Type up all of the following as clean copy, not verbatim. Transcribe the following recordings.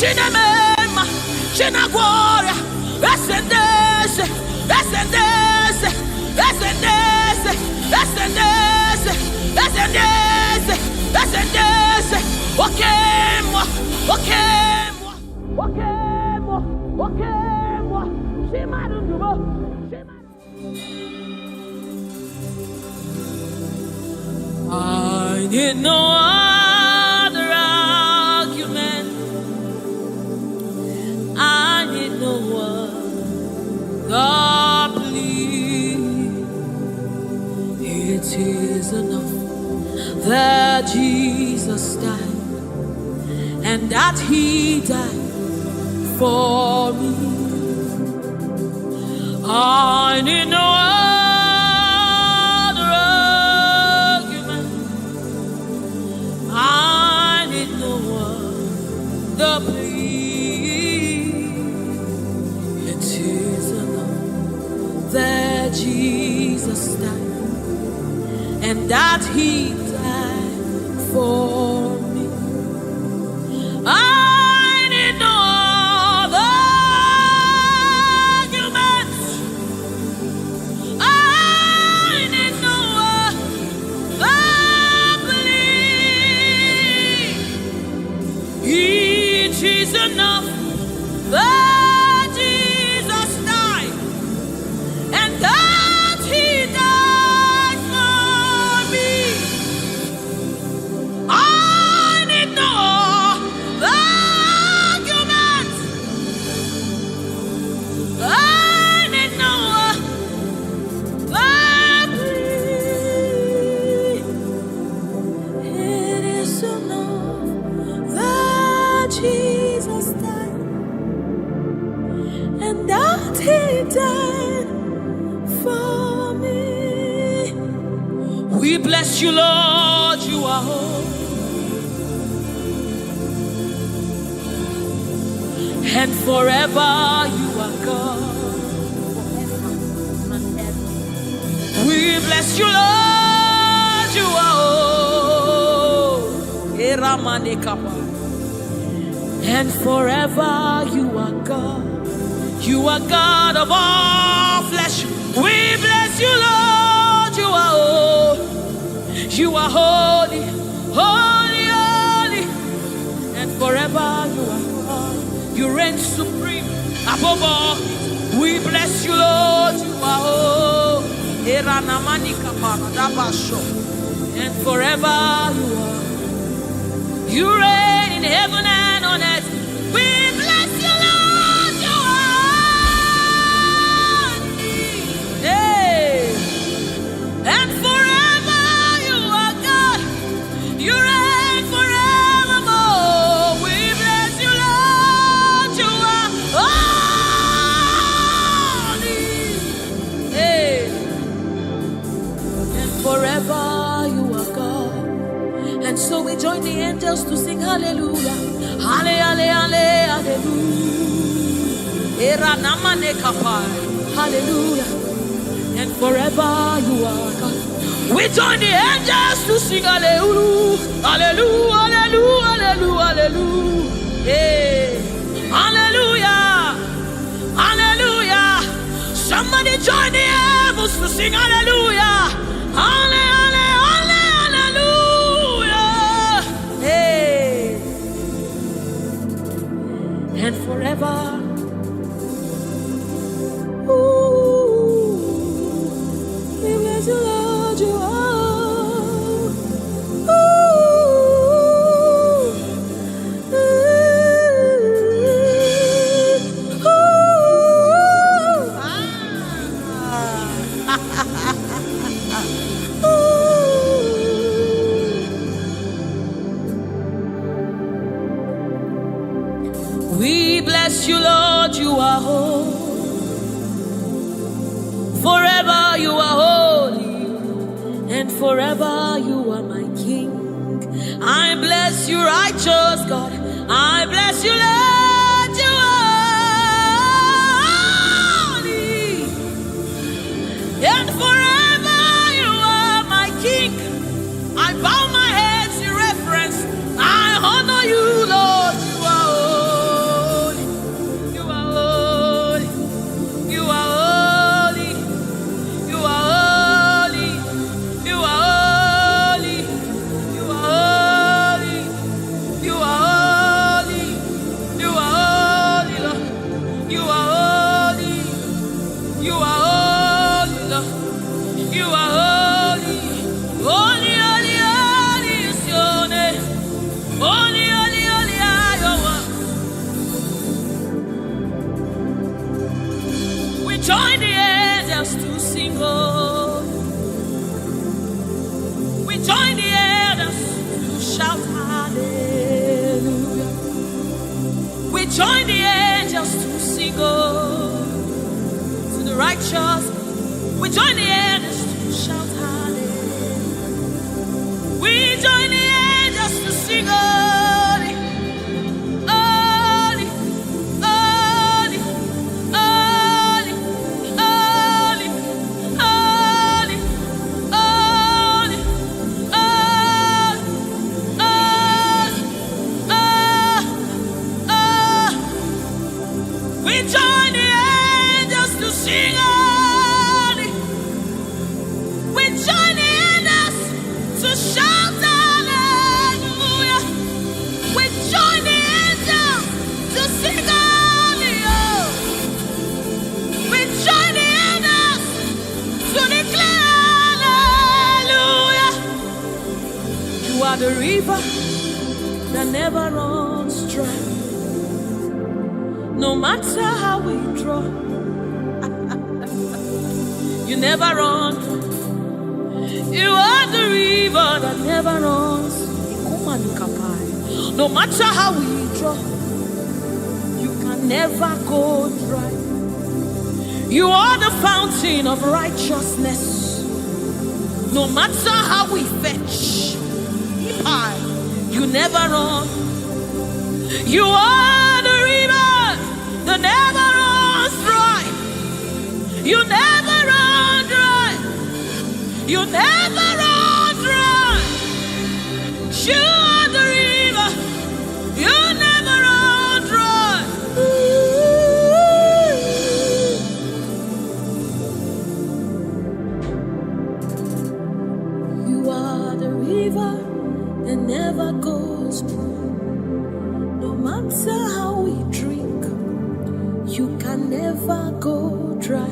Shinamema, Shinaguaria, Ascendese, Ascendese, Ascendese, Ascendese, Ascendese, Ascendese, Okemwa, Okemwa, Okemwa, Okemwa, Shimarubo, I need no other argument. I need no other plea. It is enough that Jesus died, and that He died for me. I need no other argument. I need no other plea. It is enough that Jesus died, and that He died for me. I need no other argument. I need no other plea. It is enough that Jesus died, and that He died for me. I need no argument. I need no plea. It is enough that Jesus died, and that He died for me. We bless you, Lord, you are holy. And forever you are God. We bless you, Lord, you are holy. And forever you are God. You are God of all flesh. We bless you, Lord, you are holy. You are holy, holy, holy. And forever you are God. You reign supreme above all. We bless you, Lord, you are holy. And forever you are. You reign in heaven and on earth. We bless you, Lord, you are. Hey. And forever you are God. You reign forevermore. We bless you, Lord, you are holy. Hey. And forever you are God. And so we join the angels to sing hallelujah. Hallelujah, hallelujah. Hallelujah. And forever you are God. We join the angels to sing hallelujah. Hallelujah, hallelujah, hallelujah, hallelujah. Hey. Hallelujah. Hallelujah. Somebody join the heavens to sing hallelujah. Hallelujah. And forever, ooh, we bless you, Lord, you are. Ooh, ooh, ooh. We bless you, Lord, you are holy. Forever you are holy, and forever you are my King. I bless you, righteous God. I bless you, Lord, you are holy. And forever you are my King. I bow my head in reverence. I honor you, Lord, you are holy. sing, oh. We join the elders to shout hallelujah. We join the angels to sing, oh. To the righteous, we join the elders to shout hallelujah. We join the angels to sing, holy, holy, holy, holy, holy, holy, holy, we join the angels to sing, holy. We join the angels to shout hallelujah. We join the angels to sing hallelujah. We join the angels to declare hallelujah. You are the river that never runs dry. No matter how we draw, you never run. You are the river that never runs. No matter how we draw, you can never go dry. You are the fountain of righteousness. No matter how we fetch, you never run. You are the river that never runs dry. You never run dry. You never run dry. You are the river. You never run dry. You are the river that never goes dry. No matter how we drink, you can never go dry.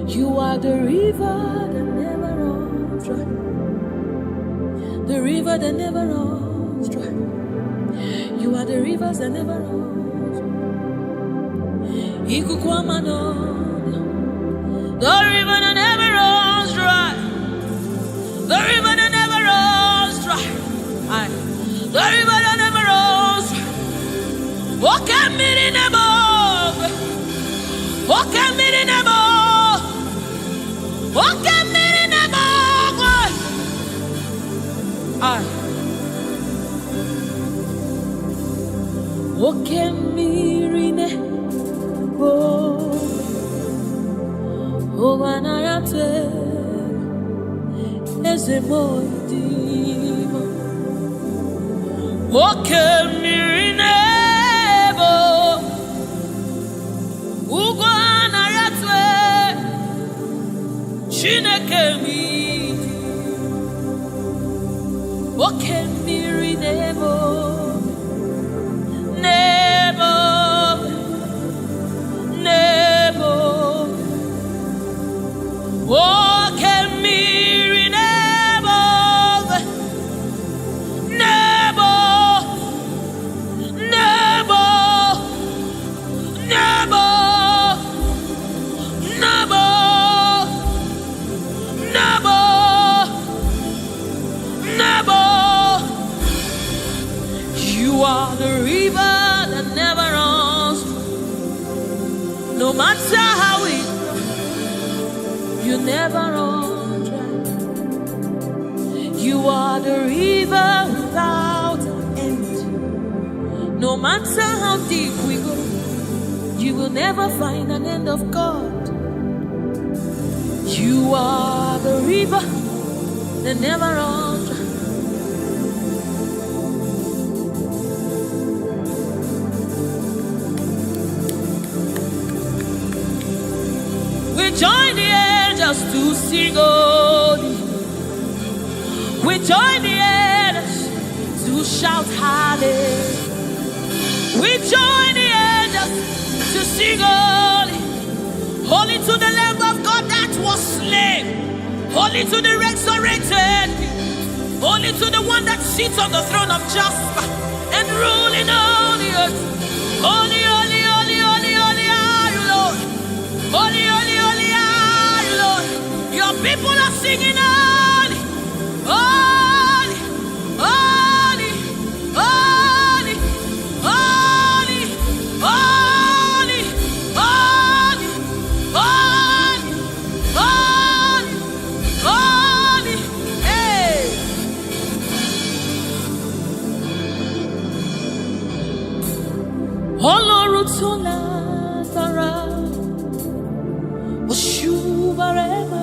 You are the river that never runs dry. The river that never runs dry. You are the rivers that never runs dry. The river that never runs dry. The river that never runs dry. The river that never runs dry. Walk at me in the boat. Walk at me in the boat. Walk at me in the boat. Walk at me in the boat. Oh, when I am there, there's a boy. Walk at me in the boat. Ugwana yatwe. Chineke mi. Oke miri nebo, nebo, nebo. Oke miri nebo, nebo, nebo, nebo, nebo. You are the river that never runs. No matter how it goes, you never run dry. You are the river without end. No matter how deep we go, you will never find an end of God. You are the river that never runs dry. We join the angels to sing holy. We join the angels to shout hallelujah. We join the angels to sing holy. Holy to the Lamb of God that was slain. Holy to the resurrected. Holy to the one that sits on the throne of Jasper and ruling all the earth. Holy, holy, holy, holy, holy are you, Lord. Holy, holy, holy are Ọlọ́run tó lágbára, Òṣùbàrẹ́mà.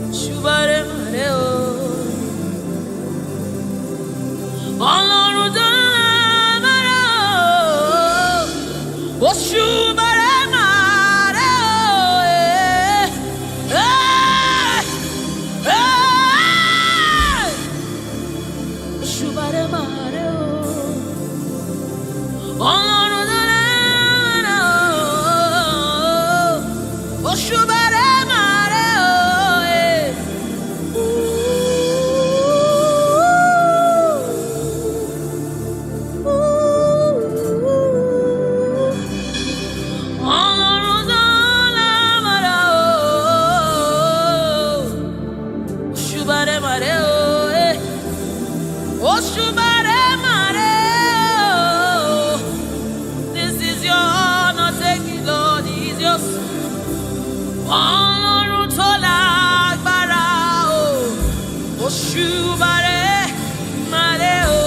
Òṣùbàrẹ́mà rẹ o. Ọlọ́run tó lágbára, Òṣùbàrẹ́mà rẹ o. Òṣùbàrẹ́mà rẹ o. Ọlọ́run tó lágbára, Òṣùbàrẹ́mà rẹ o. This is your honor, take it, Lord, is yours. Ọlọ́run tó lágbára o, Òṣùbàrẹ́mà rẹ o.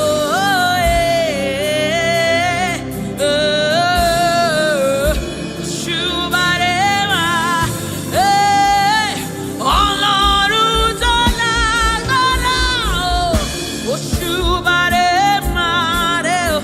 Òṣùbàrẹ́mà, Ọlọ́run tó lágbára o, Òṣùbàrẹ́mà rẹ o.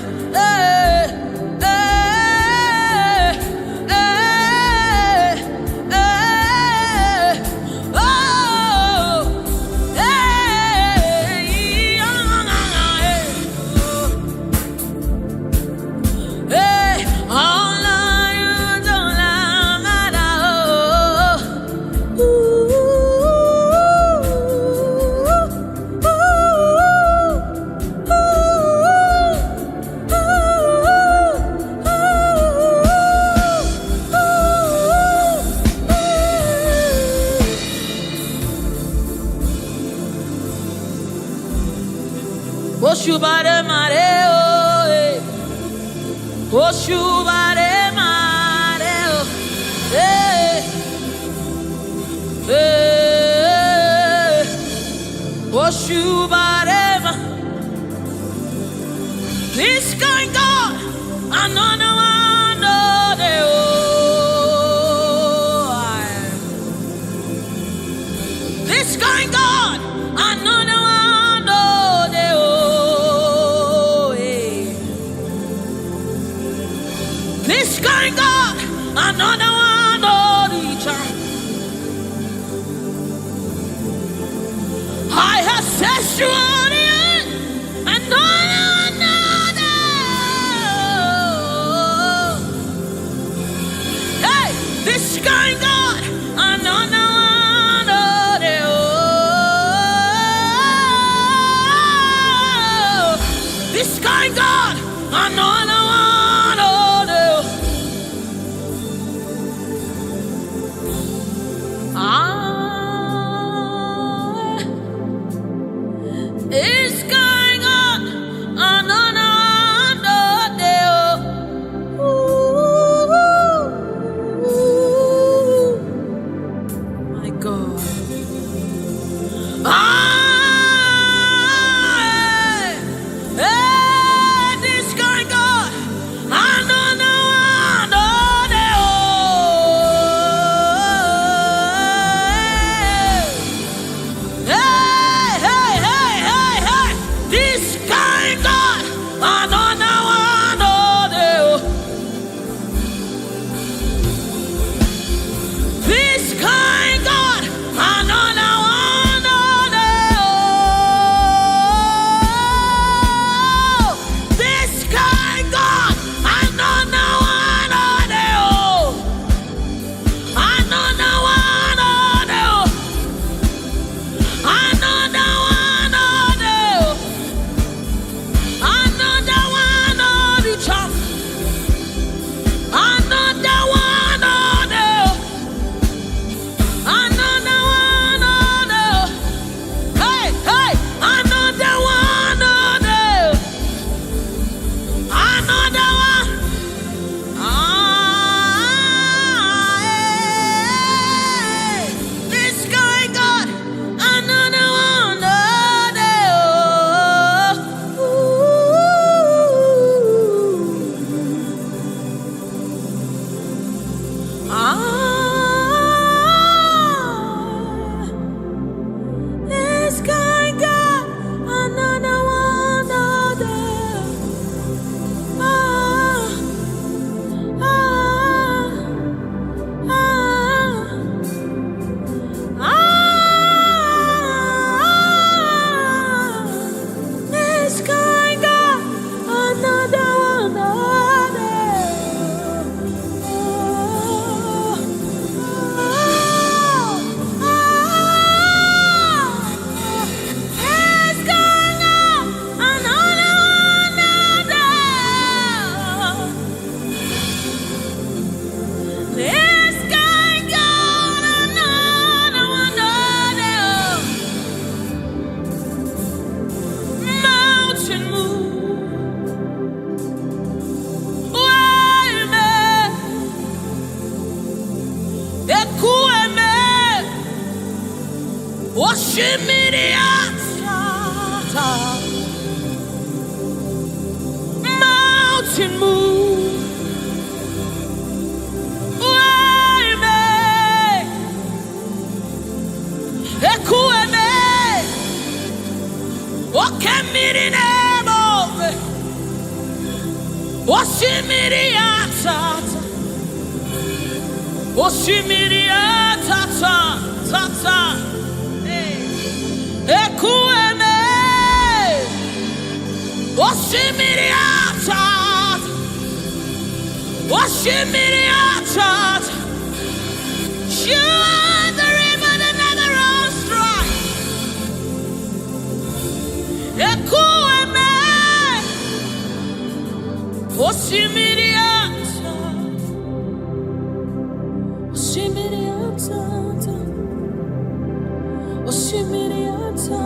Òṣùbàrẹ́mà rẹ o. Òṣùbàrẹ́mà rẹ o. Òṣùbàrẹ́mà. This kind God, another one, no, they this kind God, another one, no, they this kind God, another one, no, I have set you on the end, and hey, this kind God, another one, this kind God, another one, Oshimiriata. Mountain move. Waymaker. Ekueme. Okemirinemo. Oshimiriata. Oshimiriata. Tata. Ekueme. Oshimiriata. Oshimiriata. You are the river that never runs dry. Ekueme. Oshimiriata. Oshimiriata. Oshimiriata.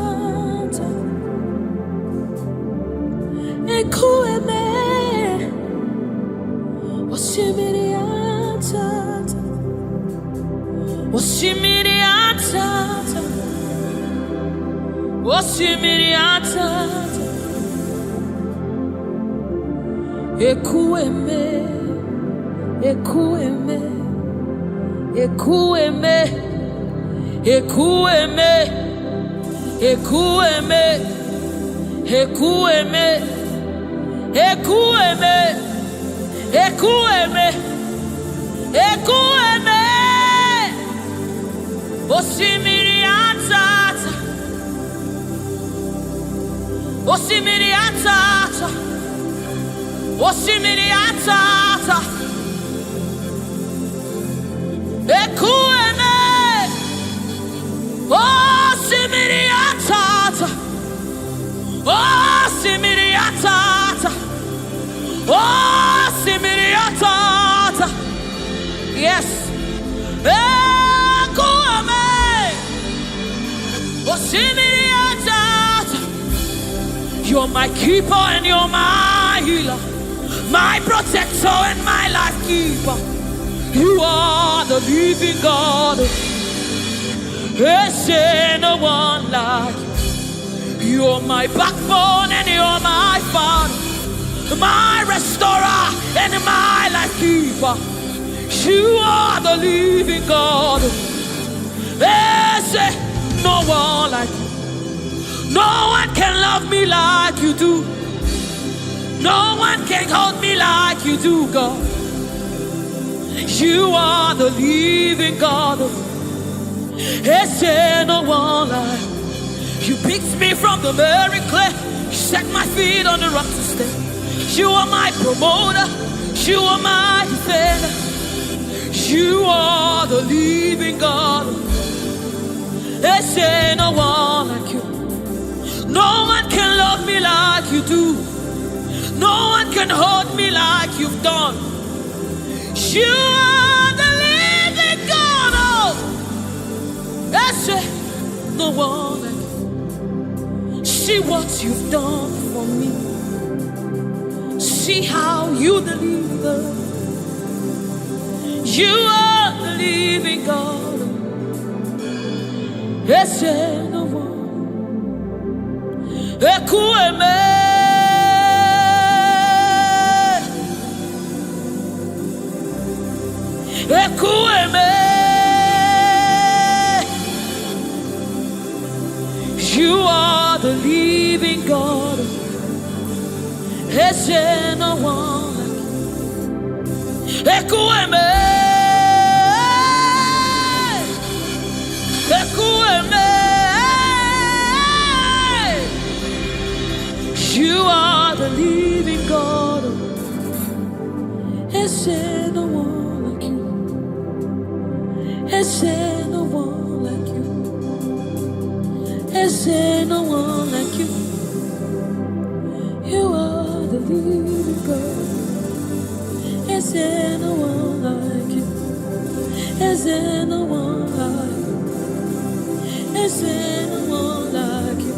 Ekueme. Oshimiriata. Oshimiriata. Oshimiriata. Ekueme. Ekueme. Ekueme. Ekueme. Ekueme. Ekueme. Ekueme. Ekueme. Ekueme. Oshimiriata. Oshimiriata. Oshimiriata. Ekueme. Oshimiriata. Oshimiriata. Oshimiriata. Yes. Ekueme. Oshimiriata. You're my keeper and you're my healer, my protector and my life keeper. You are the living God. There's no one like you. You're my backbone and you're my father, my restorer and my life keeper. You are the living God. There's no one like you. No one can love me like you do. No one can hold me like you do, God. You are the living God. There's no one like you. You picked me from the very clay. You set my feet on the rock to stay. You are my promoter. You are my defender. You are the living God. There's no one like you. No one can love me like you do. No one can hold me like you've done. You are the living God. Oh, that's it. No one like you. See what you've done for me. See how you deliver. You are the living God. That's it. No one. Ekueme. Ekueme. You are the living God. There's no one like you. Ekueme. Ekueme. You are the living God. There's no one like you. There's no one like you. There's no one like you. You are the living God. There's no one like you. There's no one like you. There's no one like you.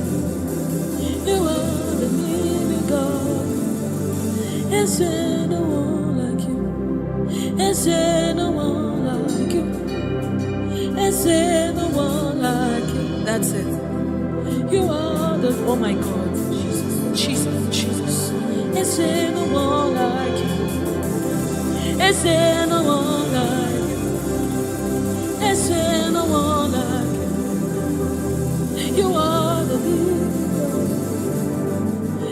You are the living God. There's no one like you. There's no one like you. There's no one like you. That's it. You are the, oh my God, Jesus, Jesus, Jesus. Is there no one like you? Is there no one like you? Is there no one like you? You are the leader.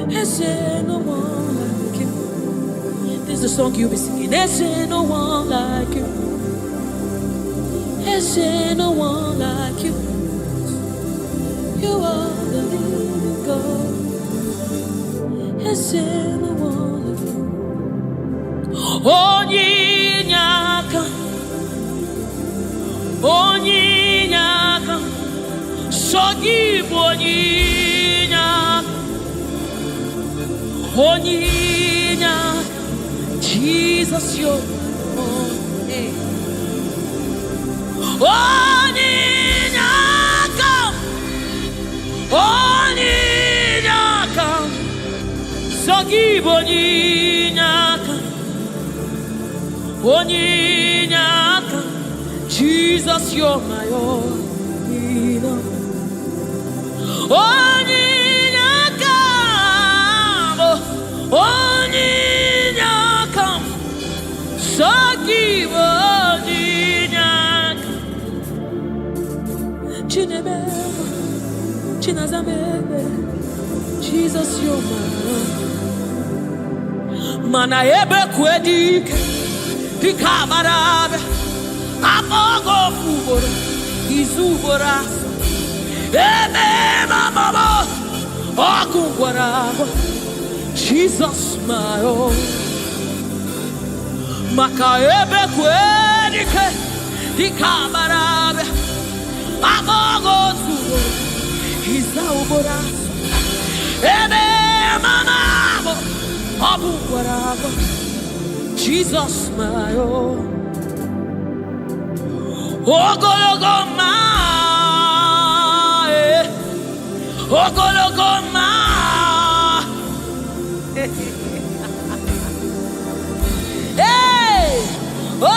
Is there no one like you? This is the song you'll be singing. Is there no one like you? Is there no one like you? You are the living God. Is there no one like you? Onyinyaka, Onyinyaka, Sogibu Onyinyaka, Onyinyaka, Jesus, your name. Onyinyaka, Onyinyaka, Sogibu Onyinyaka, Onyinyaka, Jesus, you're my own. Onyinyaka, Onyinyaka, Sogibu Onyinyaka, Chinebe, Chinazamebe, Jesus, you're my own. Mana ebe kwedike, dikabarabe, amogo fubora, izubora, ebe mamabo, okungwarabo, Jesus, my own. Maka ebe kwedike, dikabarabe, amogo fubora, izubora, ebe mamabo, okungwarabo, Jesus, my own. Ogologoma, Ogologoma. Hey, oh,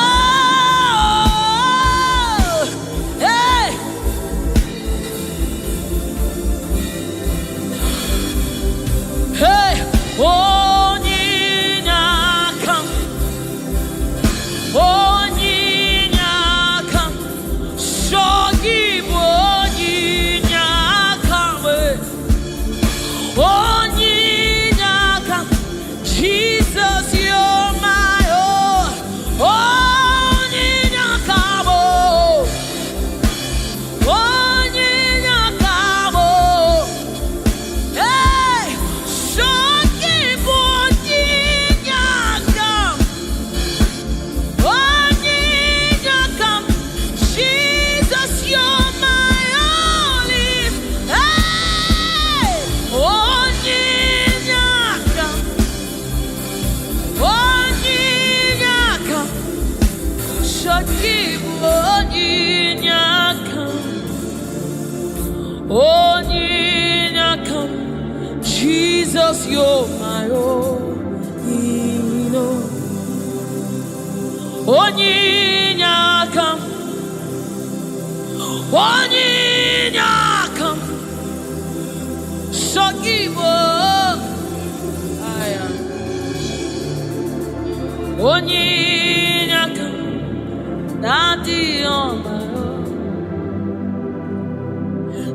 hey. Hey, Onyinyaka, Onyinyaka, Sogibu Onyinyaka, Onyinyaka, Jesus, you're my own. Onyinyaka, Onyinyaka, hey, Sogibu Onyinyaka, Onyinyaka, Jesus, you're my only. Hey, Onyinyaka, Onyinyaka, Sogibu Onyinyaka, Onyinyaka, Jesus, you're my own. Onyinyaka, Onyinyaka, Sogibu Onyinyaka, Daddy on my own.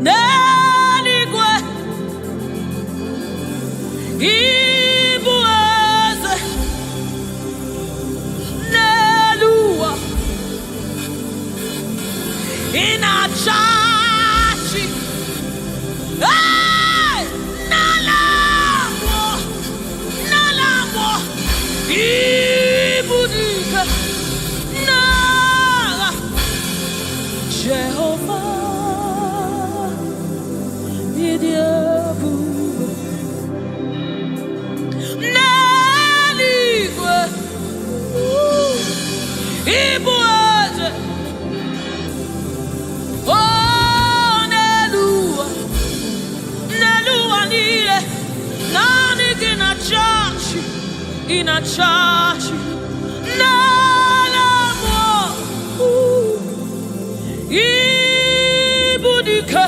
Neligwe, Ibueze, Nelua, Inachachi, hey, Nalamo, Nalamo, Ibudike, Nala, Jehovah, Midiabu, Neligwe, Ibueze, oh, Nelua, Nelua nile, nani kina chachi, nalamo, ibudike,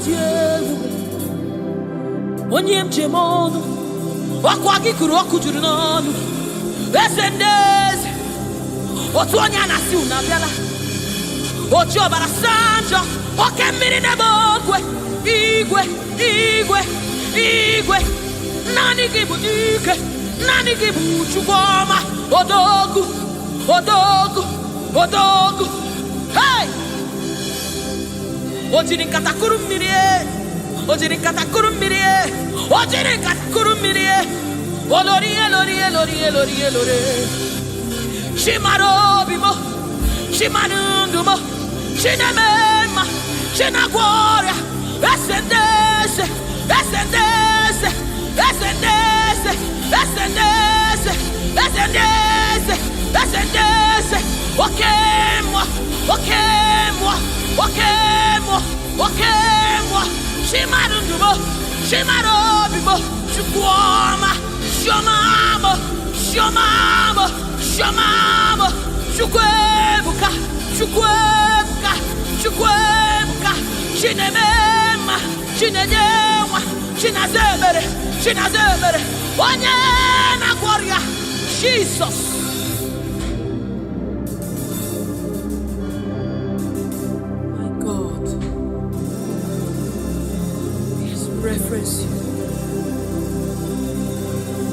Dieu, onye mjemono, wakwagi kuru wakujuru nonu, esendeze, otuonya nasi unabiala, ocho barasanjo, okemiri nebogwe, igwe, nani gibu dike, nani gibu chugoma, odogu, hey! Ojiri katakuru mirie, Lorie. Shimarobimo, Shimanundumo, Shinamema, Shinagwaria, Ascendese, Wakemwa, Shimarundumo, Shimarobimo, Shukwama, Shomamo, Shukwebuka, Shinemema, Shinazemere, Onyena Gloria, Jesus. My God, yes, reference you.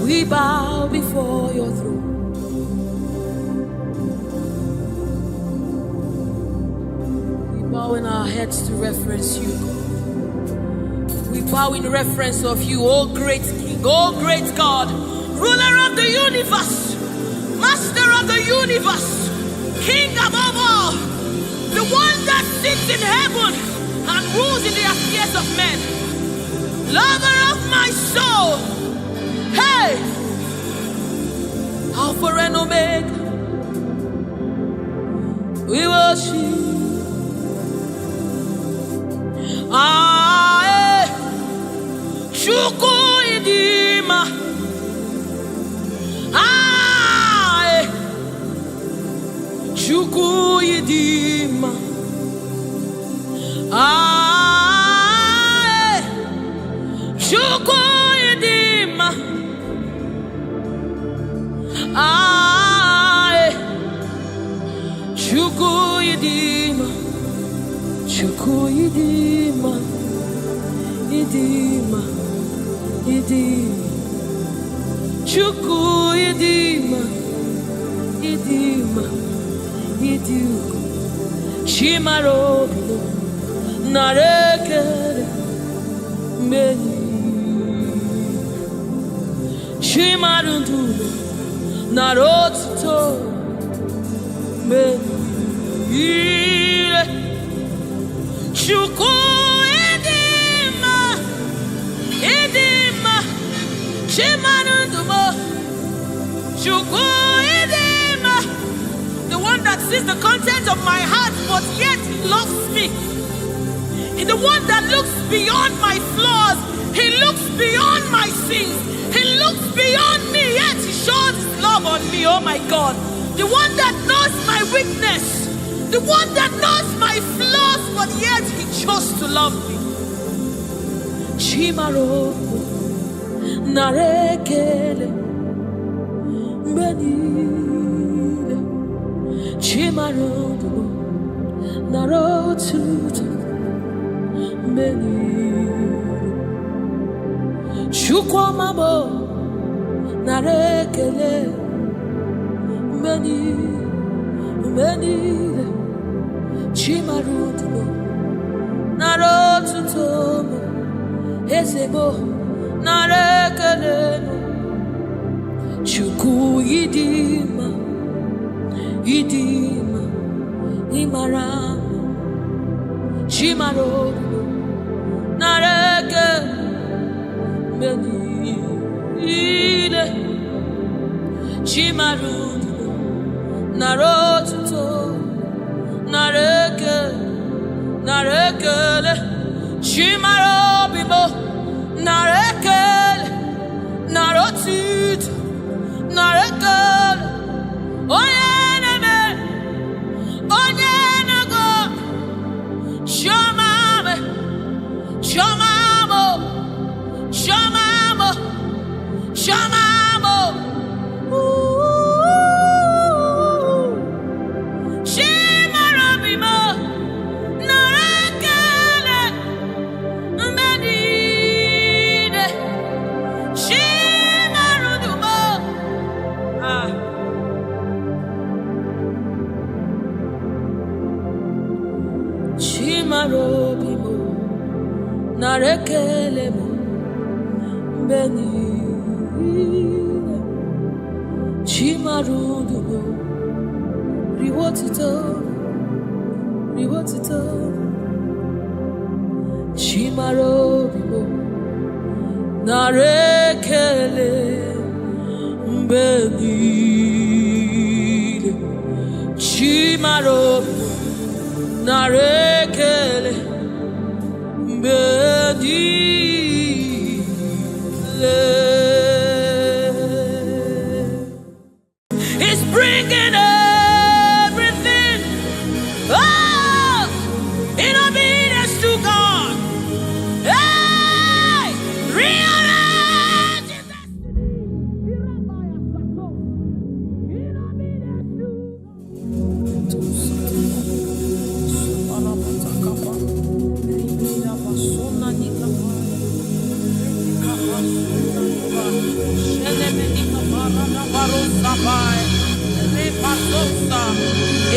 We bow before your throne. We bow in our heads to reference you. We bow in reference of you, O great King, O great God, ruler of the universe, master of the universe, King above all, the one that sits in heaven and rules in the affairs of men, lover of my soul. Hey, Alpha and Omega, we worship. Chuku idima, Chuku idima, Chuku idima. Chimarobo, narekere, meni. Chimarundu, narotuto, meni. Chuku idima, Chimarundu, Chuku idima. The one that sees the contents of my heart, but yet he loves me. He's the one that looks beyond my flaws. He looks beyond my sins. He looks beyond me, yet he shows his love on me. Oh my God. The one that knows my weakness. The one that knows my flaws, but yet he chose to love me. Chimaro narekele meni. Chimarodo narotuto meni. Chukwamabo narekele meni. Chimarodo narotuto ezebo narekele. Chuku idima, Imaram, Chimarodo, Nareke, Meni, Chimarodo, Naroto, Nareke, Chimarobibo, Nareke, Narotit, Nareke, oh yeah. Chimarobimo, Narekelemo, Beni, Chimarudumo, Riwotito, Chimarobimo, Narekele, Beni, Chimarobimo, Narekele, He's bringing everything in obedience to God. Hey, rearrange his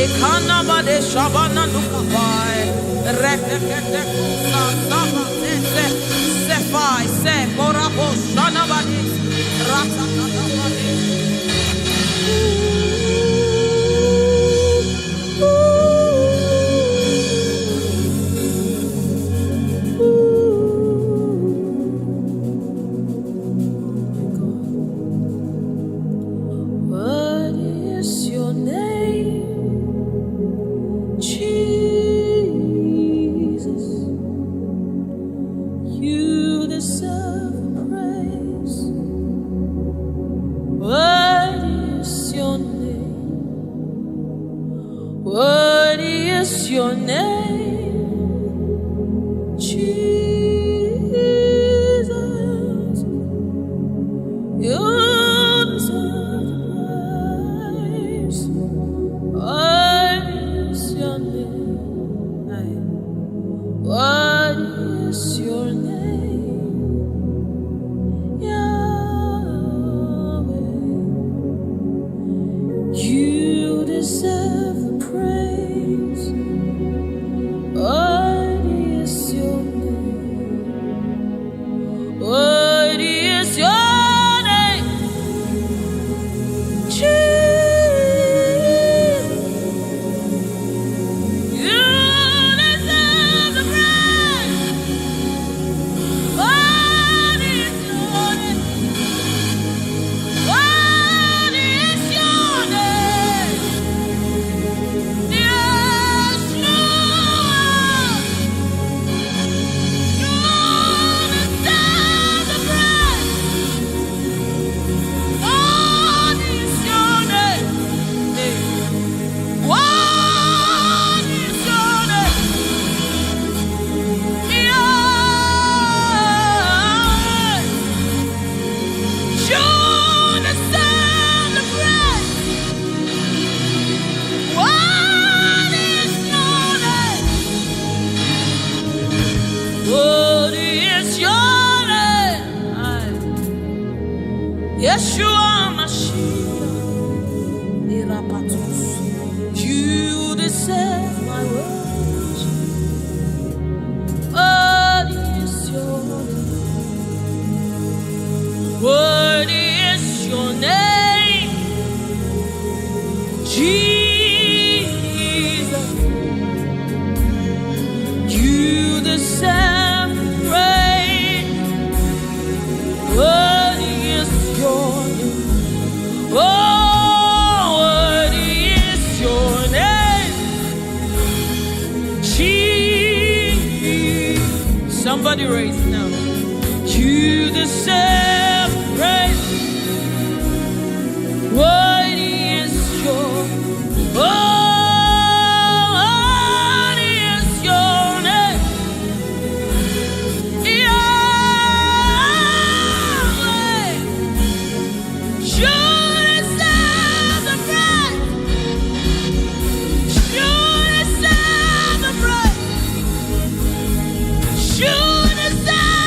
Ekanabade Shabana Nukabai, Rekete Saba, Sefai, Se, Korabo, Shanabadi, Ratakabadi. What is your name? Jesus, you deserve praise. What is your name? What is your name? Jesus, you deserve praise. What is your name? What is your name? Yahweh, you deserve the praise. What is your name? What is your name? Jesus, you deserve the praise. What is your name? What is your name? Yes, Lord, you deserve the praise. What is your name? What is your name? Yeah, you deserve the praise. What is your name? What is your name? Yeshua Mashiach, Irapatos. You deserve my worship. What is your name? What is your name? Jesus, you deserve praise. What is your name? Oh, what is your name? Jesus, somebody raise it now. You deserve praise. What is your oh, what is your name? Yahweh, you deserve the praise. You deserve the praise. You deserve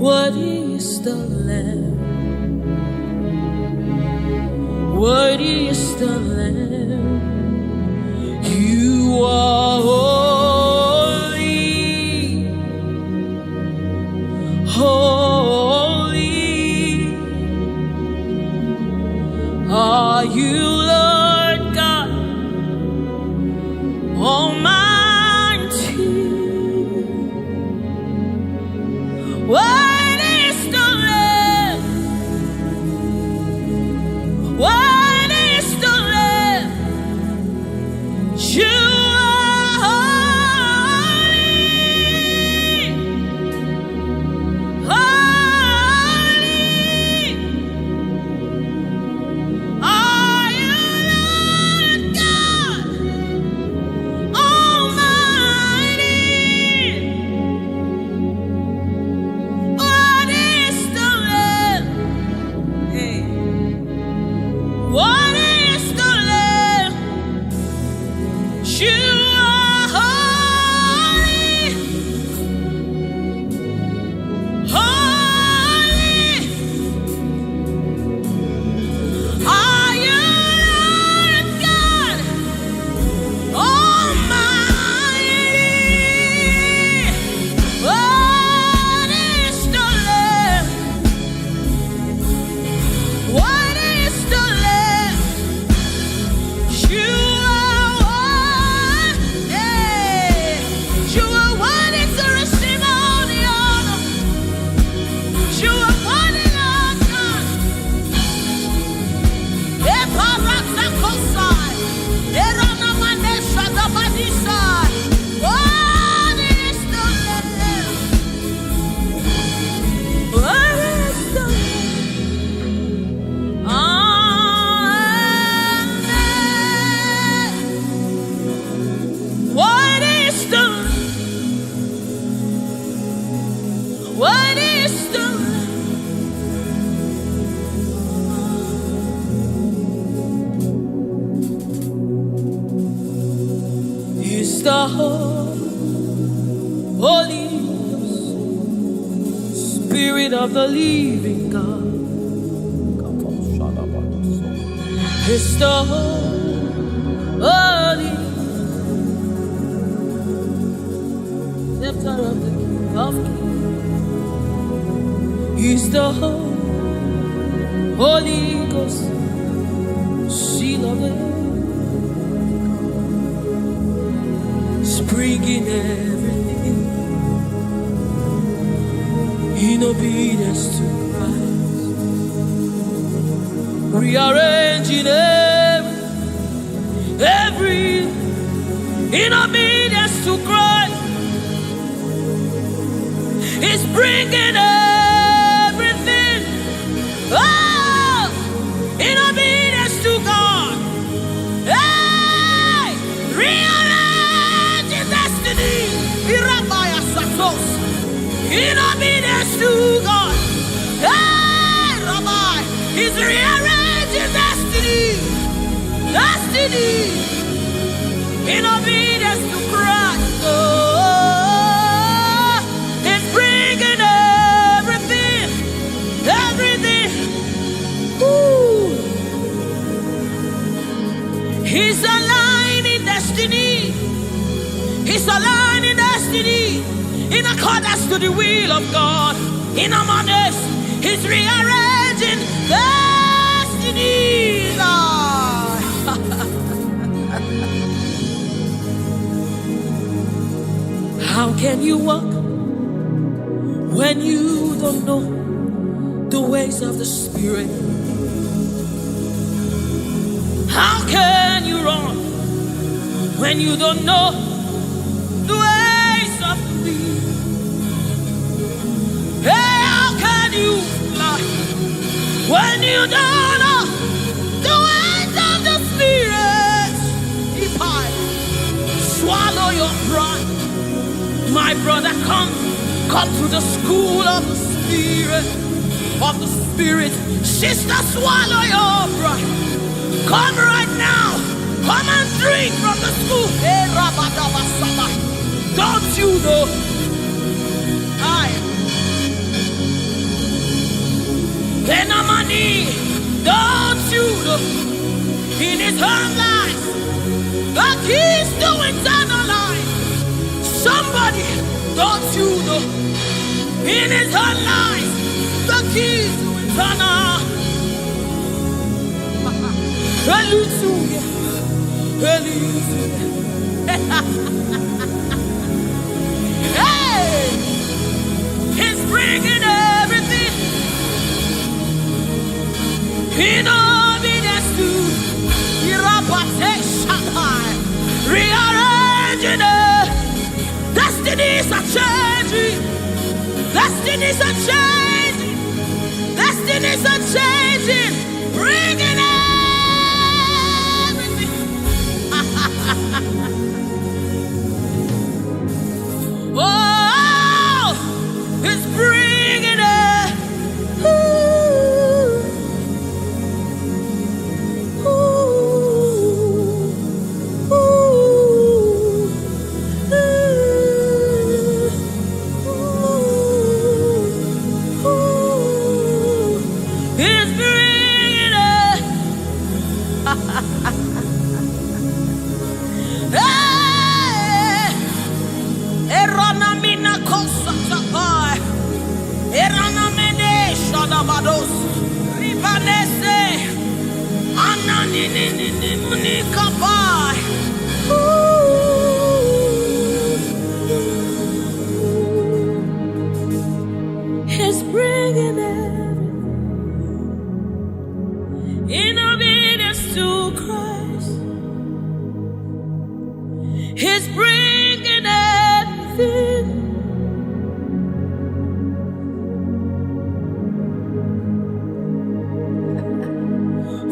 Worthy is the Lamb. Worthy is the Lamb. You are holy, holy. Are you Lord God Almighty? Worthy is the Lamb. Worthy is the Lamb. You are holy, holy. Are you Lord God Almighty? What is the Lamb? Hey. What is the Lamb? You are holy, the Holy Spirit of the living God. It's the Holy Scepter of the King of Kings. He's the Holy Ghost, seal of the bringing everything in obedience to Christ, rearranging every in obedience to Christ. It's bringing everything in obedience to God. Hey, rearranging destiny in obedience to God. Hey, Rabbi, He's rearranging destiny in obedience to Christ. Oh, it's bringing everything. Ooh. He's aligning destiny. He's aligning destiny in accordance to the will of God. In Amadeus, He's rearranging destinies. How can you walk when you don't know the ways of the Spirit? How can you run when you don't know the ways of the wind? Hey, how can you fly when you don't know the ways of the Spirit? If I swallow your pride, my brother, come to the school of the Spirit, Sister, swallow your pride. Come right now. Come and drink from the school. Hey, don't you know? Don't you know? In His own life, the keys to eternal life. Somebody, don't you know? In His own life, the keys to eternal. Hallelujah. Hey, He's bringing everything in obedience to rearranging it. Destinies are changing. Destinies are changing. Destinies are changing. Bringing everything. Oh, it's bringing it. He's bringing it in obedience to Christ. He's bringing everything.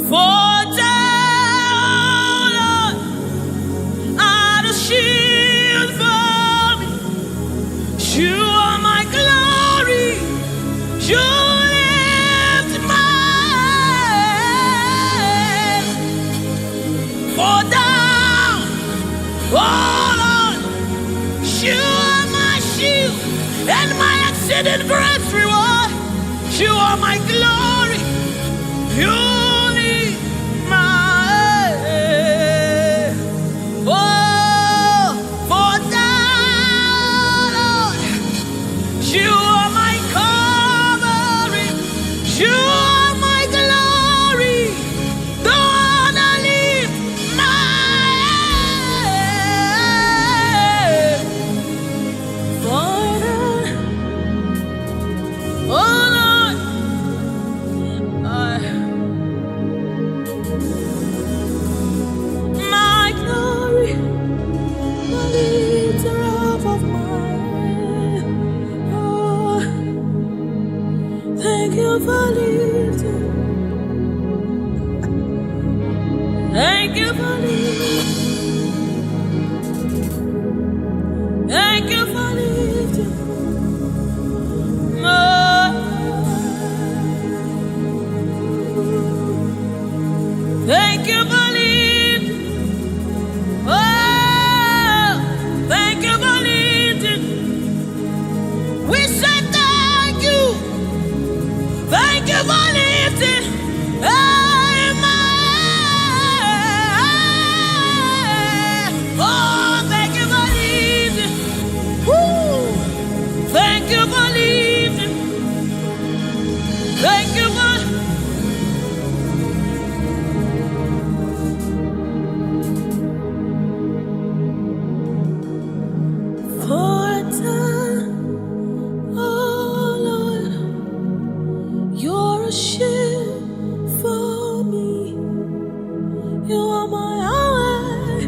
For down You are my shield and my exceeding great reward. You are my glory. You need my oh, for thou, Lord, you are my covering. You are my glory. The one I lift my head. Oh Lord, my glory, the lifter up of my head. Oh, thank you for lifting. Thank you for lifting. Thank you for lifting. Thank you for lifting. Oh, thank you for lifting. We say thank you. Thank you for lifting. Oh, thank you for lifting. Woo. Thank you for lifting. Thank you for oh Lord, you're a shield for me. You are my highway,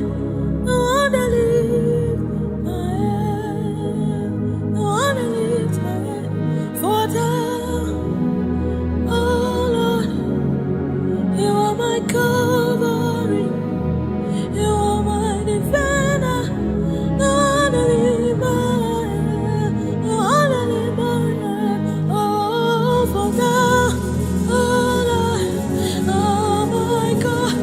the one that lifts my head, the one that lifts my head. For thou, oh Lord, you are my covering, you are my defender, the one that lifts my head, the one that lifts my head. Oh, for thou, oh Lord, oh my God.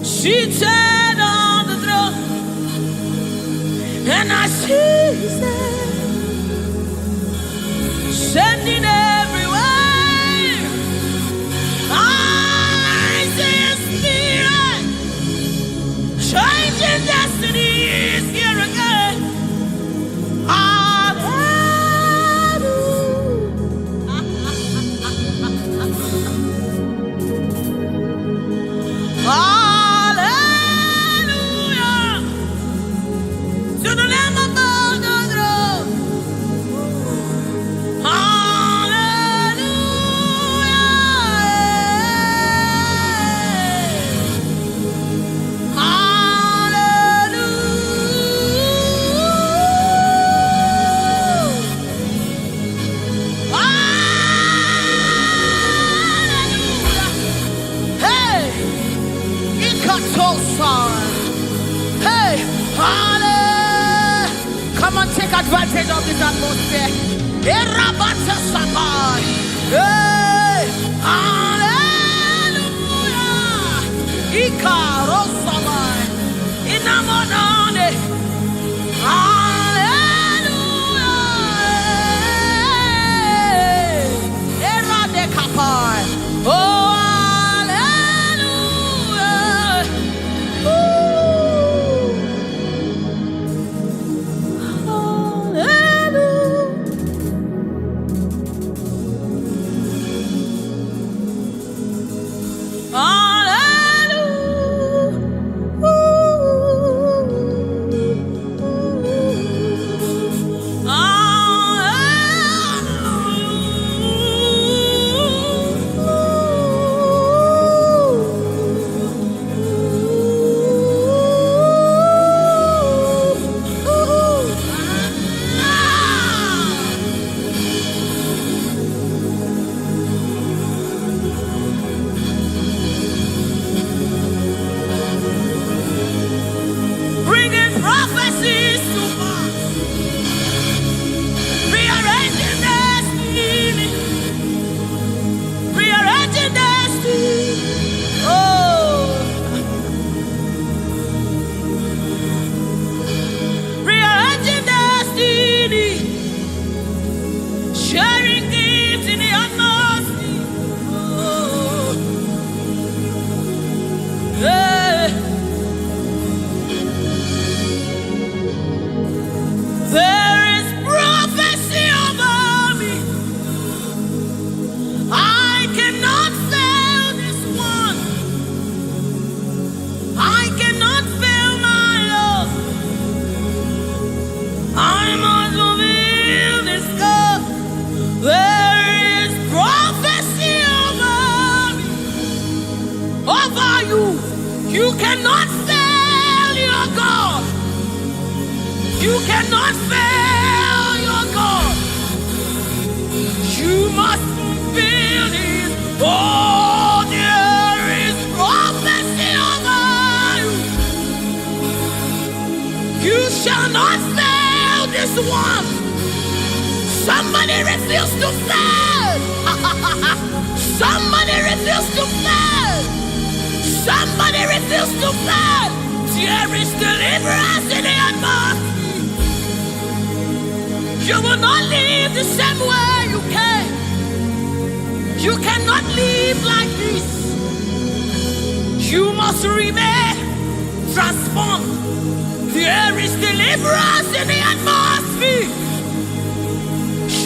Seated on the throne, and I see His name sending everywhere. I see His Spirit changing destinies here again. Hey, hallelujah. Come on, take advantage of this atmosphere. Hey, hallelujah. Ikarosamai. Inamonane. Hallelujah. Eradekapai. Oh, You cannot fail your God. You cannot fail your God. You must fulfill His. Oh, there is prophecy over you. You shall not fail this one. Somebody refuse to fail. Somebody refuse to fail. Somebody refuse to fail. There is deliverance in the atmosphere. You will not live the same way you came. You cannot live like this. You must remain transformed. There is deliverance in the atmosphere.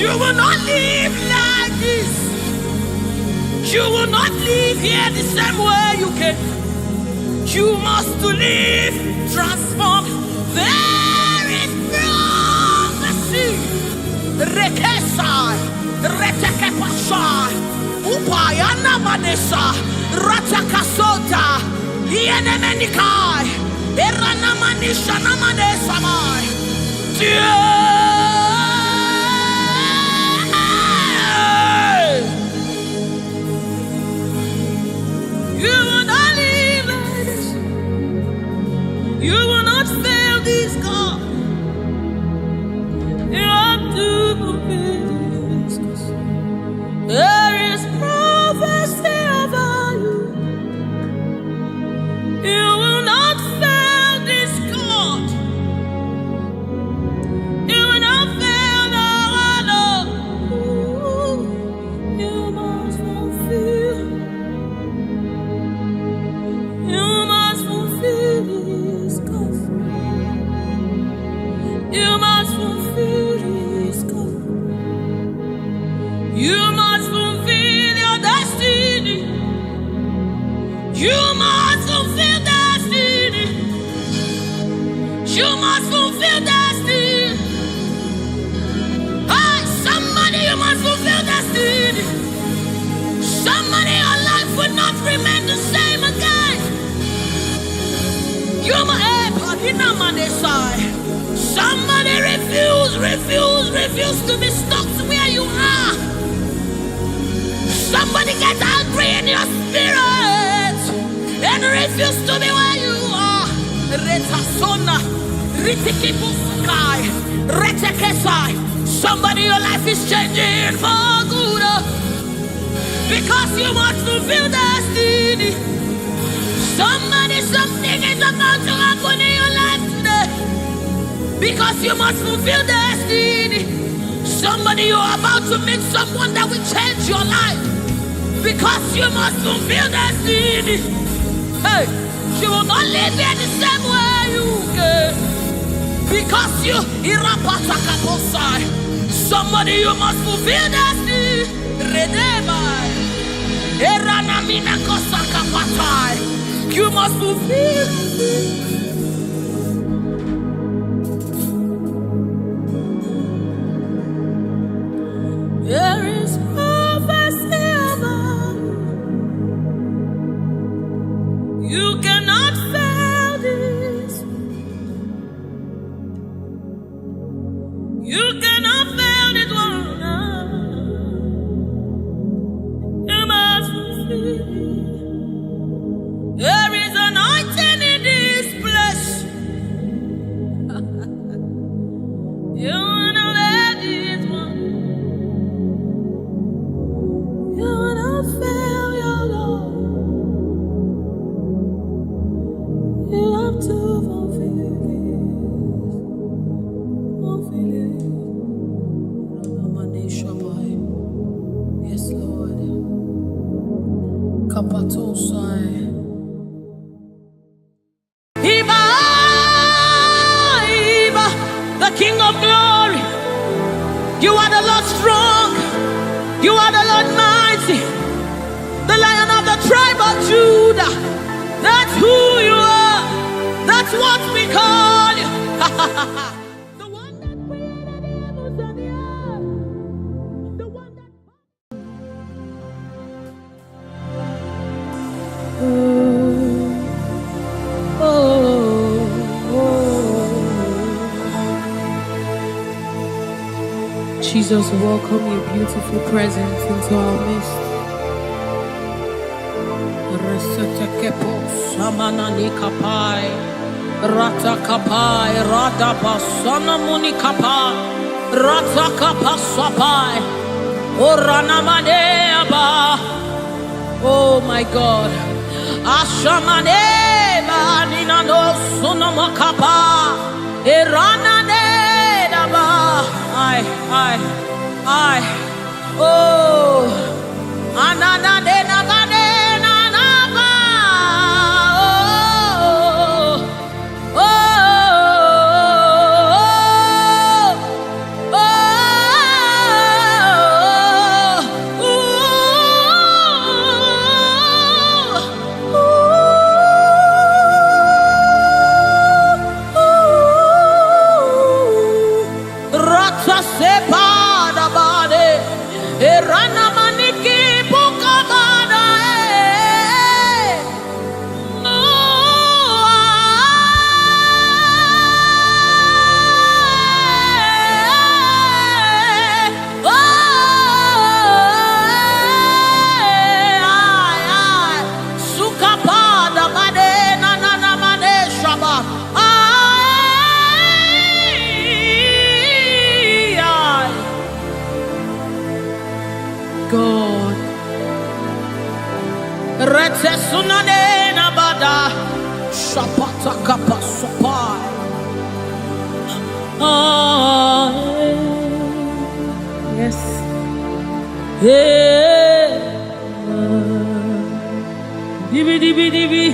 You will not live like this. You will not live here the same way you came. You must live transformed. There is prophecy. Rekesai, retekepashai, upayana manesa, ratakasota, ienemenikai, eranamanisha namanesamai. You will not live like this. You will not fail this God. You have to fulfill this. There is prophecy over you. You will not fail this God. You will not fail our Lord. You must fulfill. You must fulfill His cause. You must fulfill His cause. You must fulfill your destiny. You must fulfill destiny. You must fulfill destiny. Hey, somebody, you must fulfill destiny. Somebody, your life will not remain the same again. You must, somebody refuse to be stuck where you are. Somebody get angry in your spirit and refuse to be where you are. Somebody, your life is changing for good because you must fulfill destiny. Somebody, something is about to happen in your life today because you must fulfill destiny. Somebody, you are about to meet someone that will change your life because you must fulfill destiny. Hey, you will not live here the same way you came because you somebody, you must fulfill destiny. You must fulfill. There is prophecy about you. You cannot fail this. You cannot fail this one. You must fulfill. There is anointing in this place. You wanna let this one. You wanna fail your Lord. You have to fulfill it. Fulfill it. Yes, Lord. Kapatosai. King of glory, you are the Lord strong, you are the Lord mighty, the Lion of the tribe of Judah. That's who you are, that's what we call you. The one that created the heavens and the earth, the one that... Jesus, welcome your beautiful presence into our midst. Resetekepo samanani kapai, rata kapai, rada basana muni kapai, rata kapasapai, orana maneaba. Oh my God, ashamane manina no sunamakapa, erana nedaba. I, oh, anana dena badena naba, oh, oh, Rata sepada bade, erana maniki buka bada, suka pada bade na mane shaba. God, rete sunane na bada, shapata kapa sopai. Yes. Hey. Dibi dibi dibi.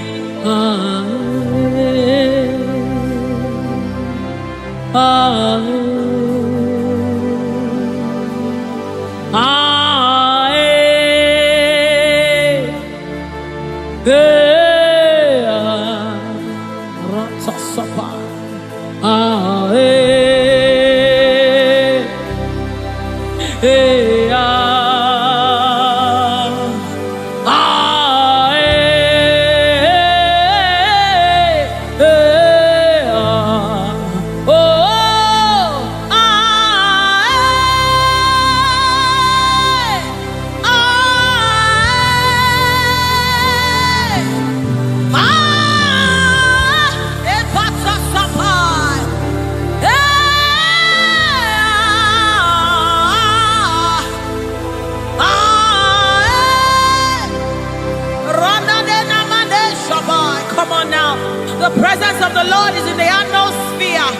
The presence of the Lord is in the atmosphere.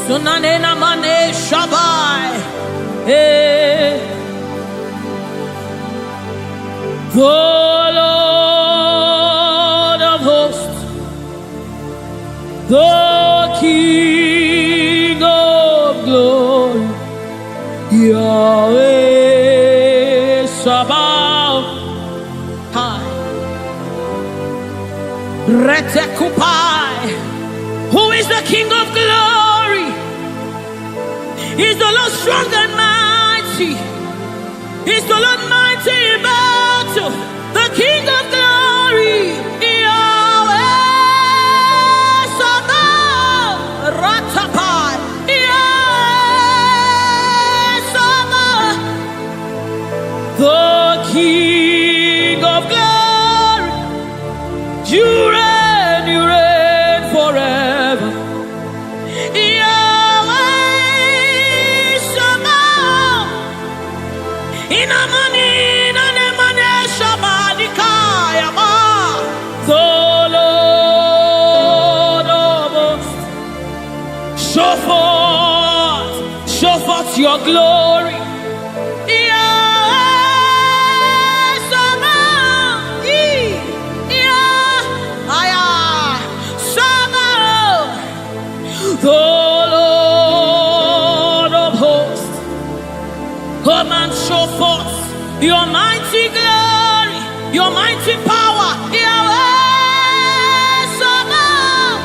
Sunanena mane shabai. The Lord of hosts, the King of glory, Yahweh Sabaoth, Retekupai. Who is the King of glory? He's the Lord strong and mighty. He's the Lord mighty in battle. The King of glory, Yahweh Sabaoth, Ratapai, Yahweh Sabaoth, the King of glory. You reign forever. Yahweh Sabaoth, inamani nanemane shabadikaya ma. The Lord of hosts, show forth your glory. The Lord of hosts, come and show forth your mighty glory, your mighty power, Yahweh Sabaoth.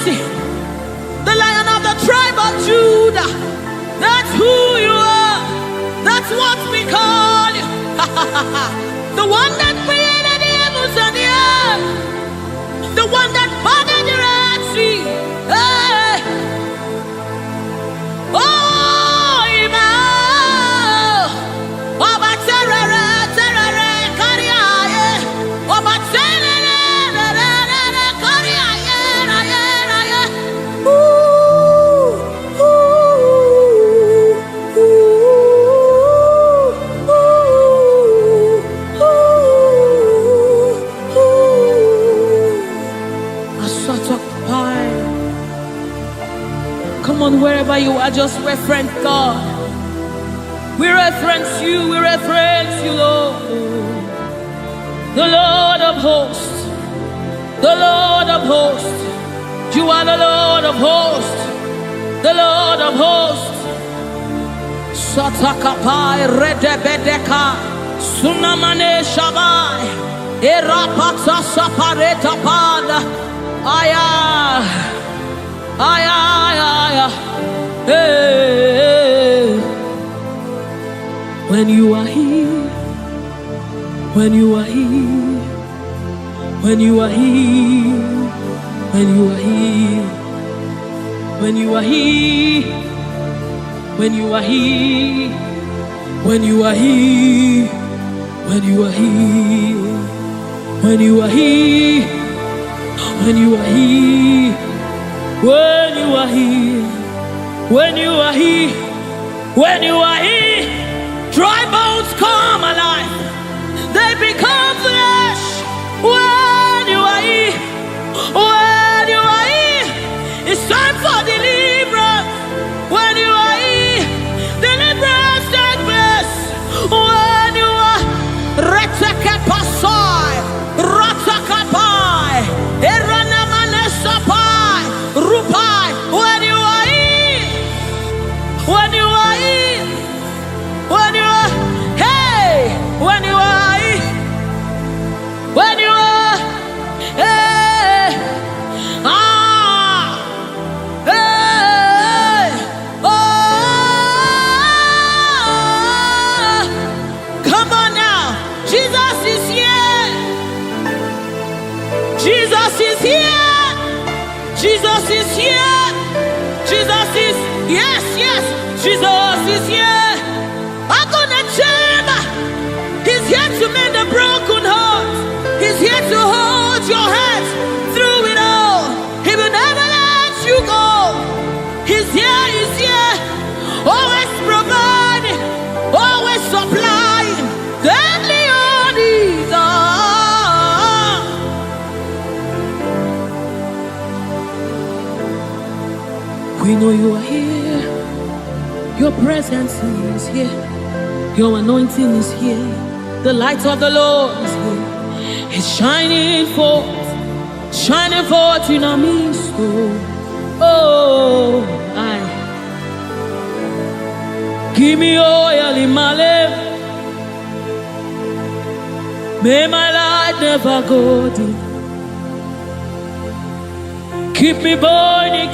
mighty, the Lion of the tribe of Judah. That's who you are. That's what we call you. The one that created the heavens and the earth. The one that parted the Red Sea. Hey. Oh, Emmanuel. Oba terere, terere, kariaye. Oba terere, kariaye, raye, raye. Come on, wherever you are, just reference God. We reference you, Lord. The Lord of hosts, the Lord of hosts. You are the Lord of hosts, the Lord of hosts. Satakapai redebedeka sunamane shabai erapata sapareta pada aya. Ay, ay, ay, ay. Hey. When you are here, when you are here, when you are here, when you are here, when you are here, when you are here, when you are here, when you are here, when you are here, when you are here. When you are here, when you are here, when you are here, dry bones come alive, they become flesh. When you are here, when you are here, it's time for deliverance. When you are here, deliverance takes place. When you are retekepasai, ratakapai, eranamanesapai, rupai. When you are here, when you are here, when you are, hey, when you are here, when you are, hey, hey, oh, come on now, Jesus is here, Jesus is here, Jesus is here, Jesus is, yes, yes, Jesus is here. I'm gonna chamber. He's here to mend the broken heart. He's here to hold your hands through it all. He will never let you go. He's here, he's here, always providing, always supplying. Deadly on his arm. We know you are here. Your presence is here. Your anointing is here. The light of the Lord is here. It's shining forth in our midst. Oh, I give me oil in my lamp. May my light never go dim. Keep me burning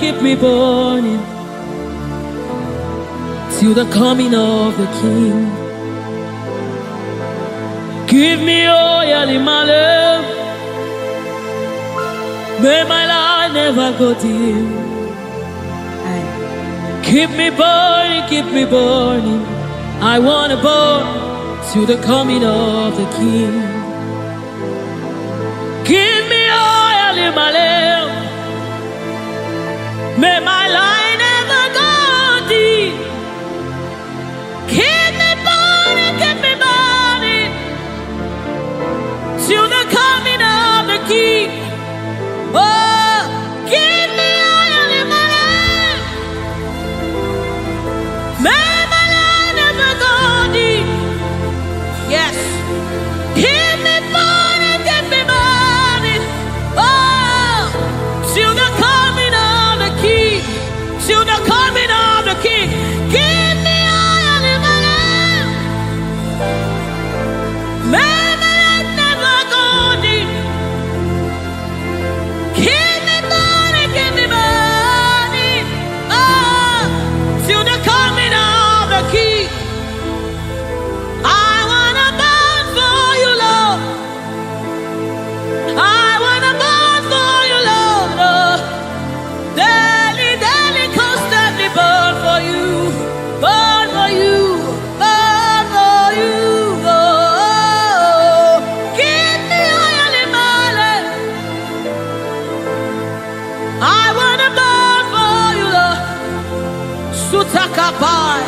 till the coming of the King. Give me oil in my lamp. May my light never go dim. Keep me burning. I want to burn till the coming of the King. Give me oil in my lamp. May my light never go dim. Keep me burning till the coming of the King. Oh, give me oil in my lamp. May my light never go dim. Yes. Keep me burning. Oh, till the coming of the King. Till the coming of the King. Give me oil in my lamp. May my light never go dim. Keep me burning. I wanna burn for you, Lord. Sutakapai.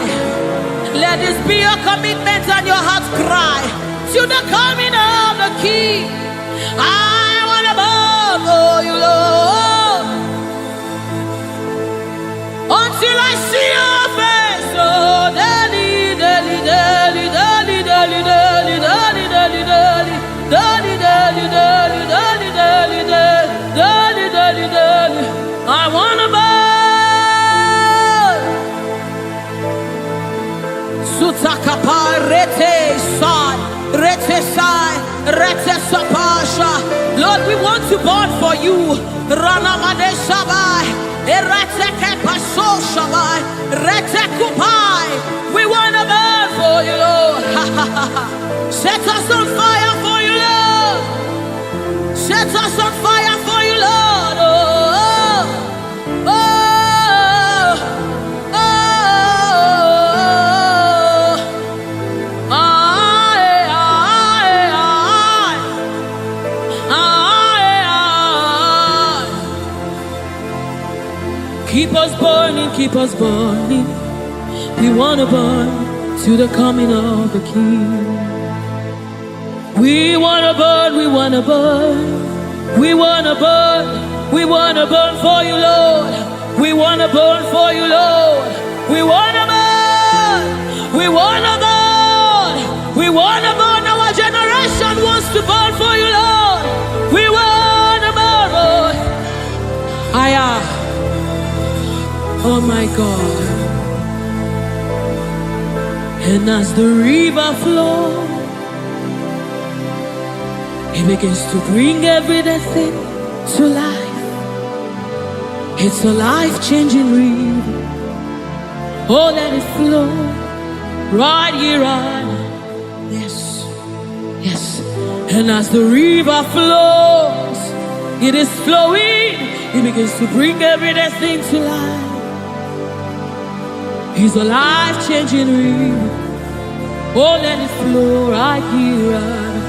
Let this be your commitment and your heart's cry to the coming of the King. I wanna burn for you, Lord, until I see your face. Oh, daily, daily, daily, daily, daily, daily, daily, daily, daily, daily, daily, daily, daily, daily, daily, daily, daily. I wanna burn. Sutakapa rete sai, rete sai, rete sapasha. Lord, we want to burn for you. Rana maneshabai, erete kepaso shabai, rete kupai. We wanna burn for you, Lord. Set us on fire for you, Lord. Set us on fire for you, Lord. Oh, oh, oh. Keep us burning, keep us burning. We wanna burn to the coming of the King. We wanna burn, we wanna burn. We wanna burn, we wanna burn for you, Lord. We wanna burn for you, Lord. We wanna burn, we wanna burn. We wanna burn, our generation wants to burn for you, Lord. We wanna burn, Lord. Oh my God. And as the river flows, it begins to bring everything to life. It's a life-changing river. Oh, let it flow right here, right now. Yes, yes. And as the river flows, it is flowing. It begins to bring everything to life. It's a life-changing river. Oh, let it flow right here, right now.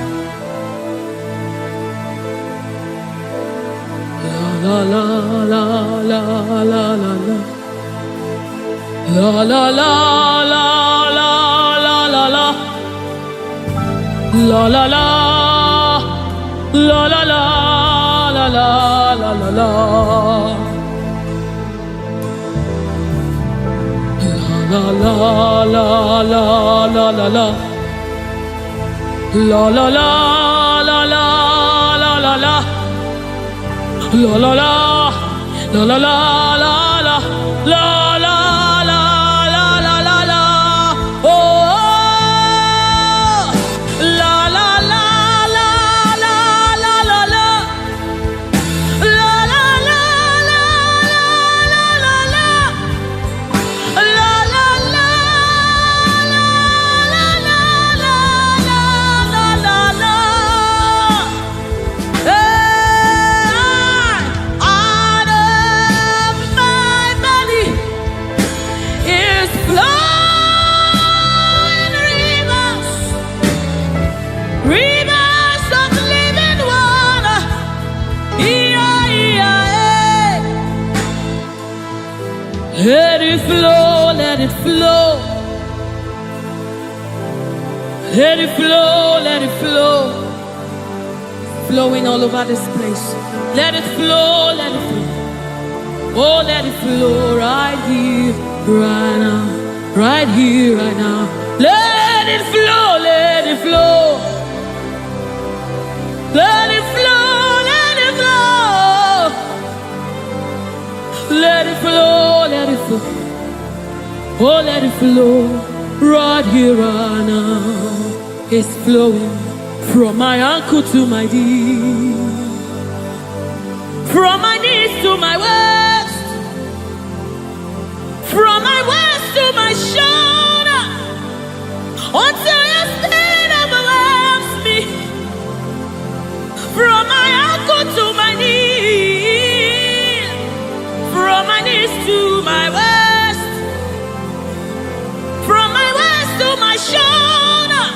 La la la la la la la. La la la la la la la la. La la la la la la la la la la la. La la la la la la la. La la la la la la la la. La la la la la la la la la la la la la la. Oh, la la la la la la la la. La la la la la la la. La la la la la la la la la. Let it flow, let it flow. Let it flow, let it flow. Flowing all over this place. Let it flow, let it flow. Oh, let it flow right here, right now. Right here, right now. Let it flow, let it flow. Let it flow, let it flow. Let it flow, let it flow. Oh, let it flow right here, right now. It's flowing from my ankle to my knee, from my knees to my waist, from my waist to my shoulder, until your spirit overwhelms me. From my ankle to my knees, from my knees to my waist, from my waist to my shoulder,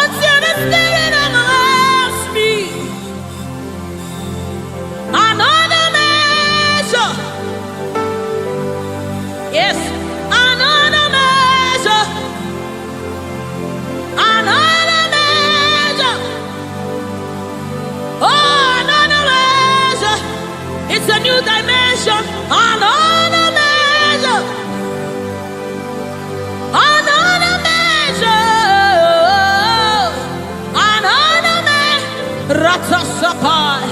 until the spirit overwhelms me. Another man a new dimension. Another measure. Another measure. Another measure. Ratasapai.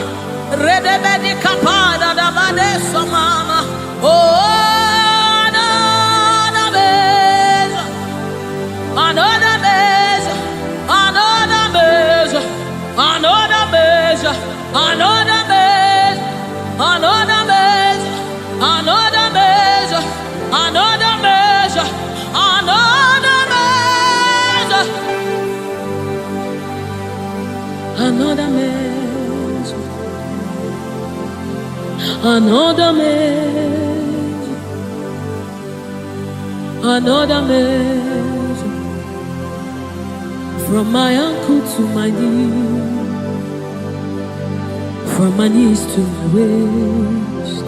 Redebedi kapada da badesa mama. Oh, another measure. Another measure. Another measure. Another measure. Another measure. Another measure. Another measure. Another measure. Another measure. Another measure. Another measure. Another measure. From my ankle to my knee. From my knees to my waist.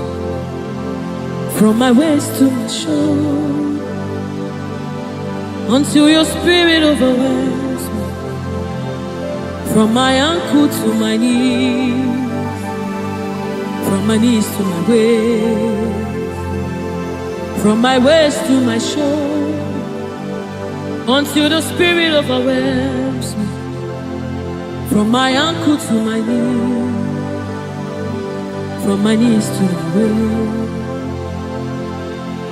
From my waist to my shoulder. Until your spirit overwhelms me. From my ankle to my knees. From my knees to my waist. From my waist to my shoulder. Until the spirit overwhelms me. From my ankle to my knees. From my knees to my waist.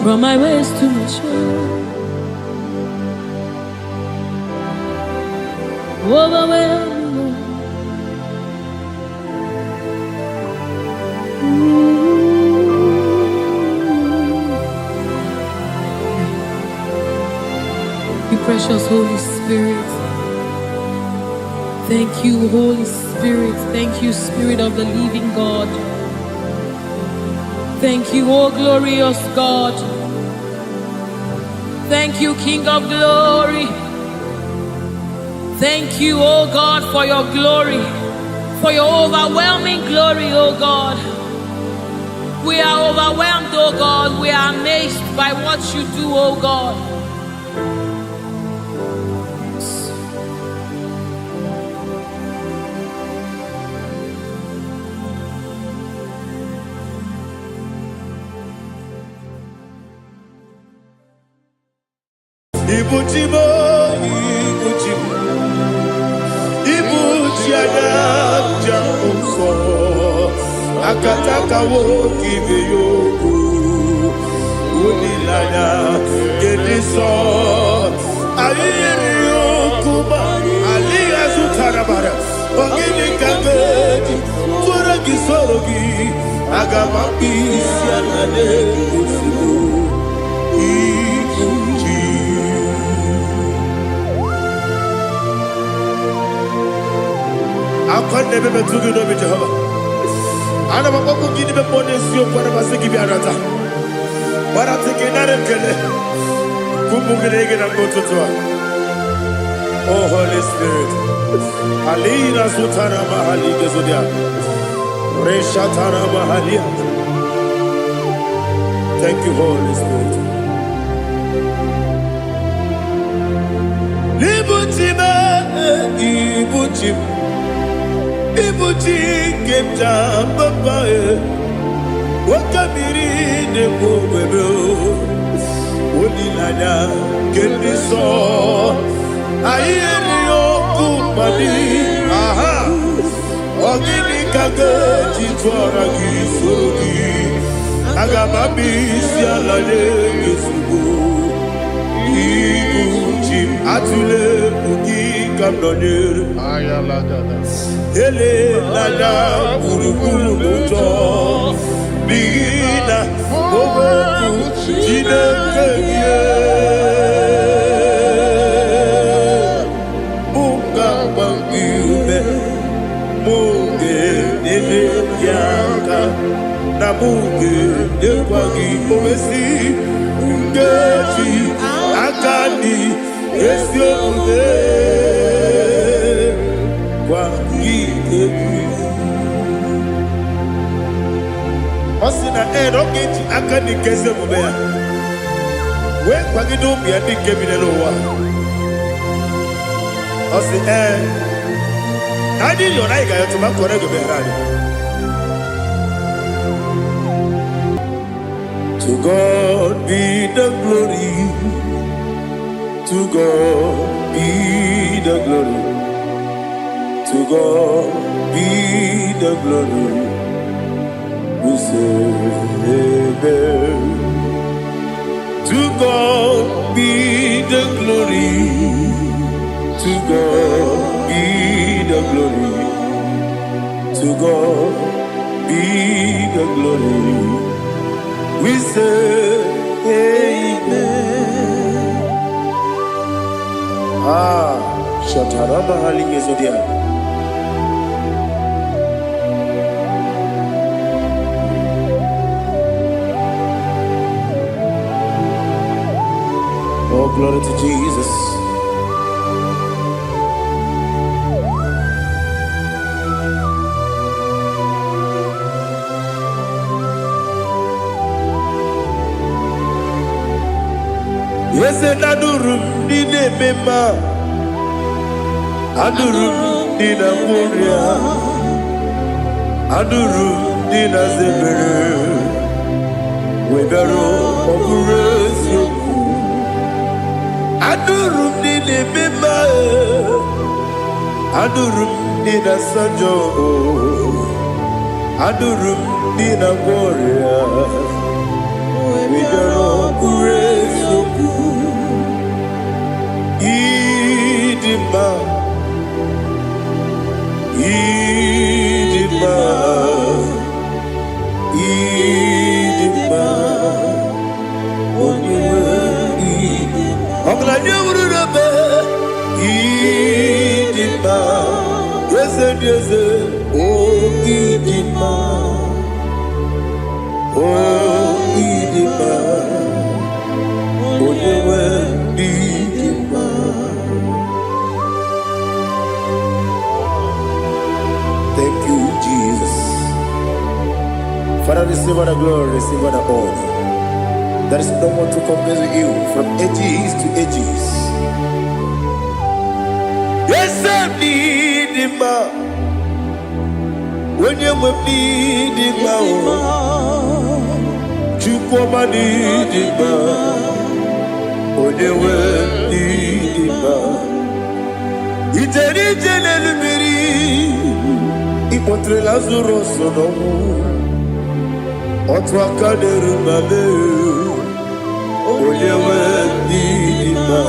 From my waist to my shoulder. Overwhelm me, You precious Holy Spirit. Thank you, Holy Spirit. Thank you, Spirit of the living God. Thank you, oh glorious God. Thank you, King of glory. Thank you, oh God, for your glory, for your overwhelming glory, oh God. We are overwhelmed, oh God. We are amazed by what you do, oh God. Ibujimo, Ibujimo, Ibujiada, Jamuso, Akataka woki beyoku, Unilaya, Gediso, Ayiriyokuba, Aliya Zutarabara, Ogini Kageti, Turagi Sorogi, Agamapi, Sianade, I can't never be too good over Jehovah. I never go to give them money, so what am I saying? Give you another. But I'm taking another killer. Kumugregin and go to Tua. Oh, Holy Spirit. Alina Sutana Mahali Gezodia. Reshatana Mahalia. Thank you, Holy Spirit. Libutime, Ibutim. Ibuti kemja babae wakamiri ne bobebe onilanya kemiso ayeni okupani aha ogini kage jitwara gisorogi agamabi sialale yesugo ibuti atule ugi kamdonyer ayala dada ele lada buruburu muto bina oboku jinekeye munga bangiume munge nene yaka na munge nekwagi omesi ngeji akani esiode Osina rogeji akani keze mubea. We kwagido biadi kebinelo wa. Osi nadi yona iga yotuba korego berani. God be the glory. To God be the glory. To God be the glory. We say amen. To God be the glory. To God be the glory. To God be the glory. We say amen. Shataraba halinge zodia. Oh, glory to Jesus. Yes, and adurum dine mema, adurum dina moria, adurum dina zebere, webero okurezio, adurum dine mema, adurum dina sanjo, adurum dina moria, webero okurezio. Idima, Idima, Idima, Idima, yes, yes, oh Idima, oh Idima, Idima. Thank you, Jesus. Father, receive all the glory, receive all the honor. There is no one to compare with you from ages to ages. Yes, I need him. When you need him, you come and need him. When you need him, it's Ipotre Lazaro sonomu Otwa kaderu mabe Oyewe dima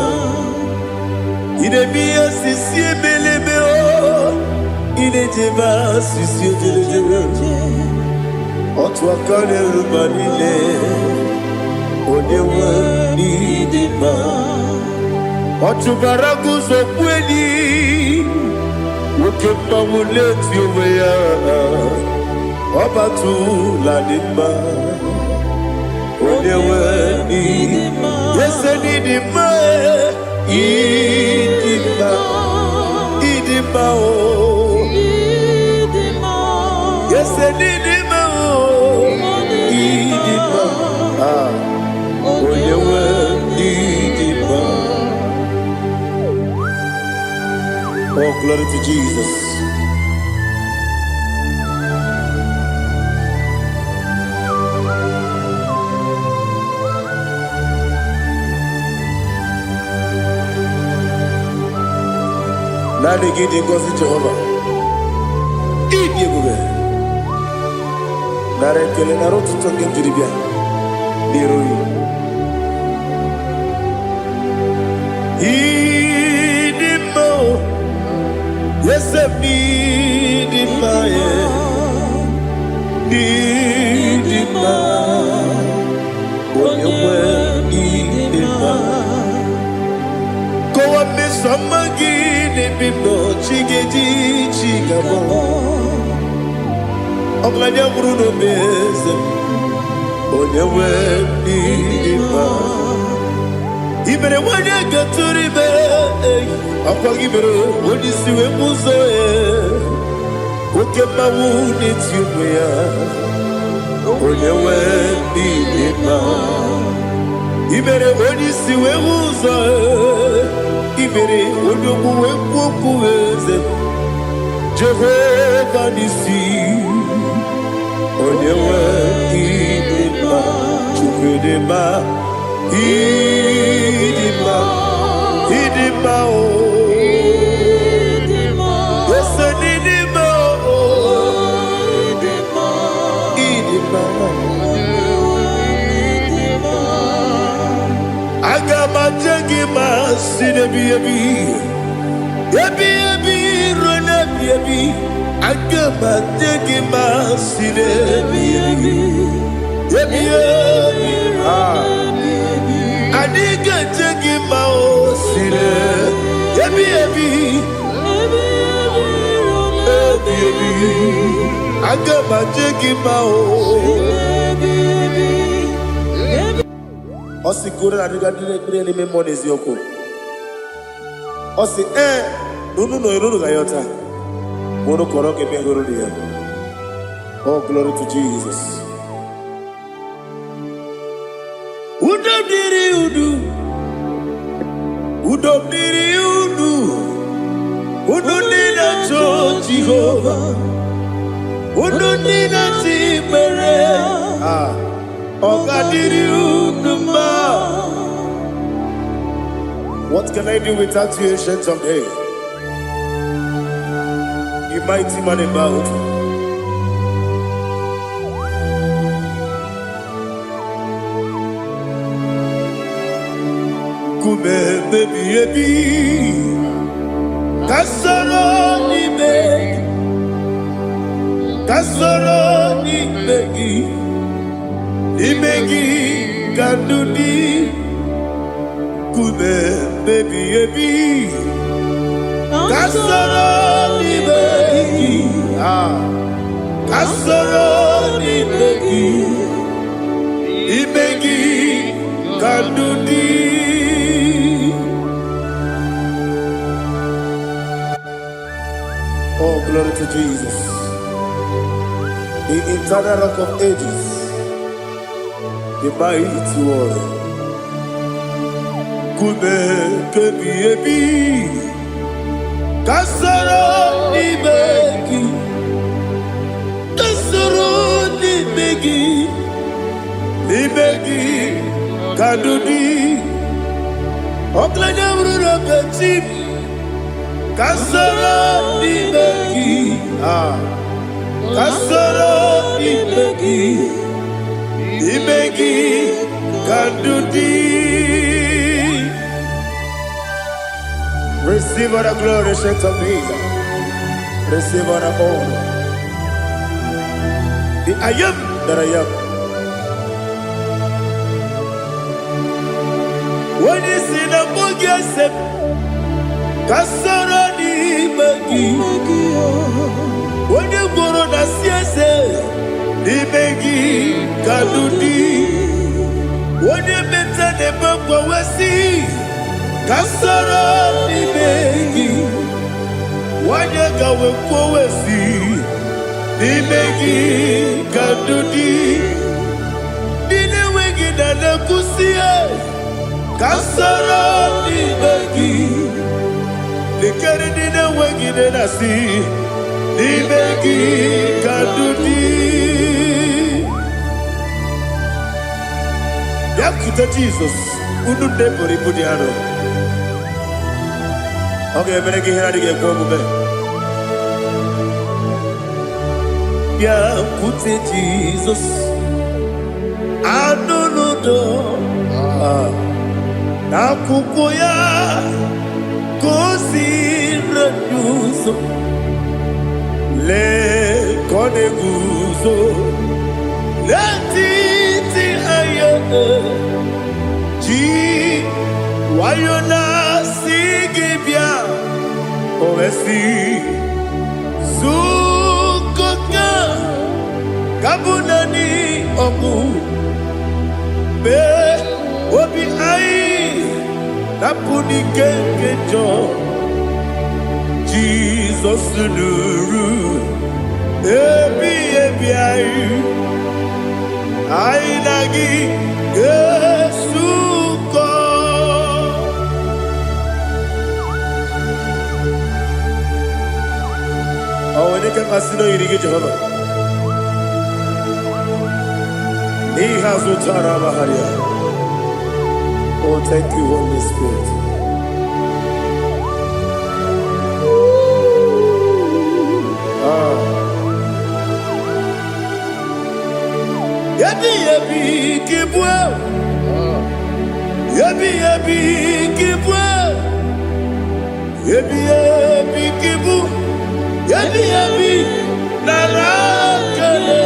Idemiya sisi belebe o Idejeba sisi ojelejebe Otwa kaderu manile Oyewe dima Otubaragu zokweni Wokemba muleti oweya Obatu ladima Onewe idima Yese nidima Idima Idima o Yese nidima o Idima Onewe idima. Oh, glory to Jesus. Nani gidi ngozi Jehovah. Idi gube. Nare kele naro tutonge diribia. Niroi. Idi mo. Yes, I need him, need him, when you need him. Go up, Miss Amagini, Bimbo, Chiggy, Chigabo. Oglania Bruno Bez, when you need him. Even when you get to the bed, I'll give it when you see a museum. Look at my wound, it's you, when you need it. Even when you see a museum, even when you go to Jehovah, you see, when you need it. Idima, Idima, oh. Yes, Idima, oh. Idima, Agama jagima, sinebi ebi, ebi ebi, rona ebi. Agama jagima, sinebi ebi, ebi ebi, Adiga jagima, sine, ebi ebi, ebi ebi, Agama jagima, Osi gura na diga dire me monezi yoko. Osi nunu no iruru gayota. Mono koroke me iruru dia. Oh, glory to Jesus. Udo diri udu. Udo diri udu. Udo nina cho Jehovah. Udo nina timere. What can I do without you, ancient of days? You mighty man in battle. Kume baby baby, kasoro ni begi, kasoro ni begi. Imegi kandudi kume baby baby kasoro ni begi kasoro ni begi imegi kandudi. Oh, glory to Jesus, the eternal rock of ages, the mighty one. Kume kebi ebi, kasoro ni begi, kasoro ni begi kadudi. Oklanya ururo beti, kasoro ni begi, kasoro ni begi. Imegi kandudi. Receive all the glory, shout of Jesus. Receive all the honor. The I am that I am. When you see the bogia set, kasara ni magi. When you go on a siese. Imegi kadudi, wone meta ne bangwa wasi, kasara imegi, wanya gawe kwa wasi, imegi kadudi, dine wengi na nakusia, kasara imegi, likari dine wengi na nasi, imegi kadudi. Yakuta Jesus, unu depori pudiano. Okay, mene kihira dige kwa mube. Yakuta Jesus, anunudo. Nakukoya, kosi renuso. Le kone guzo, leti. Ji wayona sigibia oesi sukoka kabunani oku be obi ai napuni kenjo Jesus nuru ebi ai Ainagi Yesuko. Awanika kasino irigi Jehovah. Ni hazutara baharia. Oh, thank you, Holy Spirit. Yabi yabi kibwa, yabi yabi kibwa, yabi yabi kibu, yabi yabi narakale.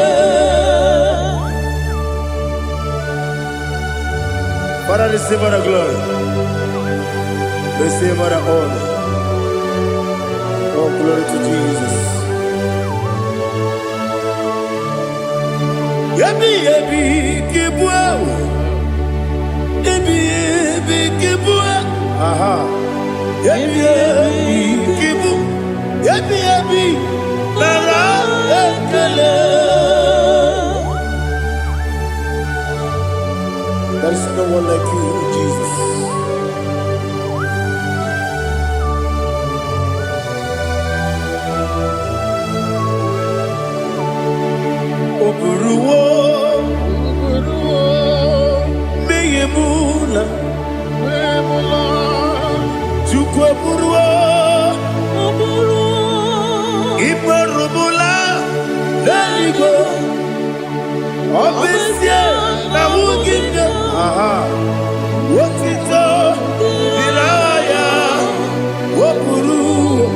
Father, receive our glory, receive our honor. Oh, glory to Jesus. Yabi yabi kibwa, yabi yabi kibwa, aha. Yabi yabi kibu, yabi yabi narakale. There is no one like you, Jesus. Oburuwo, meyemula, chukwu oburuwo, imarubula, leligo, obesie na wugide, aha, wotito, diraya, oburuwo,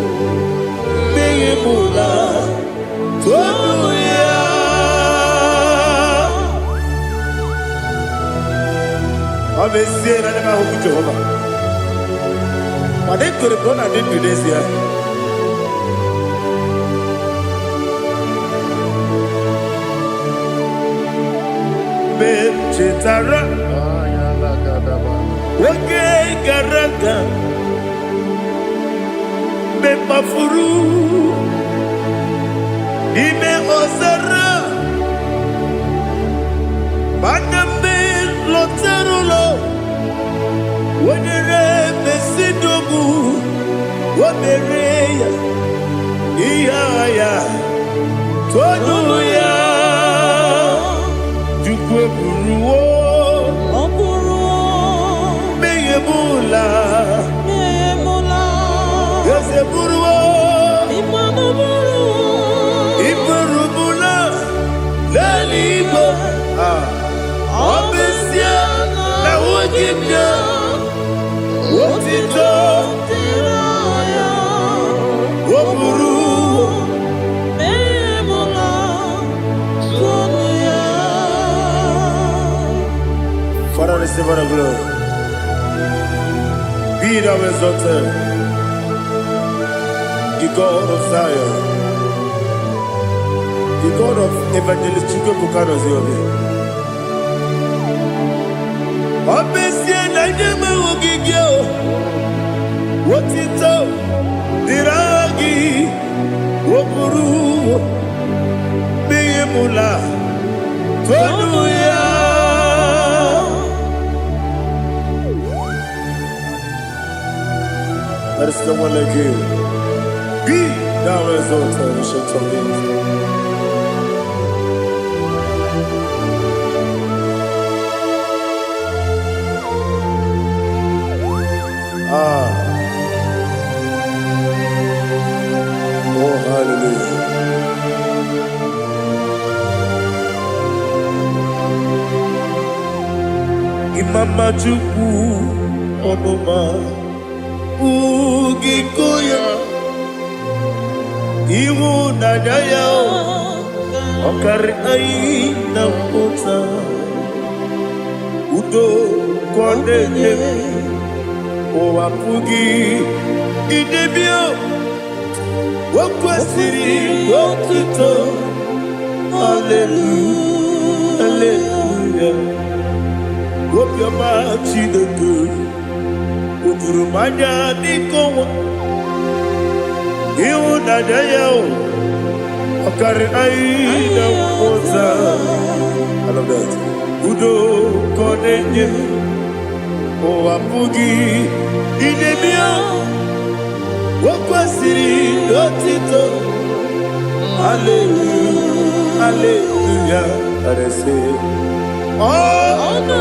meyemula, tonuya. Obesie na nema huku Jehova. But they could have gone and did this year. Chetara, Wage Garaka, Mepafuru, Ime Osara, Baname Loterulo, Wenere Mesidobu, Wabereya, Iaya, Tonuya. Buruwo, meyemula, yese buruwo, imarubula, leligo, obesia na wugibya, wotito, woburuwo, Father, receive our glory. Be thou exalted, the God of Zion, the God of Evangelist Chukwu Bukano Ziobi. Obesie na nyeme wogigyo, wotito, diragi, woburuwo, meyemula, tonuya. There is no one like you. Be thou exalted, ancient of days. Oh, hallelujah. Imama Chukwu Onuma Ugikoya Iwu Nadaya Okari Aina Kota Udo Kondeye Owapugi Idebio Wakwasiri Wakito Hallelujah Hallelujah Wopiama Chidoku Udurumanya Nikowa Iwu Nadaya Okari Aina Kota I love that Udo Kondeye Owapugi Idebio Wakwasiri Wakito Hallelujah, hallelujah, I say, oh, the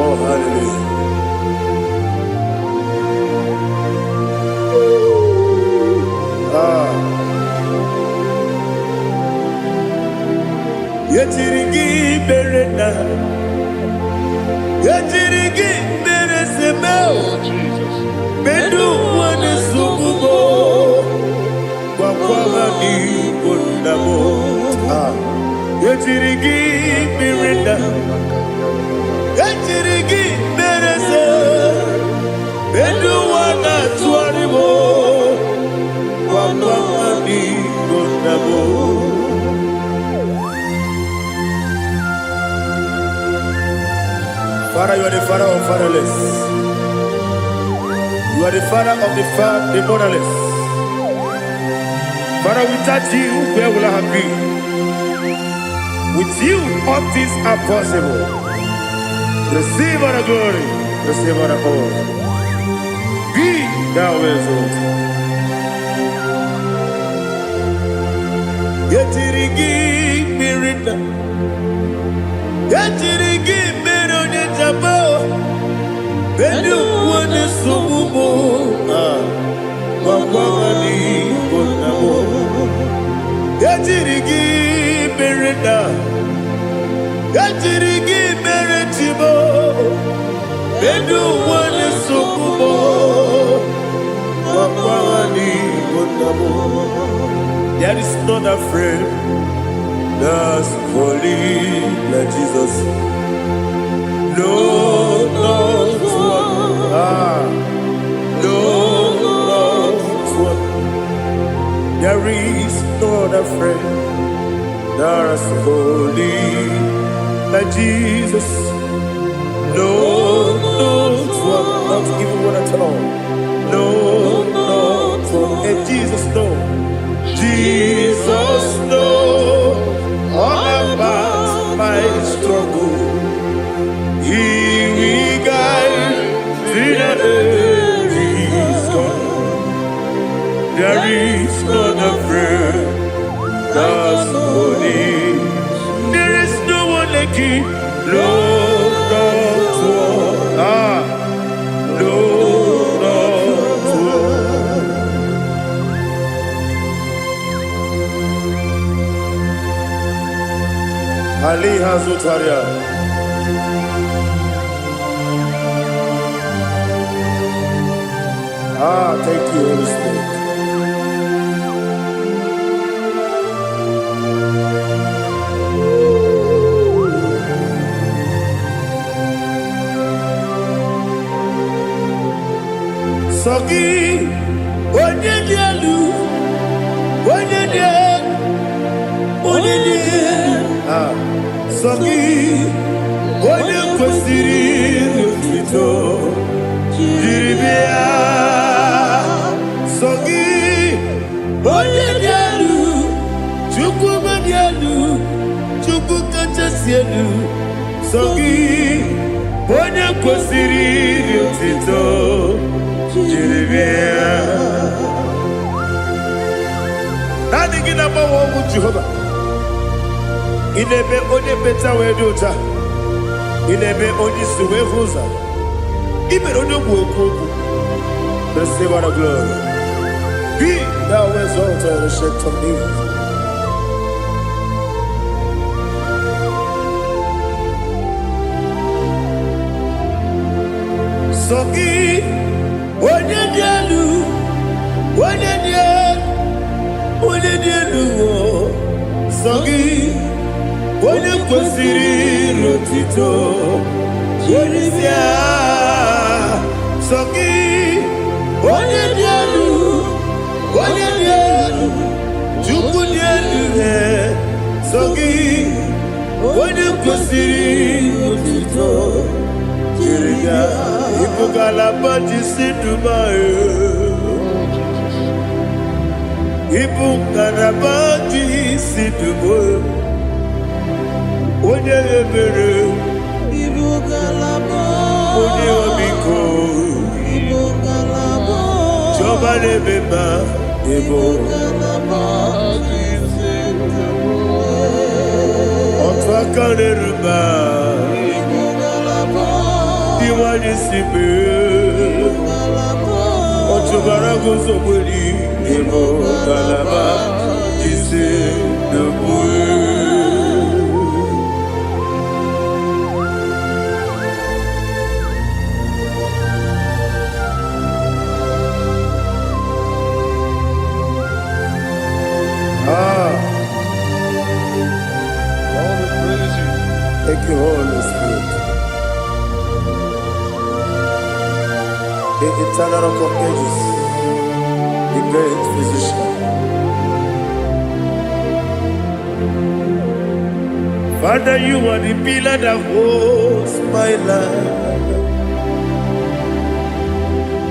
Oh, hallelujah. Yetirigi berena, yetirigi beresemo, bedu wane sububo, kwa ni kondamo. Yetirigi berena, yetirigi berese, bedu wana tuarimo, kwa ni kondamo. Father, you are the father of fatherless. You are the father of the motherless. Father, without you, where will I have been? With you, all things are possible. Receive all the glory, receive all the honor. Be thou exalted. Yetirigi mirina, yetirigi mirona jabo, bedu wane subumo, wakwani konamo. Yetirigi mirina, yetirigi miretibo, bedu wane subumo, wakwani konamo. There is not a friend that's holy like Jesus. No, not one. No, not one. There is not a friend that's holy like Jesus. No, not one. Not even one at all. No, not one. And Jesus knows. Jesus knows all about my struggle. He will guide me there is gone. There is not a friend that's holy. There is no one like him. No, not one. No, not one. Ali Hazutaria. Thank you, Holy Spirit. Sogi, Onyedialu, Sogi, Onye kwesịrị otuto jiri bịa. Sogi, onye dị elu, Chukwu dị elu, Chukwu kachasị elu. Sogi, onye kwesịrị otuto jiri bịa. Naanị gị na-agbanwe ọgwụ Jehova. Inebe onye beta wee dị ụta, inebe onye isi wee hụ ụzọ, imere onye okwu ekwu okwu. Receive all the glory. Be thou exalted, ancient of days. Sogi onye dị elu, onye dị elu, Sogi onye kwesịrị otuto jiri bịa. Sogi onye dị elu, Chukwu dị elu. Sogi onye kwesịrị otuto jiri bịa. Ibu galaba jisi Dubai, Ibu galaba jisi Dubai. Onye ebere, Ibu galaba, onye omiko, Ibu galaba, Jọba lebeba, Ebo Otwakanerba Diwani Sibe Otubarago Zobuli Ebo Galaba Jise Debue. Thank you, Holy Spirit. The eternal rock of ages, the great physician. Father, you are the pillar that holds my life.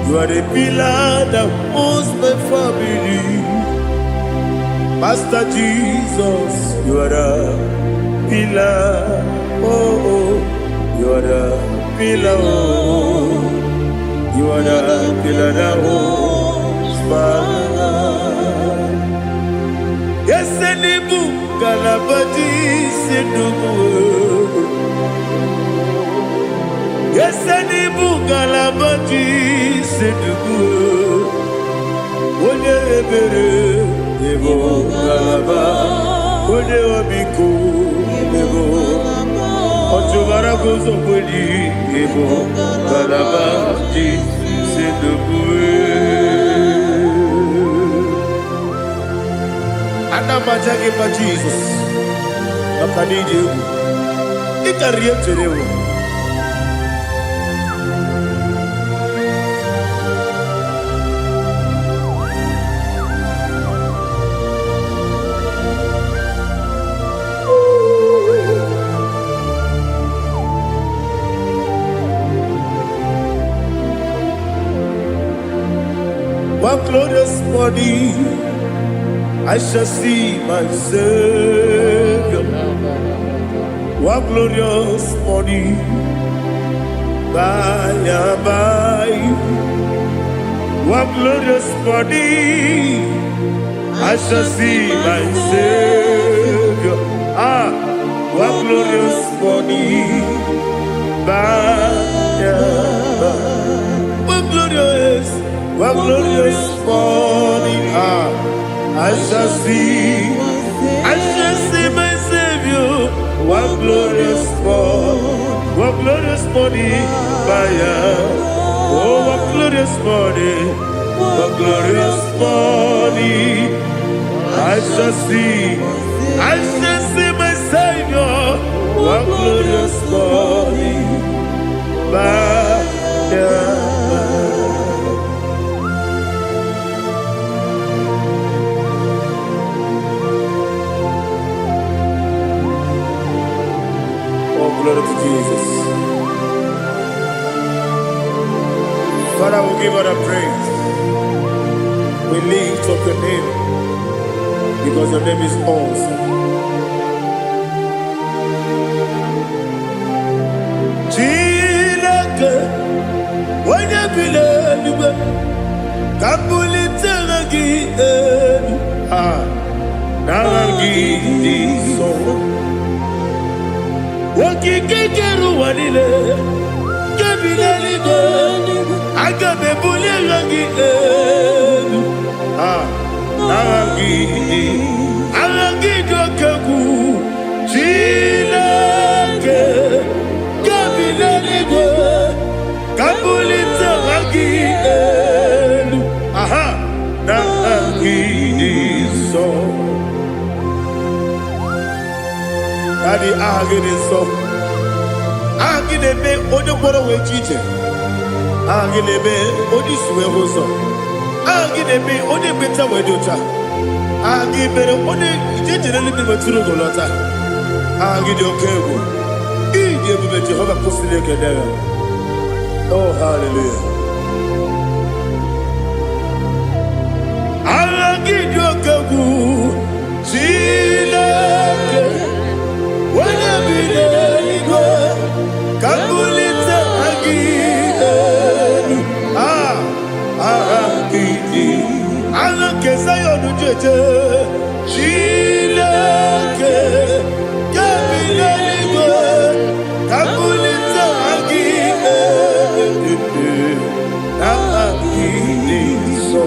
You are the pillar that holds my family. Master Jesus, you are the pillar. Oh, you are the pillar. Oh, you are the pillar that holds my life. Yes, Enibu Galabati Sidubu. Yes, Enibu Galabati Sidubu. Oye Ebere Ebo Galaba. Oye Obiku Ebo. Otubarago Zobuli Ebo Galaba Sidubu. Anamajage pa Jesus. Makanije. Ikariyeterewo. One glorious morning, I shall see my Savior. One glorious morning, by and by. One glorious morning, I shall see my Savior. One glorious morning, by and by. One glorious morning, I shall see my Savior. One glorious morning, oh, one glorious morning, I shall see my Savior. One glorious morning, glory to Jesus. Father, we give all the praise. We lift up your name because your name is awesome. Chilaka, when you believe, Kapulitagi, Nagi, so. Wakikekeru wanile Kabilaligo Agabe bulirangi Arangi dokagu Chilake Kabilaligo Kabulita rangi Nangi so Daddy, agide so. Agide be odoboro we chiche. Agide be odisuwe hoso. Agide be odebeta we dota. Agide be ode jejere libi maturu golota. Agide okego. Ije be Jehovah kosile kedera. Oh, hallelujah. Agide okego. Chileke. When I be there, Kabulita again. Agidi, Alake Zion jeje Chileke Kabileligwe Kabulita Agi Agiliso.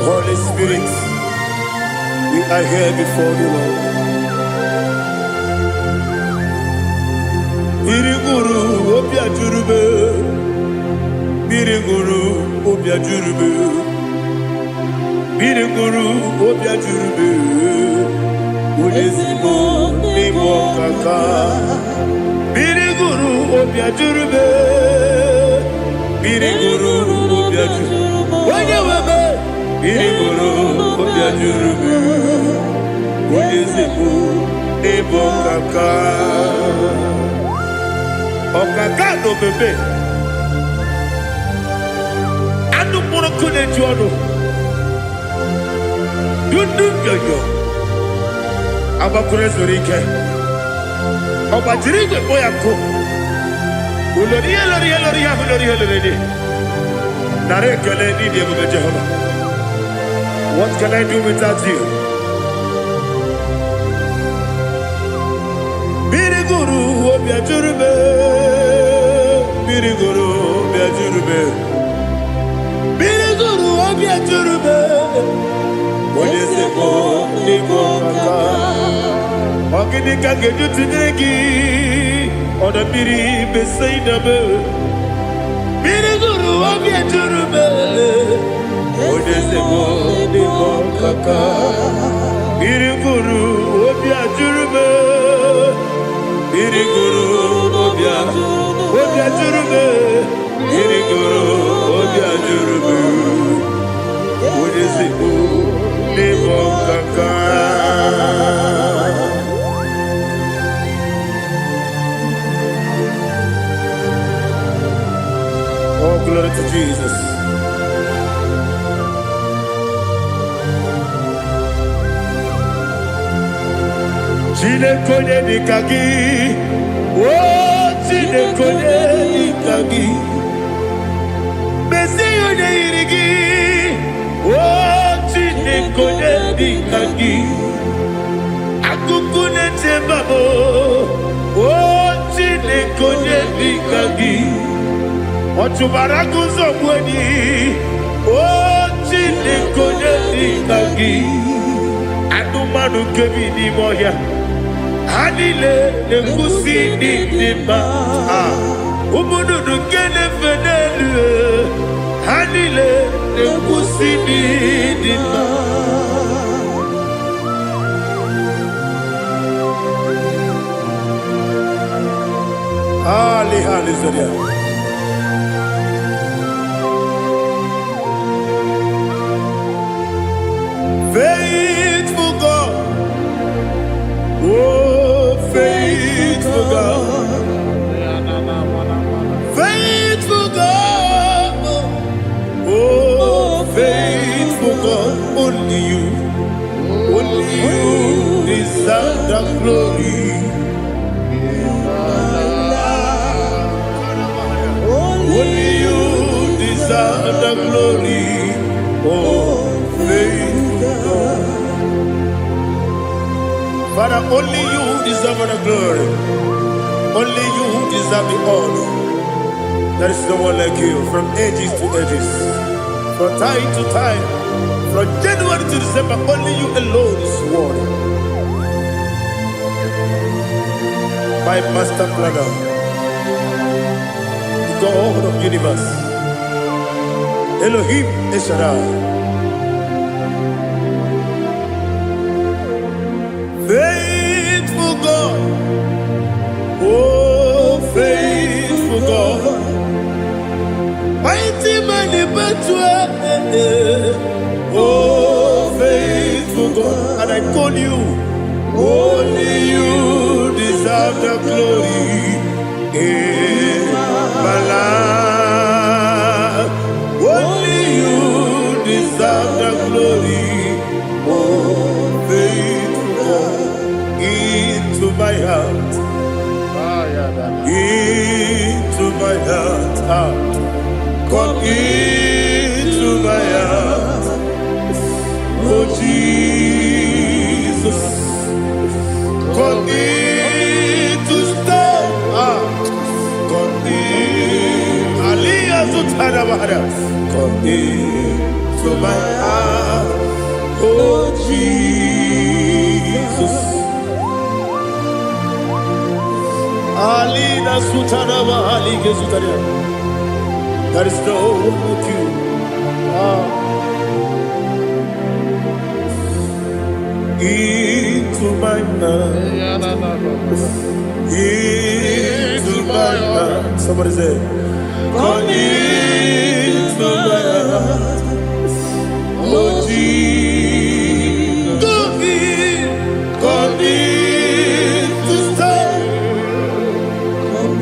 Holy Spirit, we are here before you, Lord. Biriguru Obia Jurube, Biriguru Obia Jurube, Biriguru Obia Jurube, Udesibo Nimo Kaka, Biriguru Obia Jurube, Biriguru Obia Jurube, Wanyawebe, Biriguru Obia Jurube, Udesibo Nimo Kaka. Okagado bebe anu mono kone jono dundu yoyo abakure zorike obajiri gbe boya ko ulori nare kele ni de bebe Jehovah. What can I do without you? Biriguru Obia Jurube, Biriguru Obia Jurube, Biriguru Obia Jurube, Odesebo Nimo Kaka, Oginika Geju Tinegi, Oda Biri Besaidame, Biriguru Obia Jurube, Odesebo Nimo Kaka, Biriguru Obia Jurube. Biriguru Obia Jurube, Biriguru Obia Jurube, Udesibo Nimo Kaka. Oh, glory to Jesus. Chinekonye nikagi, oh chinekonye nikagi, Mesiyo ne irigi, oh chinekonye nikagi, Akukune tembabo, oh chinekonye nikagi, Otubaraku zobweni, oh chinekonye nikagi, Adumanu kebi ni moya. Hanile ne kusi ni nima, umudu nukene fenelu. Hanile ne kusi ni nima. Ali zodia. Faithful God, oh faithful God, faithful God, oh faithful God, only you deserve the glory. Only you deserve the glory, oh faithful God. Father, only you deserve the glory. Only you deserve the honor. There is no one like you, from ages to ages, from time to time, from January to December. Only you alone is worthy. My master planner, the God of the universe, Elohim Eshadai. Faithful God, oh faithful God, mighty man in battle, oh faithful God, and I call you, only you deserve the glory in my life, only you deserve the glory, oh faithful God. Into my heart, Come into my heart, oh Jesus. Come in to stay. Come in. Aliyah Zutanabara. Come in to my heart, oh Jesus. Alina Sutanaba Alige Sutaria. There is no one like you. Into my heart, into my heart. Somebody say, come into my heart, oh Jesus. Come in to stay. Come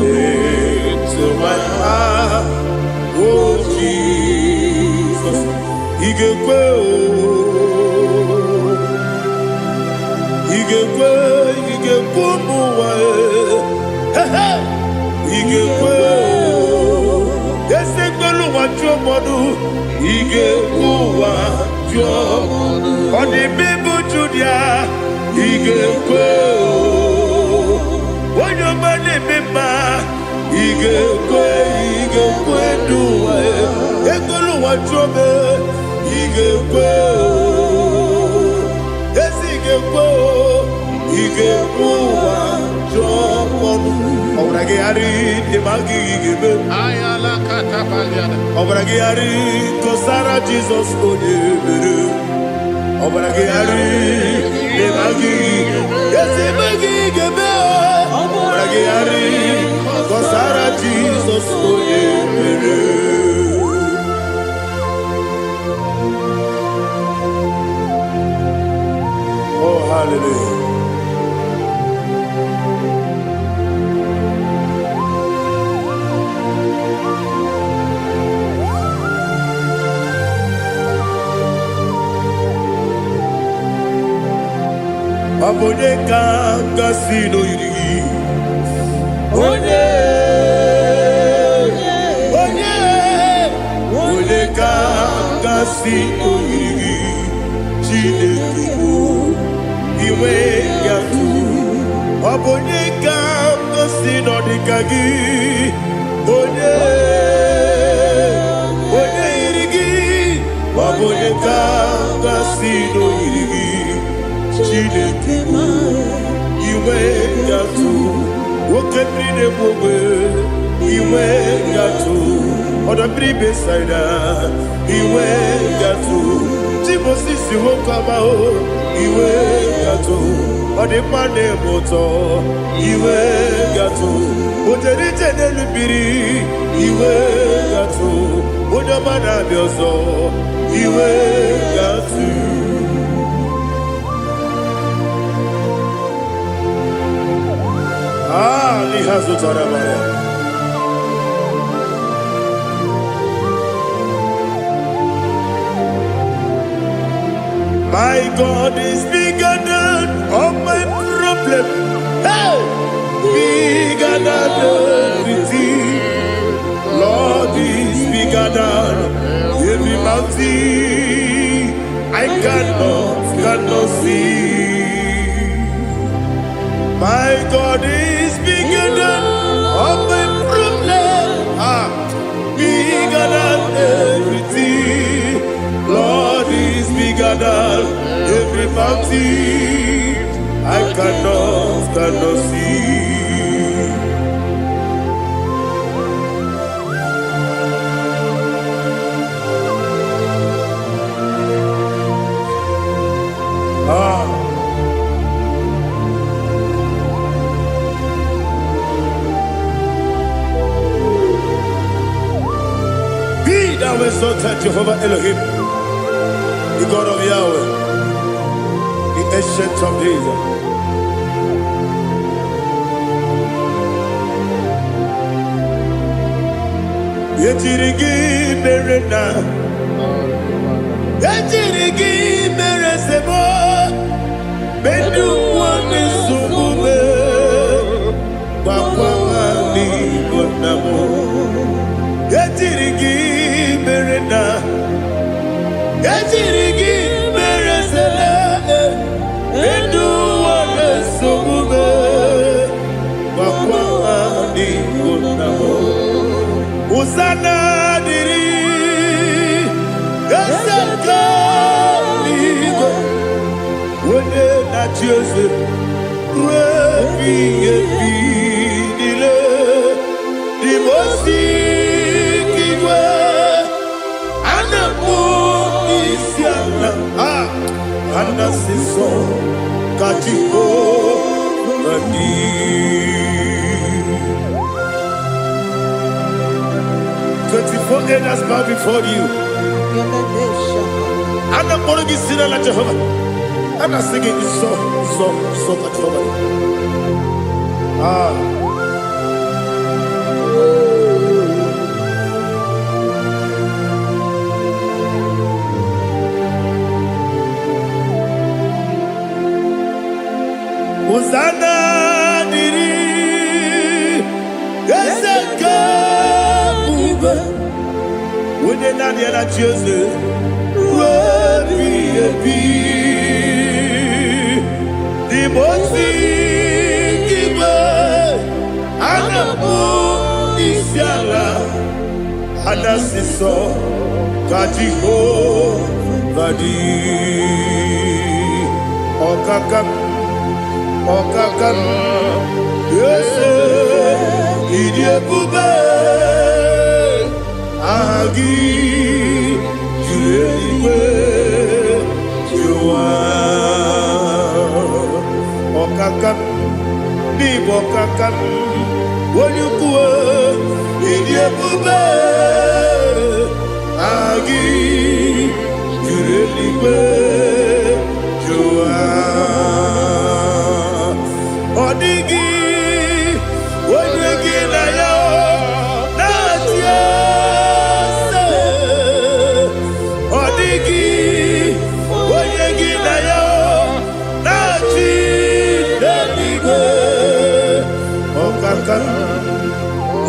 into my heart, oh Jesus. Jesus, oh, hallelujah. Abone kanga sino yiri. Onye kanga sino yiri. Chineke iwe yatu. Abone kanga sino dikagi. Onye yiri. Abone kanga sino yiri. Chineke iwe yatu. Okebrine bobe iwe yatu. Odabri besaida iwe yatu. Timosisi wokabao iwe yatu. Odepane moto iwe yatu. Oderite nelubiri iwe yatu. Odamana biozo iwe yatu. Lihazu Tarabaya. My God is bigger than all my problem. Hey! Bigger than everything. Lord is bigger than every mountain I cannot see. My God is bigger than all my problem. Bigger than everything. Lord is bigger than every mountain I cannot see. Thou exalted Jehovah Elohim, the God of Yahweh, the ancient of days. Yetirigi merena, yetirigi meresebo, bedu wane sumube, onye na-achị eze ruo ebighị ebi niile n'ime osi igwe ana mụ isi ala ana si nsọ ka Jehova dị. Elders bow before you. And the morning is still like Jehovah. And I'm singing this song like Jehovah. Hosanna diri Ezeka Uba. When you're not here, that's just it. The most giver, and the moon is yalla, and that's the song, Jehova di. Okakam, yes, Idiabube. Agi julewe joa okakam ni bokakam wonyukwe idiebube agi julewe joa odigi wonyegi na yo natia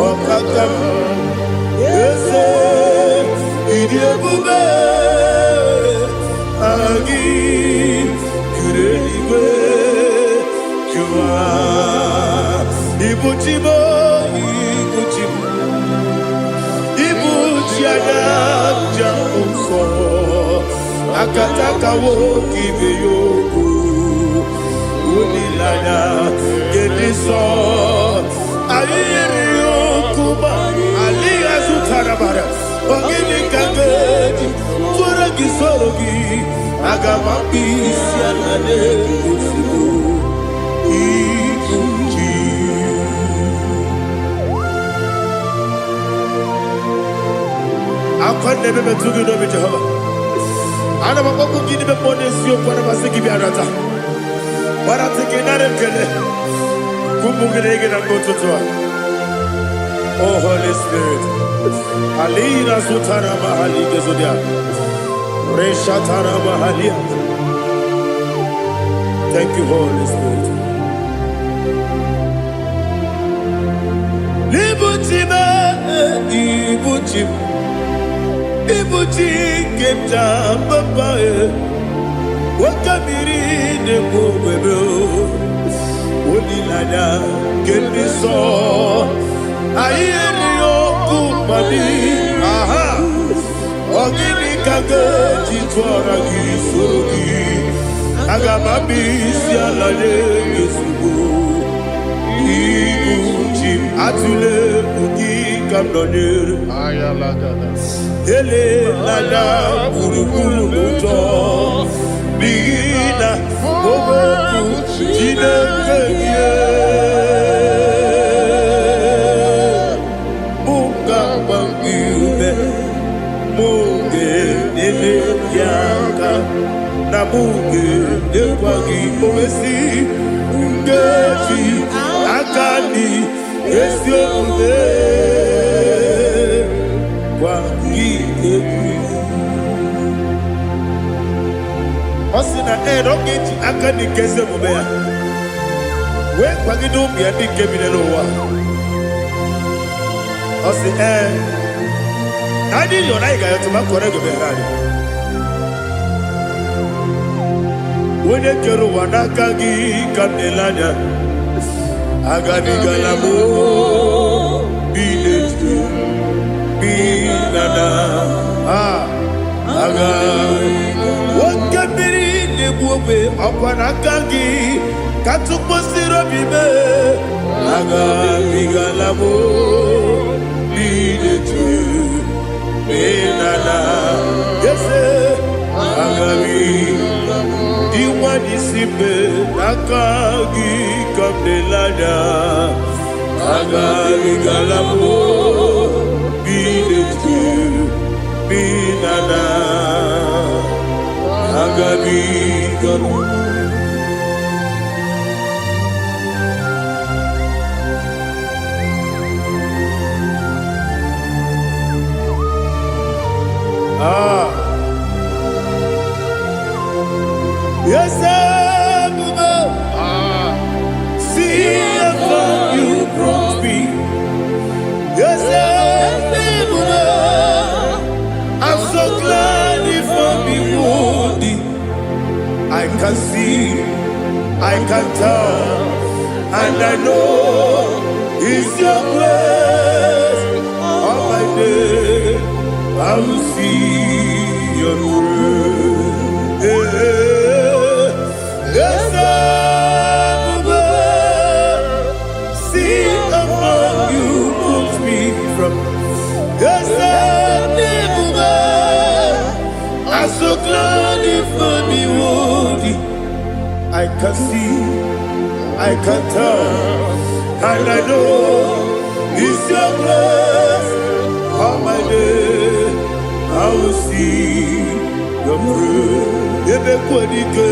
Okakam, yes, Idiabube, Agi, Kureliwe, Jua, Ibuchimo, Ibuchiana, Jamso, Akataka woki beyoku, Unilana, Gediso. Aliya Zutarabara, Ogini Kangeti, Turagi Sorogi, Agamapi, Sianade, Ikuchi. I can't never to you know Jehovah. I never want to give you a bonus, you want to give you a rata. But I'm thinking that oh, Holy Spirit, Alina Sutara Mahali Gezodia, Reshatara Mahalia. Thank you, Holy Spirit. Ibuchi Kemta Papa, Wakamiri de Bobebo. Olilada Kendiso Ayeri Okumani Aha Ogini Kage Chitwara Gisogi Agamabi Sialade Gesubu Ibuchi Atule Ugi Kamdonir Ayalagada Ele Lada Urukulu Muto Bigina Ogoku Jinekeye Munga Bangiume Munge Nene Yaka Na Munge Nekwagi Owesi Ngeji Akani Esiode Kwagi Ebi Osina rogeji akani keze mubea. We kwagidu miadi kebinelo wa. Osi nadi yona igayo tumakore goberani. Wene kero wanakagi kamnelanya. Agani galamo binetu binana agani. buwe Akwanakagi Katuposiro bibe Aga Bigalabo Bidetu Benana Yes Agami Diwanisipe Nakagi Kamdelada Agami Galabo Bidetu Benana Agami Galabo Yes, see how you brought me. Yes, I'm so glad if I'm wounded. I can see, I can tell, and I know it's your grace. On my day, I will see your grace. Yes, see among you moves me from. Yes, I'm so glad if me woody. I can see, I can tell, and I know it's your grace. On my day, I will see your grace. Ebe kodike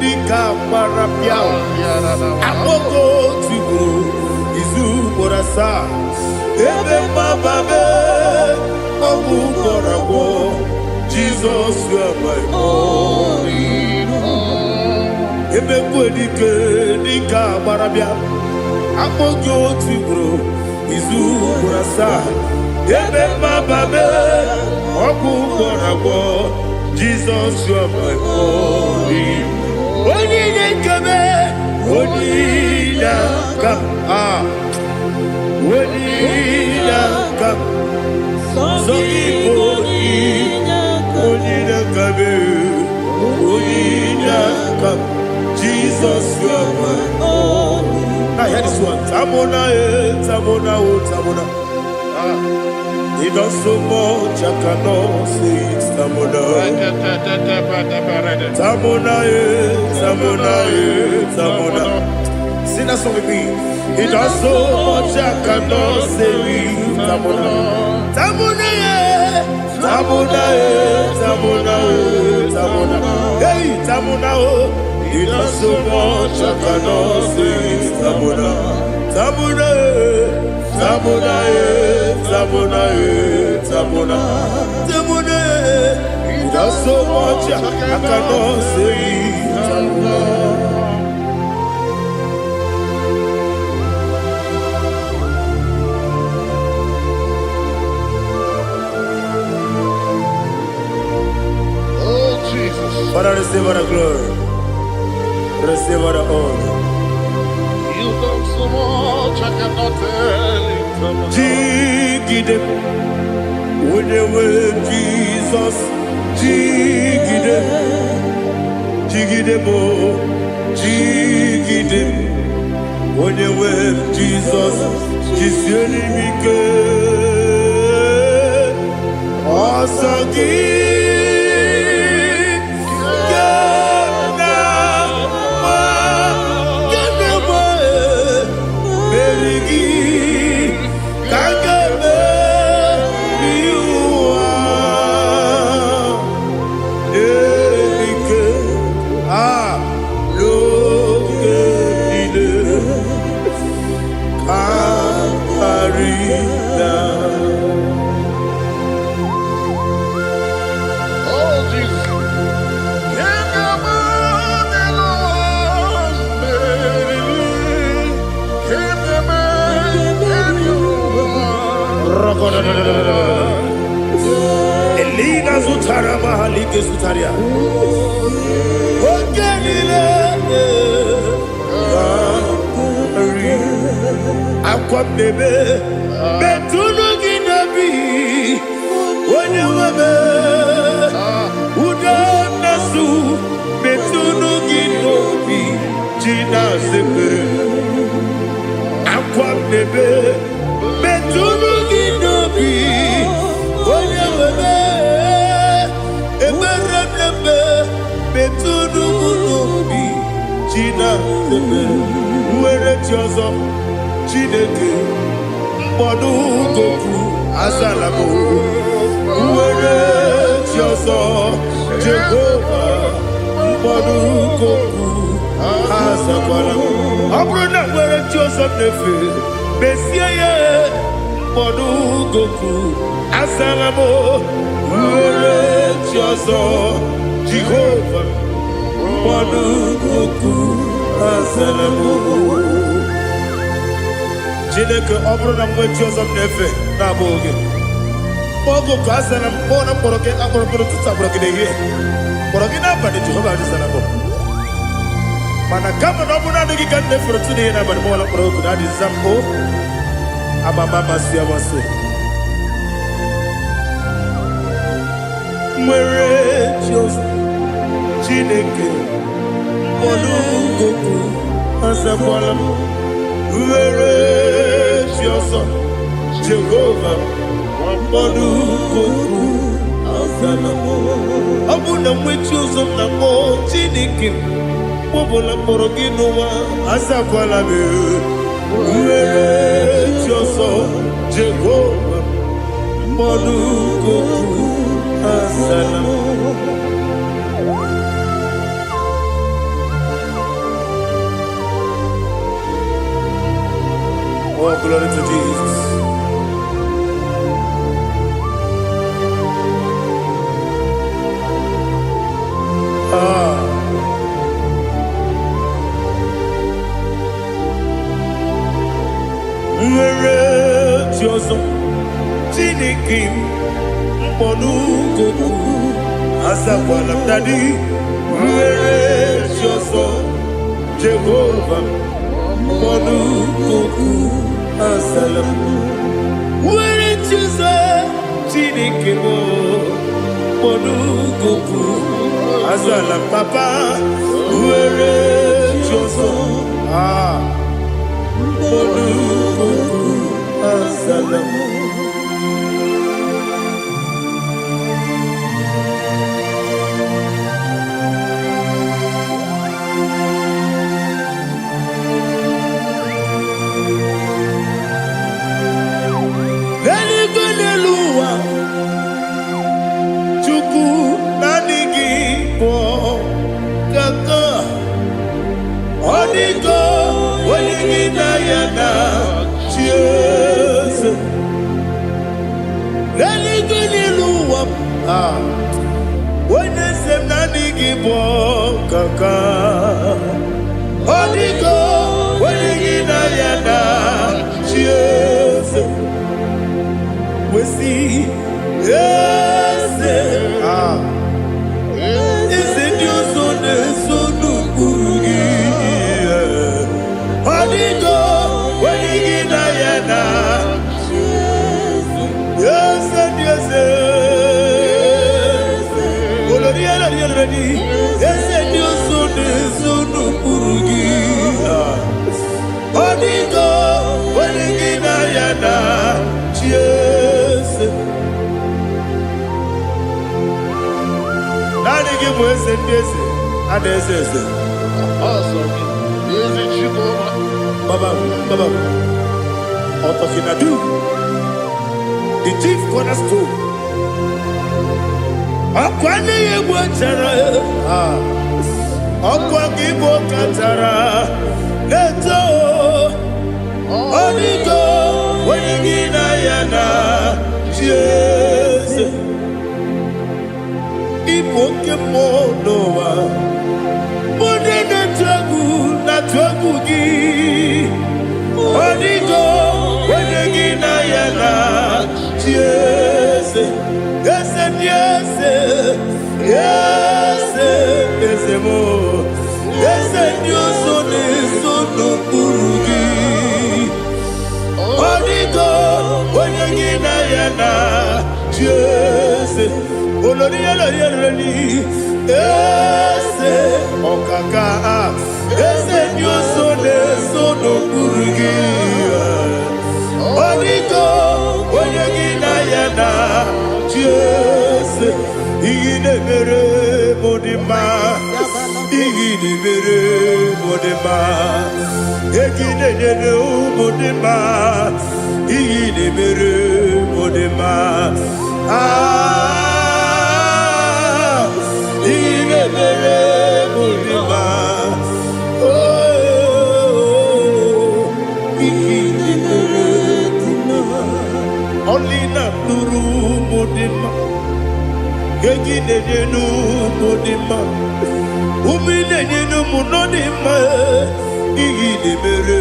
dika marapia Amoko tibu izu borasa Ebe mababe Obu korabo Jesus you are my only home Ebe kodike dika marapia Amoko tibu izu borasa Ebe mababe Obu korabo Jesus, you are my only. Only come, only come, only come. So only come. Jesus, you are my only. I hear this one. Tamona, Tamona, Tamona. He does so much, I cannot say it. Tamona, Tamona, Tamona, Tamona. Sing that song with me. He does so much, I cannot say it. Tamona, Tamona, Tamona, Tamona, Tamona. Hey, Tamona, he does so much, I cannot say it. Tamona, Tamona, Tamona, Tamona, Tamona, Tamona. He does so much I cannot say. Tamona. Oh Jesus, Father, receive all the glory, receive all the honor. you done so much I cannot tell it. Jigide, with the way Jesus, Jigide, Jigide bo, Jigide, with the way Jesus, Jisyenimike, Asagi. Elina Zutara Mahalike Zutaria. Ogenile Aqua bebe Betunu Ginabi Wanyawame Uda Nasu Betunu Jina Zipper, Aquam Nebe, Betunu Ginobi, Oyabebe, Eberebe, Betunu Gunobi, Jina Zipper, Were Tiozo, Jineke, Bodu Goku, Azalabo, Were Tiozo, Jehovah, Bodu Goku. Abrona were Joseph Nefe, Bessia, Bodu Goku, Asalamo, were Joseph, Jehovah, Bodu Goku, Asalamo. Jineke Abrona were Joseph Nefe, Naboge. Bogo Kasalam, Bona Poroke, Abrona Sabroke, Porogina, but the Jehovah is Salamo. Mana kama nabuna ngi kande fortune na barmola pro kuna di zambo ababa masia wase mwere jos chineke bolu goku asabola mwere jos Jehovah bolu goku asalamo abuna mwechozo na mo chineke Bobola Poroginoa, Asakwala, Joso, Jehovah, Modu Goku, Asalamo. Oh, glory to Jesus. Joso, Tinikim, Bonu Goku, Asakwala Daddy, Joso, Jehovah, Bonu Goku, Asalamu, where Joso, Tinikim, Bonu Goku, Asalam Papa, where Joso, Bonu Goku, Asalamu. Leligonelua, Chuku Nanigi Po Kaka, Onigo, Waligina Yana. Jesus, Leligonelua, when they say Nanigi Po Kaka, Onigo, Waligina Yana. Jesus. We see, yes, is it your son, son of Burugi? Hodigo, when you get Diana, yes, and yes, yes, and your son, son of Burugi. Hodigo, when you get Diana, yes. Nani give us a yes, and this is Awesome. Is it Jehovah? Baba, Otokinadu, the chief cornerstone. Akwani Igbo Chara, Akwani Igbo Katara, Leto, Onigo, Wenigina Yana, Jesus. Ipokemonoa, Modena Tragu, Natwagugi, Onigo, Wenigina Yana, Jesus. Yes, and yes, yes, yes, more. Yes, and your son is son of Burugi. Onigo, Wenigina Yana, Jesus. Olori, yes, Okaka, yes, Modema, Ekinene Modema, Inemere Modema, Inemere Modema, Inemere Modema, only not Nuru Modema, Ekinene Modema. Umilene no munodima, igide mere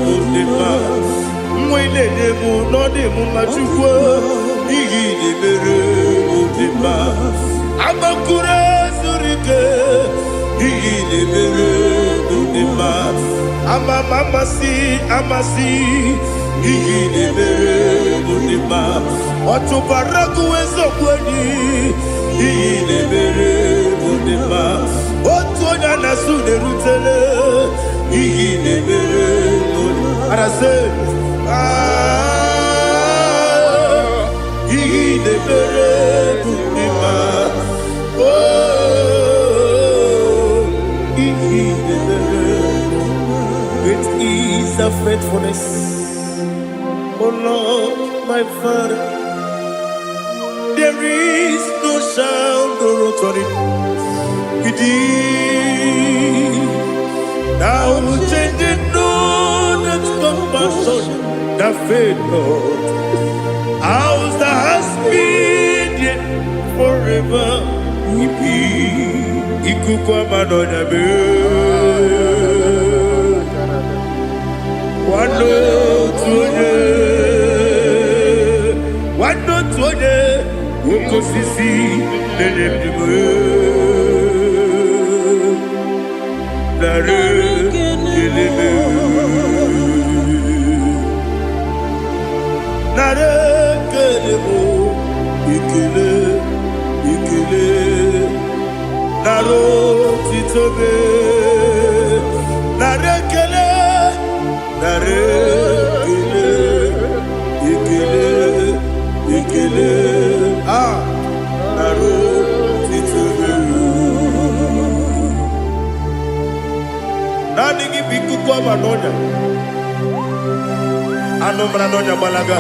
munodima. Mwilene munodimu machukwa, igide mere munodima. Amakure surike, igide mere munodima. Amasi, igide mere munodima. Otubaraku ezokweni, igide mere munodima. Otonya na sude rutele, igide mere munodima. Arase, igide mere munodima. Oh, igide mere munodima. Great is thy faithfulness, oh Lord, my Father. There is no sound or authority. Now changing no that compassion, the faith Lord. Ours that has been yet forever. Ikukwa manonya be. Wano tuone, ukosisi nenebime. Nare kelebe, nare kelebo, ikele, naro titobe, nare kele, ikele, naro titobe. Nani biku kwa manonya, anomra nonya balaga.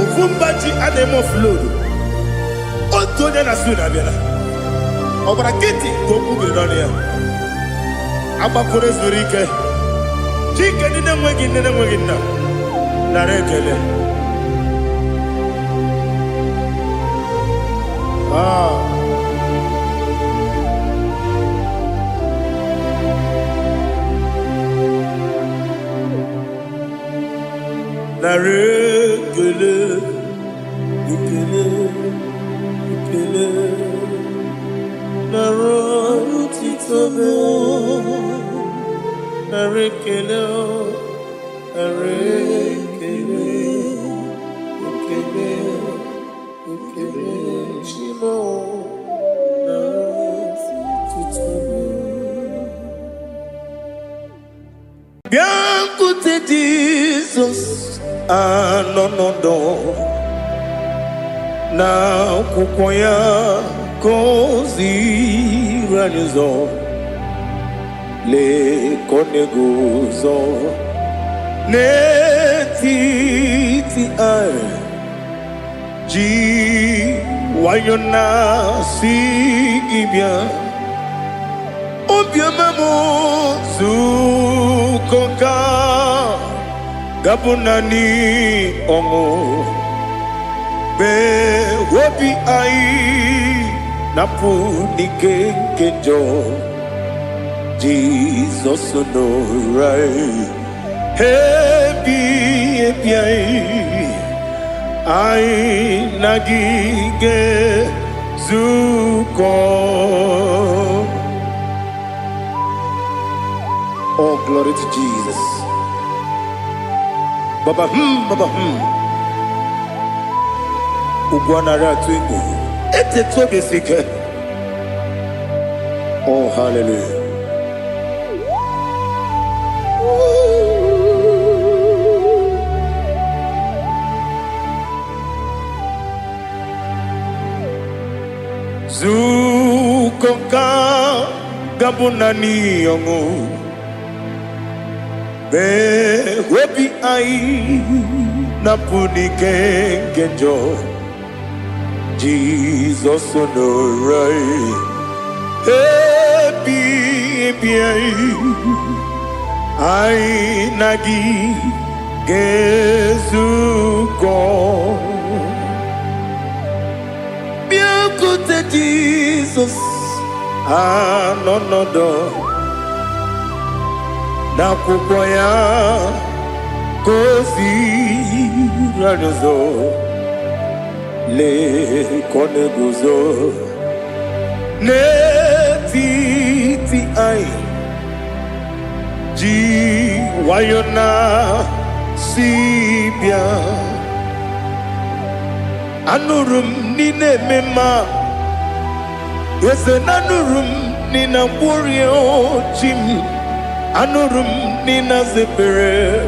Ufumbaji anemo flood. Otonya na suna biela. Obra kiti koku bedonia. Abakure zurike. Chike nene mwegi na. Narekele. Narekele, ikele, narotitobe, narekele, ikele, shimo, narotitobe. Bien écoute Jesus. Anonodo na kukoya kozi ranizo le koneguzo ne titi ai ji wayona si ibia obiamamo zukoka Gabunani ongo be wobi ai napu nikenjo Jesus no right happy ai nagige zuko. Oh, glory to Jesus. Baba Ugwana ratwingu ete tobe sike. Oh, hallelujah. Zukonka Gabunani yongo be webi ai na punike kenjo Jesus no right happy ai nagi gezuko biakute Jesus no na kupoya kosi ranuzo le koneguzo ne ti ai ji wayona sibia anurum nine mema yese nanurum nina warrior chim anurum nina zepere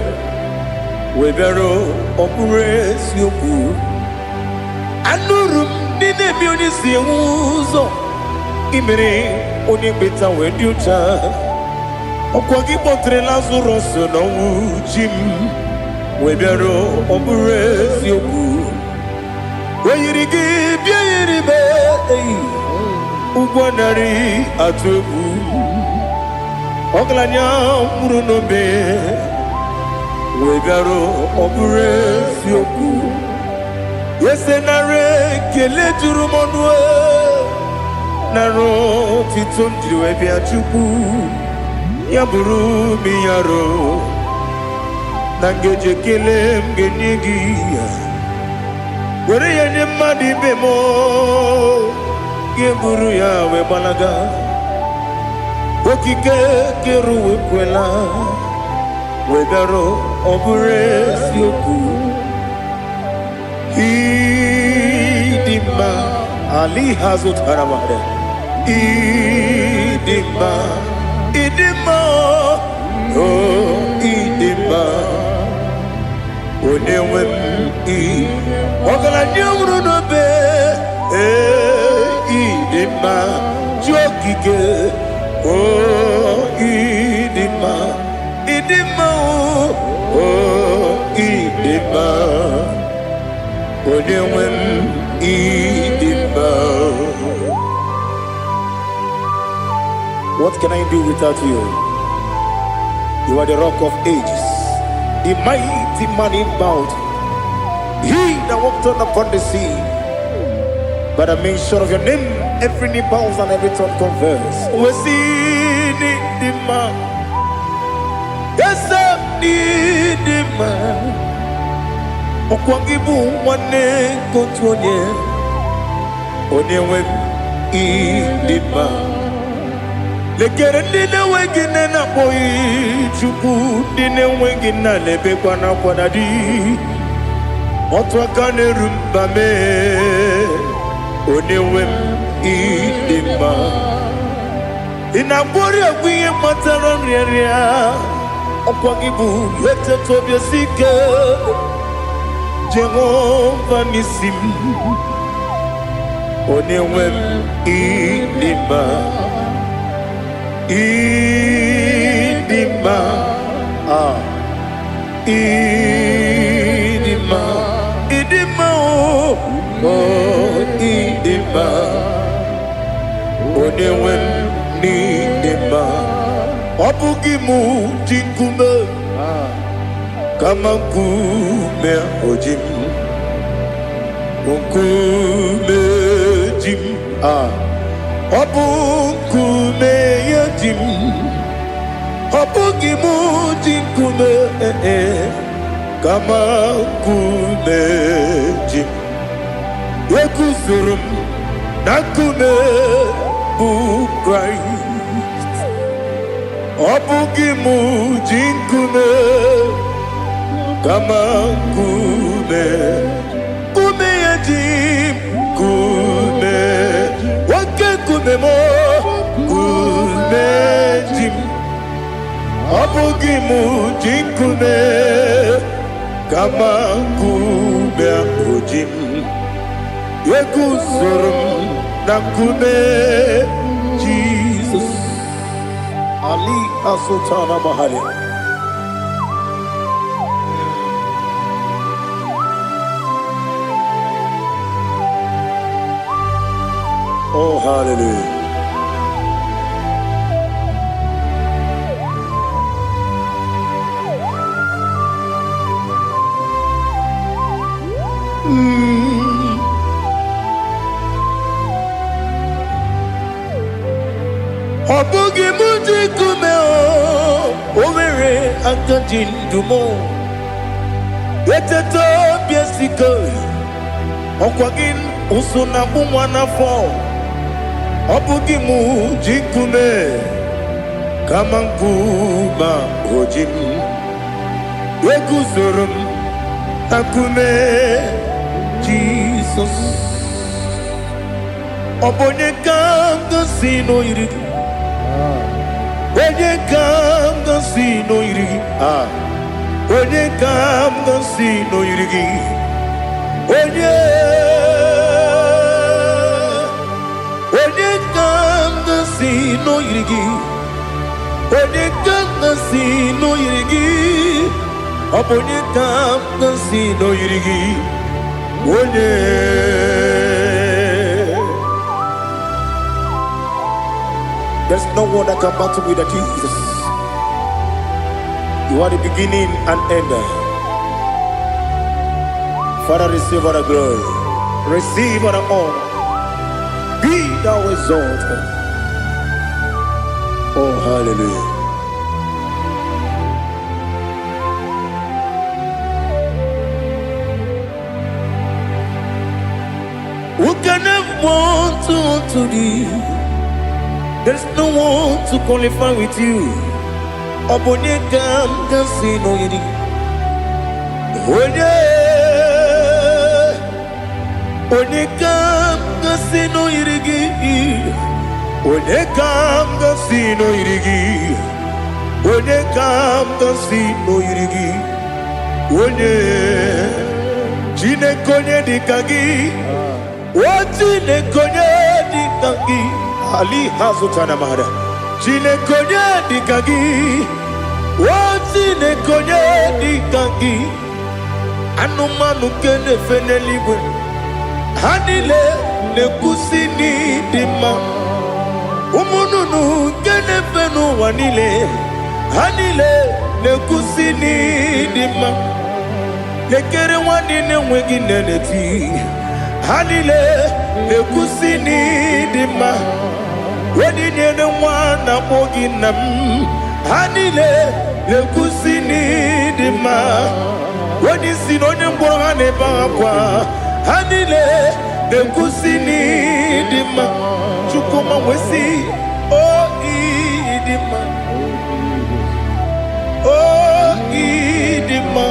webero opures yoku anurum nine bionisi uzo imere oni beta wediucha okwagi potre Lazarus no chim webero opures yoku weyirigi biayiribe ugwanari atubu oglanya murunobe wegaro obures yoku yesenare kele turumonwe naro titondriwe biachuku yaburu miyaro nangeje kele mgenyigia were yenye madi bemo yeburu yawe balaga okike keruwe kwela wegaro obures yoku idima ali hazut haramade idima oh idima onewem ogala nyamru no be idima jokike oh idima oh idima onewem idima. What can I do without you? You are the rock of ages, the mighty man in mountain, he that walked upon the sea. By the mention of your name, every knee bows and every tongue confess. We see the man. Yes, I need the man. Okwangibu wane kotonye. Onyewe idima. Lekere nina wengine na boy chuku nina wengine lebe kwa na kwa nadi. Otwakane rumbame. Onewem idima inabori agwiye matara nria okwagibu yete tobia sike Jehova nisim onewem idima idima idima oh idima onewem nidima obugimu jinkume kama nkume ojim nkume jim obukume yajim obugimu jinkume kama nkume jim Yekuzurum nakune bu Christ Obugimu jinkune kama kume Kume yajim kume Wake kume mo kume jim Obugimu jinkune kama kume ojim Yekuzurum nakune Jesus Ali Asutana Mahali. Oh, hallelujah. Obugi muji kume o overe akajin dumo eteto biesiko okwagin usuna bumwana fo obugi muji kume kamankuma hojim yeguzurum akume Jesus obonye kanga sino yirigi onye kanga sino yirigi onye kanga sino yirigi onye kanga sino yirigi onye kanga sino yirigi obonye kanga sino yirigi onye. There's no one that can battle with Jesus. You are the beginning and end. Father, receive all the glory. Receive all the honor. Be thou exalted. Oh, hallelujah. Who can have one to thee? There's no one to qualify with you. Obonye kam kasino yiri. Onye kam kasino yiri. Onye kam kasino yiri. Onye kam kasino yiri. Onye jine konye dikagi. Wajine konye dikagi. Ali Hazutana Mahara. Jine konye dikagi. Wajine konye dikagi. Anumanu kene feneliwe. Hanile ne kusini dima. Umununu kene fenu wanile. Hanile ne kusini dima. Yekere wanine wengi neneti. Hanile ne kusini dima. Wedi nyene wana mogi nam. Hanile ne kusini dima. Wedi sinonye mbwangane bakwa. Hanile ne kusini dima. Chukuma wesi oh idima. Oh idima.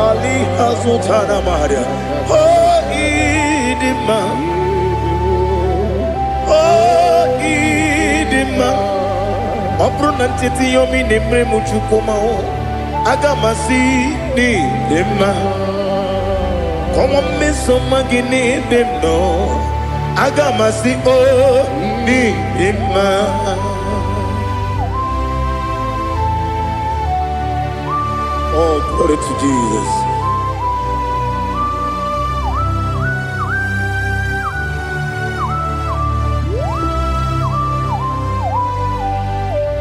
Ali Hazutana Maria. Oh idima. Oh idima. Obrunantiti yomi nemre muchukuma o. Agamasi ni dema. Como me somagini demno. Agamasi o ni dema. Oh, glory to Jesus.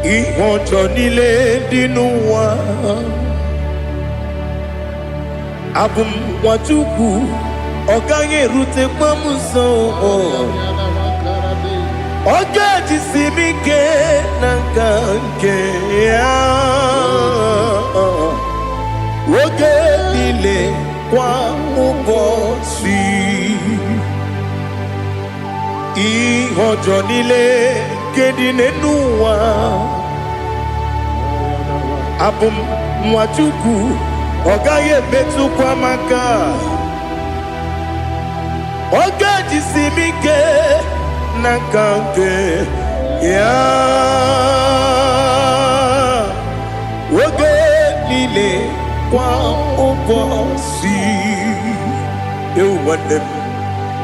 Ihojo nile dinuwa abum wajuku oganye rute pamuso ogaji simike nankanke ya woge nile kwa ubosi ihojo nile kedine nuwa abum mwachuku ogaye betu kwa maka ogaji simike nakanke ya woge nile kwa ubosi ewanem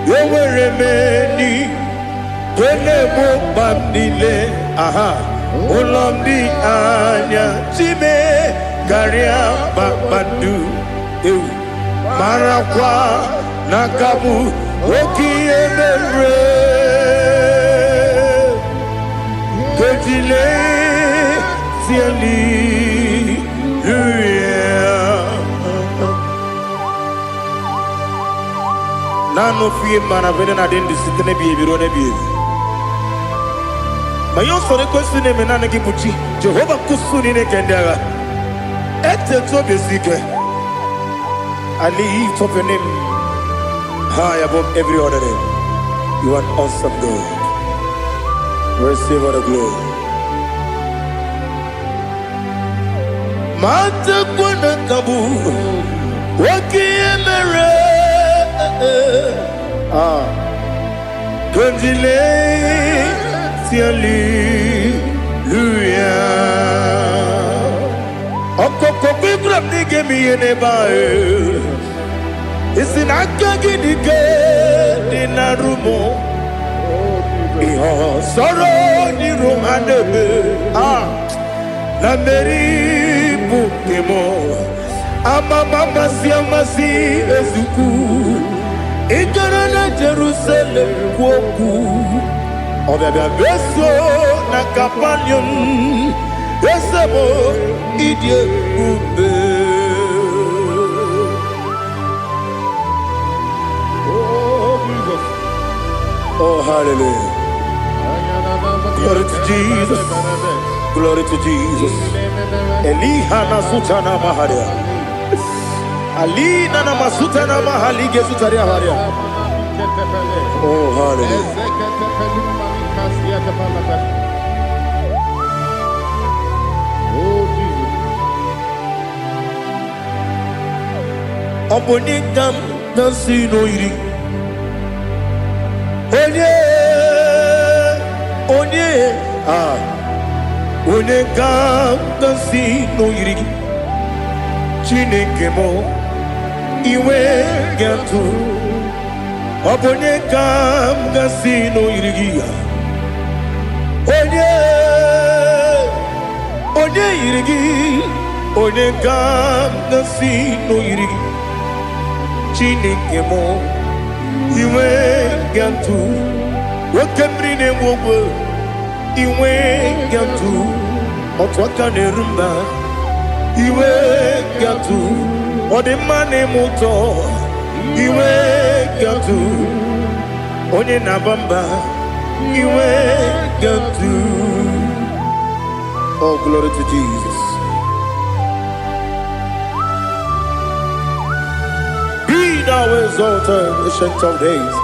yeweremeni Wele mo bandile, aha, Ulomdi anya chime garia babadu marakwa nakabu okiemere kejile siali nano fie mana vene na den disitene biebiro ne biebi mayo sore kwesune menana kibuchi Jehovah kusuni ne kendaga ete to besike I lift up your name high above every other name. You are awesome God. Receive all the glory. Mata kuna kabu wakiemere Kanjile siali luya Okoko bibram nige miyene bae Isin akagi nige dinarumo Iho soro ni romanebe La meri bukemo Ama mama si amasi ezuku Ikarana Jerusalem woku Obebe beso na kapanion Esebo idye ube Oh hallelujah Glory to Jesus Glory to Jesus Elihana sutana maharia Alina na masutana mahalige sutaria haria Oh hallelujah Obonikam nasino iri Onye Onekam nasino iri Chineke mo iwe gatu Obonekam nasino iri Onye iri Onekam nasino iri Chineke mo iwe gatu Wakemri ne wogo iwe gatu Otwaka ne rumba iwe gatu Odemane moto iwe gatu Onye nabamba iwe gatu Oh glory to Jesus Thou exalted ancient of days.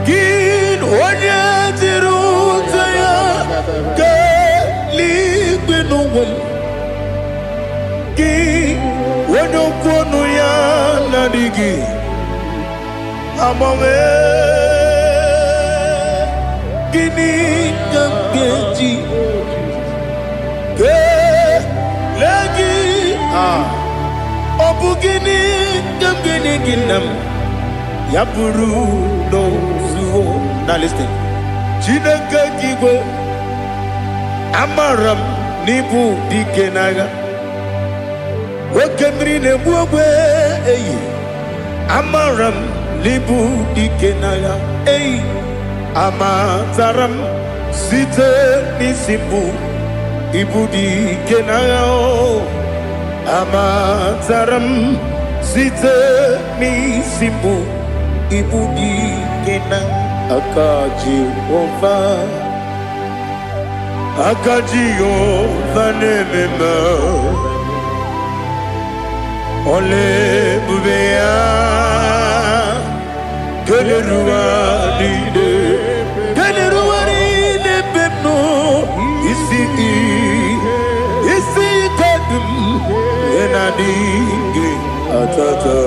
Gin onye tirutaya ke ligbinowel. Gin onye kwonu ya nadigi amame. Gini kamgeji. Lagi Obugini Gambini Ginam Yapuru no Zuho. Now listen Chinaka Kibo Amaram Nibu Dikenaga Wakemri Nebuwe Amaram Nibu Dikenaga Amazaram Site Nisimbu Ibudi kenao Amazaram Sita ni simbu Ibudi kenang Akaji ova nemema Ole bubea Kelerua lide pepno Isi kadum Enadinge atata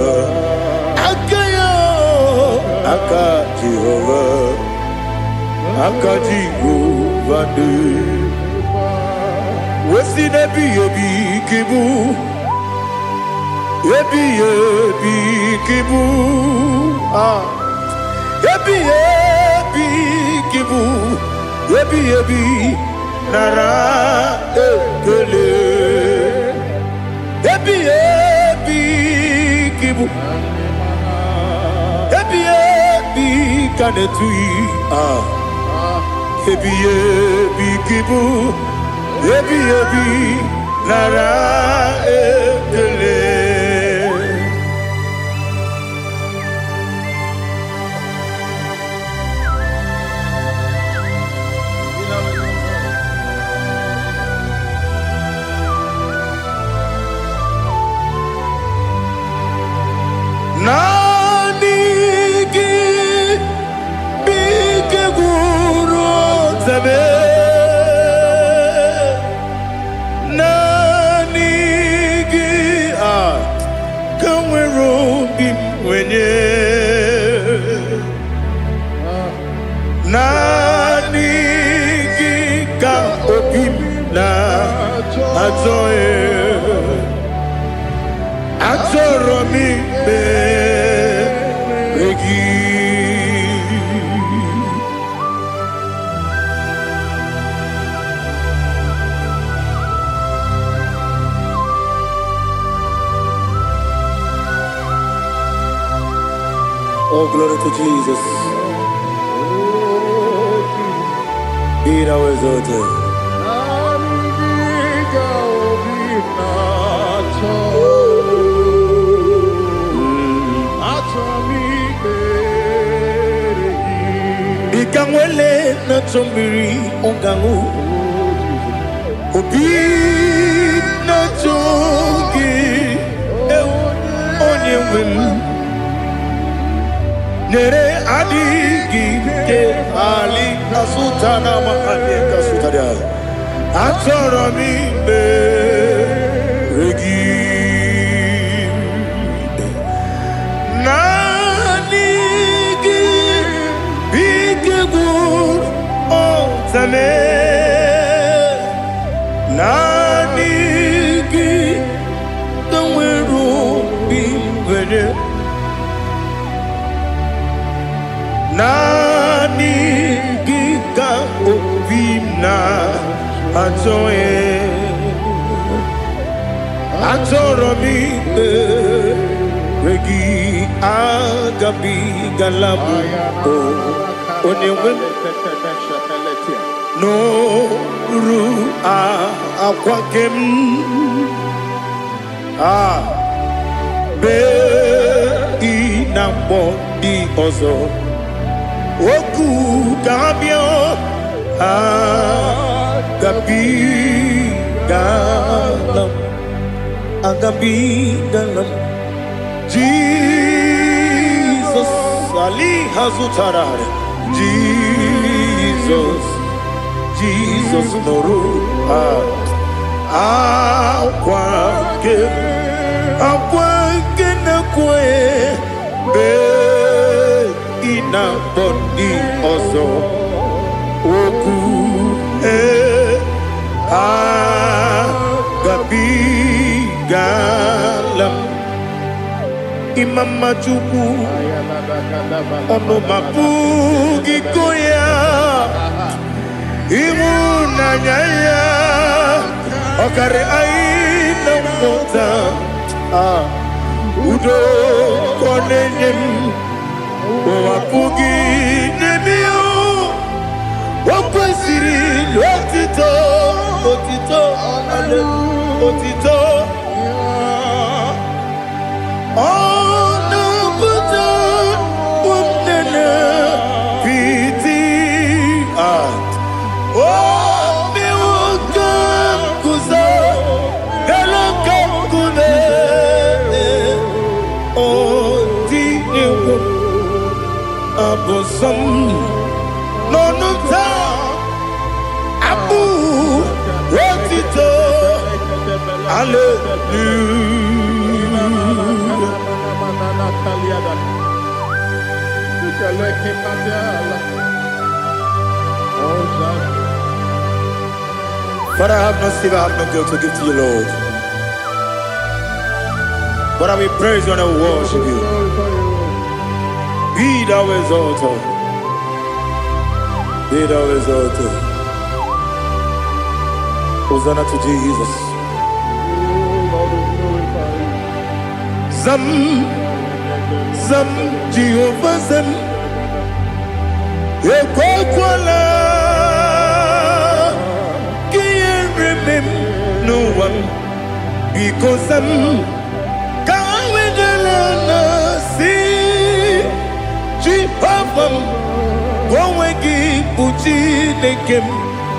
Akayo Akaji Jehovah Wesi nebi yebi kibu Yebi kibu Ebi ebi kibu, ebi ebi nara ekele. Ebi ebi kibu, ebi ebi kanetui ebi ebi kibu, ebi ebi nara ekele. Nanigi bige guru zabe, nanigi kamweru bimwenye, nanigi ka obim na azoe. Atoromi beregi, oh glory to Jesus. Be thou exalted. Ikangwele na chombiri ongangu, obi na chogi onye wim, nere adigi ke ali kasutana mahali kasutaria, atoromi beregi. Nanigi kamweru bimwenye, nanigi ka obimna atoe, atoromi regi agabi galabu onyewe no ru akwakem be inambo di ozo oku kabio agabi galam Jesus ali hazutarare Jesus noru akwake na kwe be ina bondi ozo oku gabi galam imama chuku ono mapugi koya imuna nyaya okare aina mota udo konenyem wapugi nemio wakwesiri lotito ale otito ono buto umnene piti mi ukam kuzo galakam kune dinyo abosam nonuta abu rotito Father, I have no silver, I have no gold to give to you, Lord. But I will praise you and I will worship you. Be thou exalted. Be thou exalted. Hosanna to Jesus. Zam, Zam, Jehovah Zam. Ekwakwala, can't remember no one because I'm going to see Jehovah. Go and give Puchi the game.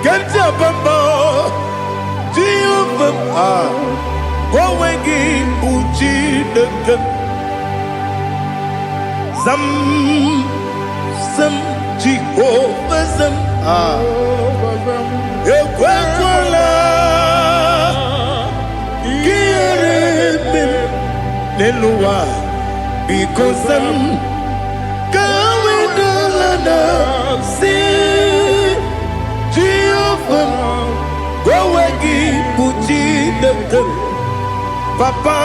Get up and bow. Jehovah. Go and give Puchi the game. Zam, Zam, Jehovah Zam. Ekwakwala, Kiribim, Nelua, because I'm going to see Jehovah. Go and give Puchi the game. Papa,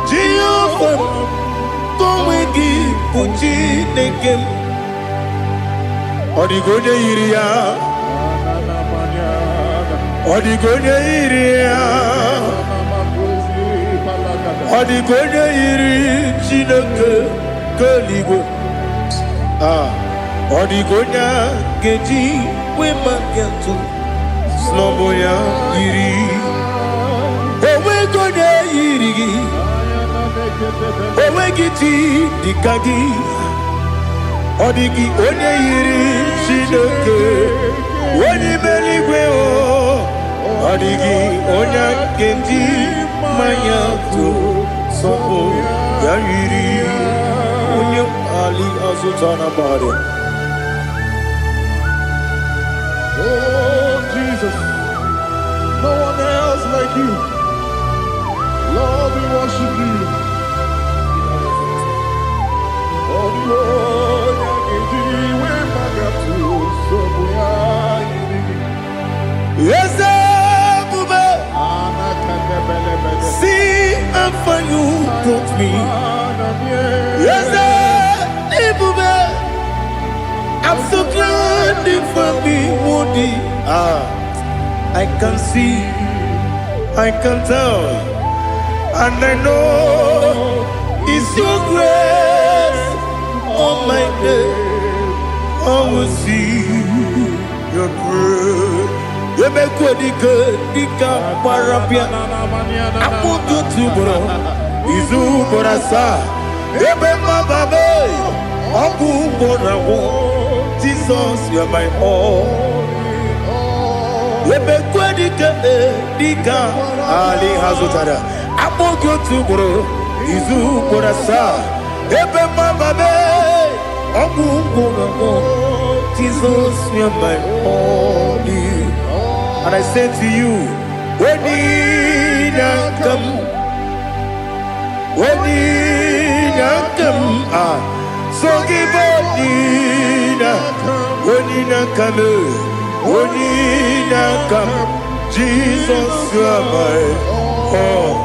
Jehovah. Go and give Puchi the game. Odigonya iria, Odigonya iria, Odigonya iri chineke keligo. Odigonya geji wema gentu sloboya iri. Owe gonya iri, owe giti dikagi. Odigi onye yiri Chineke, onye meligwe o. Odigi onye kendi manya to sopo ya yiri. Onye ali azutana bari. Oh Jesus, no one else like you. Lord, we worship you. Oh Lord. Yes, Bube. See how far you brought me. Yes, Bube. I'm so glad you found me woody. I can see, I can tell, and I know it's your grace. Oh my God. I will see your prayer. You make good, dika parapia. Apu tu bro, izu borasa. Ebe mababe, apu borawo. Jesus, you are my all. You make good, dika ali hazutara. Apu tu bro, izu borasa. Ebe mababe. Jesus, you are my only. And I say to you, when you come, so give up, when you come, Jesus, you are my all.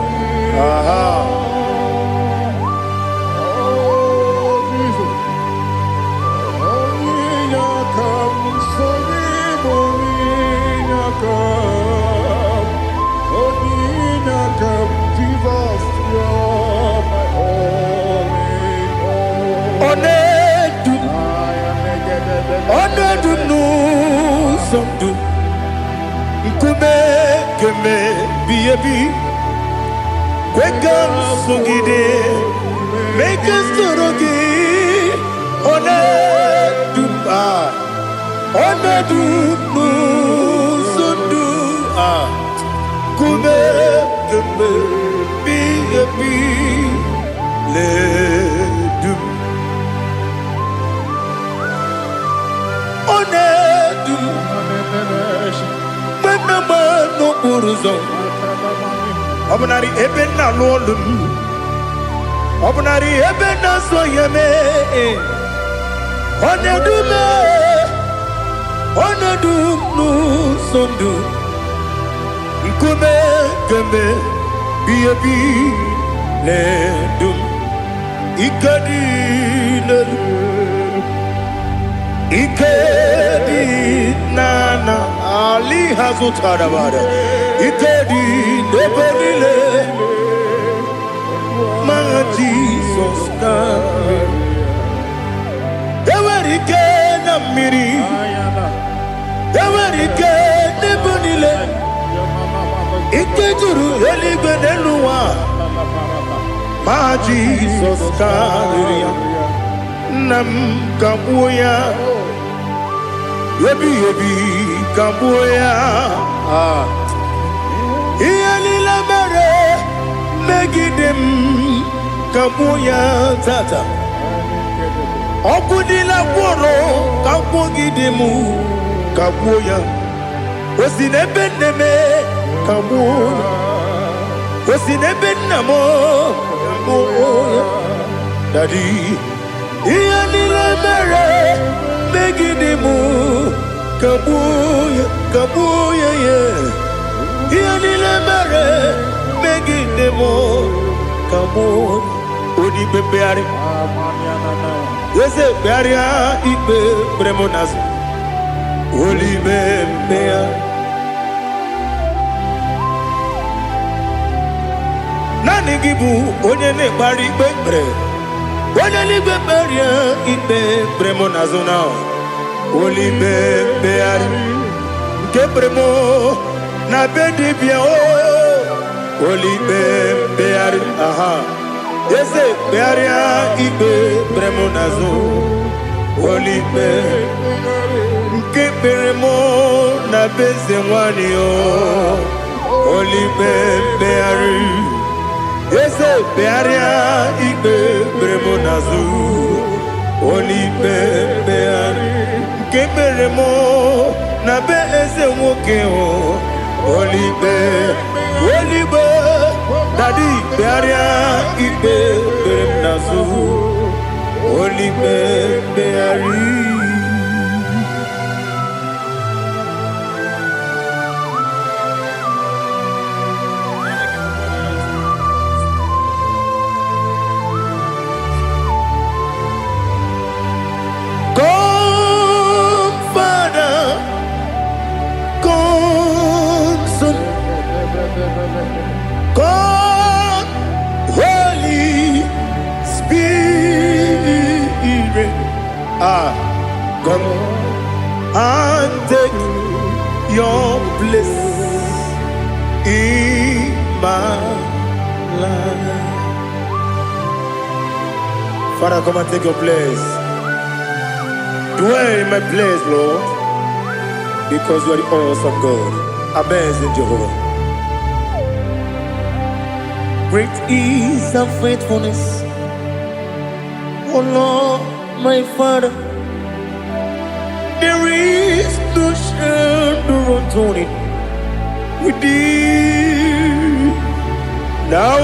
Make us Obnari ebena lolum, obnari ebena soyeme, onedu nu sondu, nkume keme biyebi ledum. Ikadina, Ikadina, Ali Hazutarabada, Ikadina, Bonile, my Jesus, Ewerike Namiri, Ewerike Nebonile, Ikejuru, Elibenelua. My Jesus, Karia, Nam Kabuya, Yebi Kabuya, Ianila Mare, Megidim Kabuya Tata, Okudila Woro, Kabugidemu, Kabuya, was in a beneme, Kabuya, was in a benamo. Daddy, Ianila Mare, Megidemu, Kabuya, Kabuya, yeah. Ianila Mare, Megidemu, Kabuya, Odi Bebeari, yes, a barrier, Ibe Bremonas, Oli Bebea. Nani gibu onye ne bari bebre onye ni beberia ibe bremo nazona oli bebeari ke bremo na bedi bia o oli bebeari aha ese bearia ibe bremo nazo oli be ke bremo na bezewani o oli bebeari Ese bearia ibe bremo nazu Oli beari Ke beremo na be ese woke o Oli be Daddy bearia ibe bremo nazu Oli beari God, Holy Spirit, come and take your place in my life. Father, come and take your place. Dwell in my place, Lord, because you are the awesome God. Amazing Jehovah. Great is thy faithfulness, O Lord, my Father. There is no shadow unto it with thee. Now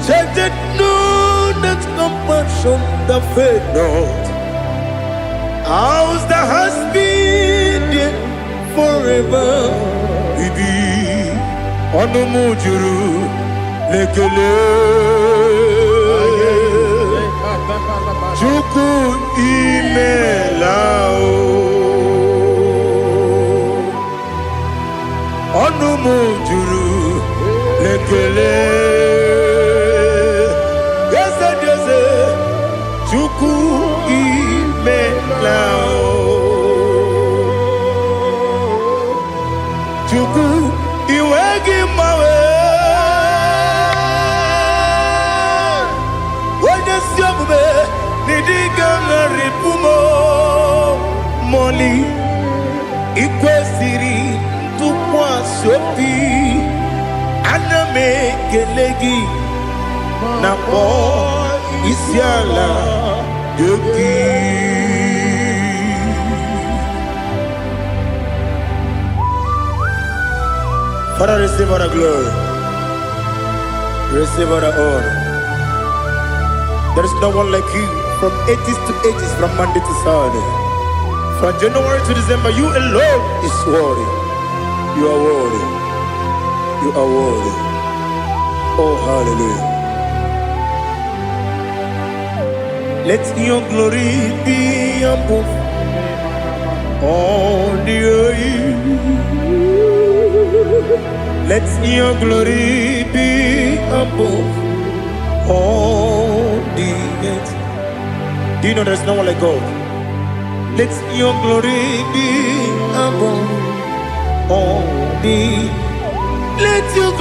check that no, that compassion that faith not. Ours that has been there forever. We be on the mujuru. Lekele Chuku imelao Onumu juru Lekele Yese jese Chuku imelao Chuku iwegi mawe Moli ikwesiri tukwa sopi aname kelegi na po isiala yoki. Father, receive our glory, receive our honor. There is no one like you. From ages to ages, from Monday to Saturday, from January to December, you alone is worthy. You are worthy. You are worthy. Oh, hallelujah. Let your glory be above all the earth. Let your glory be above all the earth. Do you know there's no one like God? Let your glory be above all the. Let your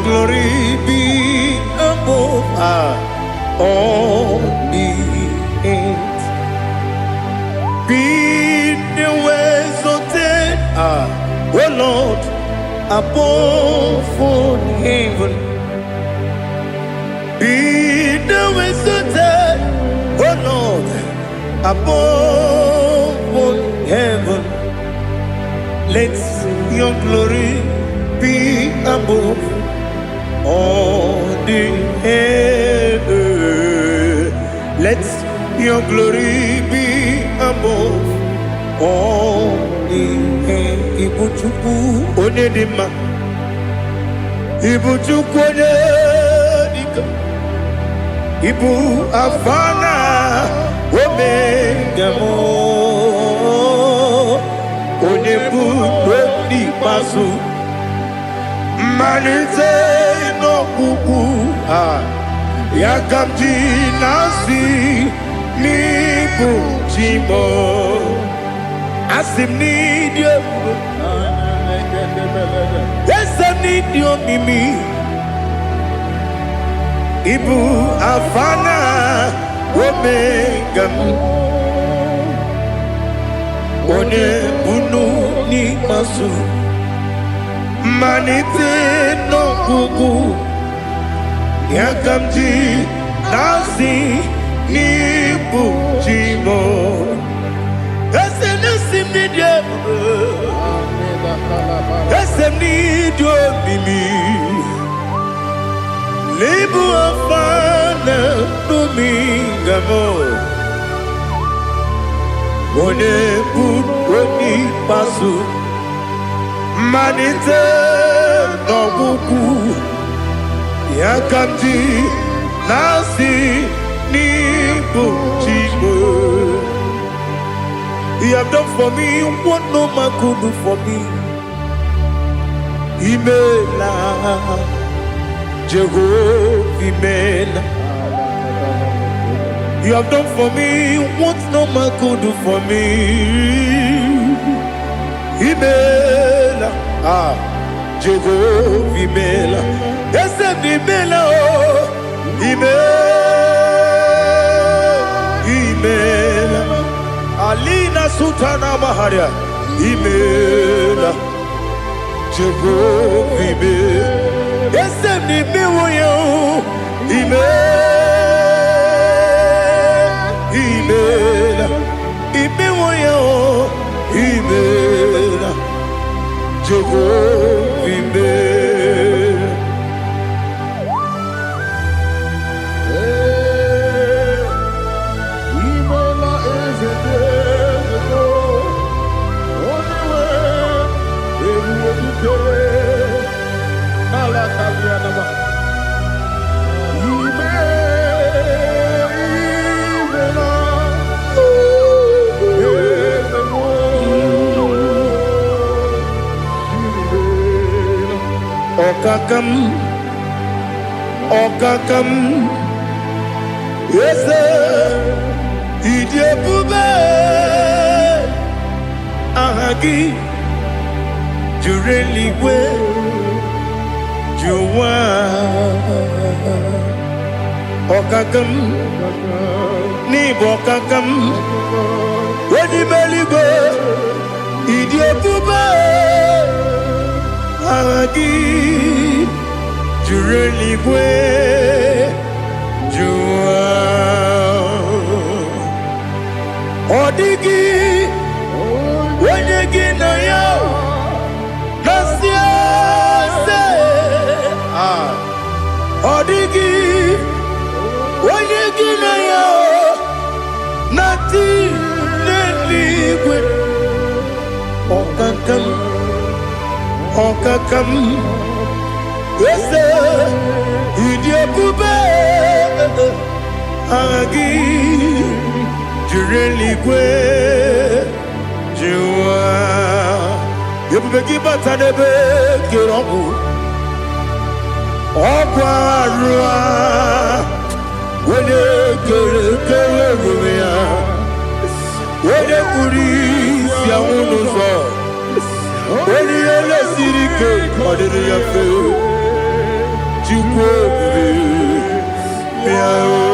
glory be above all the earth. Be the ways of death, oh Lord, above all heaven. Be the ways of death, oh Lord, above all heaven. Let your glory be above all the earth. Let your glory be above all the earth. Ibuchuku onedima, Ibuchuku onedika, Ibu afana omega mo, onebu oni pasu. Manite no kuku yakamji nasi nibu chimo asim nidio esem nidio mimi ibu afana omega one bunu ni masu. Manite no kuku yakamji nasi nibu chimo esem nasim nidio esem nidio mimi libu afana numingamo one bunoni pasu. Manite no kuku yakamji nasi nibu chimo. You have done for me what no man could do for me. Imela Jehovah Imela. You have done for me what no man could do for me. Imela, Jehovah Imela, Esem Imela, Imela, Alina Sutana Maharia, Imela, Jehovah Imela, Esem Imela, Imela, Imela, Imela, Jehovah Imela. Imela is a day, only way everywhere you go. Alakalianaba. Okakam, yes, Idiabube, Ahagi, Jureli, where you are. Okakam, Nibokakam, when you belly go, Idiabube, Ahagi. Jureli bwe jua odigi wenyegi na yo nasiase odigi wenyegi na yo nati neligwe okakam Yes, Idiabube, Agi Jureligwe Jua Yebeki Batanebe Kirobu Okwarua Wede Kere Rumia Wede Kuri Siamunuzo Wede Yele Sirike Kodiri Yafe Jukwe Miao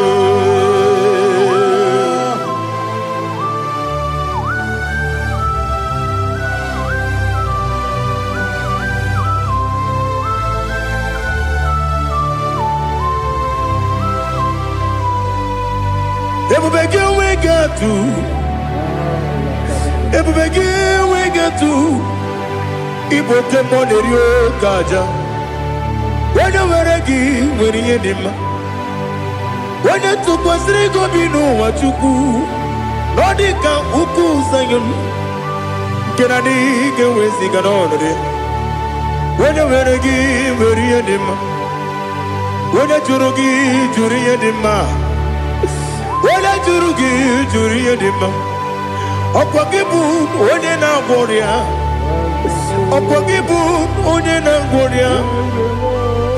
Ebubegi we get to Ibote Monerio Kaja. When you were a gee, when you did when you took was Rico Bino, what you do, Nodika Uku Sayon Kennedy get with the Ganone. When you were a gee, when you did when you Jurugi, Juria Dima. When I Jurugi, Juria Dima. Okwagibu onye na-agwọrịa Okwagibu onye na-agwọrịa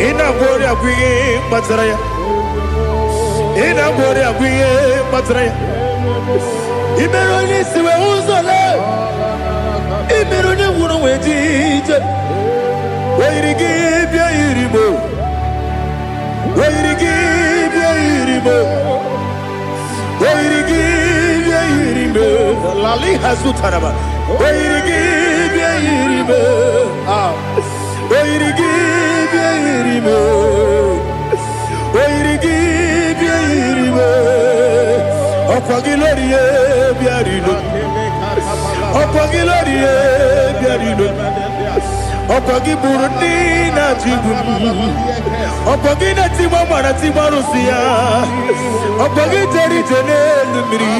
Ị na-agwọrịa bụ ihe kpatara ya Ị na-agwọrịa bụ ihe kpatara ya Ị mere onye isi wee ụzọ lee Ị mere onye nwụrụ wee dị ije Wee yiri gị bịa yiri mo Wee yiri gị bịa yiri mo Wee yiri gị bịa yiri mo Lali Hazutaraba. Where give you Where give you Where give you Opagilorie Biarino Opagilorie Biarino Opagiburina Tibum Opagina Timamana Timarusia Opagiteri Tenelumri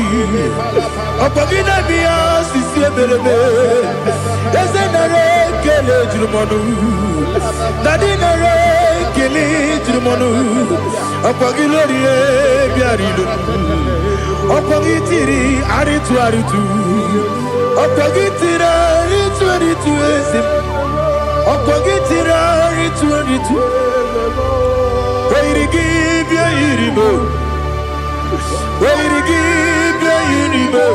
Opagina Mia Sisia Belebe Yasenare Kele Jumanu Nadinare Kele Jumanu Opagilorie Biarino Opagitiri Aritu Aritu Opagitira Aritu Aritu Esim Opagitira Aritu Aritu Where you give your irimo Where you give your irimo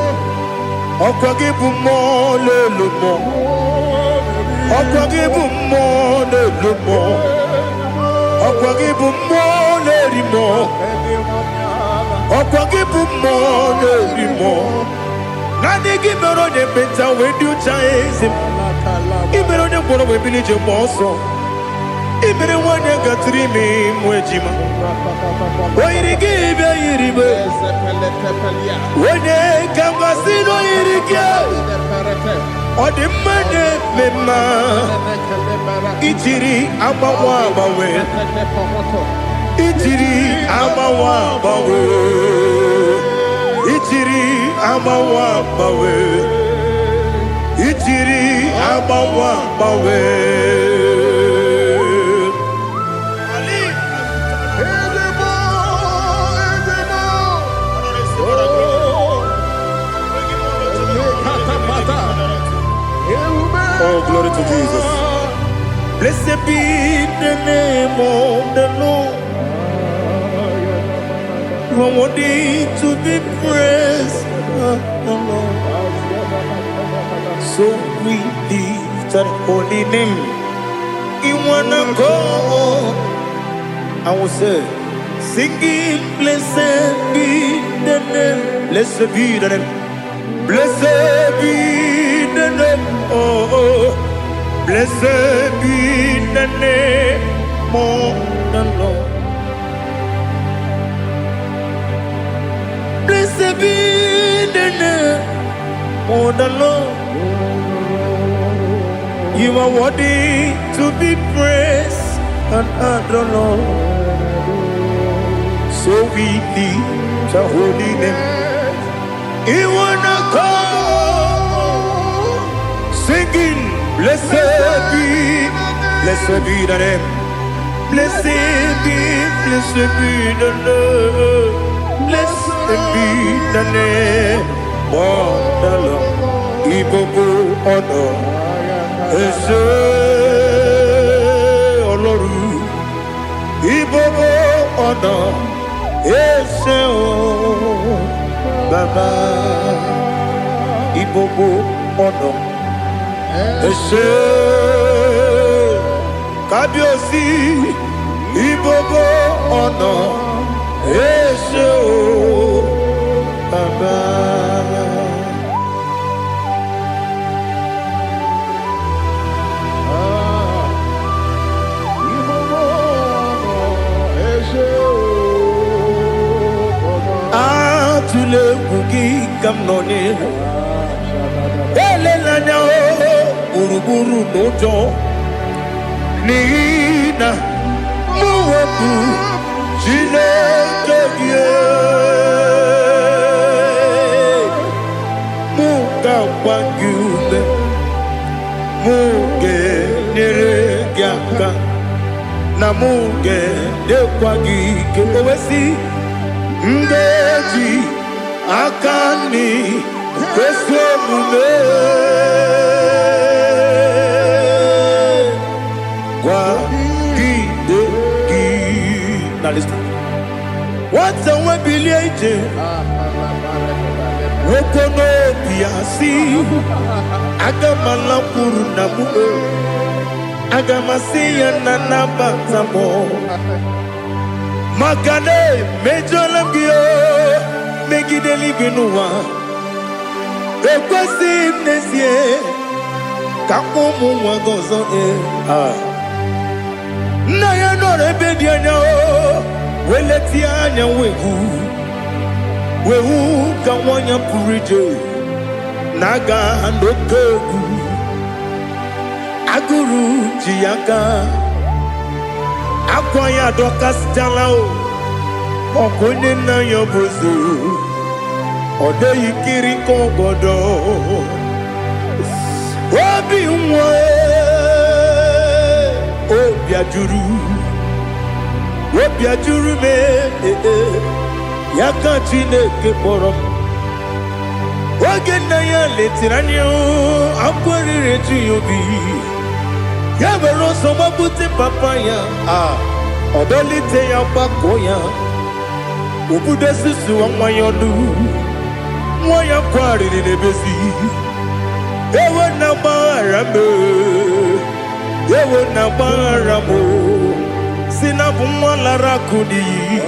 Okwagibu mo le lumo Okwagibu mo le lumo Okwagibu mo le rimo Okwagibu mo le rimo Nani gimero de beta we do chaizim Imero de boro we bilije moso Imere wane gatrimi mwejima Where give your irimo Wene kamasino irike Odimane mema Itiri amawa bawe Itiri amawa bawe Itiri amawa bawe Itiri amawa bawe Oh, glory to Jesus. Blessed be the name of the Lord. You are worthy to be praised, Lord. So we lift our holy name. You wanna go? I will say, singing, blessed be the name. Blessed be the name. Blessed be the name. Oh, blessed be the name of the Lord. Blessed be the name of the Lord. You are worthy to be praised and adored, Lord. So we lift our holy name. You wanna call, singing, blessed be the name. Blessed be the name. Blessed be the name of the Lord. Ibobo honor. Ese Oloru. Ibobo honor. Ese o Baba. Ibobo honor. Ese Kabiosi. Ibobo honor. Ese o Baba. Atule kugi kamnoni. Elelanya o uruburu nojo. Nina muweku Chineke muka wangume muge neregiaka na muge dekwagike owesi ngeji akani kwesomume kwa gidegi. Now listen. What's the one billion? Wokono biasi agamala kurunamu agamasiya nanabatamo magane mejolamgio megideli binuwa ekwesi nesie kakomu wagozo na ya no rebedianya weleti anya wehu kawanya purije naga ndokogu aguru jiyaka akwanya dokas jalao okonye na yobozu ode yikiri kogodo obi nwe obi ajuru me yaka Chineke kpọrọ oge nna ya letiri anya akwarịrị eju ya obi ya were ọsọ gbapute papa ya ọdọlite ya gbakọ ya obodo susu nwa ya ọnụ nwa ya kwarịrị n'ebezi ewe na gbaghara m ewe na gbaghara m si na bụ nwa lara akụ n'iyi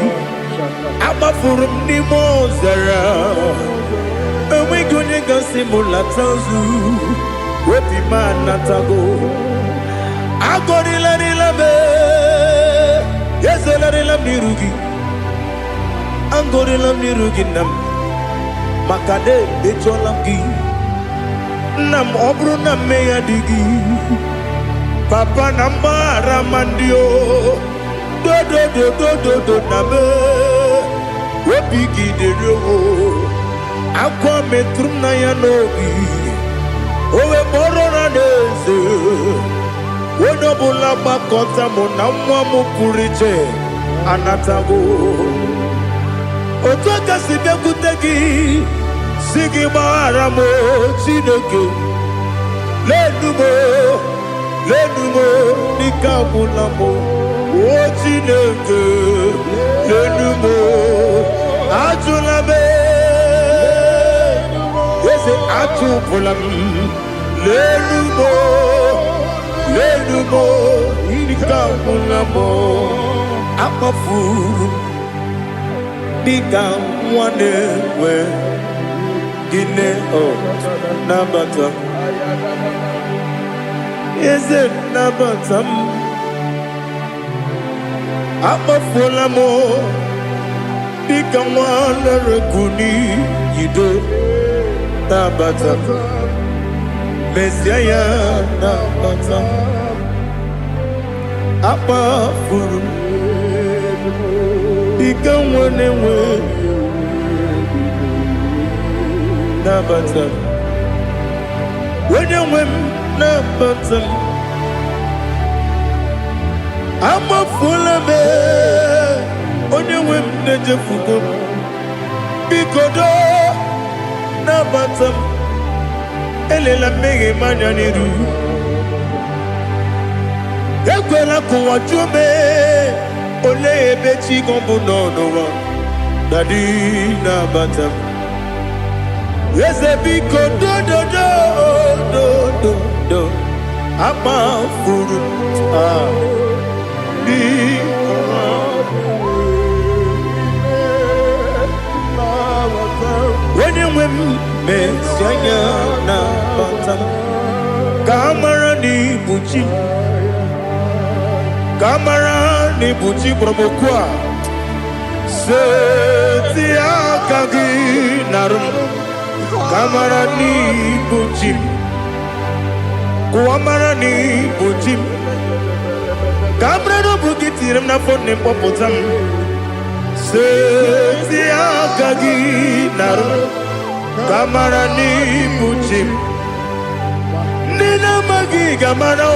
agbafuru m n'ime ọzara enweghị onye gasị m lata nzu obi m anatago agọrịlarịla m ezolarịla m n'iru gị agọrịla m n'iru gị nna m maka na emejọla m gị nna m ọ bụrụ na mmehie dị gị papa na mgbaghara ma ndị o dodododododo na me obi gị dịrị o akwa metụrụ m na ya n'obi owe kpọrọ na n'eze onye ọbụla gbakọta mụ na nwa m pụrụ iche anatago otu aka si bịakwute gị si gị gbaghara m Chineke lenumo dịka agwụla m o Chineke lenumo ajụla m eze atụpụla m lenumo dịka agwụla m akpafuru dịka nwa na-enwe gịnị nabata eze nabata m akpafuola m dịka nwa na-erekuni yido nabata mesia ya nabata akpafuru dịka nwa na-enwe nabata onye nwe m nabata m amafuola m onye nwe m na-ejefugo bikodo na batam elela mege manyaniru ekwela kuwa jume ole ebechi gombu nonowa dadi na batam yeze bikodo do ama furu bi when you win me sanya na batam kamara ni buchi promokwa se akagi narum kamara ni buchi kuamara ni buchi kamara no bukitiram na phone popotam se akagi narum kamara ni buchi nina magi kamara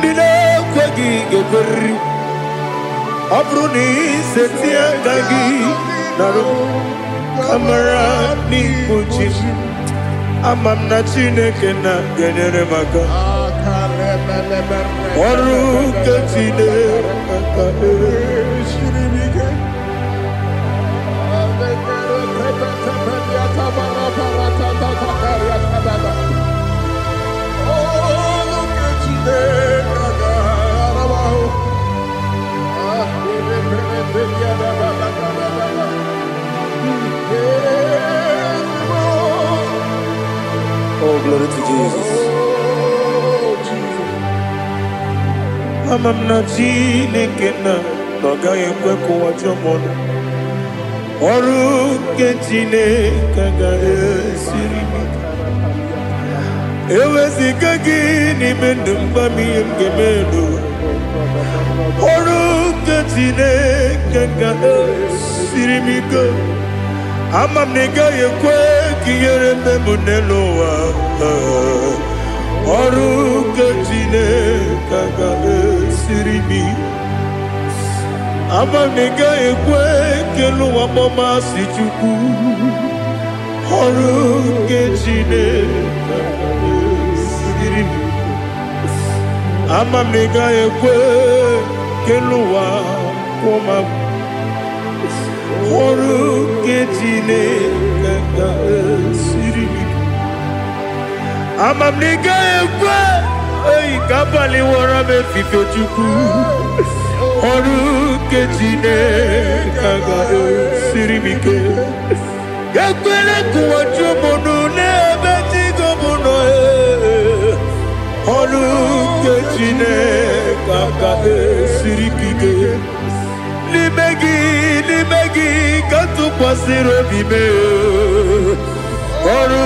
nina kwagi gebri abruni se akagi narum kamara ni buchi amam na chineke na genyere maka ọrụ nke Chineke oh, glory to Jesus. Amam na Chineke na n'ọgaghị ekwe ka ụwa jọọ m ọrụ nke Chineke ga-esiri m eweziga gị n'ime ndụ mgbam ihe m ga-eme ọrụ nke Chineke ga-esiri m ike ama m na ị gaghị ekwe ka ihere mme m n'elu ụwa ọrụ nke Chineke ga-esiri m ama m na ị gaghị ekwe ka elu ụwa mmasị Chukwu ọrụ nke Chineke ga-esiri m ama m na ị gaghị ekwe ka elu ụwa kwụma m ọrụ nke Chineke ga-esiri m ama m na ị gaghị ekwe oyi ka abalị wara m efife Chukwu ọrụ nke Chineke ga-esiri m ike ekwere ka ụwa jụọ m ọnụ n'ebe Chigo m nọ ọrụ nke Chineke ga-esiri m ike n'ime gị ka tụkwasịrị obi m ọrụ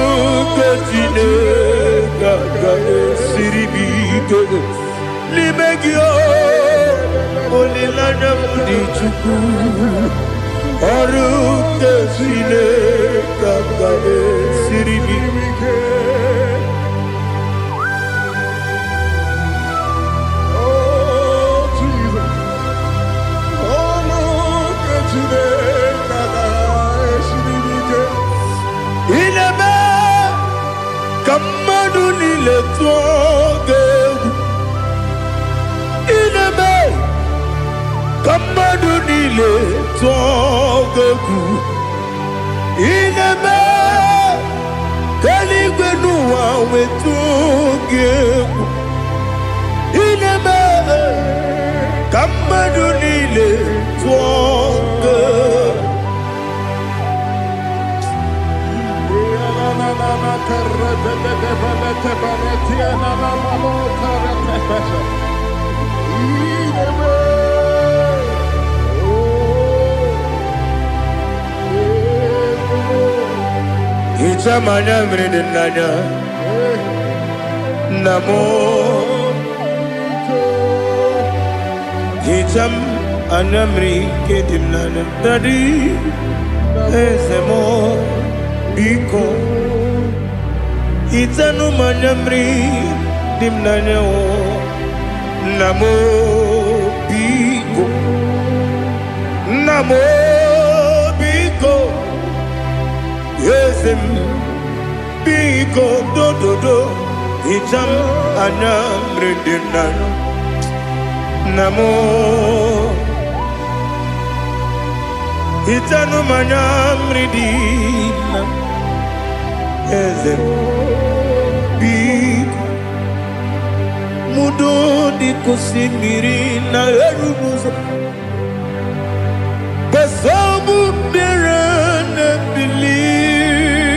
nke Chineke ga-esiri m ike n'ime gị olileanya m dị Chukwu ọrụ nke Chineke ga-esiri m ike Kamadu niile tụọ ga-egwu ineme kamadu niile tụọ ga-egwu ineme ka eluigwe n'ụwa wee tụọ ga-egwu ineme ka mmadụ niile tụọ ga-egwu Ichamanya mridinanya namo Icham anamri kedimnana Dadi ezemo biko Itanu manamri dimnanya o namo biko Yezem Biko Dododo Itam Anam Rendinan Namo Itanu Manam Redina Yezem Biko Mudo di kusimirina erubuzo Besobu mirene believe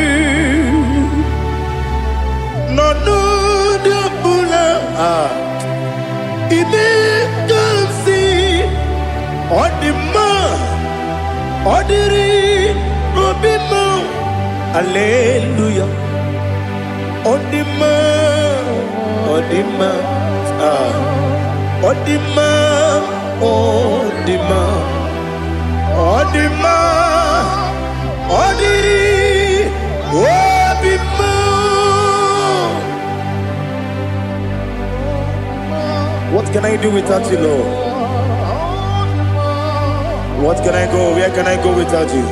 No de bula Ibe kansi Odima Odiri Robima Alleluia Odima Odima Odima, Odima, Odima, Odiri, Odima. What can I do without you, Lord? What can I go? Where can I go without you?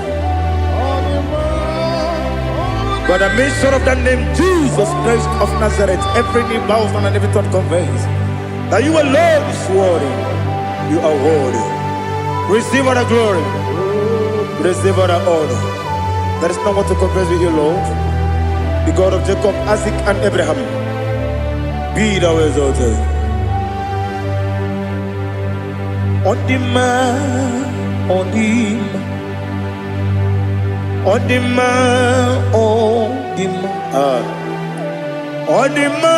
By the mention of that name, Jesus Christ of Nazareth, every knee bows down and every tongue confesses that you alone is worthy. You are worthy. Receive all the glory. Receive all the honor. There is no one to compare with you, Lord. The God of Jacob, Isaac, and Abraham. Be thou exalted. Odima, Odima, Odima, Odima, Odima.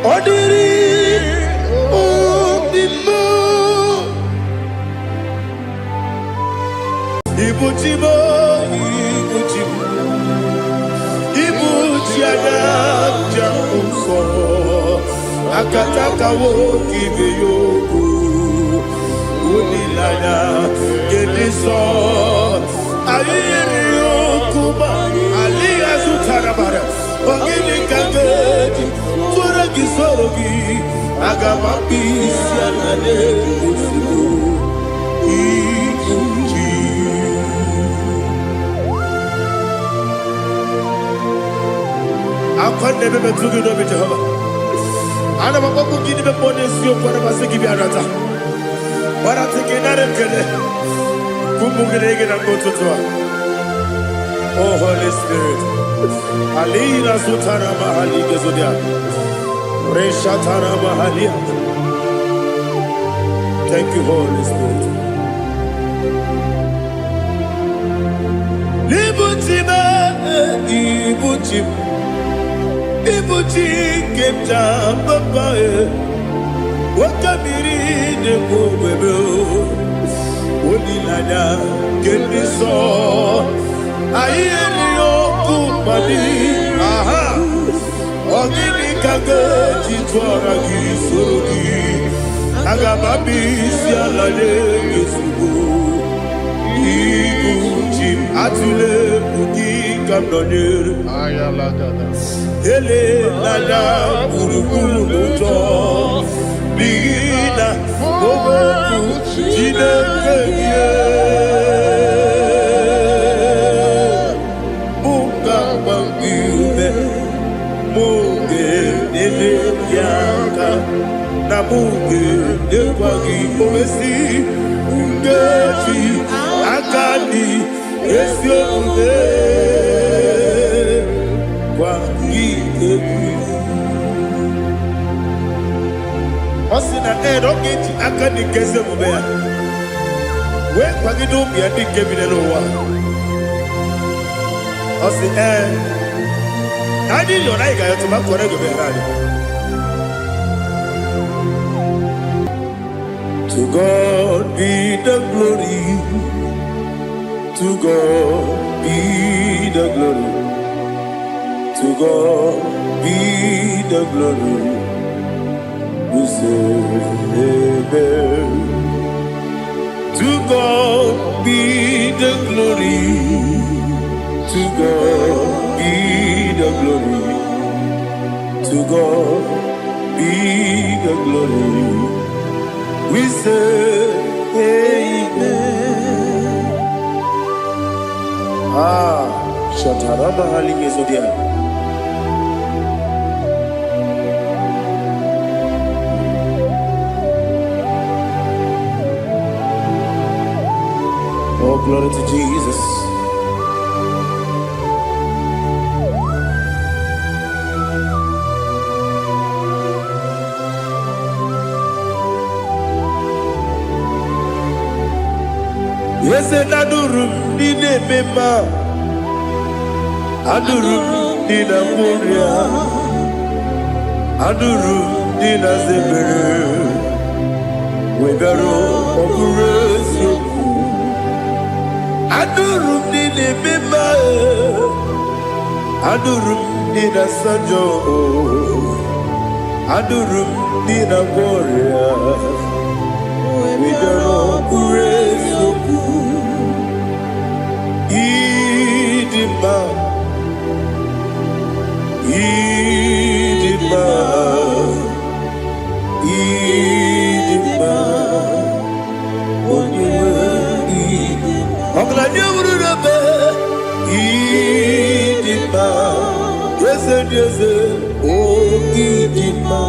Odiri, Odima. Ibujibo, Ibujibo, Ibujiada, Jamuso, Akataka wo kibeyoku, Unilada, Geliso, Ayiriyokuba, Aliazutarabara, Ogini Kageti. Sorogi, Agamapi, Sianade, Ibuji. I can't never be too good of it, Jehovah. I never want to give the bonus you for the Masiki Arata. But I'm taking out a kele. Kumugege and go to Tua. Oh, Holy Spirit. Alina Sutana Mahali Gezodia. Reshatana Mahalia. Thank you, Holy Spirit. Ibutima, Ibutim, Ibuti, Kepta, Papa, Wakamiri, the Bobebo, Unilada, Kendiso, Ayenio, Kumadi, aha, Ogini Kaga, Chitwara, Sorogi, Agababi, Sialade, Yusubu, Ibutim, Atule, Ugi, Kamdonir, Ayalagada, Ele, Lada, Urukuru, Muto, Bigina, Bobo, Chide, Muka, Bangibe, Muge, Nele, Yaka, Namuge, Dewagi, Omesi, Ungeji, Akadi, Esiobe, Wagi, Osina, Rocket, Akadi, Kesemubea. Where Pagido be a big Kevin and Owa? Osi, I didn't know I got to make correct with To God be the glory. To God be the glory. To God be the glory. We say amen. To God be the glory. To God be the glory. To God be the glory. We say amen. Mama halinge zodia. Oh, glory to Jesus. Yes, and adurum dine mema, adurum dina muria, adurum dina zebere, wegaro okurezio, adurum dine mema, adurum dina sanjo, adurum dina muria, wegaro okurezio. Idima, Idima, Idima, Oniwe Idima. Oglanya ururabe, Idima, yeze yeze, oh Idima,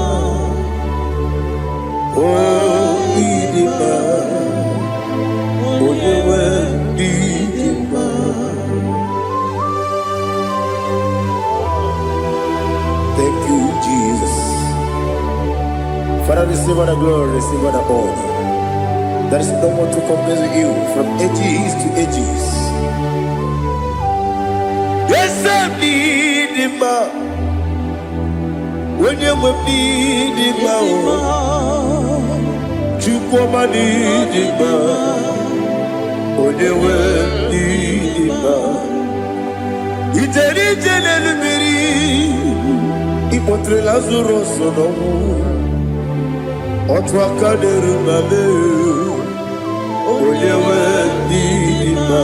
oh Idima, Oniwe Idima. Thank you, Jesus. Father, receive all the glory, receive all the honor. There is no one to compare with you from ages to ages. Yes, I need him. When you will need him, you come and need him. When you will need him, it's a little bit. Ipotre Lazaro sono otwa kaderu mame oyewe dima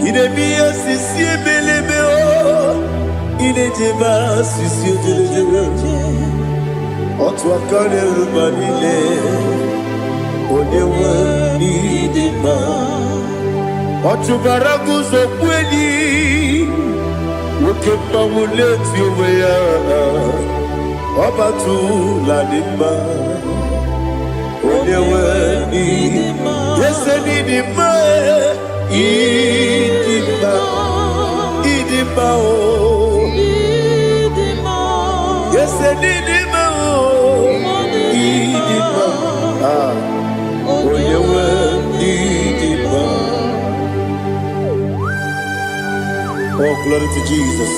ine biya sisi belebe o ine jeba sisi jebe otwa kaderu manile oyewe dima otubaragu zo kweli Wokemba muleti uweya Wabatu la nima Onyewe nima Yese nima Idima Idima o Yese nima o Idima Onyewe idima. Oh, glory to Jesus.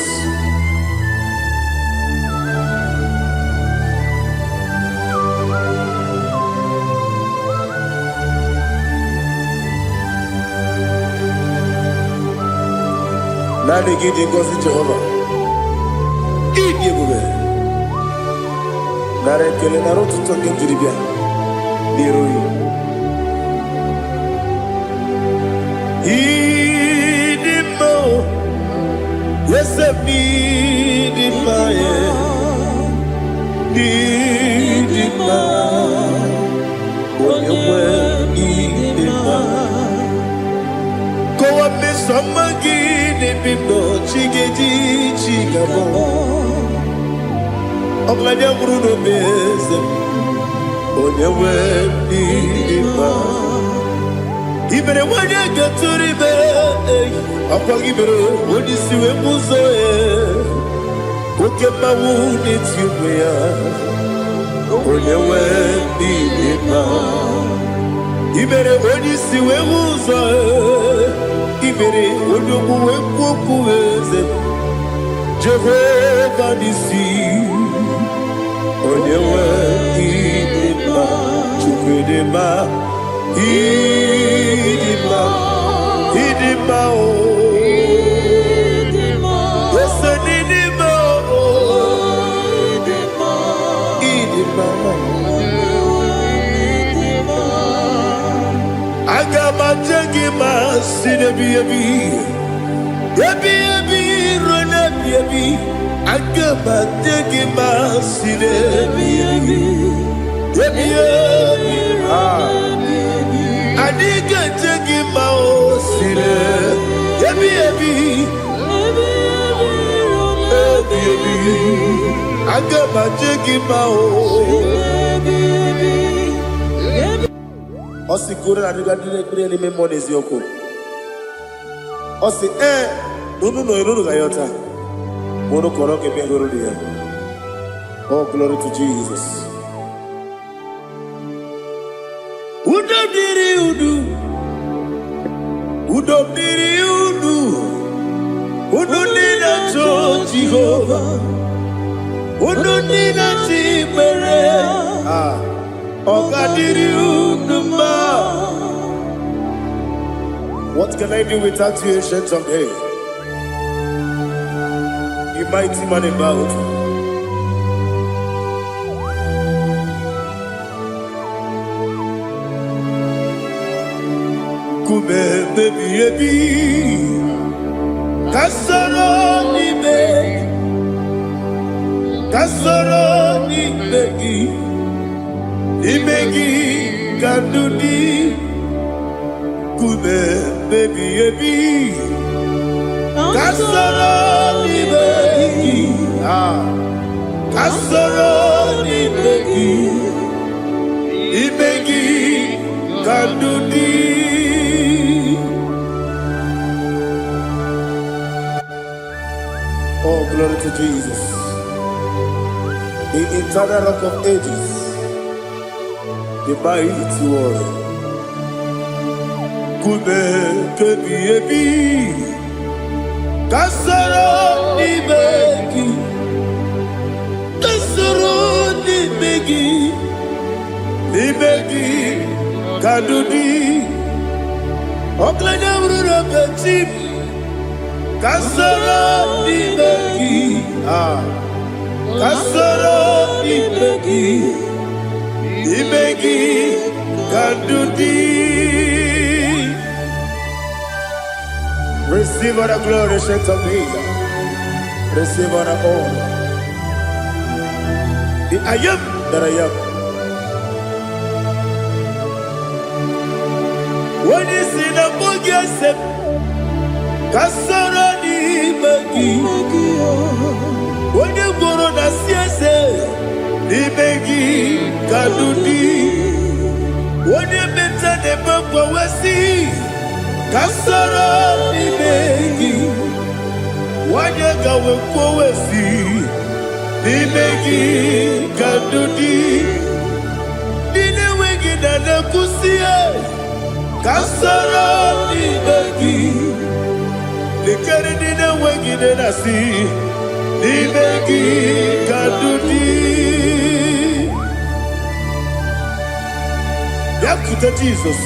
Nani gidi ngozi Jehovah. Gidi bube. Nare kele naro tutonge jiribia. Niroi. Idimo. Yes, I need it, my need it, my when you were need it, go up me some again, if you know, chiggy, chigabo. I'm like a Bruno Bez, when you were need it, even when you get to the bed. Apagibero, when you see a muzo, Okema wound it's you, when you went in Ibere, when you see a muzo, Ibere, when you went Jehovah, you see, when you went in Chukudema, Idima, Agama Sinabi, Agama Sinabi, Adiga Jagima Sinabi, Agama jegima o. Osi kore na diga dire ni me money zioko. Osi nunu no iruru gayota. Mono koro ke me iruru dia. Oh, glory to Jesus. Udo diri udu. Udo diri udu. Udo nina to Jehovah. Udo nina timere. Oga diri udu ma. What can I do without you, ancient of days? You mighty man in battle. Kume baby, kasoro ni begi, kandudi. Kume baby, kasoro ni begi, kandudi. Oh, glory to Jesus, the eternal rock of ages, the mighty warrior. Kube kebi, kasoro ni begi, kadudi. Oklanya ururo petip. Kasoro ni begi, kadudi. Receive all the glory, strength of Jesus. Receive all the honor. The I am that I am. When you see the book, you say, kasoro ni begi. When you go on the siese, ni begi kadudi. When you meet the book, we see kasoro ni begi. When you go we see ni begi kadudi. Ni wegi na kusie kasoro ni begi. Likere nina wengi nena si Nibegi kadudi. Yakuta Jesus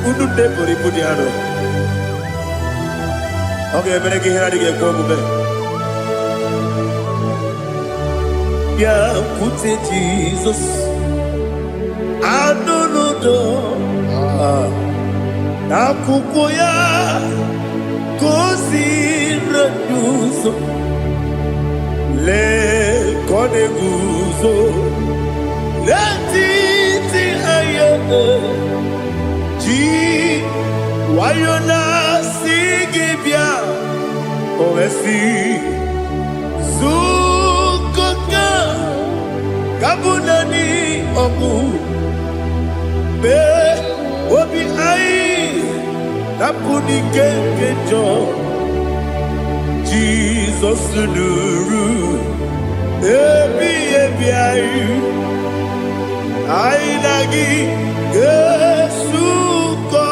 Unu depori pudiano. Okay, menegi hiradi ge kogube. Yakute Jesus Anunudo Nakukoya Kosi reduso le koneguzo le titi ayene ji wayona sigibia oesi sukoka kabunani omu be obi ai napuni kekejo Jesus nuru ebi ayu ainagi Yesuko.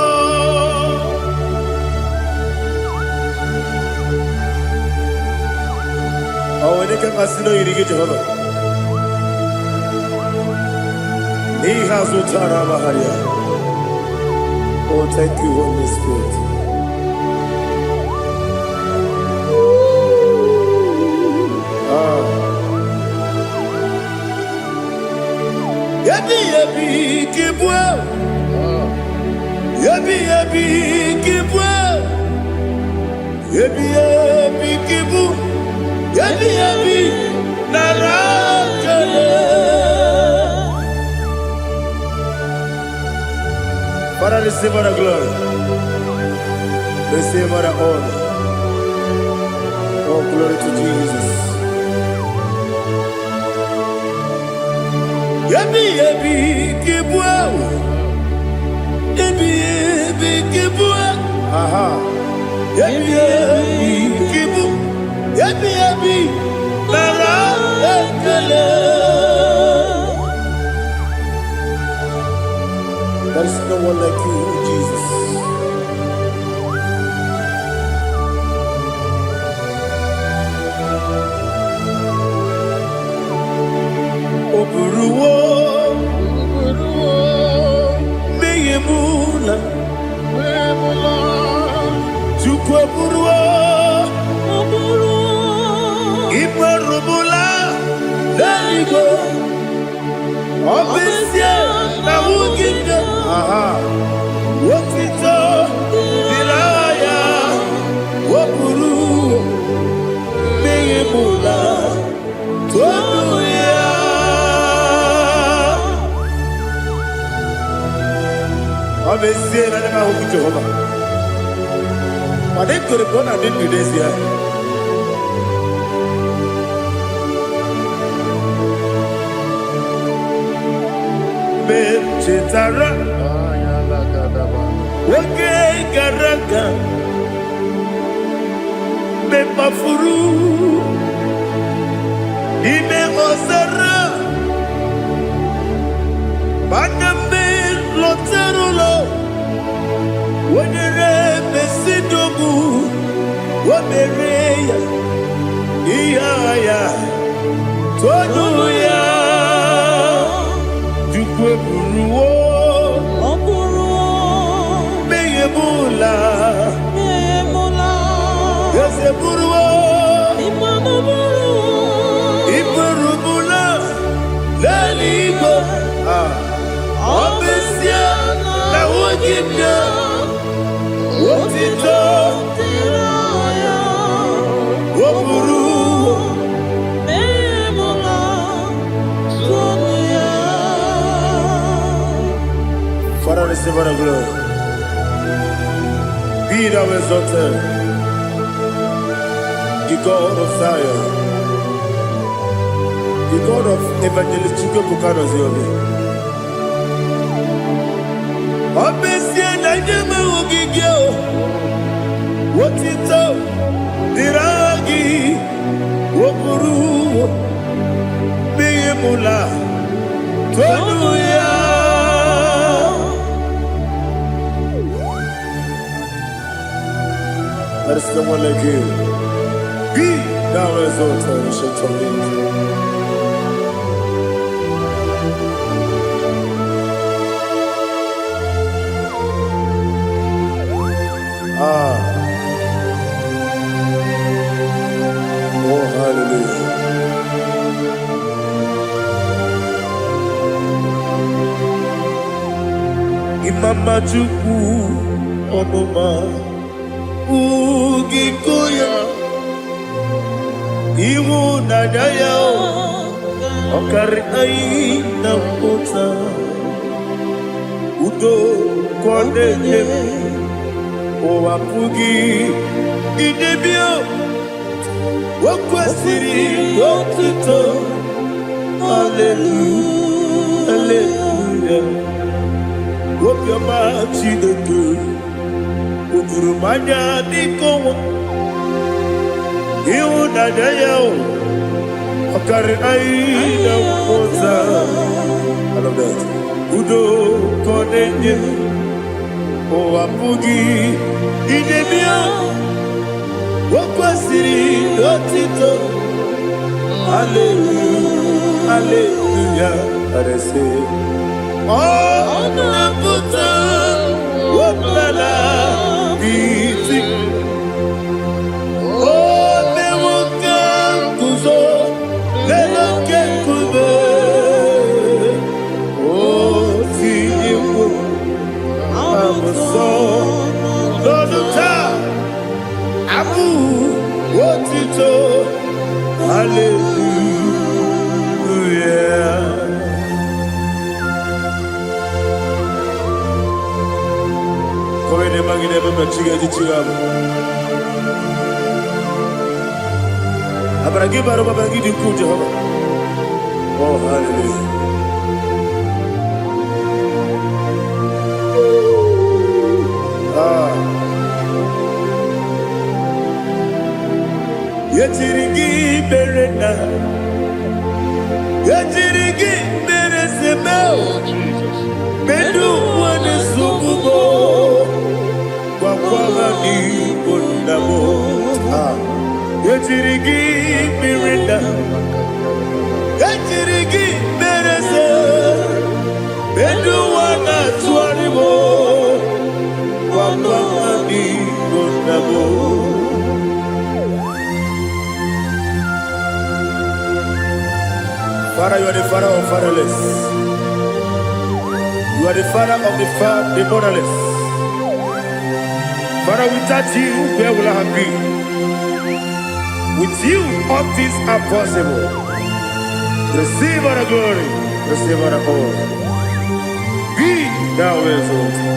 Aweneke masino yirige Jehovah ni hazutara baharia. Oh, thank you, Holy Spirit. Yabi kibwe, yabi kibwe, yabi kibu, yabi narakale. Father, receive all the glory, receive all the honor. Oh, glory to Jesus. ebi kibwa. Ebi kibwa. Aha. Ebi kibu. Ebi. Nara ekele. There is no one like you, Jesus. Oburuwo, meyemula, chukwu oburuwo, imarumula, leligo, obesie na wugide, wotito, diraya, oburuwo, meyemula, tonuya. Obesie na nema huku Jehova. Made kore bona din Indonesia. Chetara Wage Garaga Me Mafuru Ime Osara Baname Loterulo Wenere Mesidobu Wamereya Iyaya Tonuya Jukwe Buruwo Meyemula Yese Buruwo Iburumula Leligo Obesia Na Wogibya Wotito Woburuwo Father, receive our glory. Be thou exalted, the God of Zion, the God of Evangelist Chico Bukanos Yobi. Obesia na jeme ugigyo, wotito, diragi, woburuwo, meyemula, tonuya. There is no one like you. Be thou exalted, ancient of days. Oh, hallelujah. Imama Chukwu Onuma Ugikoya Iwu Nadaya Okari Aina Ota Udo Kwaneye Owapugi Idebio Wakwasiri Wakito Hallelujah Hallelujah Wopiama Chideke Udurumanya Nikowa Iwu Nadaya Okari Aina Ota I love that Udo Kwaneye Owapugi Idebio Wakwasiri Otito Hallelujah Hallelujah I say Oh Naputa Wapala Biti Oh Mewoka Kuzo Leloke Kube Oh Tiyiwo Amuso Loduta Abu Wotito Hallelujah Kowe magine baba chiga chiga Abaragi baro baba gidi ku Jehova Oh hallelujah Yetirigi berena. Yetirigi beresebel. Bedu wane sububo. Wakwama ni bondamo. Yetirigi berena. Yetirigi beresebel. Bedu wana tuaribo. Wakwama ni bondamo. Father, you are the father of fatherless. You are the father of the motherless. Father, without you, where will I have been? With you, all things are possible. Receive all the glory, receive all the honor. Be thou exalted.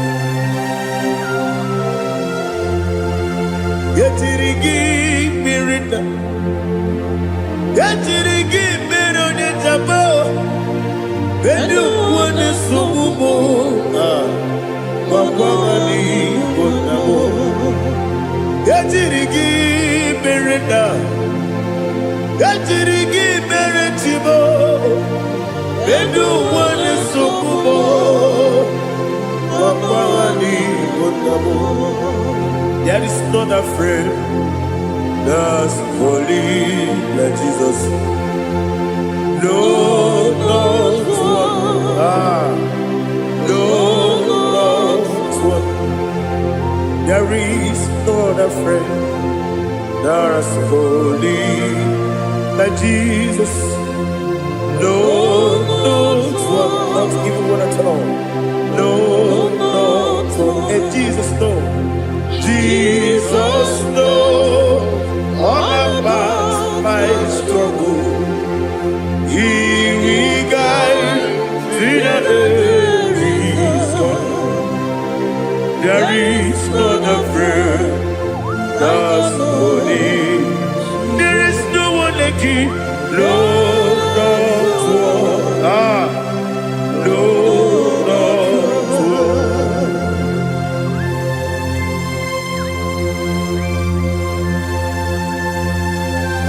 Yetirigi mirina, yetirigi mirone jabo, bedu wane subumo, wakwani bonamo. Yetirigi mirina, yetirigi miretibo, bedu wane subumo, wakwani bonamo. There is not a friend that's holy like Jesus. No, not one. No, not one. There is not a friend that's holy like Jesus. No, not one. Not even one at all. No, not one. And Jesus knows. Jesus knows all about my struggle. He will guide me there is gone. There is not a friend that's holy. There is no one like him. No, not one. No, not one.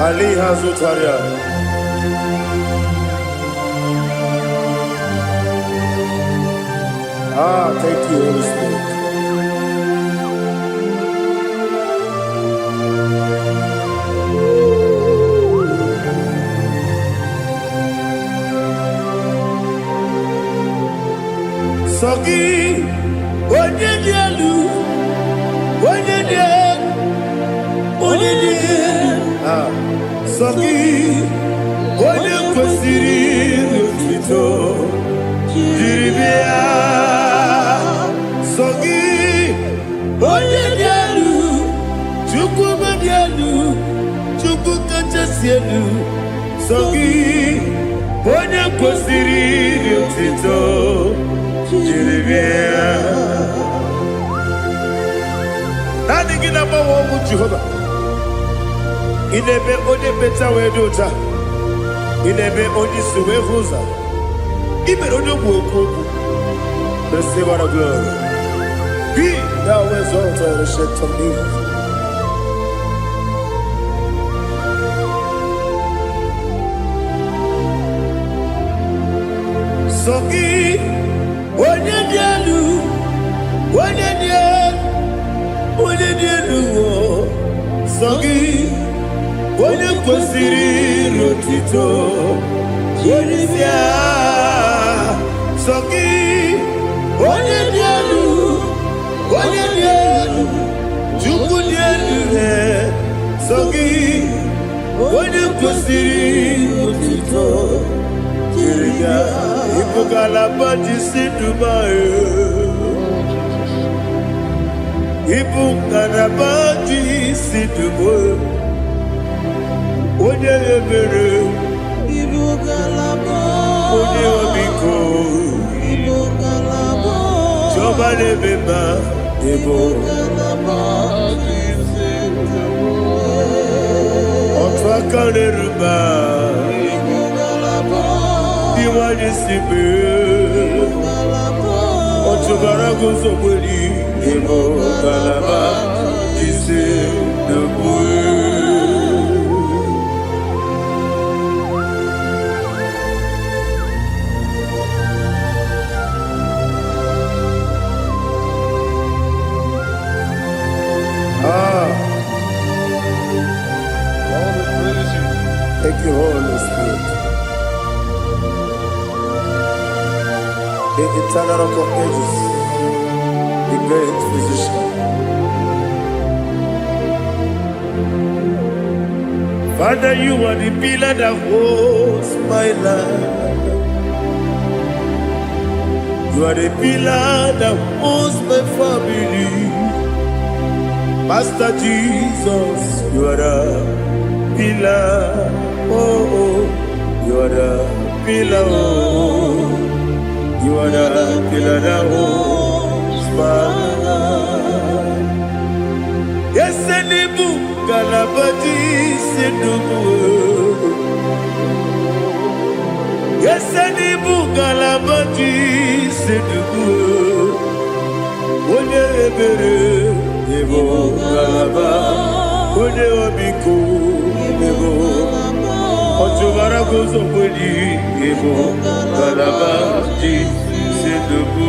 Ali Hazutaria. Thank you, Holy Spirit. Sogi, Onyedialu, Sogi, Onye kwesịrị otuto jiri bịa. Sogi, onye dị elu, Chukwu dị elu, Chukwu kachasị elu. Sogi, onye kwesịrị otuto jiri bịa. Naanị gị na-agbanwe ọgwụ Jehova. Inebe onye beta wee dị ụta. Inebe onye isi wee hụ ụzọ. Ibere onye okwu okwu. Receive all the glory. Be thou exalted and shake of me. Sogi, onye dị elu, onye dị elu, Sogi, onye kwesịrị otuto jiri bịa. Sogi, onye dị elu, Chukwu dị elu. Sogi, onye kwesịrị otuto jiri bịa. Ibu galaba jisi Dubai. Ibu galaba jisi Dubai. Onye ebere, Ibu galaba. Onye omiko, Ibu galaba. Jọba lebeba, Ibu galaba. Otu aka n'eruba, Ibu galaba. Iwanye sibe, Ibu galaba. Otu bara guzo kweli, Ibu galaba. Jisi Dubai. Thank you, Holy Spirit. The eternal rock of ages, the great physician. Father, you are the pillar that holds my life. You are the pillar that holds my family. Master Jesus, you are the pillar. Oh, you are the pillar. Oh, you are the pillar that holds my life. Yes, Anibu, Galabati, Sidubu. Yes, Anibu, Galabati, Sidubu. Onye ebere, Ebo Galaba. Onye obiku, Ebo. Otubara gozo mwedi, Ebo Galabati, Sidubu.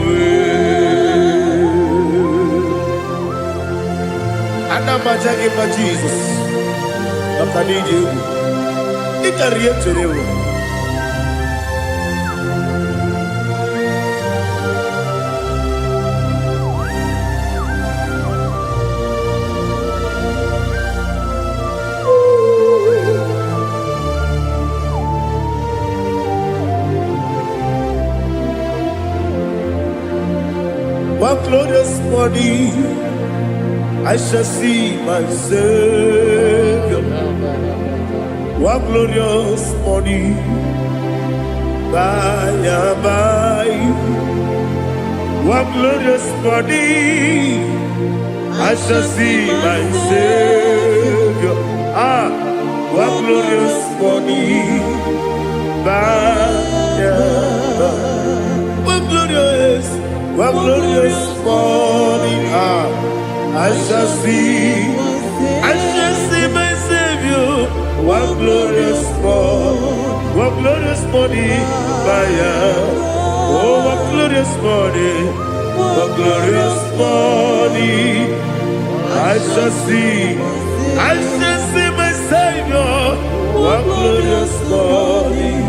Anamajage pa Jesus. Nakaniji. Ikariyeterewo. One glorious morning, I shall see my Savior. One glorious morning, by and by. One glorious morning, I shall see my Savior. One glorious morning, by and by. One glorious morning, I shall see my Savior. One glorious morning, oh, one glorious morning, I shall see my Savior. One glorious morning,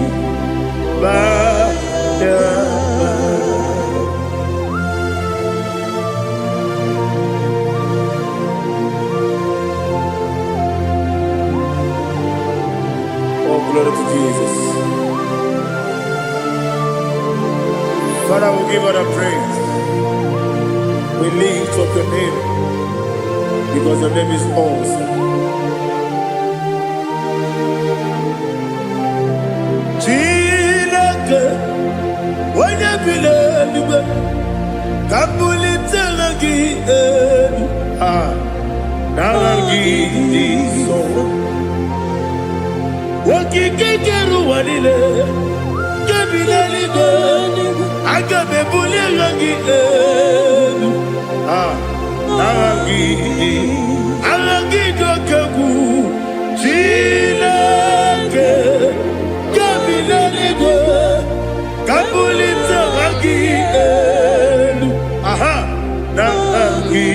glory to Jesus. Father, we give all the praise. We lift up your name because your name is awesome. Chilake, when you believe, Kabuli telagi, Nagi so. Wakikeru walile, kebilaligo, agabe bulirangi aragi dokagu, chilake, kebilaligo, kabulita ragi nagi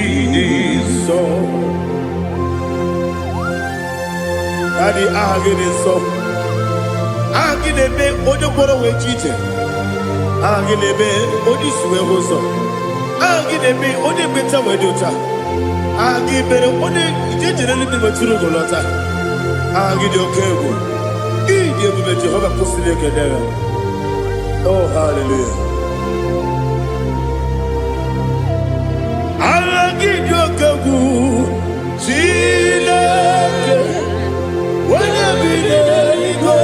so. Daddy, agene so. Agene be ojo boro we chiche. Agene be odi suwe hoso. Agene be odi beta we dota. Agene be odi jejere ni be turu golota. Agene okego. Ide be Jehovah posile kedera. Oh, hallelujah. Agene okego. Chilake. When be go,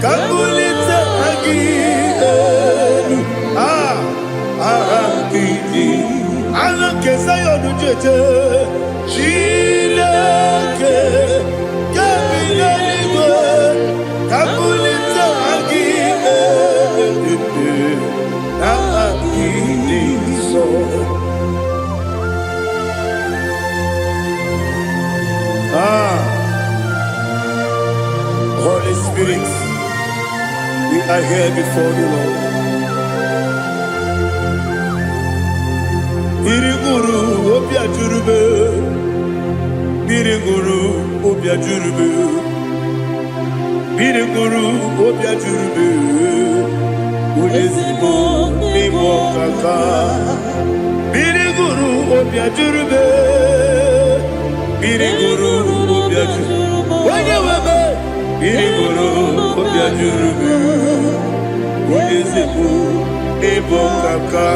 Kabulita again. Kesayo do jeje, Chilake, Kabilaligo, Kabulita so. Holy Spirit, we are here before you, Lord. Biriguru obia jurube, Biriguru obia jurube. Biri guru obya jurube. Udesibo nimo kaka. Biri guru obya jurube. Biri guru obya jurube. Wanya webe. Biri guru obya jurube. Udesibo nimo kaka.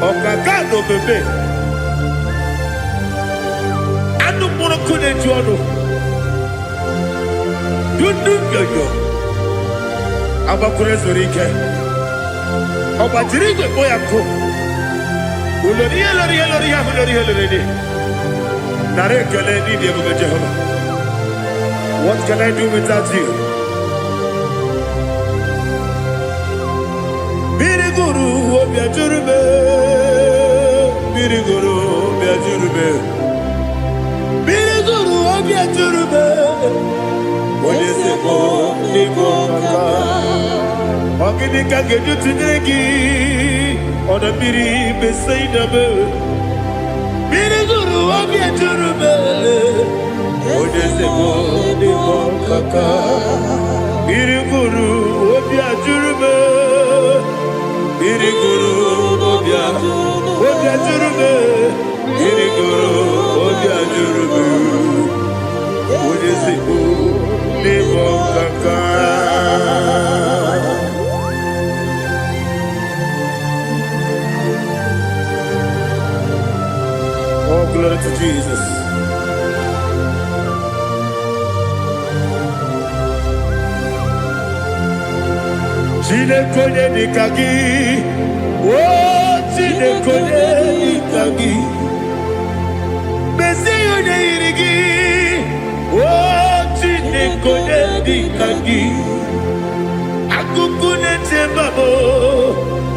Okaka no bebe. Anu mono kune juano. Dundu yoyo. Abakure zorike. Obajirigwe boyako. Uloria. Nare kele ni diye Jehovah. What can I do without you? Biri guru obya jurube. Biri guru obya jurube. Biri guru obya jurube. Odesibo nimo kaka. Ogini kageju tunegi. Ona biri besaidabe. Biri guru obya jurube. Odesibo nimo kaka. Biri guru obya jurube. Biri guru obya jurube. Biri guru obya jurube. Odesibo nimo kaka. Oh, glory to Jesus. Chine konye nikagi. Oh, chine konye nikagi. Besi yone irigi. Oh, chine konye nikagi. Akukune chembabo.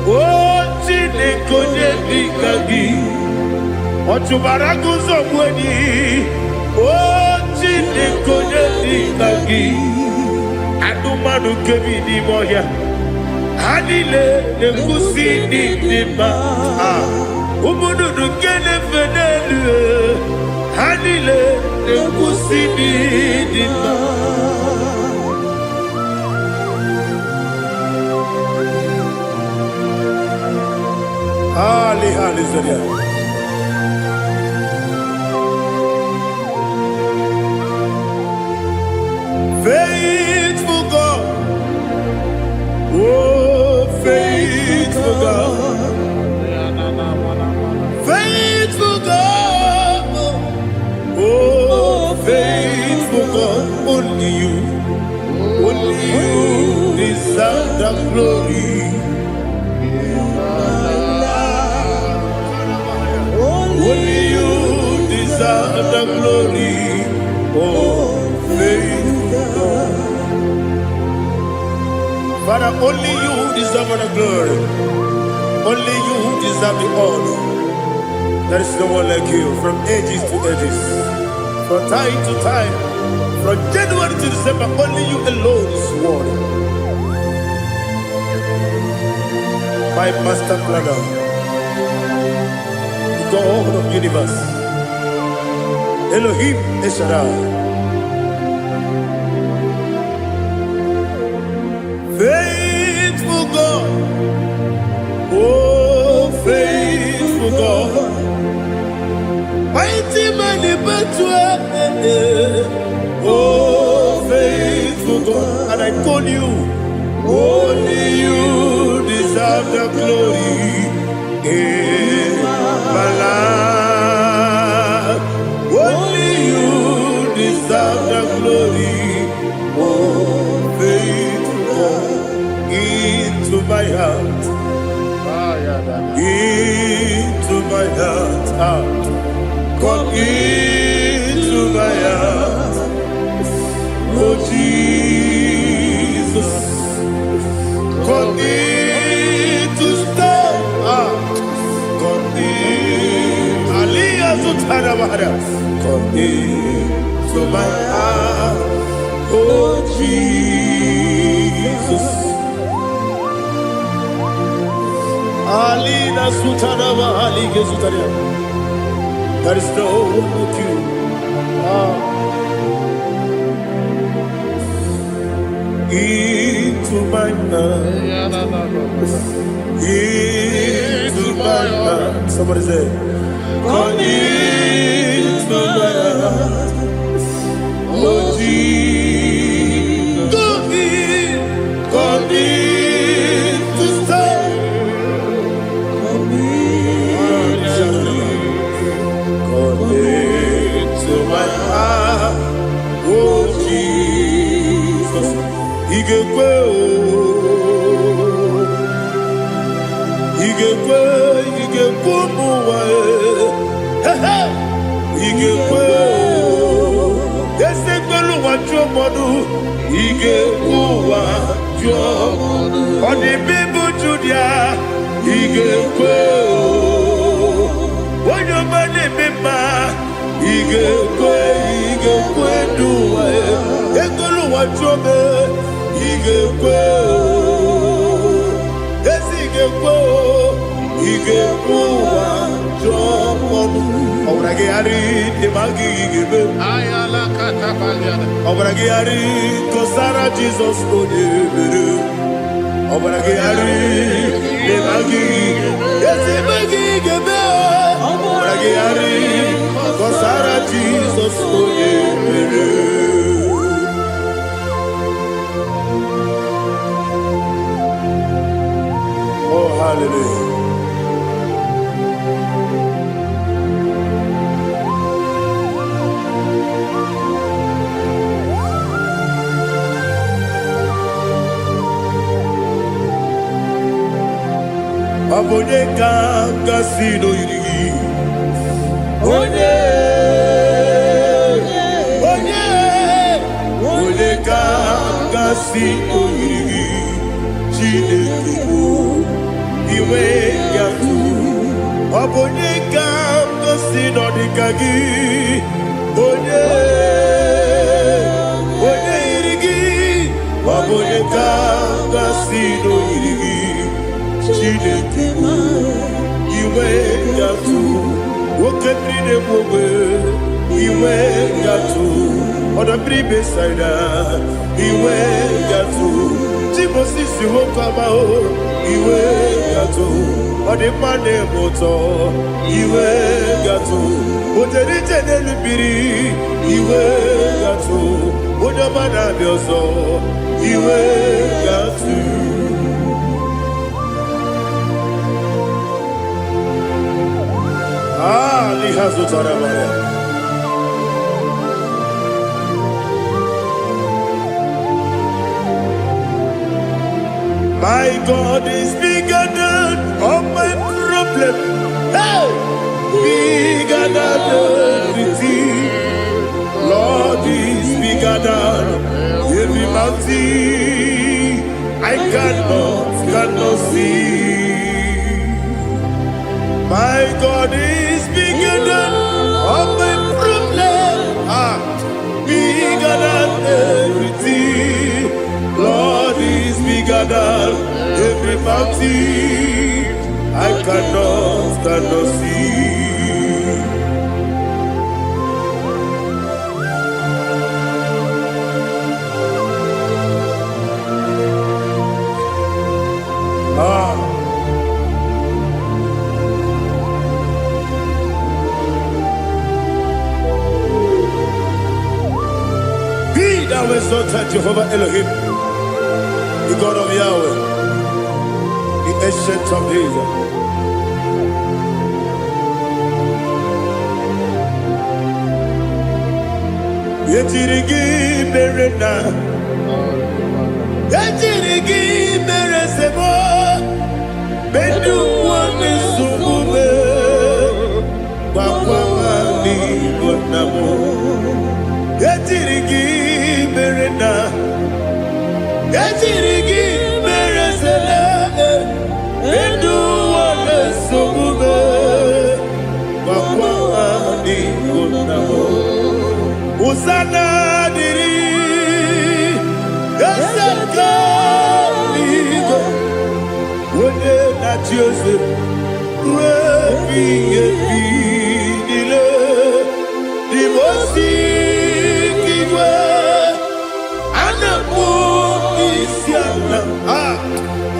Oh, chine konye nikagi. Ochubaragu zomweni. Oh, chine konye nikagi. Adumanu kebi ni moya. Hanile ne kusi ni nima. Umudu kene fenelu. Hanile ne kusi ni nima. Ali zodia. Faithful God. Oh, faithful God. Faithful God. Oh, faithful God. Only you deserve the glory. Only you deserve the glory. Oh, faithful God. Father, only you deserve the glory. Only you deserve the honor. There is no one like you from ages to ages, from time to time, from January to December. Only you alone is worthy. My master planner, the God of the universe, Elohim Eshadai. Faithful God, oh faithful God, mighty man in battle, oh faithful God, and I call you, only you deserve the glory in my life, only you deserve the glory, oh faithful God. Into my heart, into my heart, come into my heart, oh Jesus, come in to stay, come in, Aliyah to Tanamara, come into my heart, oh Jesus. Alina Sutanava Alige Sutaria. There is no one like you. into my heart, into my heart. Somebody say, come into my heart, oh Jesus, come in to stay, come into my heart, oh Jesus. He can go, he can go away. He can go. Yes, they go what your mother. He can go what your mother. On the people Julia, he can go. When your money member, he can go do it. They go what your mother. He can go. Yes, he can go. He can go what your mother. Obragiari, the Magi give. Ayala Catapaliana. Obragiari, Kosara Jesus, Obragiari, the Magi. Yes, the Magi give. Obragiari, Kosara Jesus, oh, hallelujah. Abone kanga sino yirigi. Onye kanga sino yirigi. Chineke mo iwe yatu. Abone kanga sino dikagi. Onye yirigi. Abone kanga sino yirigi. Chineke mo iwe yatu. Okemrine mwe iwe yatu. Oda bribe saida iwe yatu. Timosisi wokama o iwe yatu. Ode mane moto iwe yatu. Oderi tenelu biri iwe yatu. Oda mana bioso iwe yatu. Ah, lihazo tarabaya. My God is bigger than all my problem. Hey, bigger than everything. Lord is bigger than every mountain I cannot see. My God is bigger than all my problems. Bigger than everything. Lord is bigger than every mountain I cannot see. Be thou exalted, Jehovah Elohim, the God of Yahweh, the ancient of days. Yetirigi berena, yetirigi beresebo, bedu wane sumube, bakwa mani bonamo. Yetirigi berena, yetirigi beresele, bedu wane sumube, bakwa mani bonamo. Usana diri, esaka ligo, wone na Joseph, wepi dile, dimosi kiwe, anamu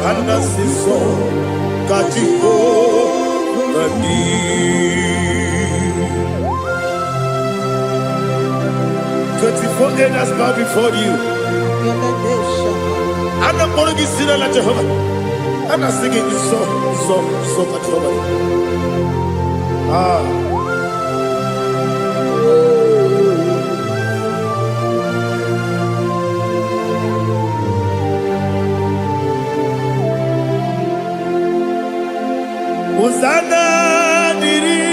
Anasiso Kajiko Badi 24 elders bow before you. I'm not going to sit like Jehovah. I'm not singing this song Jehovah. Hosanna diri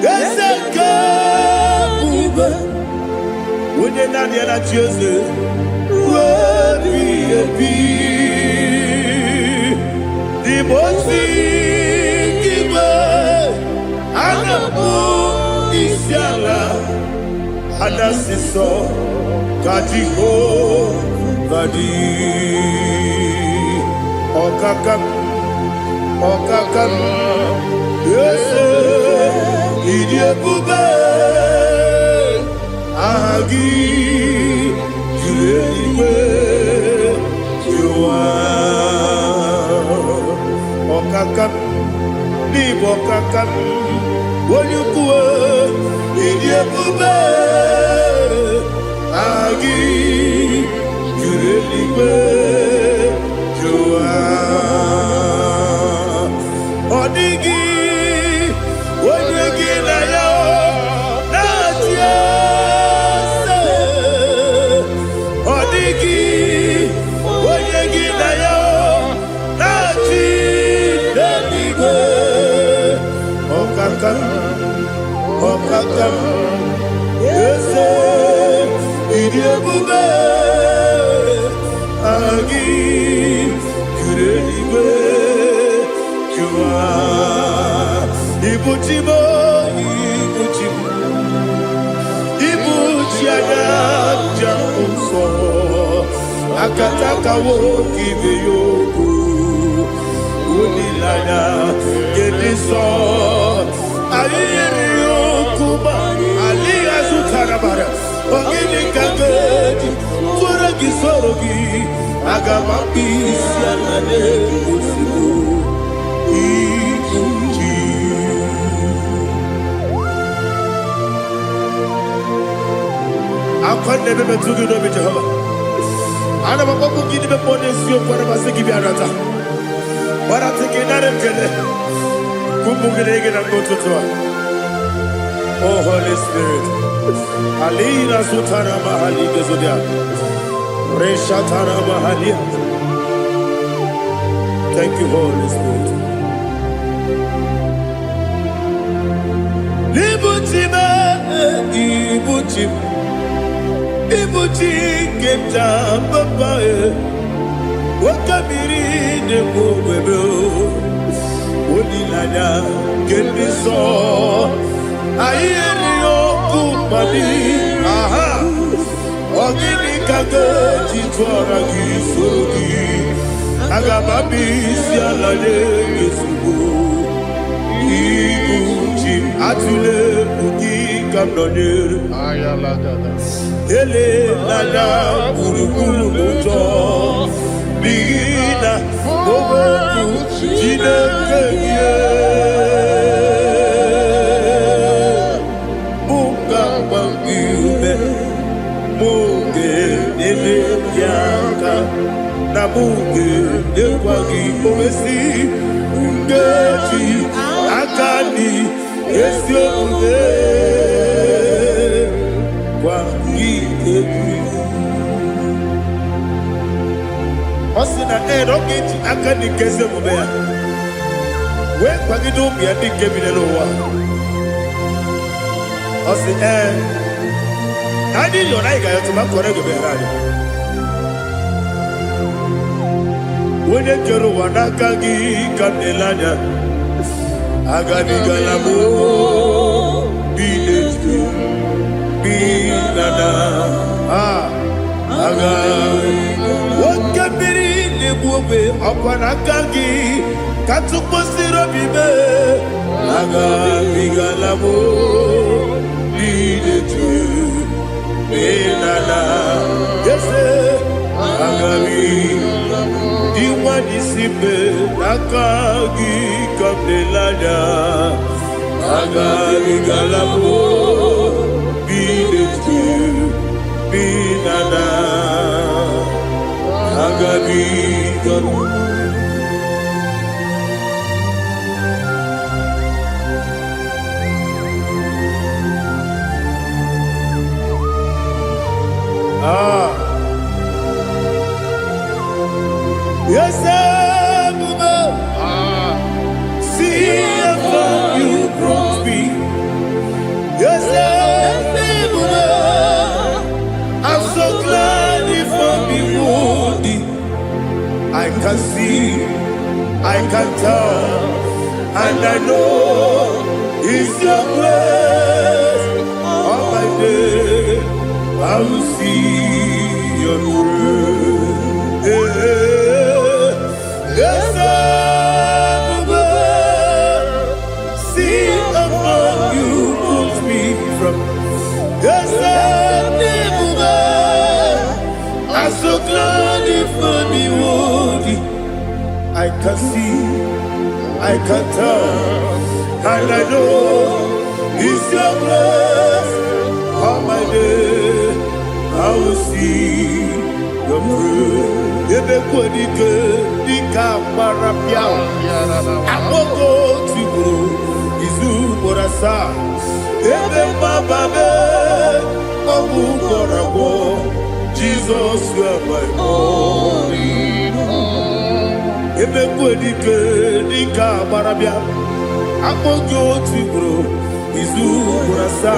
Geseka Uba Wone nani ana Jose Wabi ebi Di mosi kiba Anapo isiala Anasiso Kajiho Vadi Okakam Okakam Yese Idiebube Agi Jueliwe Jua Okakam Nibo Okakam Wonyukue Idiebube Agi Jueliwe Jua Odigi, Odigi na yo, na tiese. Odigi, Odigi na yo, na tiese. Okakam, Okakam, yese, idiebube, agi, kureliwe. Ibuchimo, Ibuchiana Jamuso, Akataka woki veyoku, Unilana, Gediso, Ayeriokuba, Alia Zutarabara, Ogini Kageti, Furagisorogi, Agamapi, Sianane, Usibu. I can't never be too good over Jehovah. I never go to give me money, so for the sake of Yarata. But I think in that angelic, oh Holy Spirit, Alina Sutana Mahali Gezodia, Reshatana Mahali. Thank you, Holy Spirit. Libutime, Ibutim. Ibuti kemta papae Wakamiri de mwebe Onilanya kendiso Ayeri yokumani Aha Ogini kage jitwara gisogi Agamabi sialane yesubu Ibuti atule buki kamnonir Ayaladada Ele lala burukuru muto Bina oboku jine kenye Munga wangiume Munge nele yaka Na munge nekwagi owesi Ungeji akani Esio unge Osina rogeji akani kese mubea We kwagido miadi kebile lowa Osi Nadi yona iga yotuma kore geberani Wene kero wanakagi kanelanya Agani galamo Binetu Binana Aga Wakabiri Nebuwe Akwanakagi Katuposiro Bibe Aga Bigalamo Binetu Binana Yese Aga Wanisipe nakagi kamdelanya agari galabo bidetu binana agari galu yes I can see, I can tell, and I know it's your grace. All my day, I will see your grace. Yes, see above you moves me from. Yes, I'm so glad for the world. I can see, I can tell, and I know it's your grace. All my day, I will see your grace. Everybody good, the camera piao. I won't go to go. Izu borasa. Everybody, Obu korabo. Jesus, you are my only home. Everybody good, the camera piao. I won't go to go. Izu borasa.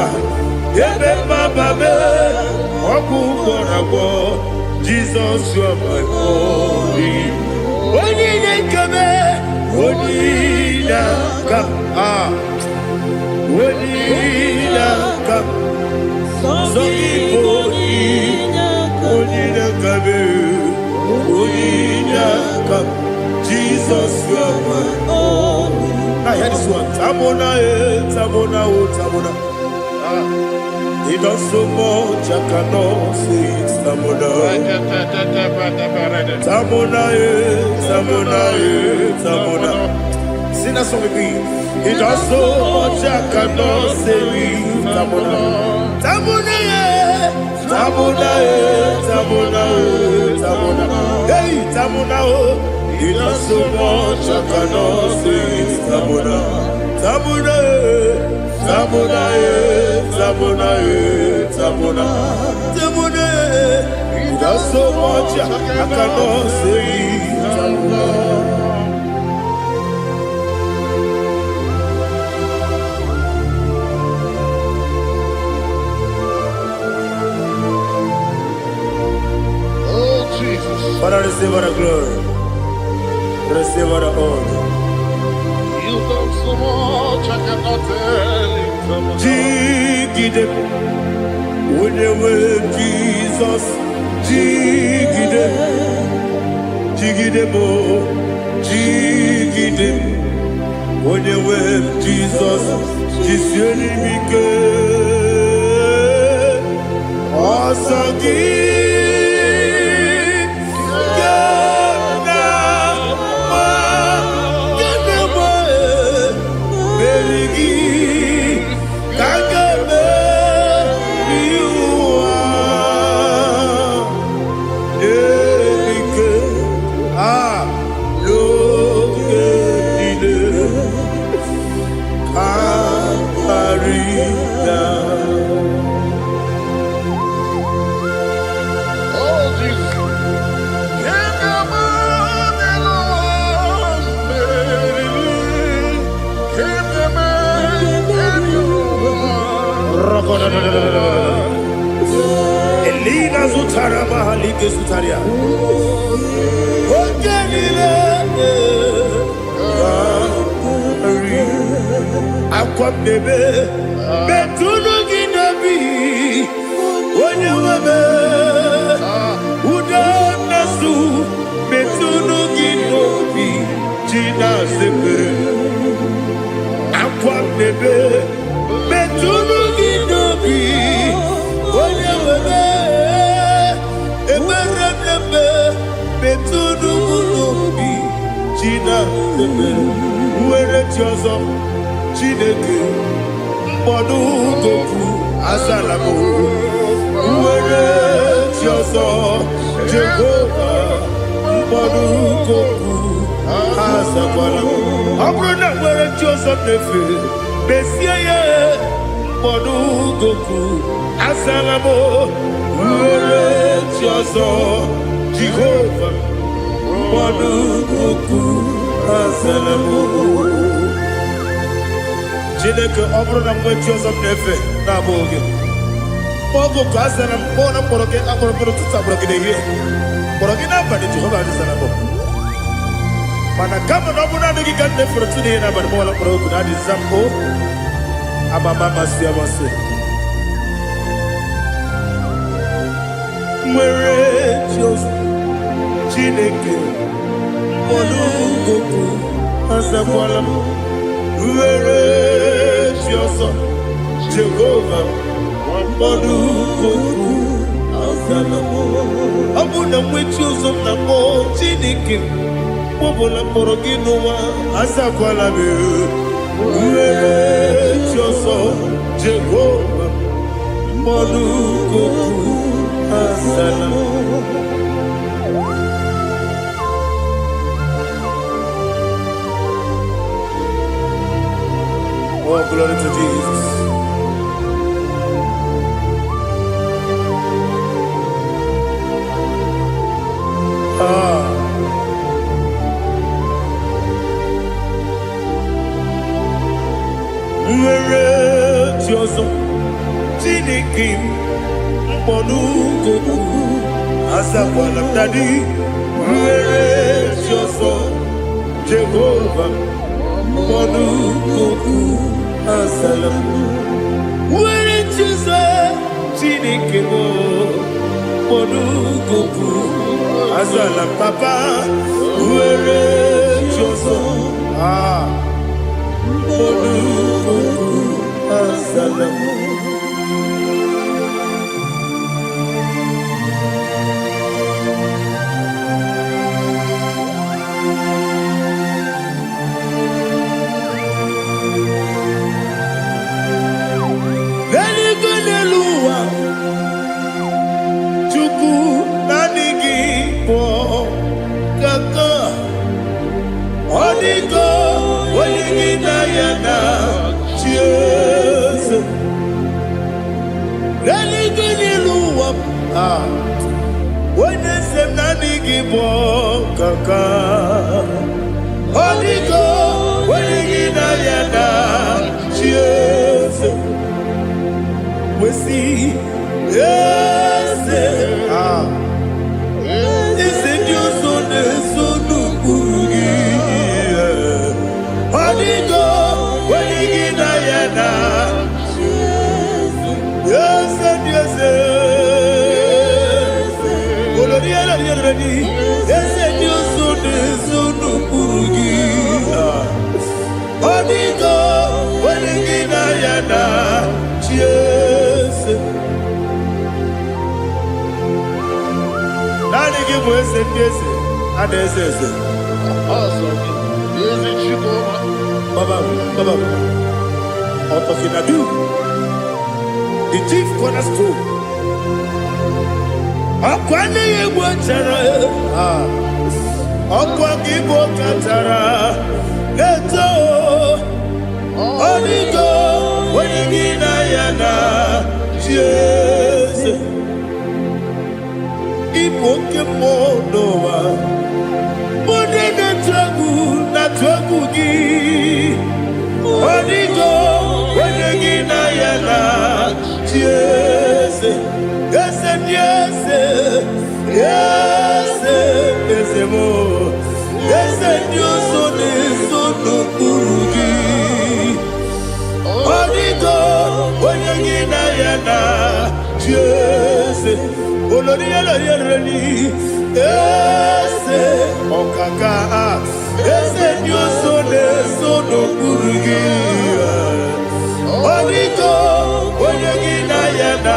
Everybody, Obu korabo. Jesus, you are my only. Only come, only come, only come. So only come. Jesus, you are my only. I hear this one. Tamona, Tamona, Tamona. He does so much, I cannot say it's Tamona. Tamona, Tamona, Tamona. Sing that song with me. He does so much, I cannot say it's Tamona. Tamona, Tamona, Tamona, Tamona. Hey, Tamona, he does so much, I cannot say it's Tamona. Tamona, Tamona, Tamona, Tamona, Tamona. He does so much, I cannot say Tamona. Oh, Jesus. Father, receive our glory. Receive our honor. You've done so much, I cannot tell it. Jigide, when you were Jesus, Jigide, Jigide bo, Jigide, when you were Jesus, Jisyenimike, Asagi. Elina Zutara Mahalike Zutaria. Aqua bebe, Betunu Ginabi, when you were Udanasu, Betunu Ginobi, Gina Zepe. Aqua bebe, Betunu Ginobi, when you were Betunu Ginobi. nwere chi ọzọ Chineke mkpọdụ goku azala m nwere chi ọzọ Jehova mkpọdụ goku azakwala m ọ bụrụ na nwere chi ọzọ na-efe mesie ya mkpọdụ goku azala m nwere chi ọzọ Jehova mkpọdụ goku azala m Chineke ọ bụrụ na mgbe chi ọzọ m na-efe na-abụ oge ogo ka azara m kpọọ na mkpọrọ gị akpọrọ mkpọrọ ụtụtụ akpọrọ gị n'ehihie kpọrọ gị n'abalị Jehova azara m mana kama na ọ bụrụ na adịghị ka m na-efere otu n'ihe n'abalị mọla mkpọrọ ogu na adịza m o amama amasị amasị nwere chi ọzọ Chineke mkpọrọ ogu azakwala m nwere chi ọzọ Jehova mkpọrọ ogu azala m ọ bụ na nwe chi ọzọ na mkpọ Chineke mkpọbụla mkpọrọ gị n'ụwa azakwala m nwere chi ọzọ Jehova mkpọrọ ogu azala m Oh, glory to Jesus. Nwere chi ọzọ Chineke mkpọrọ ogu azakwala m dadi nwere chi ọzọ Jehova mkpọrọ ogu azala m nwere chi ọzọ Chineke mkpọrọ ogu azala m papa nwere chi ọzọ mkpọrọ ogu azala m onye se m na adịghị bụ kaka ọ dịgo onye gị na ya na chi eze wesi eze isi ndị ụzọ na-eso n'okpuru gị ọ dịgo onye gị na ya na chi eze ndị eze eze ndị ụzọ na-eso n'okpuru gị ọ dịgo onye gị na ya na chi eze naanị gị bụ eze ndị eze a na-eze eze Baba Ọtọkinadu the chief cornerstone ọkwa anaghị egbu ọchara ọkwa gị bụ ọkachara na-eto ọ dịgo onye gị na ya na chi eze ịbụ oke mmụọ n'ụwa onye na-atụ egwu gị ọ dịgo onye gị na ya na chi eze eze ndị eze eze eze m eze ndị ụzọ na-eso n'okpuru gị ọ dịgo onye gị na ya na chi eze olorielorielori eze ọkaka eze ndị ụzọ na-eso n'okpuru gị ọ dịgo onye gị na ya na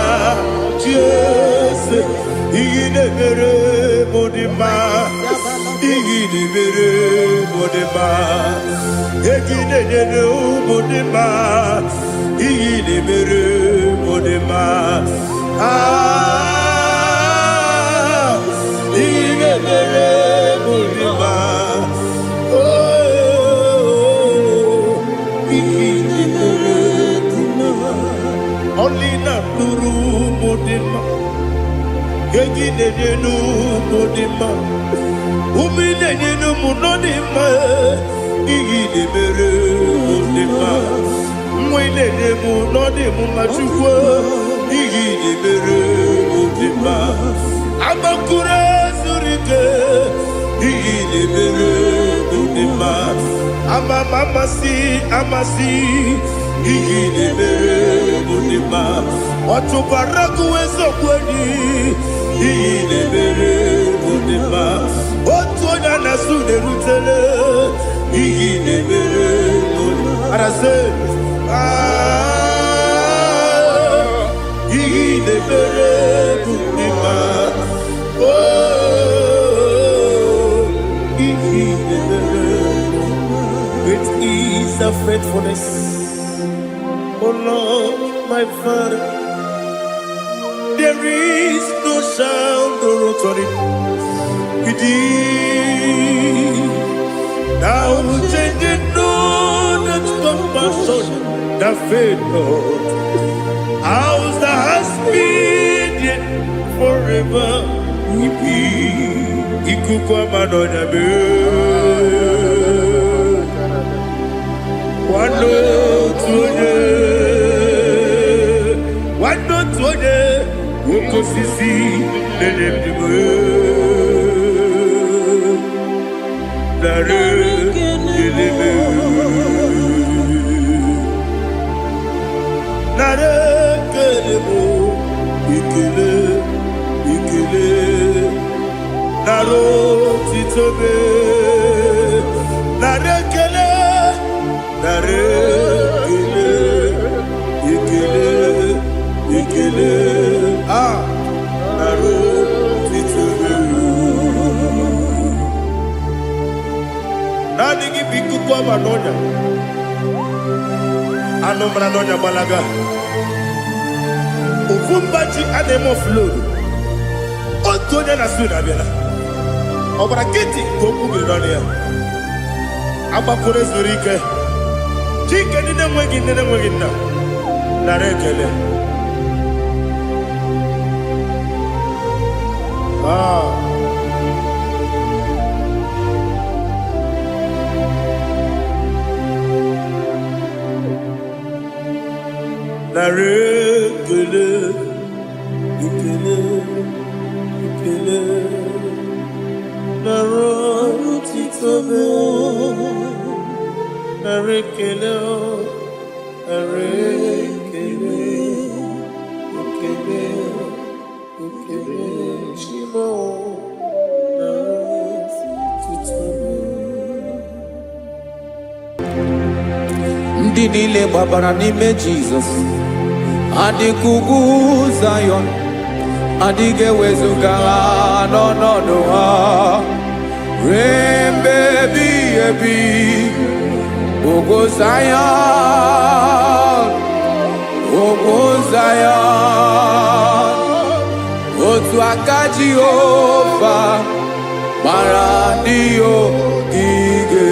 iyi na-emere m dị mma iyi igini mere bodema egine nene bodema igini mere bodema igini mere bodema igini mere bodema only na nuru bodema egine nene bodema umine nene munodema igini mere bodema mwine nene munodema machukwa igini mere bodema amakure surike igini mere bodema amasi igini mere bodema otubaraku ezokweni igini mere bodema otonya nasune rutele igini mere bodema arase igini mere bodema igini mere great is the faithfulness, oh Lord, my Father. There is no sound or authority within. Thou changest not that compassion, the faith, Lord. Ours that has been yet forever will be. Ikukwa manonya be. Wano tuone, woko sisi nenebdiwe. Nare kelebe, nare kelebo, ikele, naro titobe, nare kele, nare ikele, naro titobe. Nani gibiku kwa manonya, anomra nonya balaga. Ufumbaji anemo flow. Otonya na suna bela. Obra kiti goku bironia. Abakure zurike. Chike nine mwegi na. Narekele. Narekele. Ikele. Naro titobe. Narekele. Shimo. Ndị niile gbabara n'ime Jizọs adịghị Zion, adịghị ewezuga ha n'ọnọdụ ha ruo mgbe ebighị ebi. Ugwu Zion, otu aka Jehova gbara ndị ogige.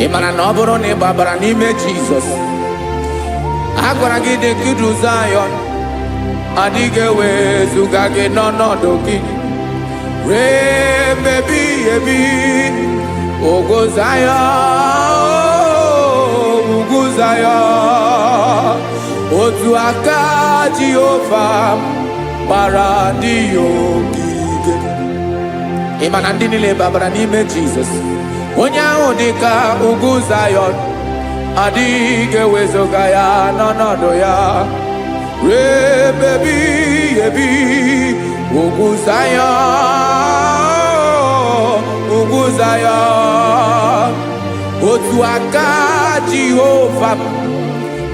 Ịmara na ọ bụrụ na ị gbabara n'ime Jizọs, a gwara gị dị ka Zion, adịghị ewezuga gị n'ọnọdụ gị ruo mgbe ebighị ebi. Ugwu Zion, otu aka Jehova gbara ndị ogige. Ịmara ndị niile gbabara n'ime Jizọs Onye dika ugwu Zion, adịghị ewezuga ya n'ọnọdụ ya. Rebebi ebi ugwu Zion, ugwu Zion. Otu aka Jehova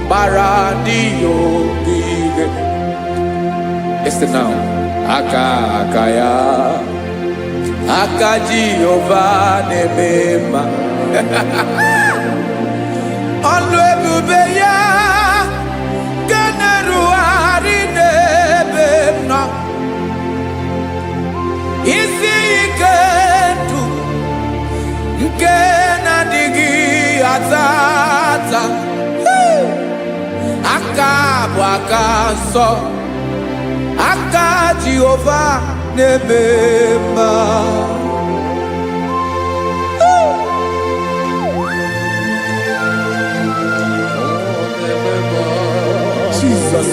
gbara ndị ogige. Listen now. Aka ya. Aka Jehova na-eme. Ọlụ ebube ya ga-erugharị n'ebe m nọ. Isi ike ndụ nke na-adịghị ata ata. Aka bụ aka nsọ. Aka Jehova na-eme. Jesus.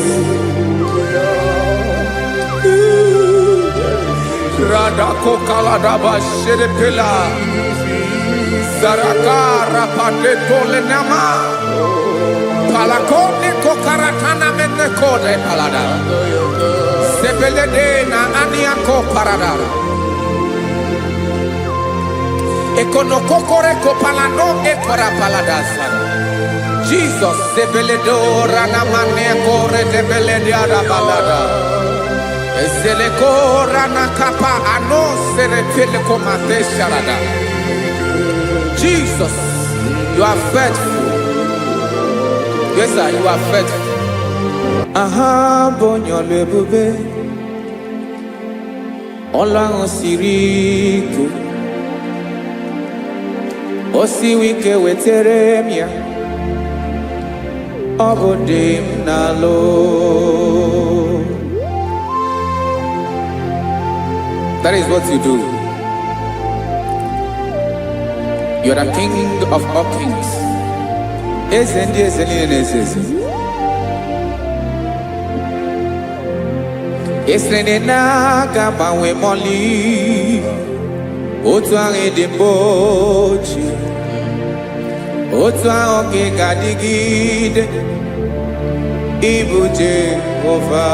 Radako kaladaba sherepela. Zarakara pandetole nama. Palakone kokaratana mene kode palada. Sebelede na aniako paradara. Ekono kokore kopalano ekora paladasa. Jesus, sebeledora na mane kore debelediada balada. Eselekora na kapa ano serepele komate sharada. Jesus, you are faithful. Yes, sir, you are faithful. Aha, bonyo lebube. Ola osiriku. Osi wike weteremia. Obodim nalo. That is what you do. You are the king of all kings. Ezendi ezeli nezezi. Esrene na gabawe moli. Otu ange dimbochi. Otu ange gadigide. Ibu Jehova.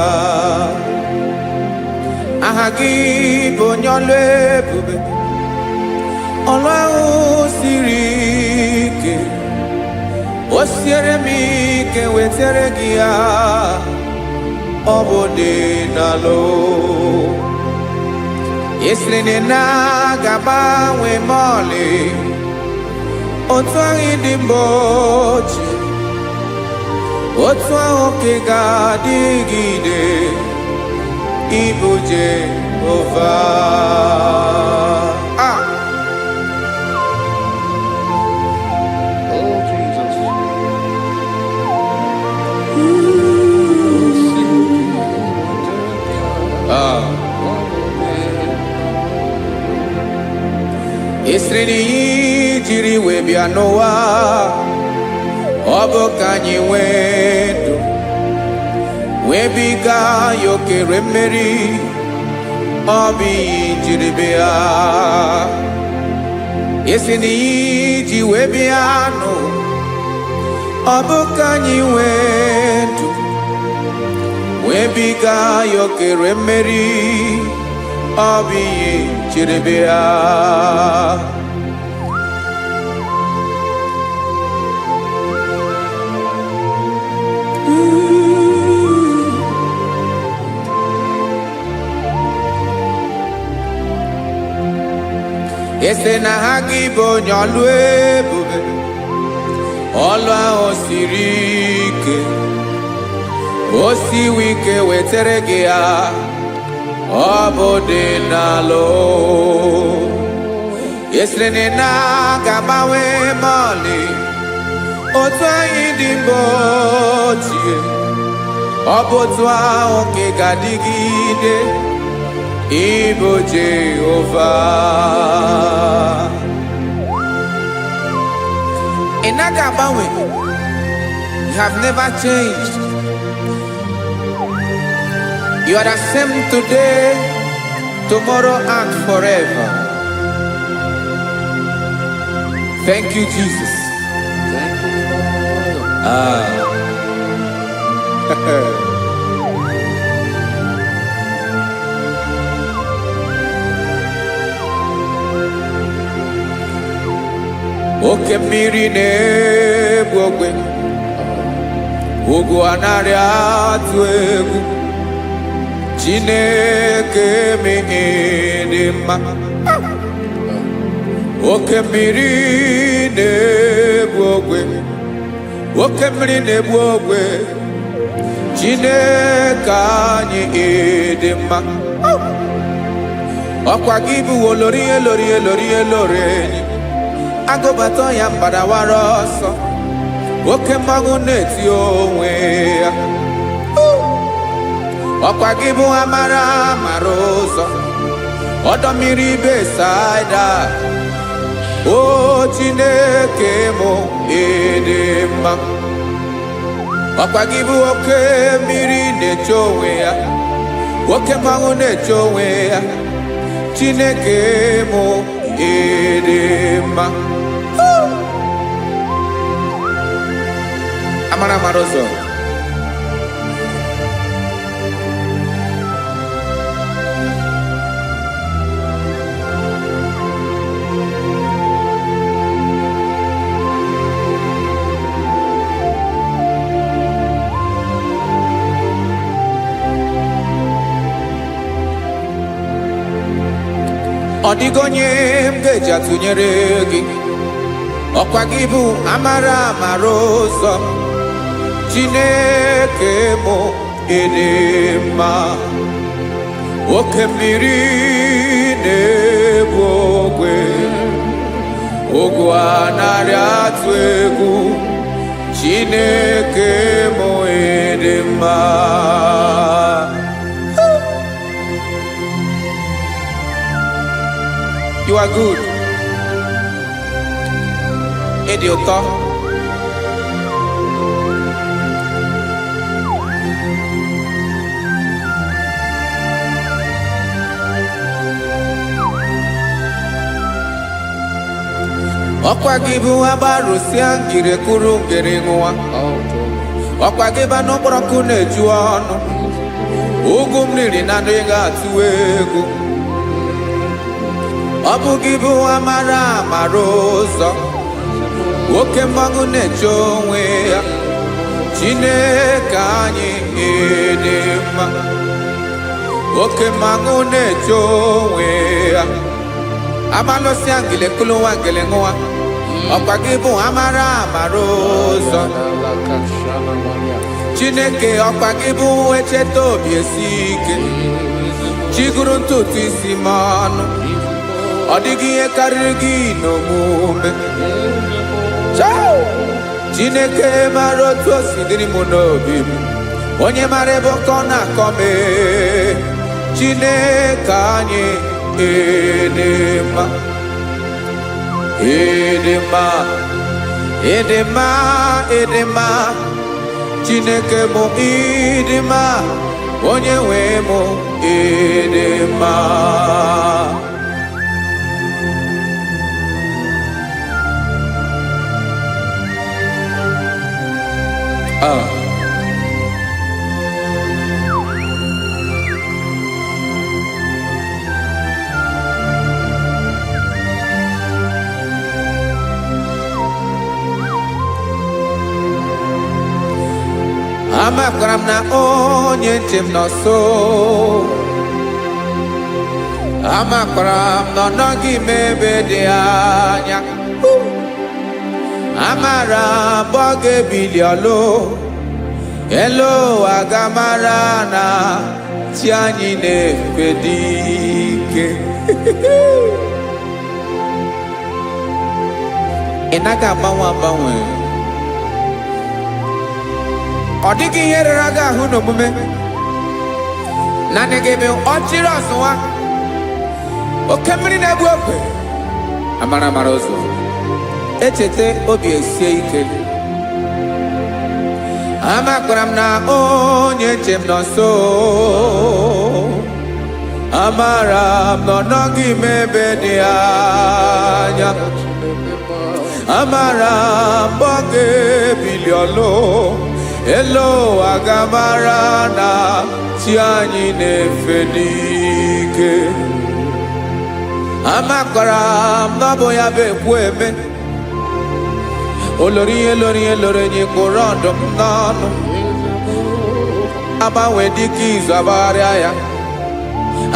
Ahagi bonyole bube. Olwa usirike. Osiere mi ke wetere gia. Obode nalo. Yeslene na gaba we mole. Otwangi dimbochi. Otwangi gadigide. Ibu Jehova. Oh, Jesus. Esreni jiri we bia noa. Obo kanyi wendo. Webiga yoke remeri. Obi jiri bia. Esreni ji we bia no. Obo kanyi wendo. Webiga yoke remeri. Obi jiri bia. Ese na hagi bonyo ebube. Olwa osirike. Osi wike wetere gia. Obode nalo. Esrene na gabawe mali. Otwa indimbotie. Obotwa oke gadigide. Ibo Jehova. Enagabawe, you have never changed. You are the same today, tomorrow, and forever. Thank you, Jesus. Thank you, Father. Ah. Oke mmiri na-egbu ogwe, ugwu anaghị atụ egwu. Chineke mee dị mma. Oke mmiri na-egbu ogwe, oke mmiri na-egbu ogwe. Chineke anyị dị mma. Ọkwa gị bụ olori enyi. Agụbata ya mbadawara ọsọ, oke mmanwụ na-eti onwe ya. Ọkwa gị bụ amara ụzọ, ọdọ mmiri Besaida. O Chineke mụ dị mma. Ọkwa gị bụ oke mmiri na-eche onwe ya, oke mmanwụ na-eche onwe ya. Chineke mụ dị mma. Amara ụzọ. Ọ dịghị onye m ga-eji atụnyere gị. Ọkwa gị bụ amara ụzọ. Chineke mụ dị mma. Oke mmiri na-egbu ogwe, ugwu anaghị atụ egwu. Chineke mụ dị mma. You are good. Ịdị ụtọ. Ọkwa gị bụ agbarụsịa ngire kụrụ ngere nwa. Ọkwa gị bụ n'ụkpọrọkụ na-eju ọnụ. Ugwu mmiri na adịghị atụ egwu. Ọ bụ gị bụ amara ụzọ, oke mmanwụ na-eche onwe ya. Chineke anyị dị mma. Oke mmanwụ na-eche onwe ya. Amalụsịa ngile kụlụ nwa ngele nwa. Ọkwa gị bụ amara ụzọ. Chineke ọkwa gị bụ echeta obi esi ike. Chiguru ntutu isi m ọnụ. Ọ dịghị ihe karịrị gị n'omume. Chineke mara otu o si dịrị m n'obi m. Onye mara ebe ọkọ na-akọ m. Chineke anyị dị mma. Dị mma. Dị mma. Dị mma. Chineke mụ dị mma. Onye nwe mụ dị mma. Amakwara m na onye nche m nọ nso. Amakwara m na ọ nọghị m ebe dị anya. Amara m ọ ga-ebili ọlụ. Elu aga mara na chi anyị na-efe dị ike. Ị naghị agbanwe. Ọ dịghị ihe rere gị ahụ n'omume. Naanị gị bụ ọchịrị ọzụwa. Oke mmiri na-egbu ogwe. Amara ụzọ. Echete obi esie ike. Amakwara m na onye nche m nọ nso. Amara m na ọ nọghị m ebe dị anya. amara mboge biliolo elo agamara na chi anyị na-efe n'ike amakwara m na ọ bụ ya bụ ekwu eme olori nye kpụrụ ọdụm n'ọnụ agbanwe dịka izu agbagharịa ya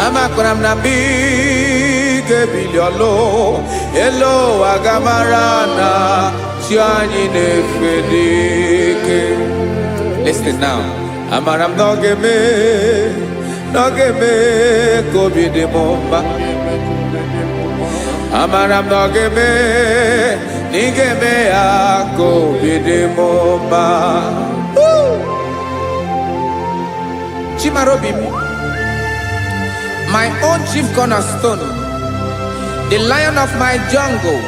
amakwara m na mbige biliolo elo agamara na chi anyị na-efe n'ike. Listen now. Amara m n'oge mee ka obi dị m mma. Amara m n'oge mee na ị ga-eme ya ka obi dị m mma. Chimarobi m, my own chief cornerstone, the lion of my jungle,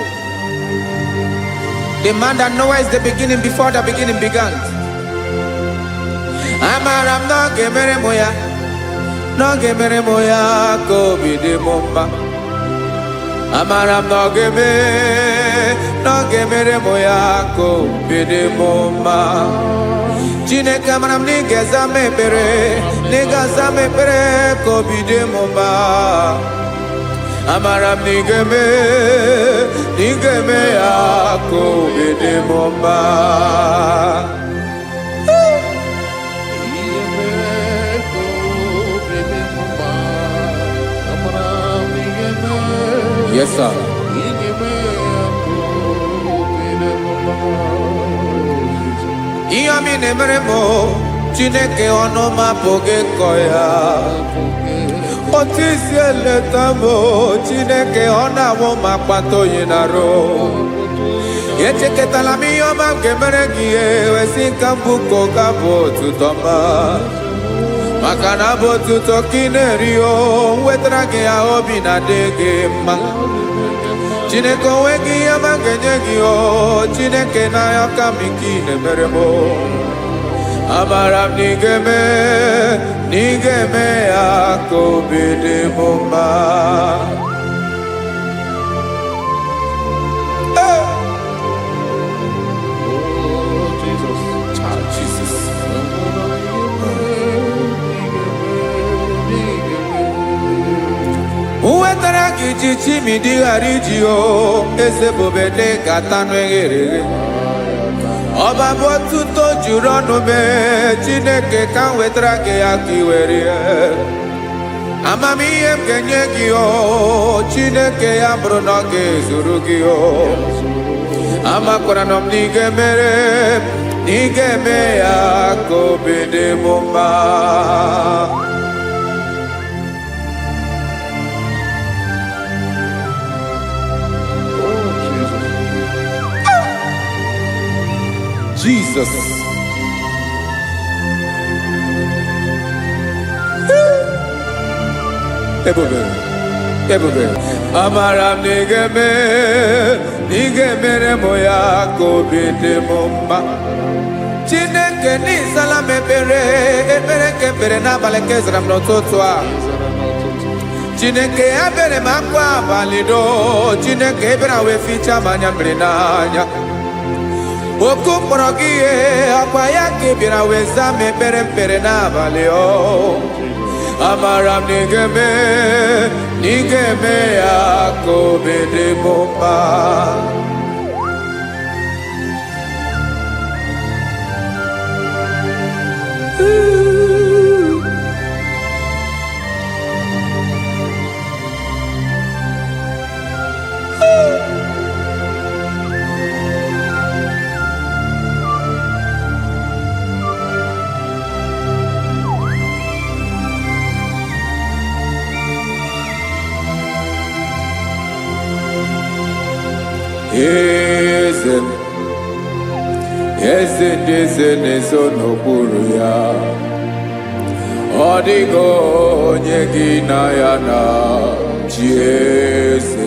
the man that knows the beginning before the beginning began. Amara m n'oge mere m ya ka obi dị m mma. Amara m n'oge mere m ya ka obi dị m mma. Chineke amara m na ị ga-aza m ekpere ka obi dị m mma. Amara m na ị ga-eme ya ka obi dị m mma. Yes, sir. Iya mi nemere mo Chineke ọnụ ma pụghị kọ ya. Otu isi eleta mo Chineke ọ na-awụ ma kpata oyi n'arụ. Echeketala m ihe ọma nke mere gị ewesi nka mbụ ka ọ ga-abụ otuto ma. Maka na bụ otuto ka ị na-eri o wetara gị ya obi na-adị gị mma. Chineke onwe gị ihe ma ga-enye gị o Chineke n'anya ka m ike ị na-emere m. Amara m na ị ga-eme ya ka obi dị m mma. Uwetara gị chichi mi dịghara iji o eze bobede ka tanụ eghere. Ọba bụ otuto juru ọnụ mee Chineke ka m wetara gị ya ka i were ya. Amamihe m ga-enye gị o Chineke ya bụrụ na ọ ga-ezuru gị o. Amakwara na m na ị ga-eme ya ka obi dị m mma. Jesus. Ebube. Amara m na ị ga-emere m ya ka obi dị m mma. Chineke n'ịzala m ekpere nke ekpere n'abalị nke zara m n'ụtụtụ a. Chineke ya bere m akwa abalị do Chineke ebere wee fichaa m anya mmiri n'anya. Oku kpọrọ gị ihe akwa ya ka ị bịara wee zaa m ekpere mpere n'abalị o. Amara m na ị ga-eme ya ka obi dị m mma. Eze ndị eze na-ezo n'okpuru ya. Ọ dịghị onye gị na ya na chi eze.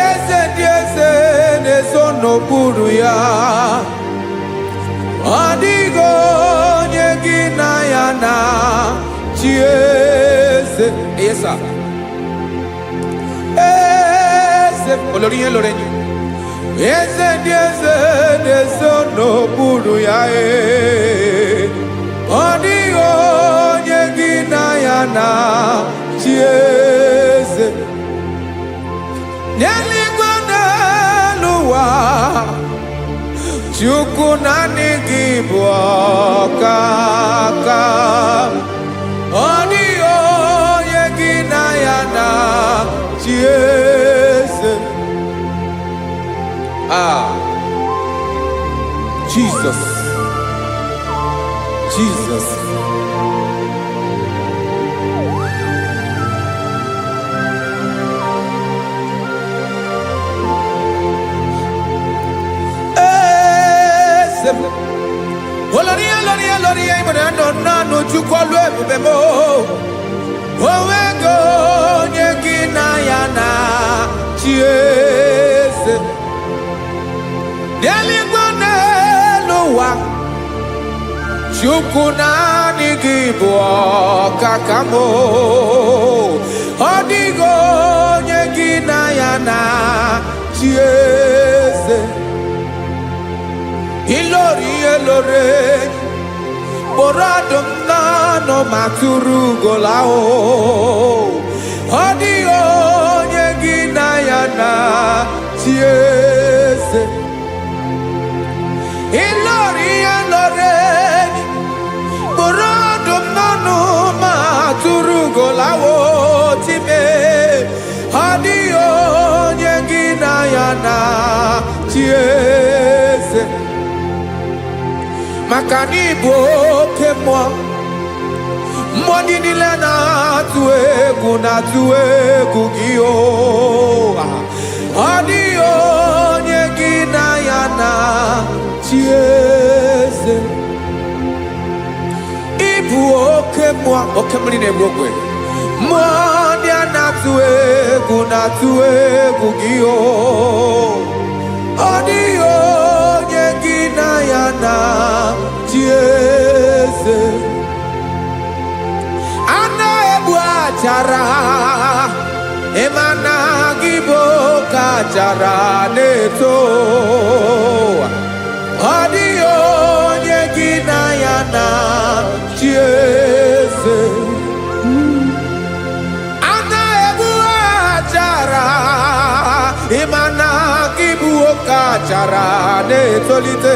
Eze ndị eze na-ezo n'okpuru ya. Ọ dịghị onye gị na ya na chi eze. Yes, sir. Eze olori lorenyi. Eze no buru ya e. Odi onye gị na ya na chieze. N'eluigwe n'ụwa, Chukwu naanị gị bụ ọkaka. Odi onye gị na ya na chieze. Jesus. Jesus. Oloria, no chukolu ebubemo. Owego nyeki na yana chiese. N'eluigwe n'ụwa, Chukwu naanị gị bụ ọkaka m. Ọ dịghị onye gị na ya na chieze. Ilori kpọrọ ọdụm n'ọnụ ma tụrụ ugo lahụ. Ọ dịghị onye gị na ya na chieze. Ilori kpọrọ ọdụm n'ọnụ ma tụrụ ugo lahụ time. Ọ dịghị onye gị na ya na chieze. Maka n'ịbụ oke mmụọ, mmụọ ndị niile na-atụ egwu gị o. Ọ dịghị onye gị na ya na chieze. Ịbụ oke mmụọ, oke mmiri na-egbu ogwe. Mmụọ ndị a na-atụ egwu gị o. Ọ dịghị onye gị na ya na chieze. Ana egbu achara, ịmana gị bụ ka achara na-eto. Ọ dịghị onye gị na ya na chieze. Ana egbu achara, ịmana gị bụ ka achara na-etolite.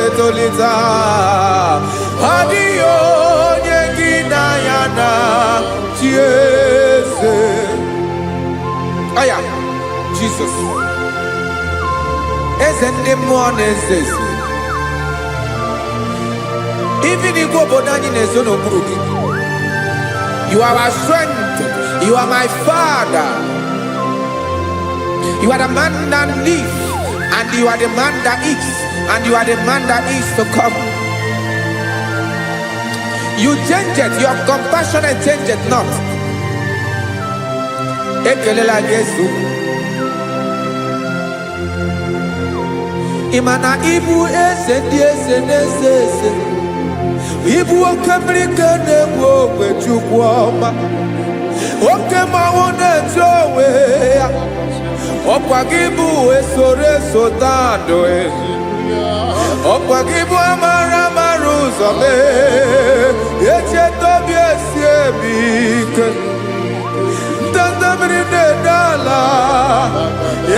Ọ dịghị onye gị na ya na chieze. Aya, Jesus. Eze ndị mmụọ na-eze eze. Even igwe obodo anyị na-ezo n'okpuru gị. You are our strength. You are my Father. You are the man that lives, and you are the man that is, and you are the man that is to come. You change it, your compassion and change it not. Ekelela Yesu. Imana ibu eze ndị eze n'eze eze. Ibu oke mmiri ka na-egbu ogwe Chukwu ọma. Oke mmanwụ na-eche onwe ya. Ọkwa gị bụ eso tando. Ọkwa gị bụ amara ụzọ mee. Echeta obi esi ebi ike. Ndanda mmiri na-ede ala.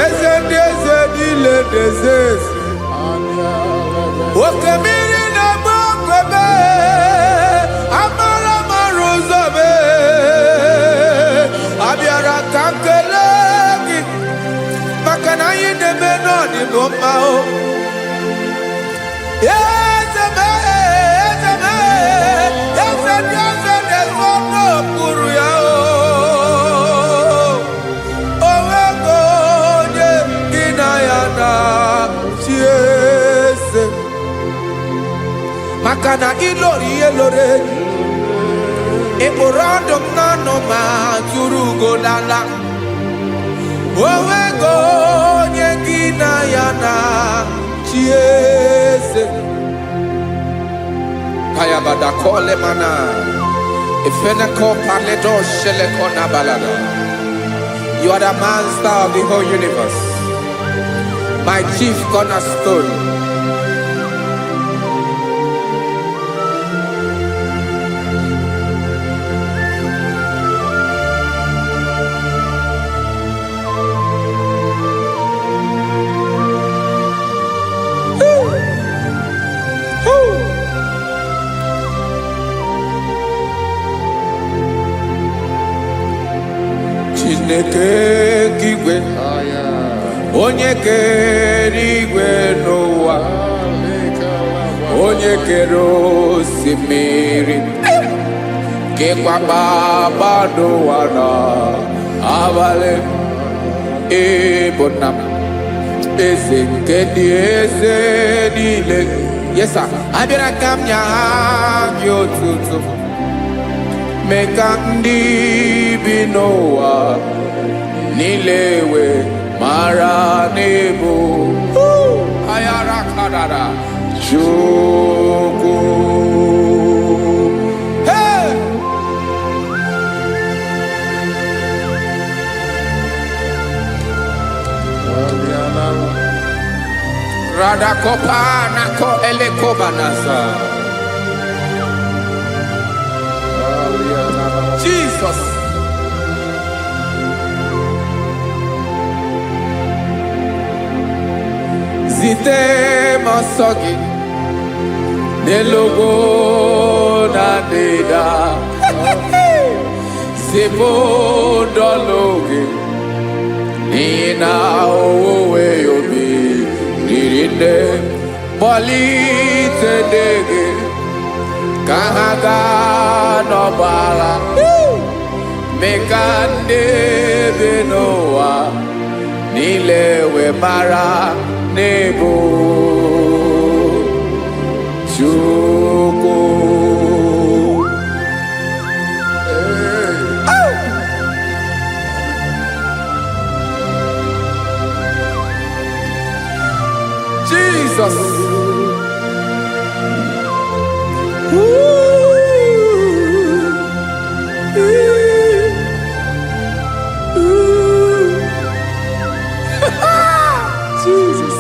Eze ndị eze niile na-eze eze. Oke mmiri na-agba ogwe mee. Amara ụzọ mee. Abịara ka nkele gị. Maka na anyị na-eme n'ọdịbụ mma o. Eze ndị eze na-ezo n'okpuru ya o. Owego onye gị na ya na chieze. Maka na ilori ịkpụrụ ọdụm n'ọnụ ma tụrụ ugo n'ala. Owego onye gị na ya na chieze. Kayabada kole mana. Ifeneko paledo sheleko nabalada. You are the master of the whole universe, my chief cornerstone. Chineke kigwe, onye kere igwe n'ụwa, onye kere osimiri, kekwa kpakpando ụwa n'abalị. Ịbụ nna m, eze nke ndị eze niile. Yes sir, abịara ka m nye gị otuto, mee ka ndị bi n'ụwa niile wee mara n'ebu ayara kadara Chukwu. Hey! Radakopa nako elekobanasa. Jesus. Zite masogi nelogo na deda Zibo dologe Nina owe yobi Nirinde Bolite dege Kahaga no bala Mekande benoa Nilewe mara nebo Chukwu. Jesus. Jesus.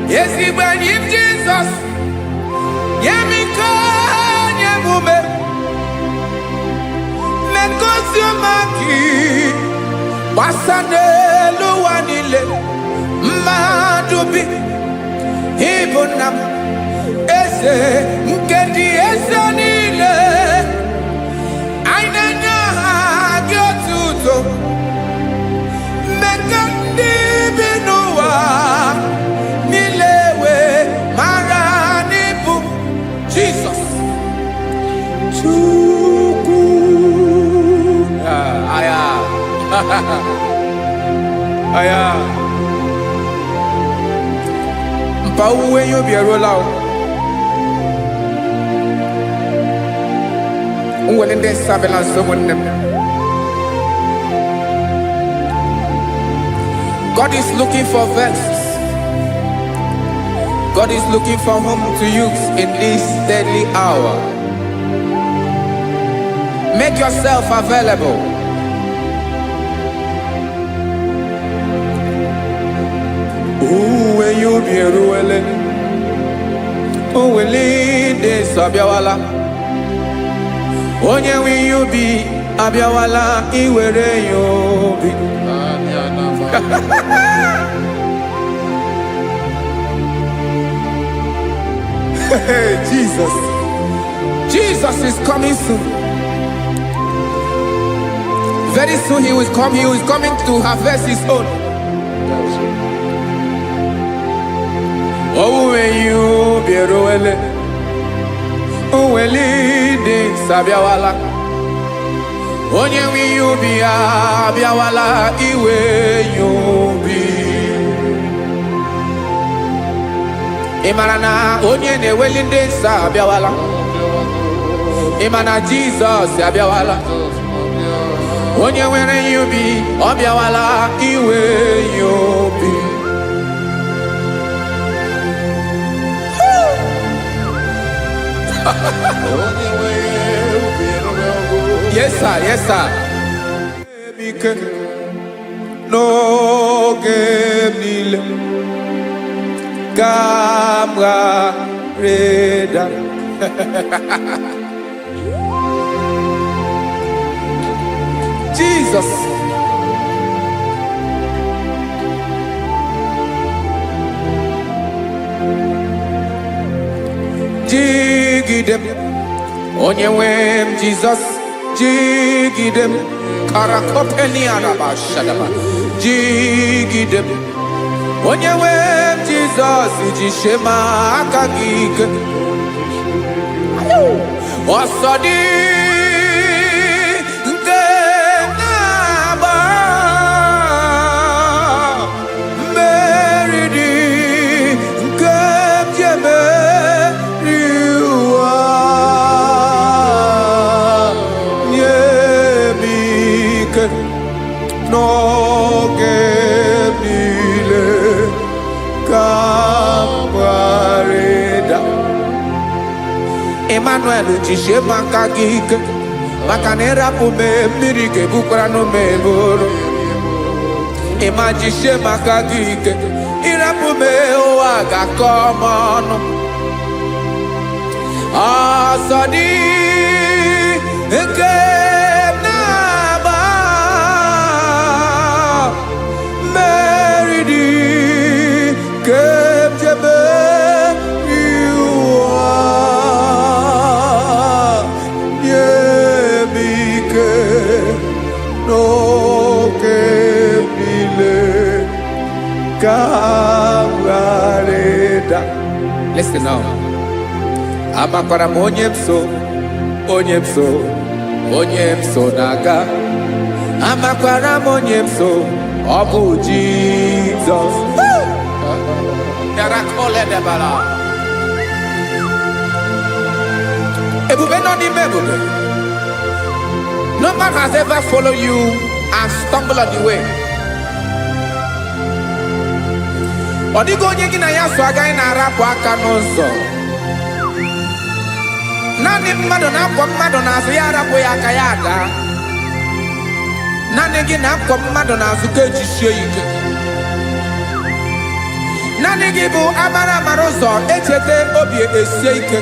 Yes, he when him Jesus. Yemiko nyemume. Men kosumaki. Wasane luwanile. Madubi. Ibunam. Ese mkendi ese nile. Ainenya gyotuto. Mekandi binuwa. Nilewe maranibu. Jesus. Chukwu. Aya. Aya. Mpa uwe yo bierola o. Unwelende sabela someone. God is looking for verses. God is looking for whom to use in this deadly hour. Make yourself available. When you be ruling, oh, will lead this Abiawala. Onye will you be Abiawala? Iwere you be. Jesus. Jesus is coming soon. Very soon he will come. He is coming to harvest his own. Oh, when you be ruling, oh, will lead this Abiawala. Onye will you be Abiawala? Iwe you be. Imanana onye ne welinde sa Abiawala. Imana Jesus Abiawala. Onye were you be Abiawala iwe you be. Yes, sir. Yes, sir. No game Gamma Reda. Jesus. Jigidem. Onyewem Jesus. Jigidem. Karakopeni araba shadaba. Jigidem. Onyewem Jesus. Jishema akagike. Osodi. Emmanuel jishe makagike makanera pume mirike bukrano meboro ema jishe makagike irapume oaga komono asadi eke naba meridi kemjebe Listen now. Amakwara onyemso naga. Amakwara onyemso obu Jesus. Yarakole debala. Ebube no di mebube. No man has ever followed you and stumbled on the way. Odigo onye gị na ya so agaghị na-arapụ aka n'ụzọ. Naanị mmadụ na-akwọ mmadụ n'azụ ya arapụ ya aka ya ada. Naanị gị na-akwọ mmadụ n'azụ ka ejisie ike. Naanị gị bụ amara ụzọ echete obi esie ike.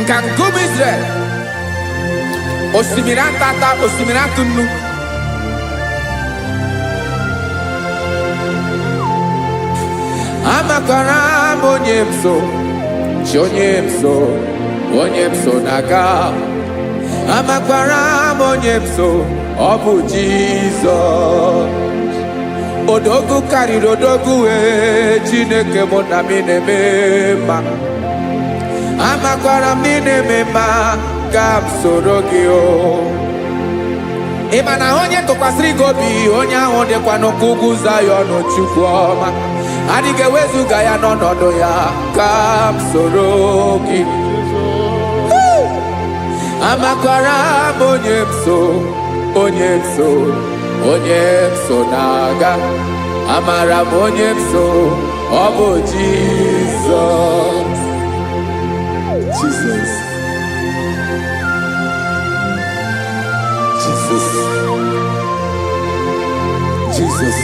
Nka ngụm Israel. Osimiri atata, osimiri atụ nnu. Amakwara onyemso naga. Amakwara onyemso obu Jesus. Odogu karịrị odogu Chineke mụ na mi na-eme mma. Amakwara mi na-eme mma ka m soro gị o. Ị ma na onye tụkwasịrị gị obi onye ahụ dịkwa n'ugwu Zayọn Chukwu ọma. Adịghị ewezuga ya n'ọnọdụ ya ka m soro gị. Amakwara onyemso na-aga. Amara m onyemso ọ bụ Jesus. Jesus. Jesus. Jesus.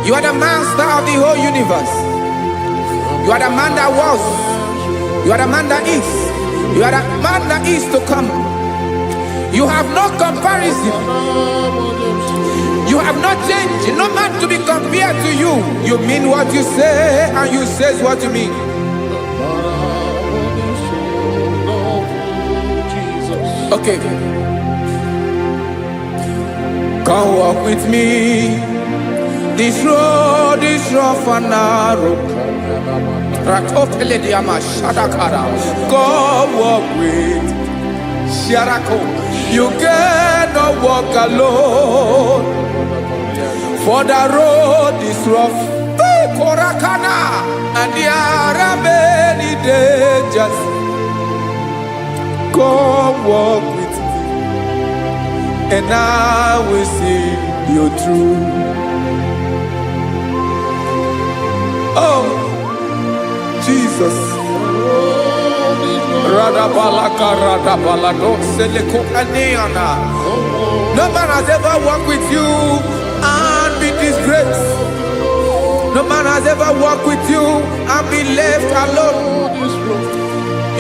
You are the master of the whole universe. You are the man that was. You are the man that is. You are the man that is to come. You have no comparison. You have not changed. No man to be compared to you. You mean what you say and you say what you mean. Okay. Come walk with me. This road is rough and narrow. Go walk with Sharako. You cannot walk alone. For the road is rough. Korakana. And there are many dangers. Go walk with me. and I will see you through. Oh, Jesus. No man has ever walked with you and be disgraced. No man has ever walked with you and be left alone.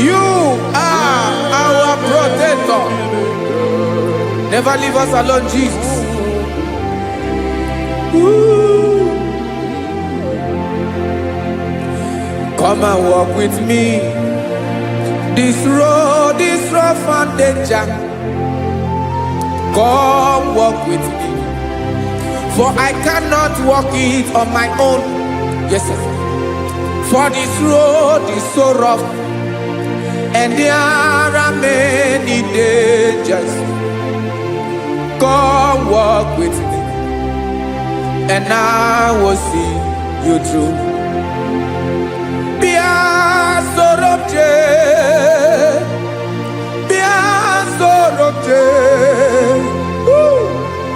You are our protector. Never leave us alone, Jesus. Ooh. Come and walk with me. This road is rough and danger. Come walk with me. For I cannot walk it on my own. Yes, sir. For this road is so rough, and there are many dangers. Come walk with me, and I will see you through. Be a sort of day. Be a sort of day.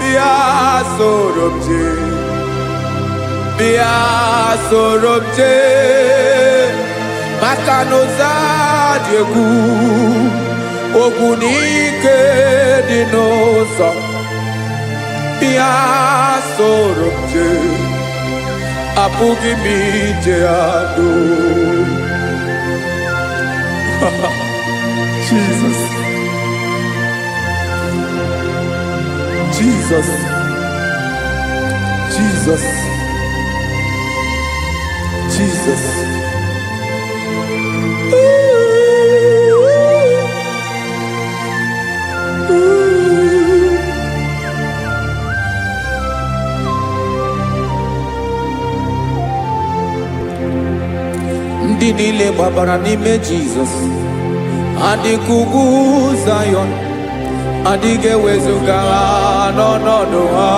Be a sort of day. Be a sort of day. Makanoza diegu ogunike dinosa. Be a sort of day. Apugi mi jeado. Jesus. Jesus. Jesus. Jesus. Ndị niile gbabara n'ime Jesus adịkugwu Zion, adịghị ewezuga ha n'ọnọdụ ha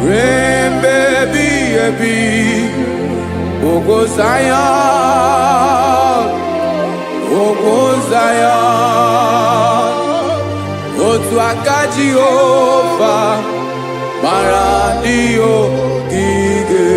ruo mgbe ebighị ebi. Ogo Zion, Ogo Zion, otu aka Jehova mara ndị ogige.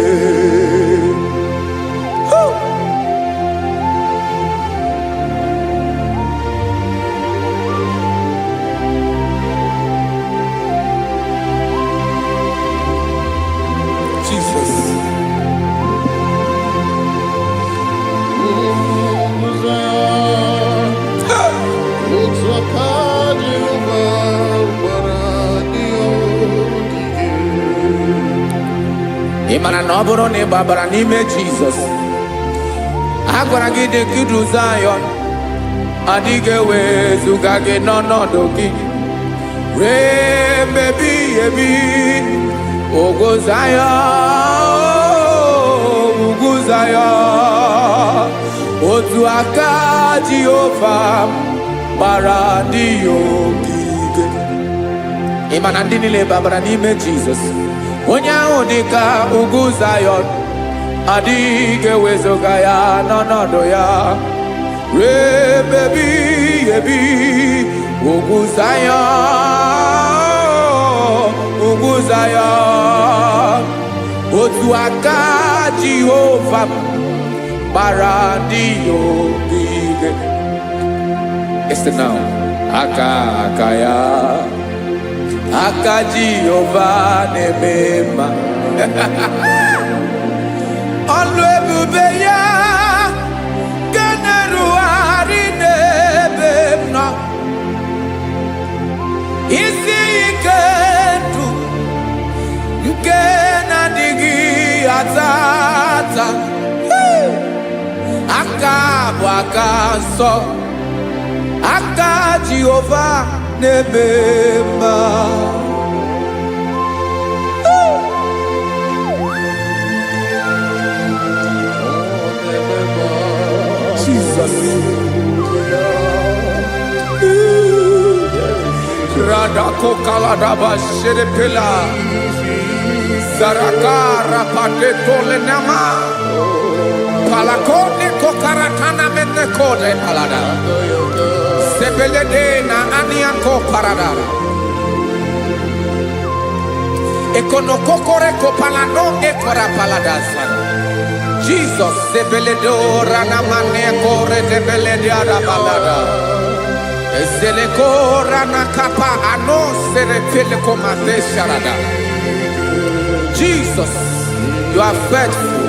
Imana na ọ bụrụ na ị gbabara n'ime Jizọs, a gwara gị dị kidu Zion, adịghị ewezuga gị n'ọnọdụ gị ruo mgbe ebighị ebi. Ogo Zion, ugwu Zion, otu aka Jehova gbara ndị ogige. Imana ndị niile gbabara n'ime Jizọs, onye ahụ dị ka ugwu Zion, adịghị ewezuga ya n'ọnọdụ ya ruo mgbe ebighị ebi. Ugwu Zion, ugwu Zion, otu aka Jehova gbara ndị ogige. Este now, aka ya, aka Jehova na-eme mma. Ọlụ ebube ya ga na-erugharị n'ebe m nọ. Isi ike ndụ nke na-adịghị ata ata. Aka bụ aka nsọ, aka Jehova na-eme mma. Jesus. Radako kaladaba sherepela zarakara patole nama palakone kokaratana mene kode palada sebelede na aniako paradara Ekonokokore kopalano ekora paladasa. Jesus sebeledo rana mane kore debelede arabalada. Eseleko rana kapa ano serepele komate sharada. Jesus, you are faithful.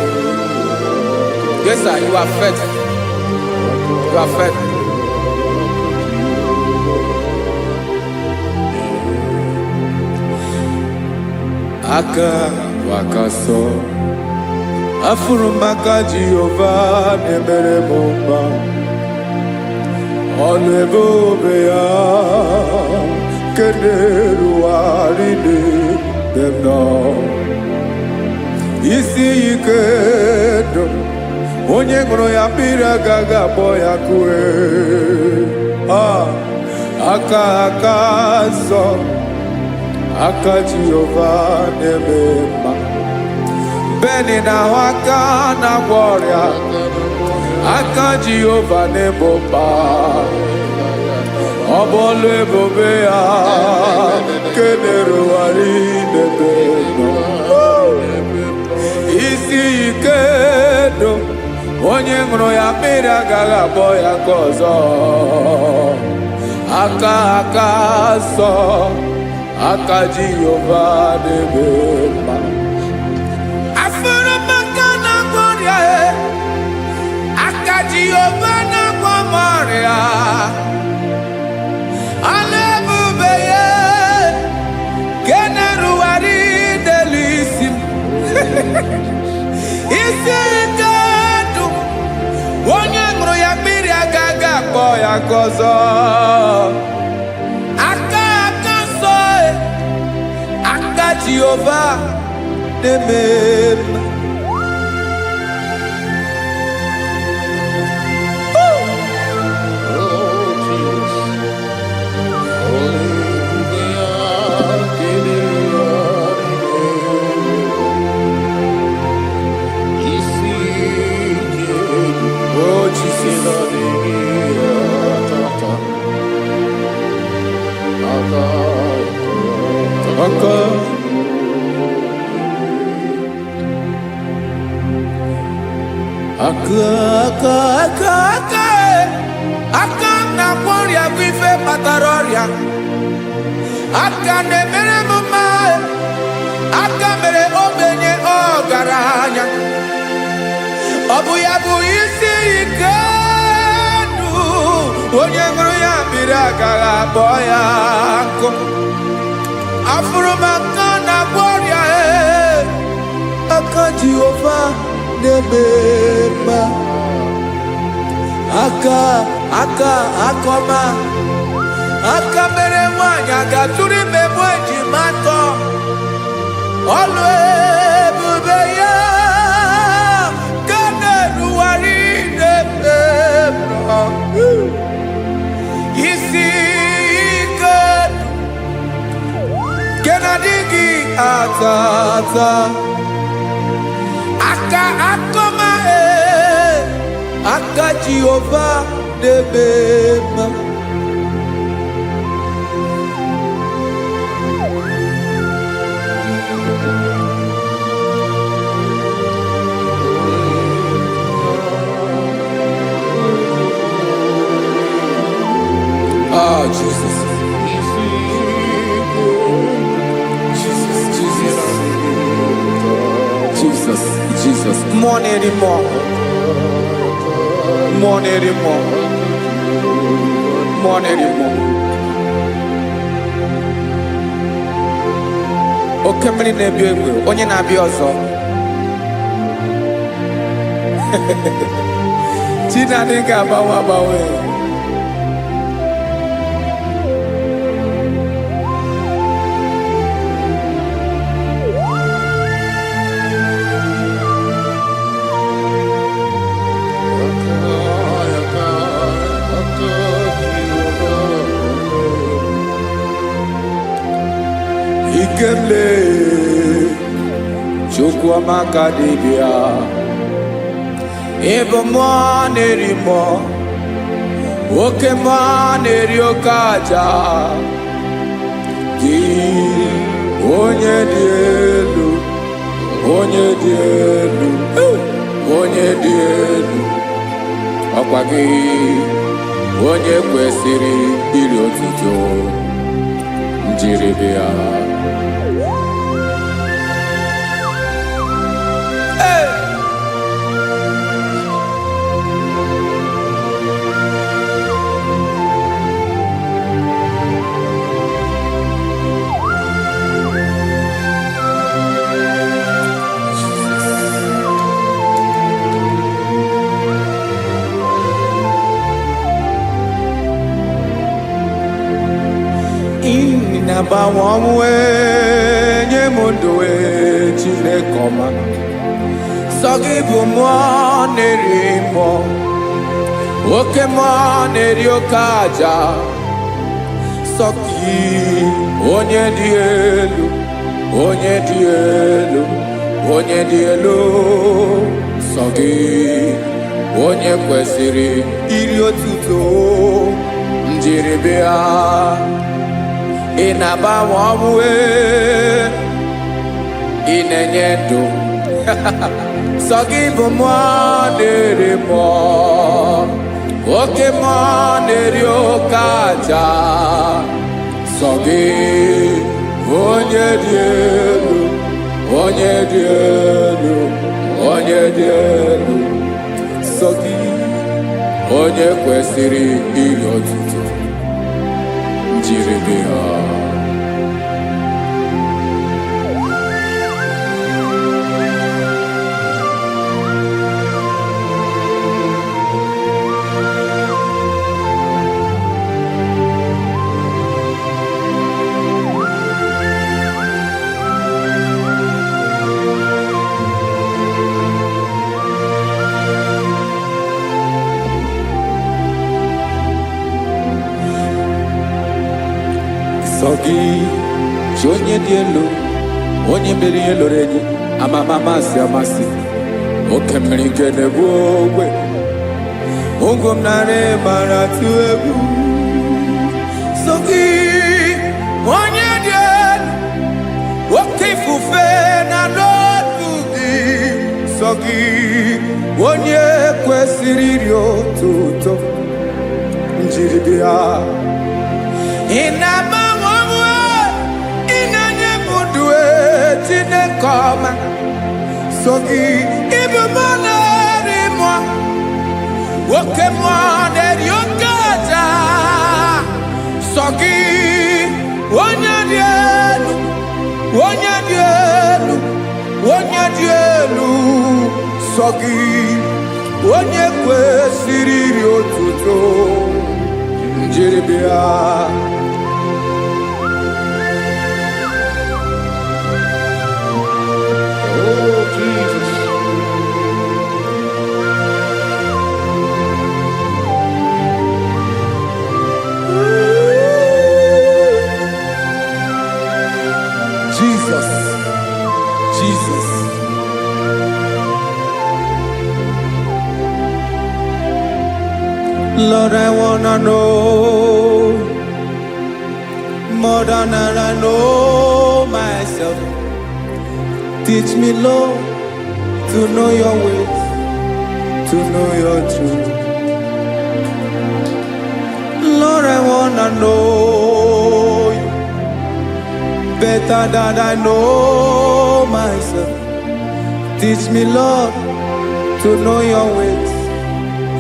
Yes, sir, you are faithful. You are faithful. Aka wakaso afurumaka Jehovah nemere bomba olebobe ya kederu aride demno isi ikedo onye ngoro ya mbira gaga boya kue aka so aka Jehovah nemema beni na waka na gloria aka Jehovah nemoma obolo ebobe ya keneru ari nebeno isi ikedo onye ngoro ya mira gaga boya kozo aka so aka Jehovah nemema afura makana gloria aka Jehovah na gloria alebubeye keneru ari delisim isi kadu onye ngoro ya mmiri agaga akpọ ya kozo aka so aka Jehovah nemema aka na gloria vive mataroria aka nemere mama aka mere obenye ogaranya obu ya bu isi ikedu onye ngoro ya mbiri agaga boya nko afuru maka na gloria aka Jehovah nemema akoma aka mere nwanya gaturi memo ejimato olu ebube ya keneru ari nebema isi ikedu kenadigi atata akoma aka Jehovah nemema Jesus. Jesus. More anymore. Okemri na-ebi egbe onye na-abịa ọzọ Chinadị ga-agbanwe Ikemle Chukwu amaka dibịa ebe mmụọ na-eri mmụọ oke mmụọ na-eri oke aja gị onye dị elu, onye dị elu, onye dị elu. Ọkwa gị onye kwesịrị iri otuto njiri bịa. Inabawanwe nye mundowe Chineke ọma. Sọ gị bụ mmụọ na-eri mmụọ, oke mmụọ na-eri oke aja. Sọ gị onye dị elu, onye dị elu, onye dị elu. Sọ gị onye kwesịrị iri otuto njiri bịa. Inabawanwe inenye ndụ. Sọ gị bụ mmụọ na-eri mmụọ, oke mmụọ na-eri oke aja. Sọ gị onye dị elu, onye dị elu, onye dị elu. Sọ gị onye kwesịrị iri otuto njiri bịa. Sọ gị chi onye dị elu, onye mere ihe loro enyi, amama amasị amasị, oke mmiri nke na-egbu ogwe, ụgwọ m narị mara atụ egwu. Sọ gị onye dị elu, oke ifufe na n'otu gị. Sọ gị onye kwesịrị iri otuto njiri bịa. Inabawanwe inenye mundowe Chineke ọma. Sọ gị ịbụ mmụọ na-eri mmụọ, oke mmụọ na-eri oke aja. Sọ gị onye dị elu, onye dị elu, onye dị elu. Sọ gị onye kwesịrị iri otuto njiri bịa. Oh, Jesus. Jesus, Jesus. Lord, I wanna know more than I know myself. Teach me, Lord, to know your ways, to know your truth. Lord, I wanna know you better than I know myself. Teach me, Lord, to know your ways,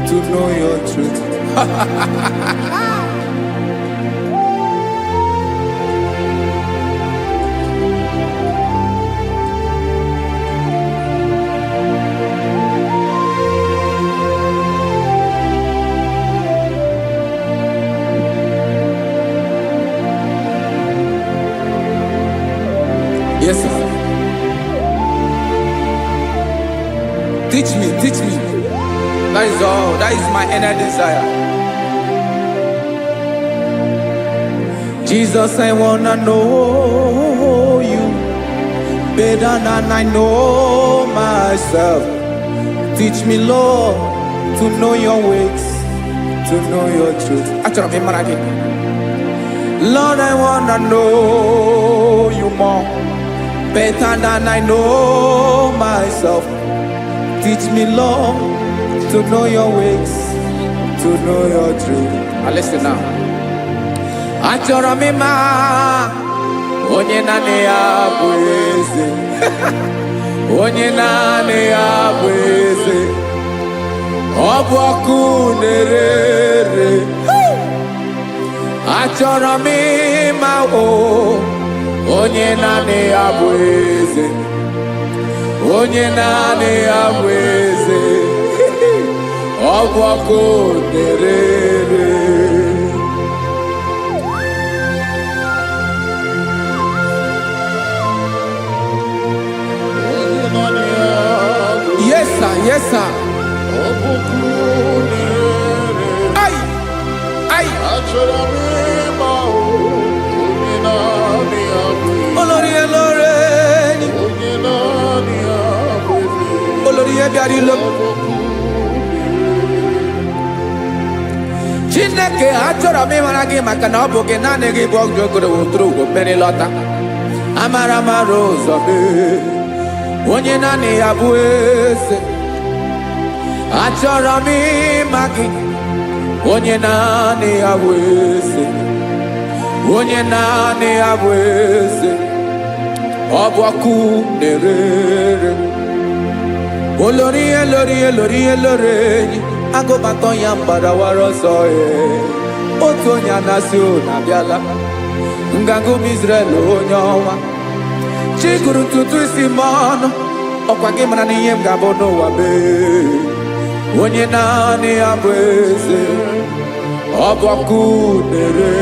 to know your truth. Yes, sir. Teach me, teach me. That is all. That is my inner desire. Jesus, I wanna know you better than I know myself. Teach me, Lord, to know your ways, to know your truth. Actually, Lord, I wanna know you more. better than I know myself. Teach me, Lord, to know your ways, to know your truth. Now listen now. Achọrọ m ịma onye naanị ya bụ eze. Onye naanị ya bụ eze. Ọ bụ ọkụ na-ere. Achọrọ m ịma onye naanị ya bụ eze. Onye naanị ya bụ eze. Ọ bụ ọkụ na-ere. Yes, sir. Yes, sir. Ay, ay. Olórí Olórí. Olórí Ebiari lo. Chineke achọrọ m ịmara gị maka na ọ bụ gị naanị gị bụ ọgụgụ wụtụrụ ụgwọ mmeri lọta. Amara mara ụzọ mee. Onye naanị ya bụ eze. Achọrọ m ịma gị. Onye naanị ya bụ eze. Onye naanị ya bụ eze. Ọ bụ ọkụ na-ere. Olórí Olórí Olórí Olórí. Agụbatọ ya mgbadawara ọsọ ya. Otu onye anasị na-abịala. Nganga ụmụ Izrel onye ọnwa. Chiguru ntutu isi m ọnụ. Ọkwa gị mara na ihe m ga-abụ n'ụwa mee. Onye naanị ya bụ eze. Ọ bụ ọkụ na-ere.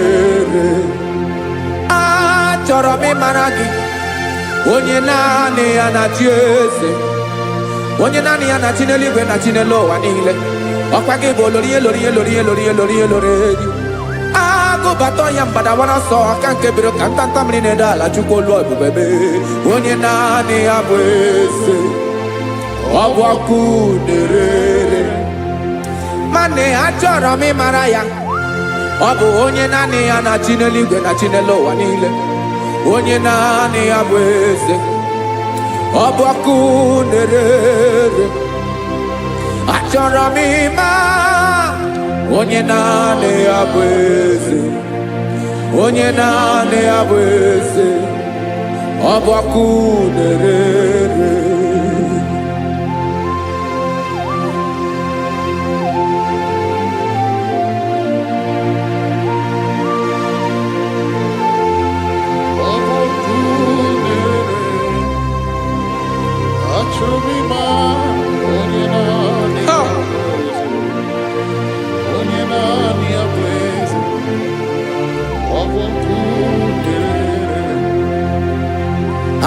Achọrọ m ịmara gị. Onye naanị ya na-achị eze. Onye naanị ya na-achị n'eluigwe na-achị n'elu ụwa niile. Ọkwa gị bụ Olórí Olórí Olórí Olórí Olórí Olórí. Agụbatọ ya mgbadawara ọsọ aka nke biro ka ntanta mmiri na-ede ala Chukwu olu ebube mee. Onye naanị ya bụ eze. Ọ bụ ọkụ na-ere. Mane achọrọ m ịmara ya. Ọ bụ onye naanị ya na-achị n'eluigwe na-achị n'elu ụwa niile. Onye naanị ya bụ eze. Ọ bụ ọkụ na-ere. Achọrọ m ịma onye naanị ya bụ eze. Onye naanị ya bụ eze. Ọ bụ ọkụ na-ere.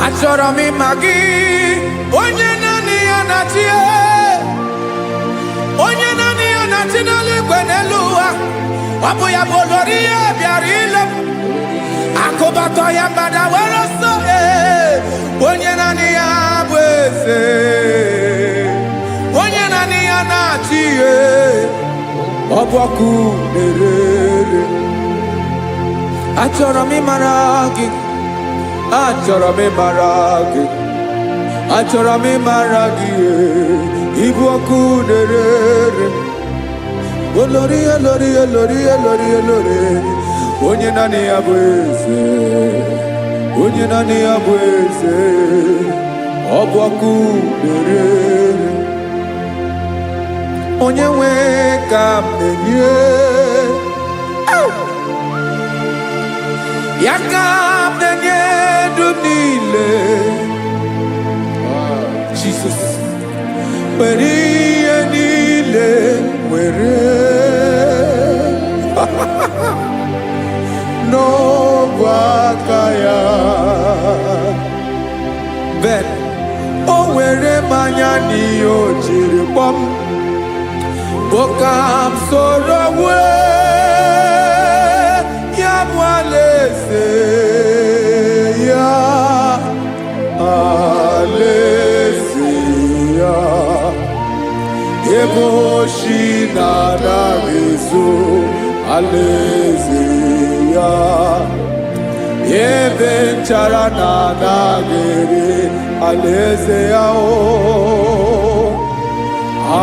Achọrọ m ịma gị. Onye naanị ya na-achị. Onye naanị ya na-achị n'eluigwe n'elu ụwa. Ọ bụ ya bụ Olórí Ebiari ile. Akụbatọ ya mgbadawara ọsọ. Onye naanị ya bụ eze. Onye naanị ya na-achị. Ọ bụ ọkụ na-ere. Achọrọ m ịmara gị. Achọrọ m ịmara gị. Achọrọ m ịmara gị. Ịbụ ọkụ na-ere. Olórí Olórí Olórí Olórí Olórí. Onye naanị ya bụ eze. Onye naanị ya bụ eze. Ọ bụ ọkụ na-ere. Onye nwe ka m na-enye. Ya ka m na-enye dum niile. Jesus. Were ihe niile were. N'ọbụ aka ya. Ben, o were mmanya n'ihe o jiri kpọọ m. Boka m soro wee. Ya bụ alaeze ya. Alaeze ya. Ebe oshi na-adaghị ezo. Alaeze ya. ebe nchara na-anaghịrị alaeze ya o,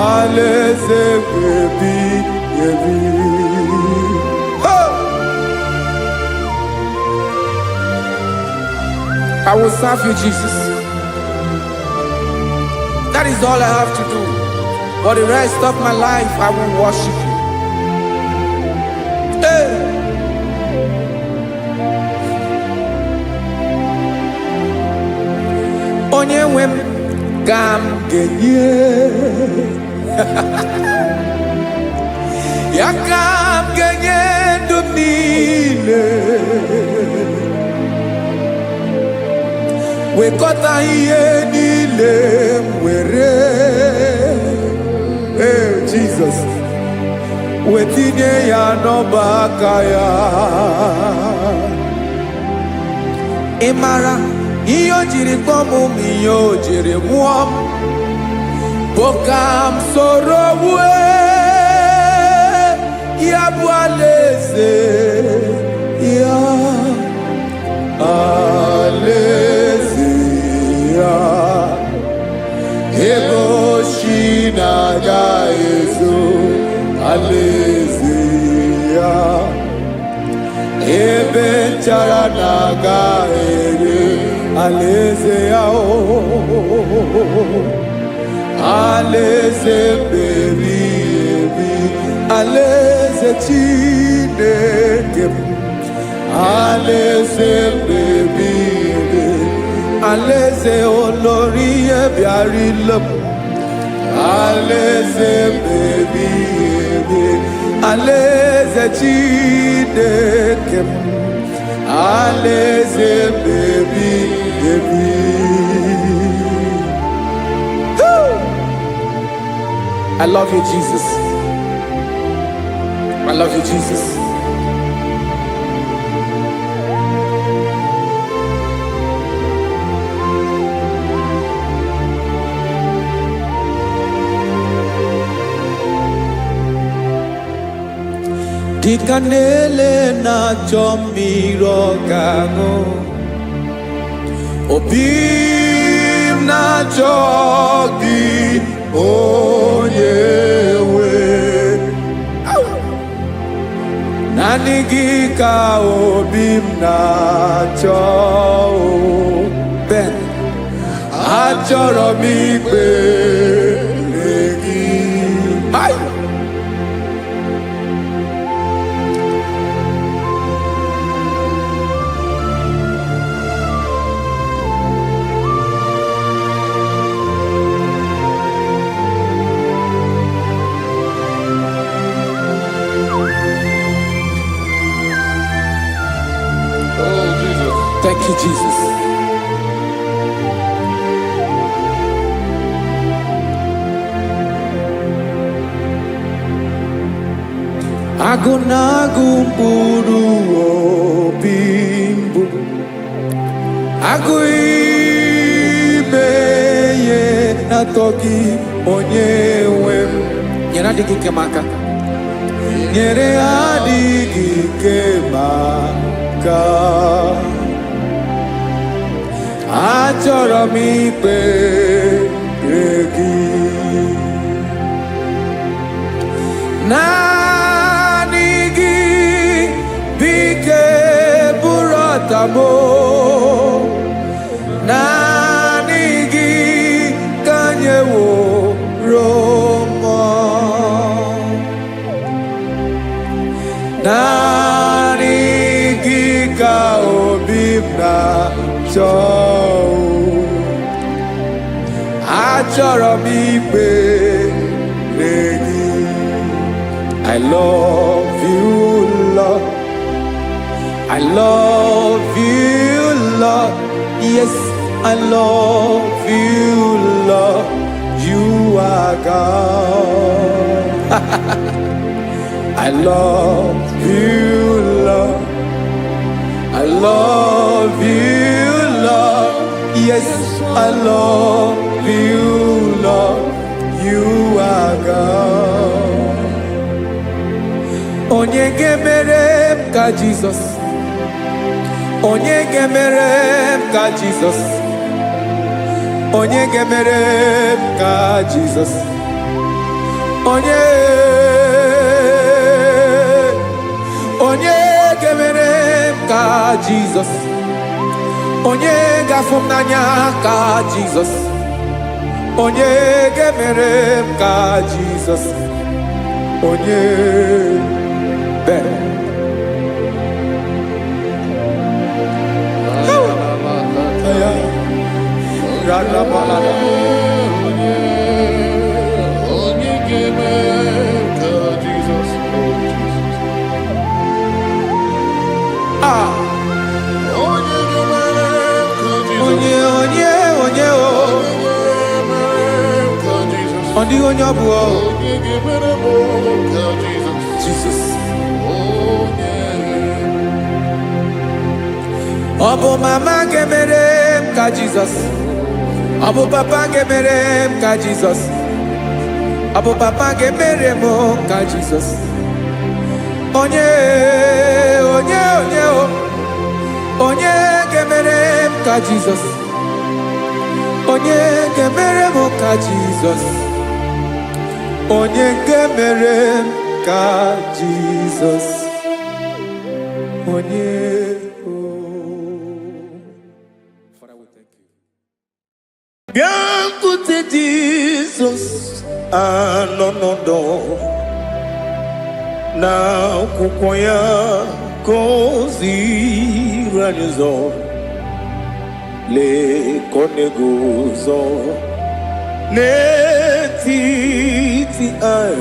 alaeze ebi ebi. I will serve you, Jesus. That is all I have to do. For the rest of my life, I will worship you. Hey. Onye nwe m ka m ga-enye ya, ka m ga-enye ndụ m niile, wekọta ihe niile m were, Jesus, wetinye ya n'ọba aka ya. Ị mara ihe o jiri kpọọ m, ihe o jiri mụọ m, bụ ka m soro wue ya bụ alaeze ya, alaeze ya, ebe ochi na-aga ezo, alaeze ya, ebe nchara na-aga ere, alaeze ya o, alaeze ebi ebi, alaeze Chineke m, alaeze ebi ebi, alaeze olórí ebiarila m, alaeze ebi ebi, alaeze Chineke m, alaeze ebi ebi. I love you, Jesus. I love you, Jesus. Dịka na-ele na-achọ mmiri ọgaṅụ, obi m na-achọ gị onye nwe, naanị gị ka obi m na-achọ. Ben, achọrọ m ikpere gị. Thank you, Jesus. Agụ na-agụ mkpụrụ obi mbụ, agụ ime ihe na-atọ gị onye nwe m. Nyere adịghị ike m aka, nyere adịghị ike m aka. Achọrọ m ikpere gị, naanị gị bike bụrụ ọtamo, naanị gị ka nyeworo m, naanị gị ka obi m na-achọ. Achọrọ m ikpere gị. I love you, Lord. I love you, Lord. Yes, I love you, Lord. You are God. I love you, Lord. I love you, Lord. Yes, I love you, Lord. You are God. Onye ga-emere m ka Jizọs, onye ga-emere m ka Jizọs, onye ga-emere m ka Jizọs, onye ga-emere m ka Jizọs, onye ga-afụ m n'anya ka Jizọs, onye ga-emere m ka Jizọs, onye bere. Jesus. Obu mama gemere m ka Jesus, obu papa gemere m ka Jesus, obu papa gemere m ka Jesus, onye gemere m ka Jesus, onye gemere m ka Jesus, onye gemere m ka Jesus, onye. Biancote Jesus anonodo na kukoya kozi ranizo le konegozo ne titi ai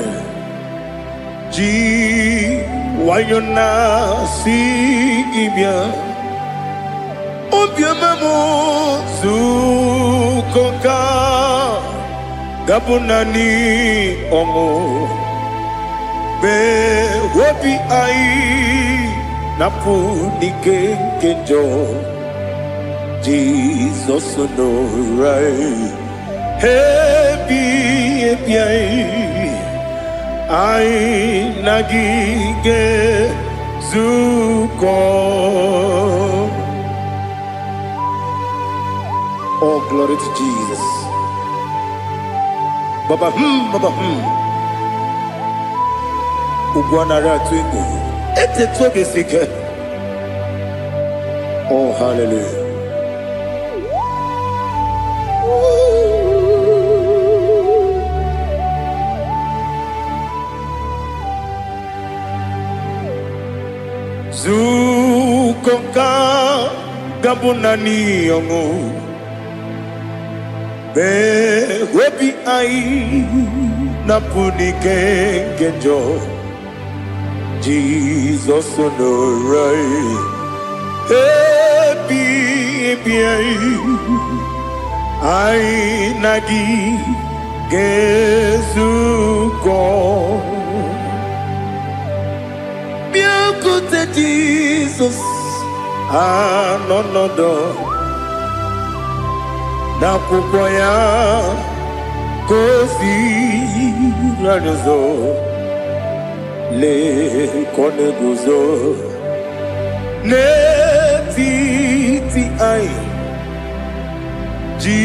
ji wayona si ibia obiamamu zukoka gabunani omo be wobi ai napu nike kenjo Jesus no right happy ai nagige zuko. Oh, glory to Jesus. Baba, Baba, Ugwanara twingo. Ete tobe sike. Oh, hallelujah. Zukonka gabunani yongo. Be webi ai napuni kenjo Jesus no right happy ai nagi gezuko biancote Jesus anonodo na kukoya kozi ranizo le koneguzo ne titi ai ji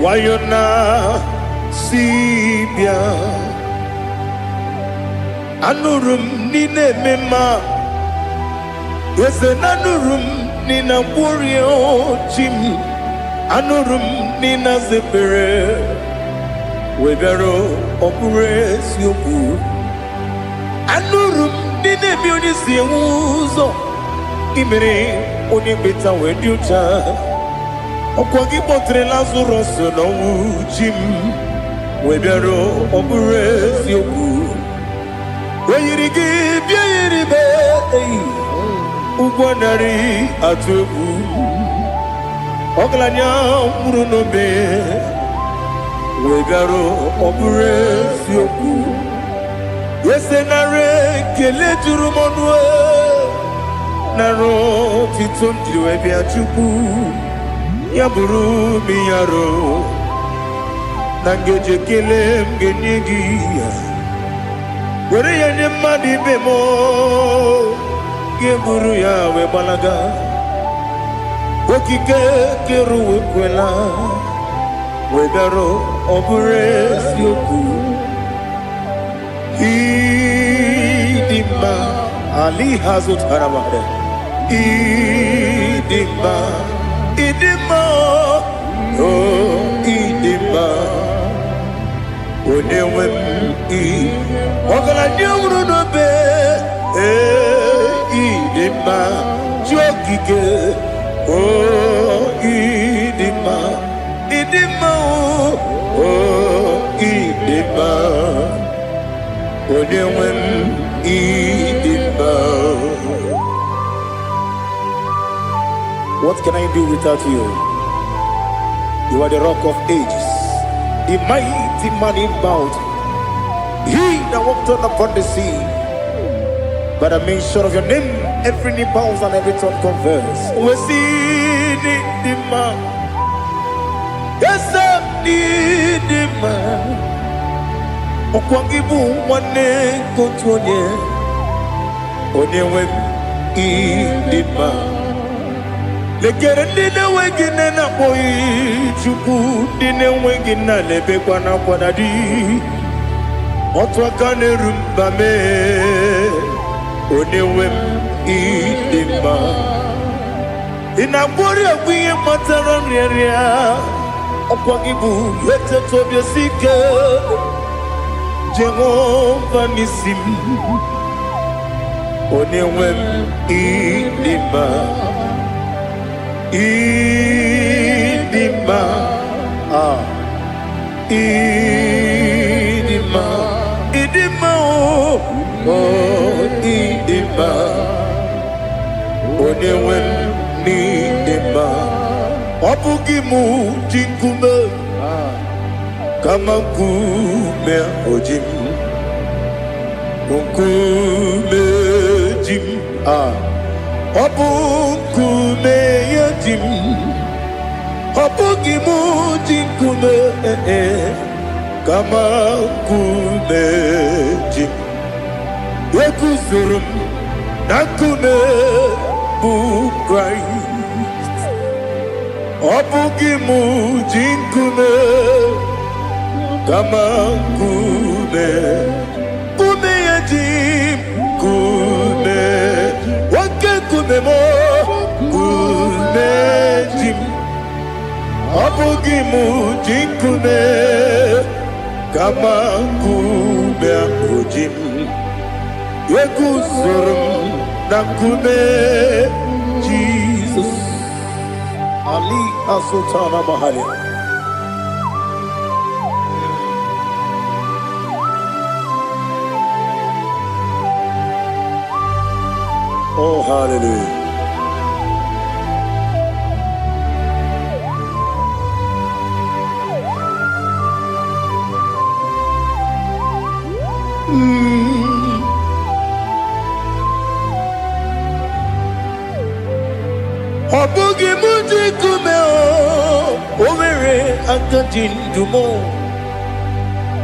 wayona sibia anurum nine mema yese nanurum nina burio chim anurum nina zepere webero opure sioku anurum nina bioni siuzo imere oni beta wediucha okwagi potre lazarus no jim webero opure sioku weyirigi biiribe ugwanari atubu Oglanya murunobe wegaro obure sioku yesenare kele jurumonwe naro titondi webi achuku yaburu miyaro nangeje kele mgenigi were yanye madi bemo geburu ya we balaga okike keru ekwela webero obure sioku idima ali hazut haramade idima oh idima onewe ogala nyamru no be idima jokike oh idima oh idima onewe idima. What can I do without you? You are the rock of ages, the mighty man in battle. He that walked on upon the sea. By the mention of your name, every knee bows and every tongue confess. We see the man. Yes, I need the man. Okwangibu wane kotonye. Onyewe the man. Lekere ndine wengine na boy chuku ndine wengine lebe kwa na kwa di otwa kane rumba me onewe idima ina bori agwiye matara nria okwagibu yete tobye sike Jehova nisim onewe idima idima oh idima onewe idima obugimu jinkume kama nkume ojim nkume jim obukume yajim obugimu jinkume kama nkume jim wekuzurum nakume bu Christ obugimu jinkume kama nkume kume yajim kume kume mo kume jim abugimu jinkume kama kume akujim yekuzurum na kume Jesus Ali Asultana Mahali. Oh, hallelujah. Obugi muji kumeo Omere akajindumo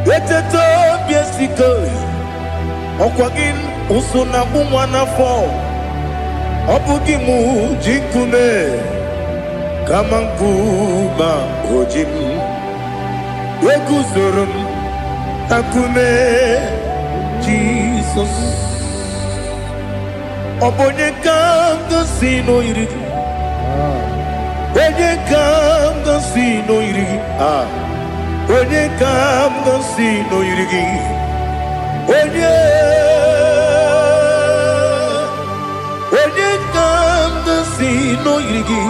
Yeteto biesiko Okwagin usuna kumwana fo Obugi muji kume Kama nkuma ojim Wekuzurum akume Jesus Obonye kanga sino irigi Onye kanga sino irigi Onye kanga sino irigi Onye kanga sino irigi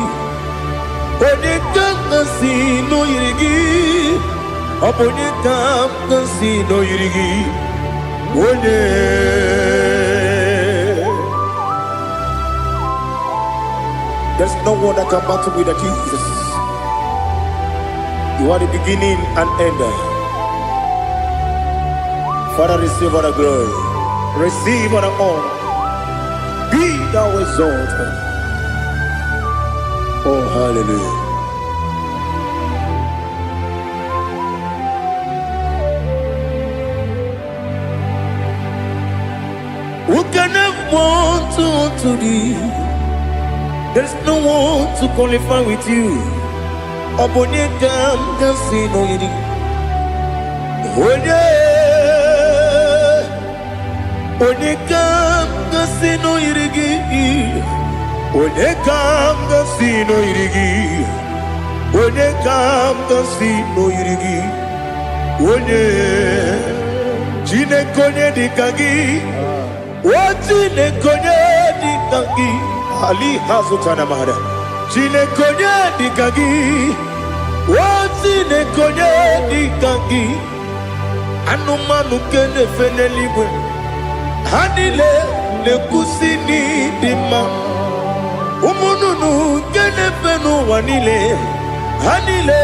Onye kanga sino irigi Onye kanga sino irigi Onye There's no one that can battle with Jesus. You are the beginning and end. Father, receive all the glory. Receive all the honor. Be thou exalted. Oh, hallelujah. Who can have one to thee? There's no one to qualify with you. Obonyekam kasino yidi. Onyekam kasino yidi. Onyekam kasino yidi. Onyekam kasino yidi. Onye Jinekonye dikagi. Jinekonye dikagi. Ali Hazutana Mahara. Jinekonye dikagi. Jinekonye dikagi. Anumanu kene fenelibwe. Hanile le kusini dima. Umununu kene fenu wanile. Hanile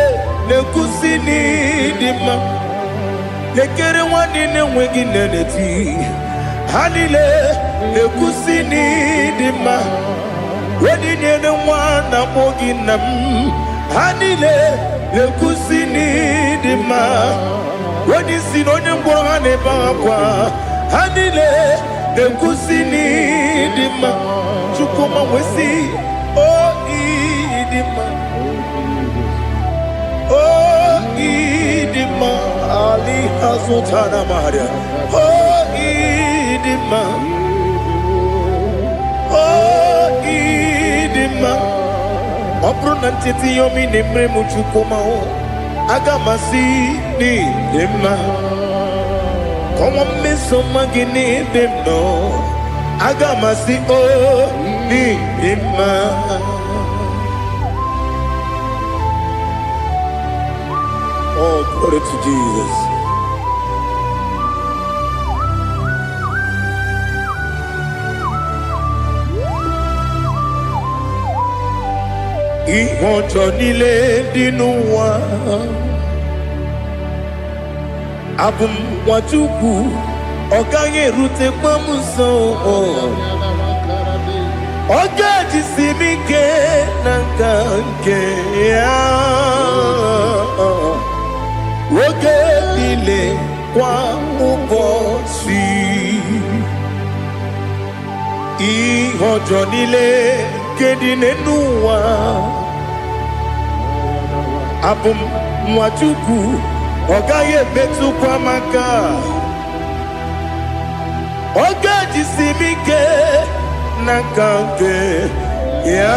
le kusini dima. Lekere wanine wengi neneti. Hanile le kusini dima. Wedine ne wana moginam. Hanile le kusini dima. Wedisi nonye mbwahane bakwa. Hanile le kusini dima. Chukuma wesi oh idima. Oh idima. Ali Hazutana Maria. Oh idima. Oh idima. Opronantiti yomi nemre muchukoma o. Agamasi ni dema. Como meso magini demno. Agamasi o ni dema. Oh, glory to Jesus. Ihojo nile dinuwa. Abum watuku. Oganye rute kwa muso. Oga jisimike nankanke ya. Woge nile kwa ubosi. Ihojo nile kedine nuwa. Abum mwatuku. Ogaye betu kwa maka. Oga jisimike nakanke ya.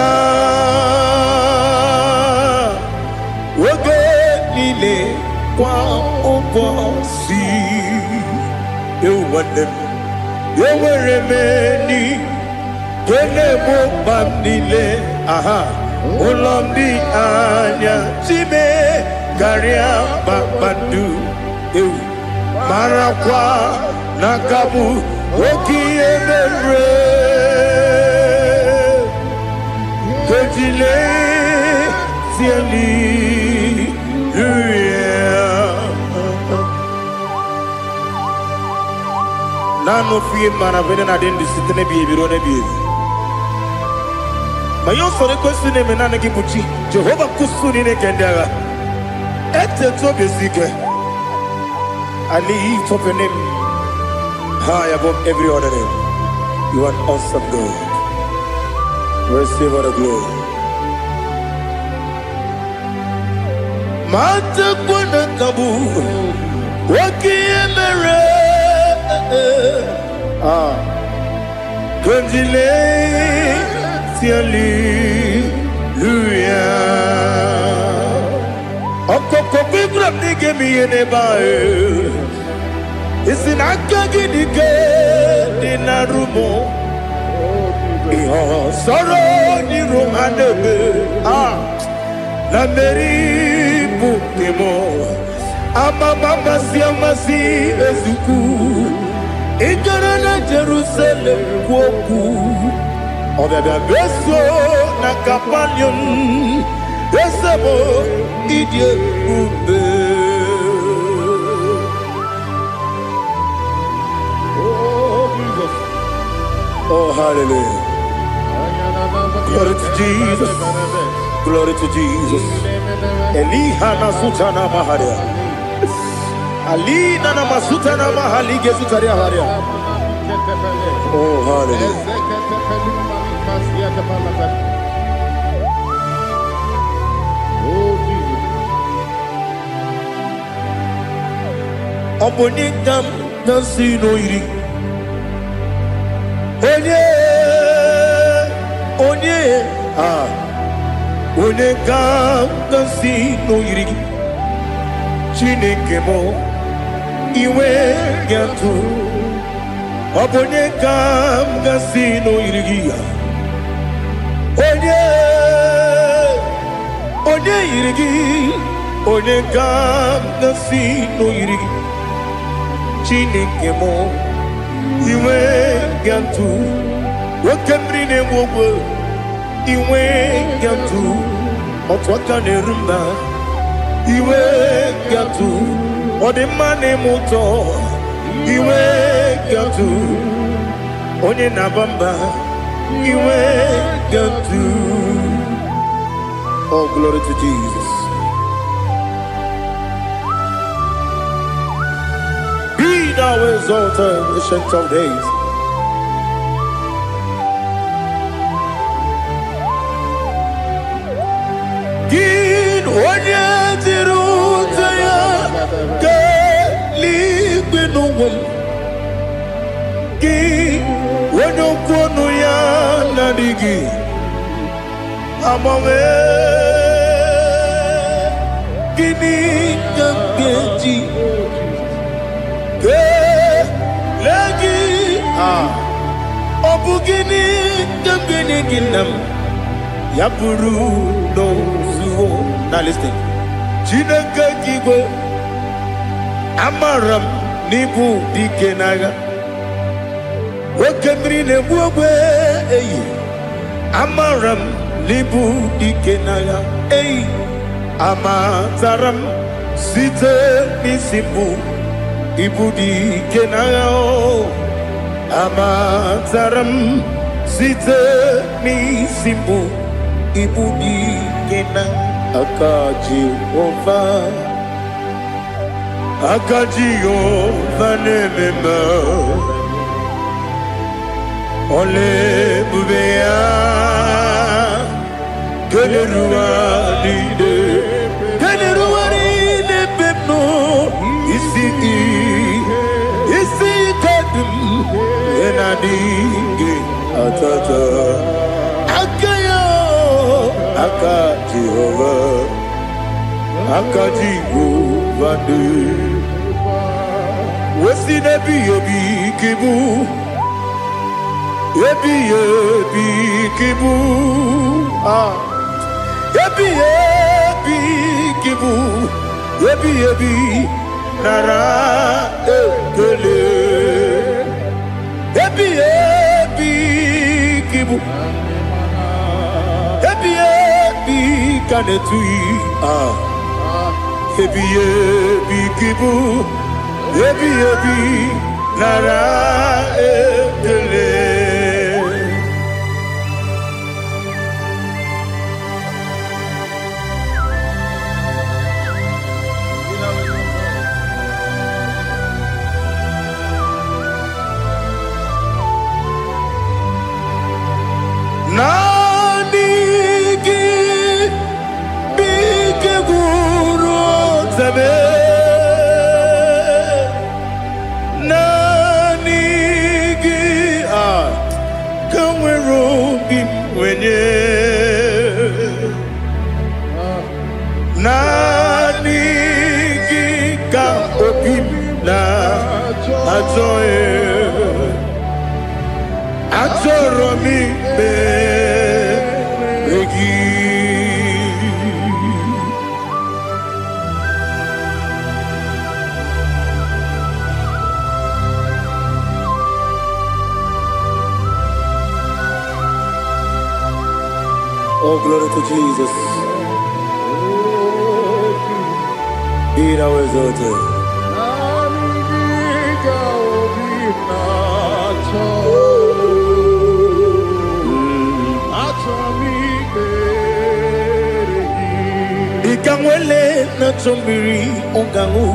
Woge nile kwa ubosi. You want them. You were remaining. Kene mo bandile. Aha. Ulomdi anya. Chime. Garia babandu. Marakwa. Nakabu. Oki emere. Kejile. Siali. Nano fiye mana vene na den disitene biye biro ne biye. Mayon sore kusune menane kipuchi. Jehova kusuni ne kendera. Ete to besike. I lift up your name high above every other name. You are awesome God. Receive all the glory. Mata kuna kabu. Waki emere. Konjile tiali luya. Okoko bigram nige miyene bae. Isinaka gidike dinarumo. Iho soro ni romanebe. La meri bukemo. Amama siamasi ezuku. Igarana Jerusalem woku. Obebe beso na kapalion. Esebo idie ube. Oh Jesus. Oh hallelujah. Glory to Jesus. Glory to Jesus. Elihana sutana maharia. Ali nana masuta na mahali gesutaria haria. Oh hallelujah. Obonigam Nasino Iri. Onye, Onegam Nasino Iri. Chineke mo iwe yatu. Obonegam Nasino Iri. Onye Iri. Onegam Nasino Iri. Chineke mo iwe yatu. Wakemri ne wogo iwe yatu. Otwaka ne rumba iwe yatu. Odemane moto iwe yatu. Onye nabamba iwe yatu. Oh, glory to Jesus. Be thou exalted, ancient of days. Gin onye tiruta ya ke ligbe n'ụwa. Gin onye kwonu ya na-adịghị agbanwe. Gịnị ka m ga-eji kelee gị? Ọ bụ gịnị ka m ga-enye gị nna m? Ya bụrụ n'ozuo. Now listen. Chineke igwe amara m n'ibu dike n'agha. Nwoke mmiri na-egbu ogwe eyi. Amara m n'ibu dike n'agha. Eyi amatara m site n'isi mbụ ibu dike n'agha. Amatara m site n'isi mbụ ibu dike n'agha. Aka Jehova na-ememe ole ebube ya keleruwa niile bepno isi kadum enadinge atata aka Jehova de wesi nebi kibu ebi kibu kibu ebi nara ekele ebi kibu kanetui ebi kibu ebi nara ekele. Oh, glory to Jesus. Be thou exalted. Ikamwele na chombiri ongangu.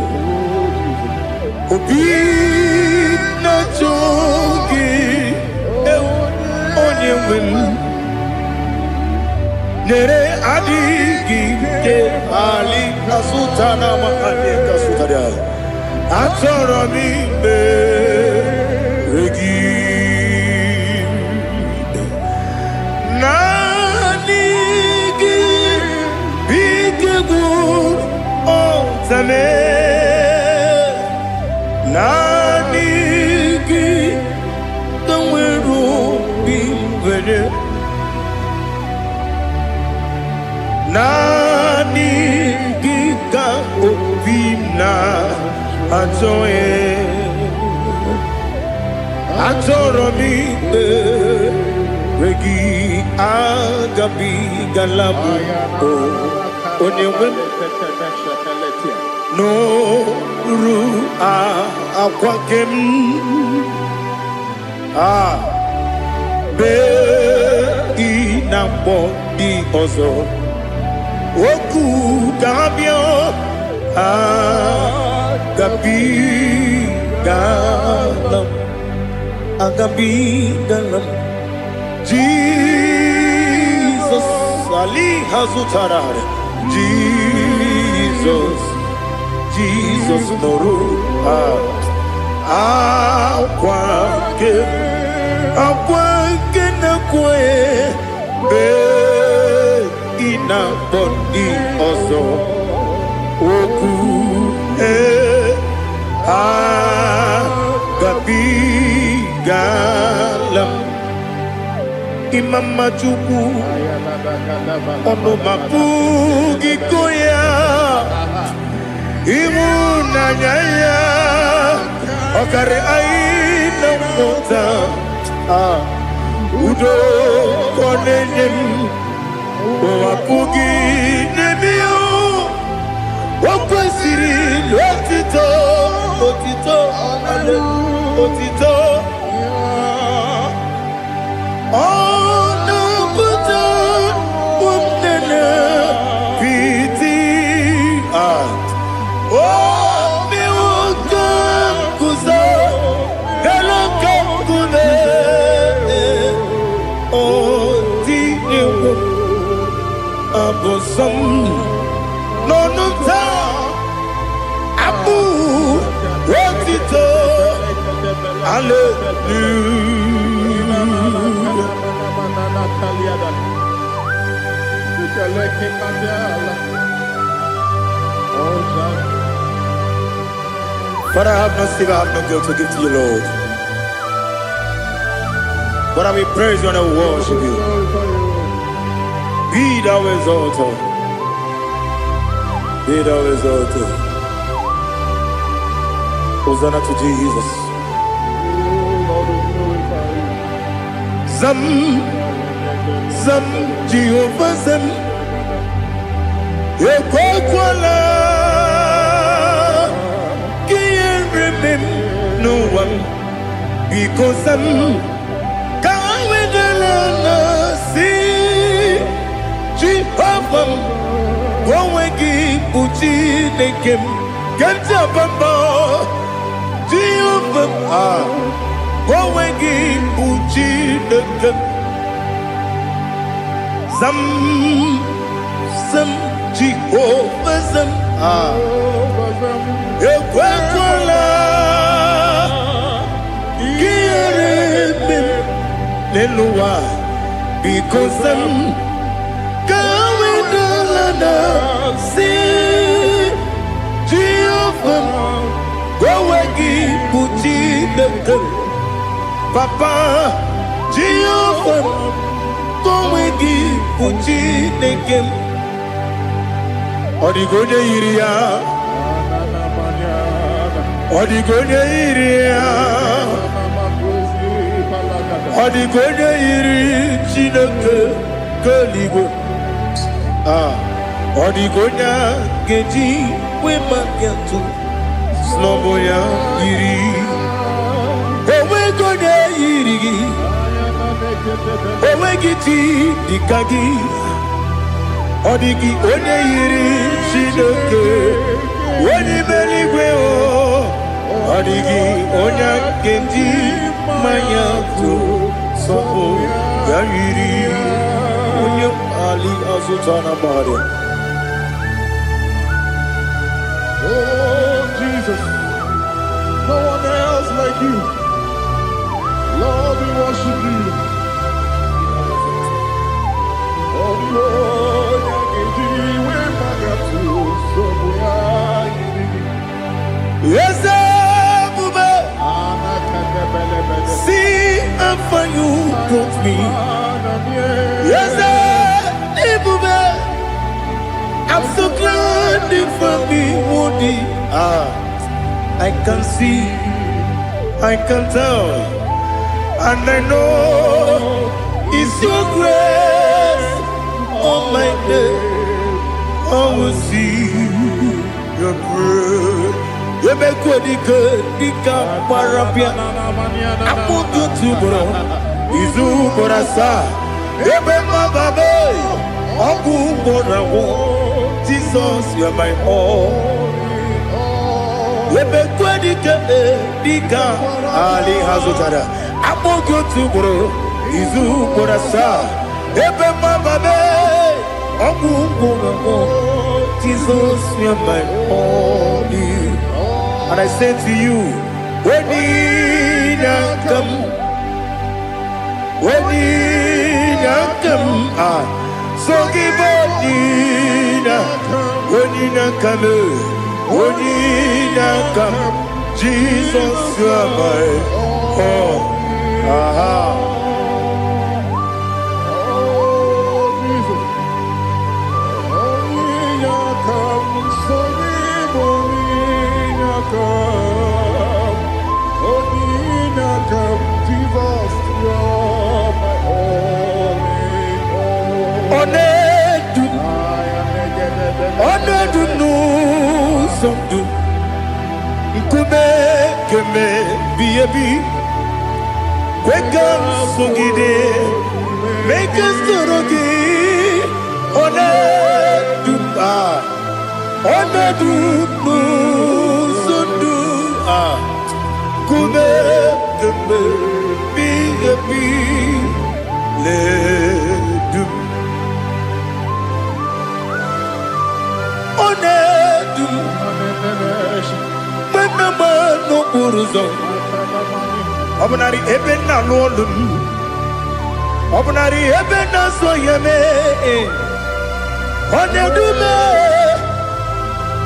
Obi na chogi onye wim. Nere adigi ke ali kasutana mahali kasutaria. achọrọ m imere gị naanị gị bike gwụ ọtame naanị gị ka nwere obi nwere naanị gị ka obi achọrọ m ikpere gị agabigala m onye nwe m n'oru akwa gị m bee na mkpọ dị ọzọ okwu ga-abịa agabigalam Jesus Ali hazutara Jesus noru akwa ke na kwe be ina bodi ọzọ okwu agabigalam imama chukwu ọnụmapụ gị koya ịhụnanya ya ọkarị anyị na mmụta udo kọ na-enye m apụghị n'ebe o kwesịrị otito ọ na-apụta ụmụnne piti omewoke nkụzo elokakụle otinyewo abụsọm n'ọnụta abụ otito But I have no silver, I have no gold to give to you, Lord. But I will praise you and I will worship you. Be thou exalted. Be thou exalted. Hosanna to Jesus. Zam Jehovah Zam Ekwakwala Can't remember no one because Zam Kawedalana see Jehovah Wawegi Uchi Nekem Ganja Bamba Jehovah Wawegi Uchi Nekem Zam Jehovah Zam Ekwakwala Kieremem Neluwa because Zam Kawedalana See Jehovah Wawagi Puchi Nekem Papa Jehovah Wawagi Puchi Nekem Odigonye iria Odigonye iri Chineke keligwe Odigonya geji wema kentu Sloboya iri Owegonye iri Owegiti dikagi Odigi onye yiri Chineke onye meligwe Odigi onye kenji manya to sopo ya yiri onye ali azutana bari. Oh Jesus, No one else like you. Lord, we worship you. Yes, see and for you brought me. Yes, I'm so glad for me, Woody. I can see, I can tell, and I know it's your grace on my day. I will see your grace. You make good, Dika Parapia. I put you to bro. Izu Borasa. You make my baby. Ogu Borawo. Jesus, you are my all. You make good, Dika Ali Hazutara. I put you to bro. Izu Borasa. You make my baby. Ogu Borawo. Jesus, you are my all. And I say to you, when you come, so give up, when you come, Jesus, you are my all. Wake up, Sugide, make us Turugi, Sundu, Kube, Ledu, no Uruzo. Obnari ebena lolum. Obnari ebena soyeme.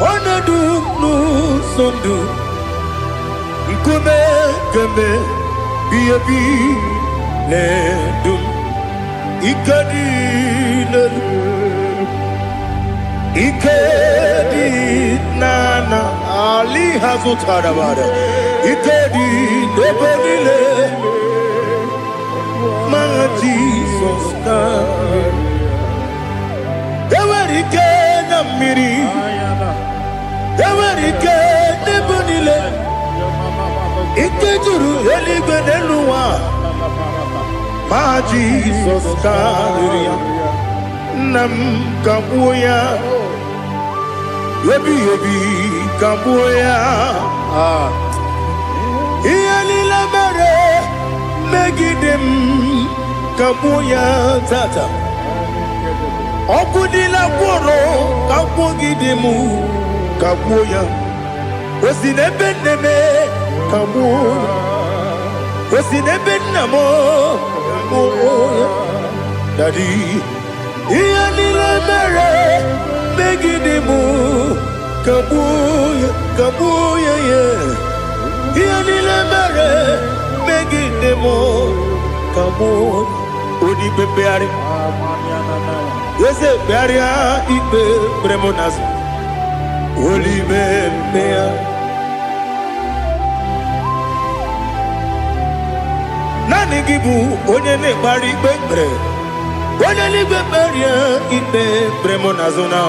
Onedu no sondu. Nkume keme biyebi ledum. Ikadi nana Ali Hazutarabada. Ikedi Nebonile my Jesus Ewerike Namiri Ewerike Nebonile Ikejuru Eligbenelua my Jesus Nam Kabuya Yebi Kabuya Iyalila mere megidem kabuya tata Okudila kworo kabugidemu kabuya Osinebenneme kabuya Osinebennamo kabuya Daddy Iyalila mere megidemu kabuya yeah Yanile mere megidemo kamo odi bebeari yese bearia ibe bremonas oli bebea nani gibu onye ne bari bebre onye ni beberia ibe bremonas na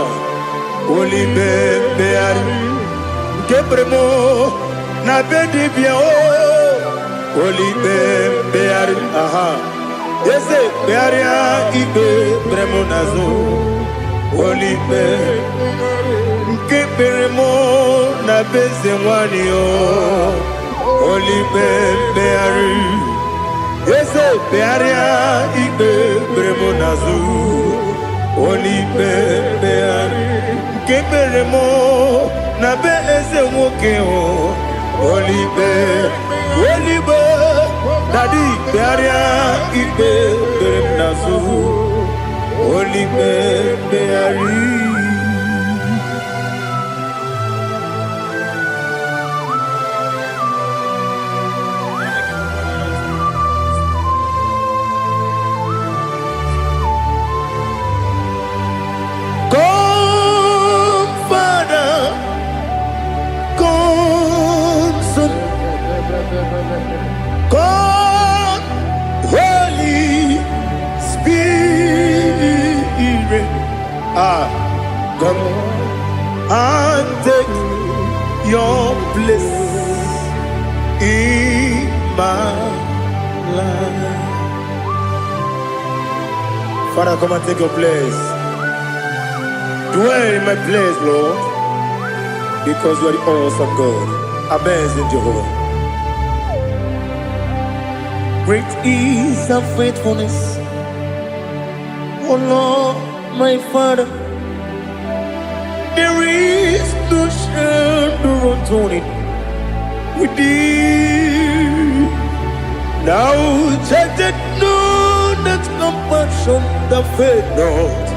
oli bebeari kebremo na bedi bia oli beari aha ese bearia ibe bremonazo oli be ke beremo na beze wani oli beari ese bearia ibe bremonazo oli beari ke beremo na beze woke Olibe, Olibe, Daddy, Bearia, Ibe, Bernasu, Olibe, Beari. God, Holy Spirit, Come and take your place in my life. Father, come and take your place. Dwell in my place, Lord, because you are the awesome God. Amazing Jehovah. Great is thy faithfulness, oh Lord, my Father. There is no shadow of turning with thee. Now check that no, that compassion that faith not.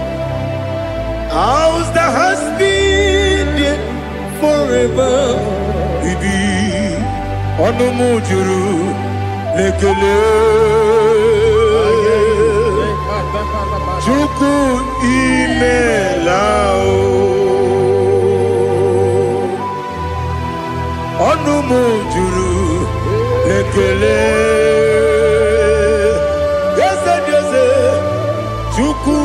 Ours that has been there forever. Ibi Onumujuru Lekele Juku Imelao Onumujuru Lekele Yese Juku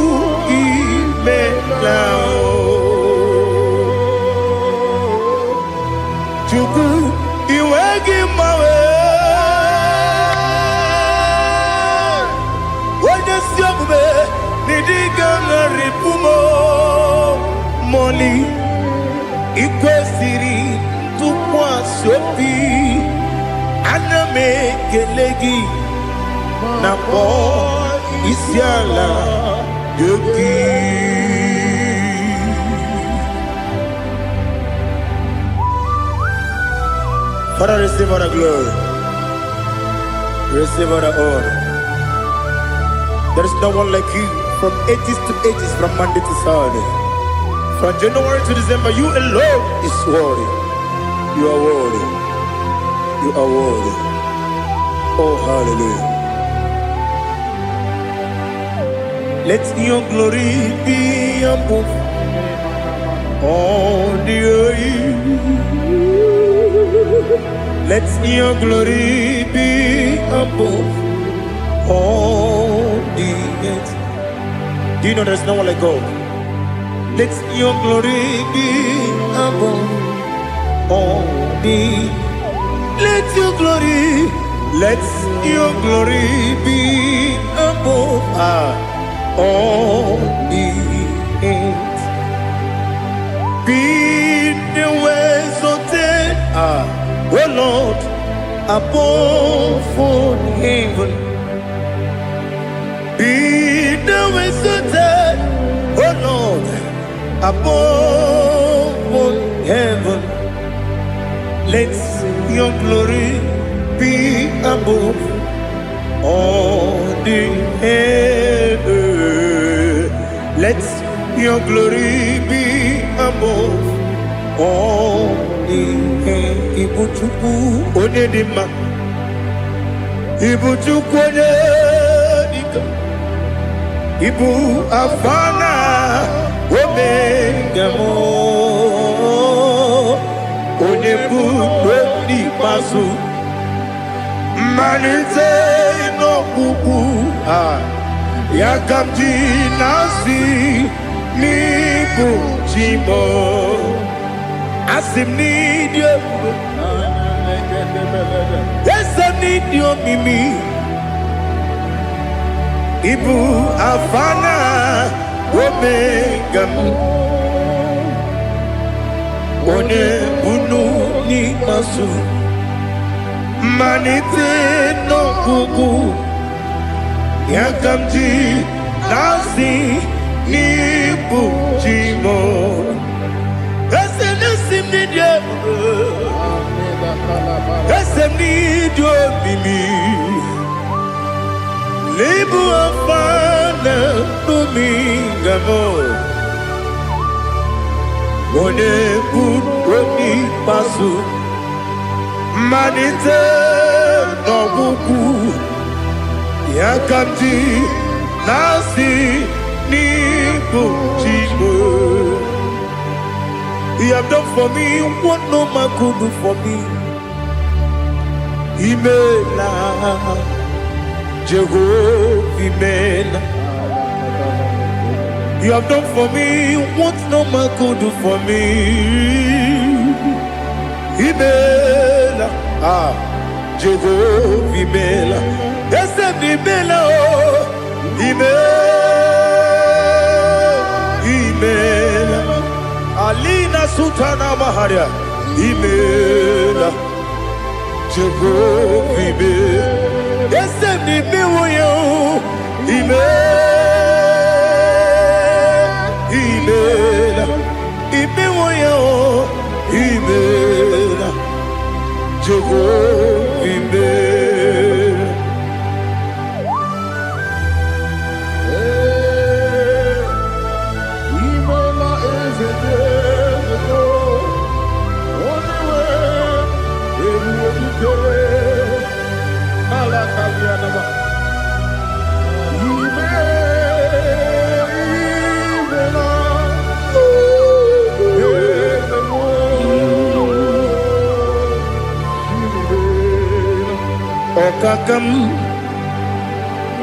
Imelao Juku Iwegi Mawe Ripumo Moli Ikwesiri Tukwa Sopi Aname Kelegi Napo Isiala Yoki. Father, receive all the glory, receive all the honor. There is no one like you. From ages to ages, from Monday to Saturday, from January to December, you alone is worthy. You are worthy. You are worthy. Oh, hallelujah. Let your glory be above all the earth. Let your glory be above all the earth. Do you know there's no one like God? Let your glory be above all the. Let your glory be above all the earth. Be the ways of death, oh Lord, above all heaven. Be the ways of death, oh Lord, above all heaven. Let your glory be above all the earth. Let your glory be above all the earth. Ibuchuku onedima, Ibuchuku onedika, Ibu afana omega mo, onebu oni pasu, manite no kuku yakamji nasi nibu jimo asim nidio esa nidio mimi Ibu afana omega one bunu ni masu manite no kuku yakamji nasi nibu jimo esa nasim nidio Esemi do mimi Libu afana Domingamo One Kuni Pasu Manite no buku Yakamti Nasi Nibu Chibu. You have done for me what no man could do for me. Imela Jehovah Imela. You have done for me what no man could do for me. Imela Jehovah Imela. Yes, Imela Imela Alina Sutana Maharia Imela Jehovah Imela. Yes, Imela Imela Imela Jehovah Imela.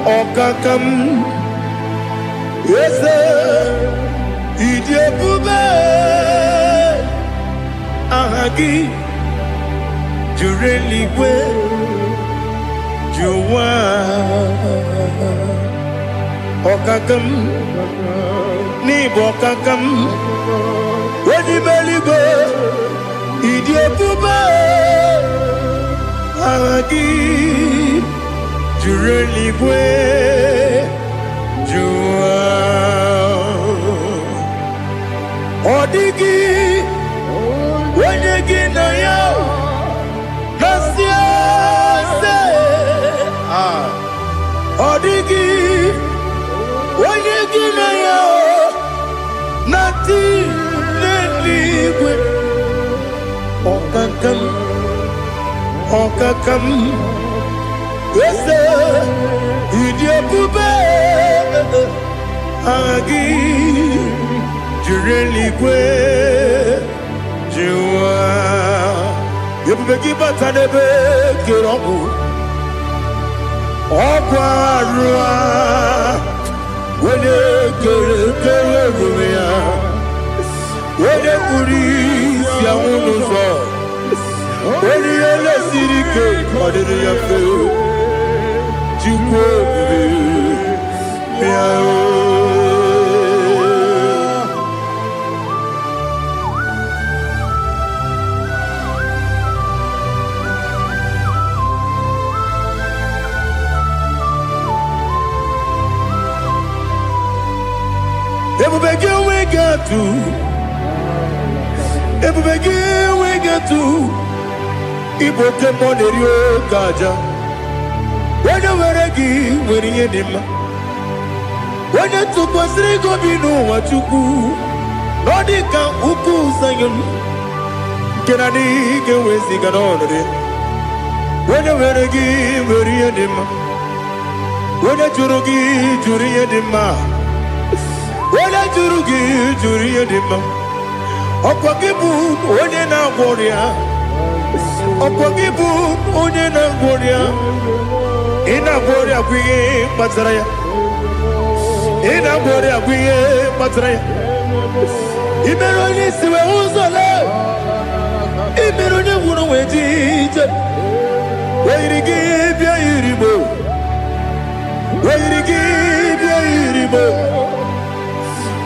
Okakam, yes, Idiyabube, Ahagi, Jureligwe, Juwa, Okakam, Nibokakam, Wadibeligwe, Idiyabube, Ahagi. Jureligwe Jua Odigi Wenyegi na ya Nasia se Odigi Wenyegi na ya Nati Neligwe Okakam Okakam. Yes, Idiyabube Agi Jureligwe Jua Yebube Gibatanebe Kirongu Okwarua Wene Kere Rumia Wene Kuri Siamunuzo Wene Yele Sirike Kodini Yafe Everybody we get to Ibote Monerio Gaja. When you were a gay, when you did, when you took was Rigo, you know what you do. Nodika Uku Sayon Can I get with the Ganone? When you were a gay, when you did, when you Jurugi, Juria Dima, when I Jurugi, Juria Dima, Opagibu, Odena Warrior, Opagibu, Odena Warrior. Ina Boria Guye Matraya. Ina Boria Guye Matraya. Imeroni siwe uzole. Imeroni wuno wejije. Weirigi bia iribo. Weirigi bia iribo.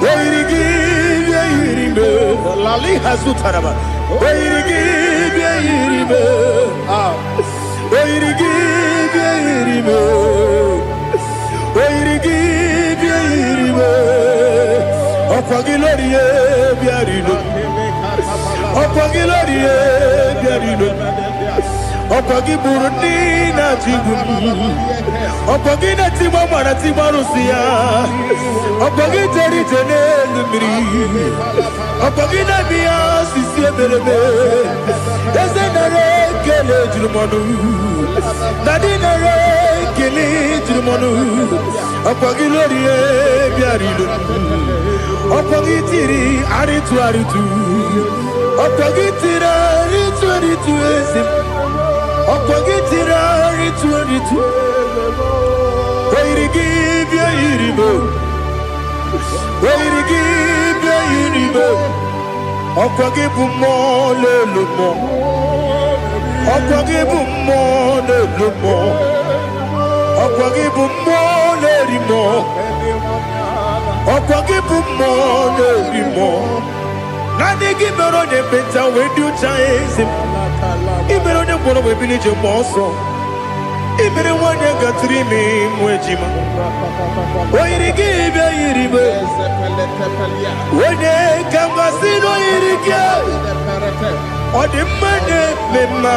Weirigi bia iribo. Lali hasutaraba. Weirigi bia iribo. Weirigi bia iribo. Weirigi bia iribo. Okwagilorie bia iribo. Okwagilorie bia iribo. Opagi buruni na jibun. Opagi na timama na timarusia. Opagi teri tene lumiri. Opagi na biya sisi eberebe. Eze nare kele jurumonu. Nadi nare kele jurumonu. Opagi lori biarilu. Opagi tiri aritu aritu. Opagi tira aritu aritu ezim. Opagi tira aritu aritu. Wait give ya iribo. Wait give ya iribo. Opagi bumo le lumo. Opagi bumo le lumo. Opagi bumo le rimo. Opagi bumo le rimo. Nani gibero de beta we do chase. Ibero de bono we village moso. Ibero wanya gatrimi mwejima. Oiri gibe iribe. Wene kamasino irike. Ode mane mema.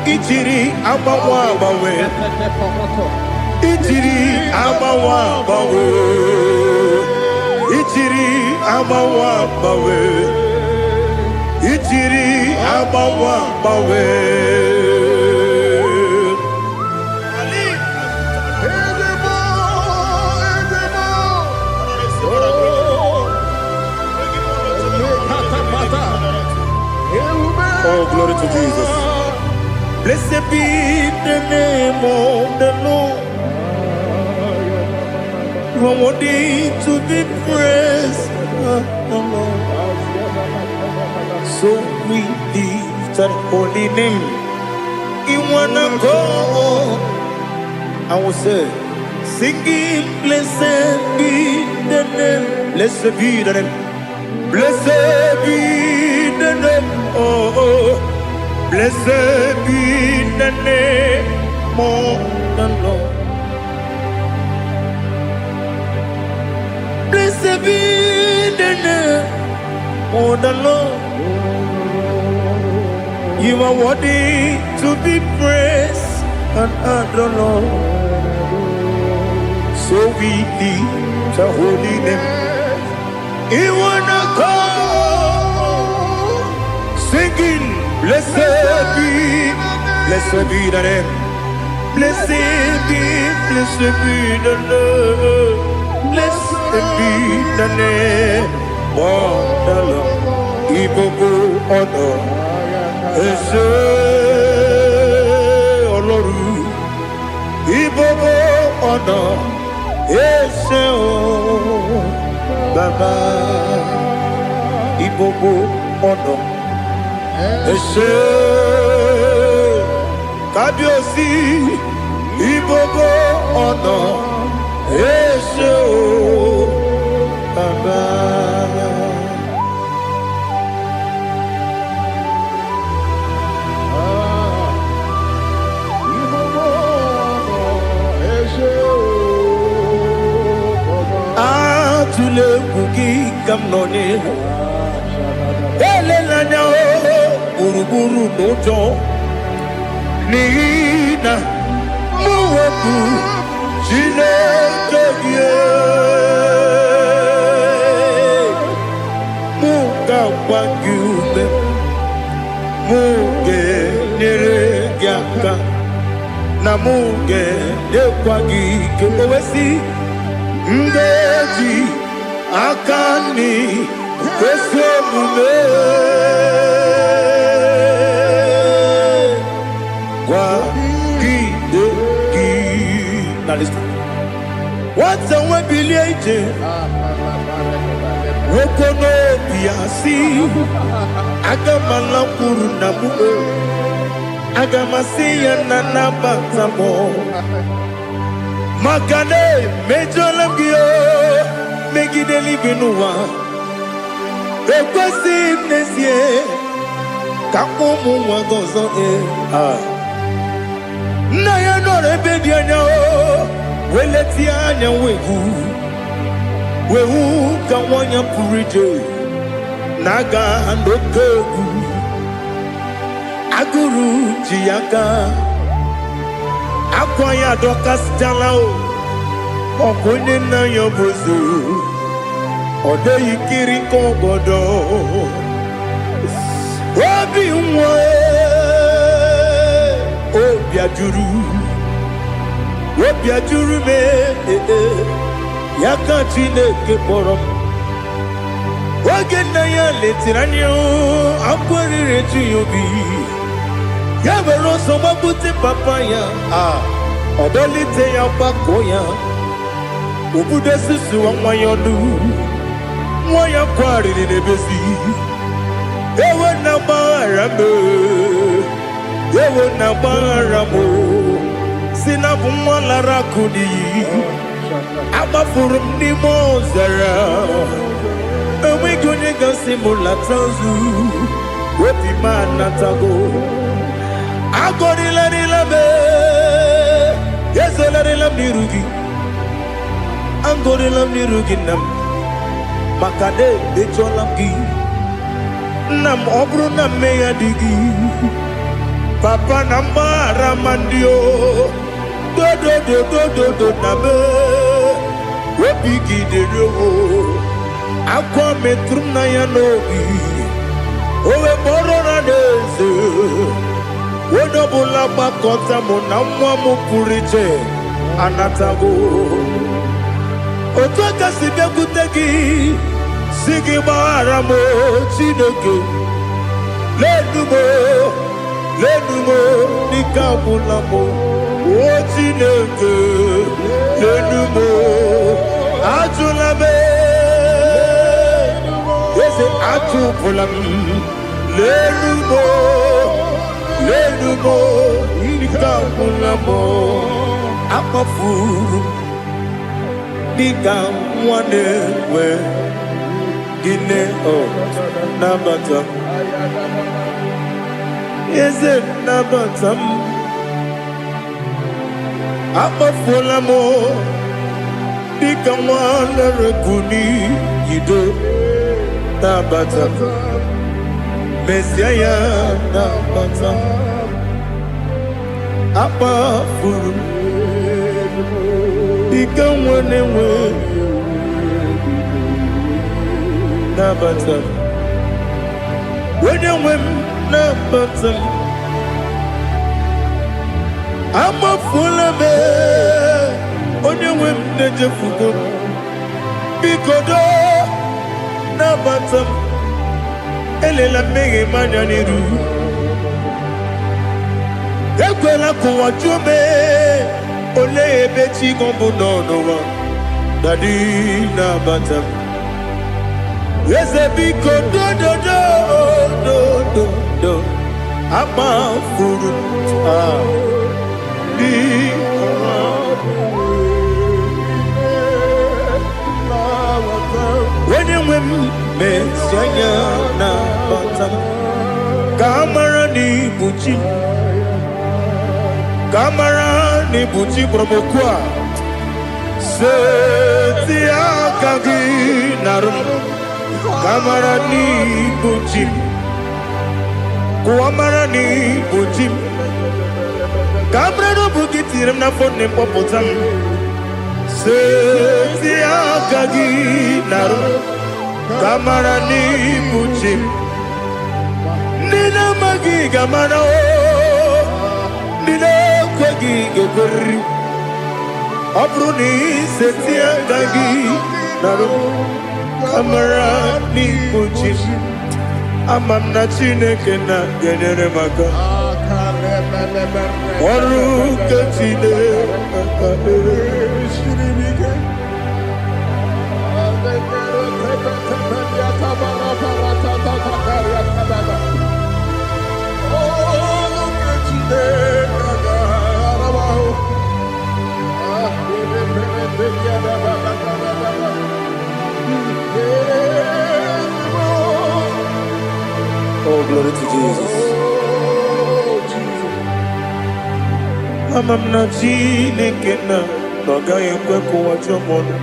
Ichiri abawa bawe. Ichiri abawa bawe. Ichiri abawa bawe. Ichiri abawa bawe. Oh, glory to Jesus. Blessed be the name of the Lord. You are worthy to be praised. So we lift that holy name. You wanna go? I will say, singing, blessed be the name. Blessed be the name. Blessed be the name. Oh, blessed be the name of the Lord. Blessed be the name of the Lord. You are worthy to be praised and adored, Lord. So we lift the holy name. You wanna go singing, blessed be the name. Blessed be the Lord. Blessed be the name of the Lord. Ibobo ono ese oloru. Ibobo ono ese o baba. Ibobo ono ese kabiosi. Ibobo ono ese o baba. Atule kuki kamnoni. Ele lanya o buruburu nojo. Nina muweku Chineke muga wangume muge nere gyaka na muge dekwagi kewesi ndeji akani kwesemume kwa gideki. Now listen. What's a webileje? Wokono biasi. Agamala kurunamu. Agamasiya nanabatamo. Magane mejolamgio. Megideli benua. Ekwesi nesie. Kakumu wagozo na ya no rebedi anya o weleti anya wehu ka wanya purije naga andokegu agụrụ ji ya gaa akwa ya dọkasịchala ọkwa onye nna ya bụzu ọ dịghị kiri ka obodo obi nwa obi ajuru me ya ka Chineke kpọrọ m oge nna ya letiri anya akwarịrị eju ya obi ya were ọsọ gbapute papa ya ọdọlite ya gbakọ ya obodo susu nwa ya ọnụ nwa ya kwarịrị n'ebezi ewe na gbaghara m si na bụ nwa lara akụ n'iyi agbafuru m n'ime ọzara enweghị onye ga-asị m lata ozu obi m anatago agọrịlarịla m ezolarịla m n'iru gị agọrịla m n'iru gị nna m maka na emejọla m gị nna m ọ bụrụ na mmehie dị gị papa na mgbaghara ma ndị dodododododo na me obi gị dịrị akwa metụrụ m na ya n'obi owe kpọrọ na n'eze onye ọbụla gbakọta mụ na nwa m pụrụ iche anatago otu aka si bịakwute gị si gị gbaghara m Chineke lenumo dịka agwụla m o Chineke lenumo ajụla m eze atụpụla m lenumo dịka agwụla m akpafuru dịka nwa na-enwe gịnị nabata eze nabata m akpafuola m dịka nwa na-erekuni yido nabata mesia ya nabata akpafuru dịka nwa na-enwe nabata onye nwe m nabata m amafuola m onye nwe m na-ejefugo biko do nabata m elela mmehie m anya n'iru ekwela ka ụwa jụọ m olee ebe chi gọ bụ n'ụwa dadi nabata m eze biko do akpafuru onye nwe m mesi anya nabata m ka amara n'ibu chi ka amara n'ibu chi kpọrọ m okwu a seti aka gị narụ m ka amara n'ibu chi kwa mara n'ibu chi ka amara n'obu gị tiri m n'afọ nne mkpọpụta m seti aka gị narụ ka amara n'ibu chi ndị na-amaghị ga-amara ndị na-ekweghị ga-ekweriri ọ bụrụ na iseti aka gị narụ amara n'ibu chi ama m na Chineke na-enyere m aka ọrụ nke Chineke Oh, glory to Jesus. Ama m na Chineke na ọ gaghị ekwe ka ụwa jụọ m ọnụ.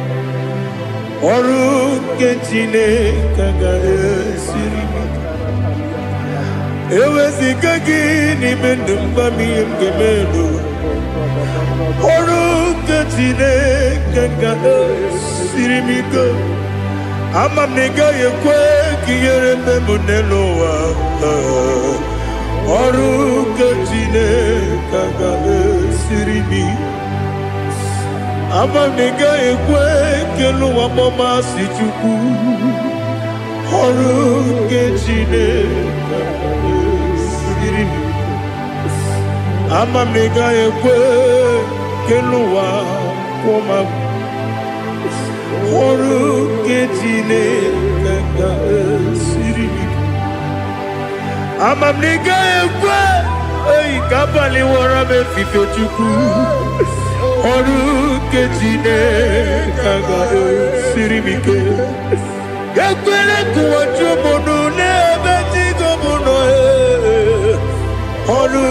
Ọrụ nke Chineke ga-esiri m Eweziga gị n'ime ndụ mgbami nke melu ọrụ nke Chineke ga-esiri m ike ama m na ị gaghị ekwe ka ihere mbe m n'elu ụwa ọrụ nke Chineke ga-esiri m ike ama m na ị gaghị ekwe ka elu ụwa gbamasị Chukwu ọrụ nke Chineke ga-esiri m ike ama m na ị gaghị ekwe ka elu ụwa kwụma ọrụ nke Chineke ga-esiri m ike ama m na ị gaghị ekwe ka abalị wara m efife Chukwu ọrụ nke Chineke ga-esiri m ike ekwere ka ụwa jụọ m ọnụ n'ebe Chigo m nọ ọrụ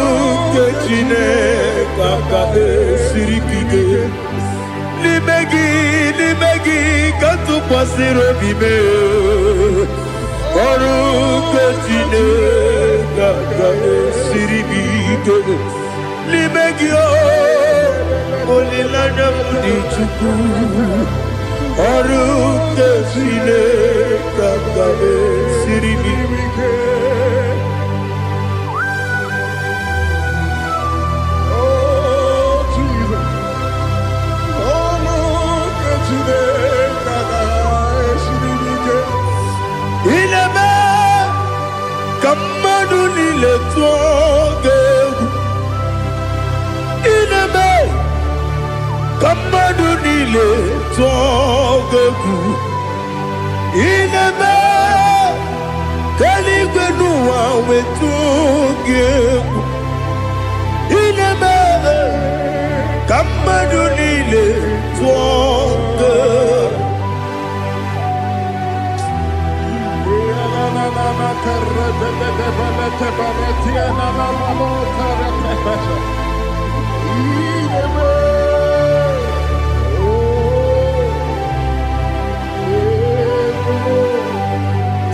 nke Chineke ga-esiri m ike n'ime gị ka tụkwasịrị obi m ọrụ nke Chineke ga-esiri m ike n'ime gị olileanya m dị Chukwu ọrụ nke Chineke ga-esiri m ike Ineme ka mmadụ niile tụọ gị egwu ineme ka mmadụ niile tụọ gị egwu ineme ka eluigwe n'ụwa wee tụọ gị egwu ineme ka mmadụ niile tụọ gị egwu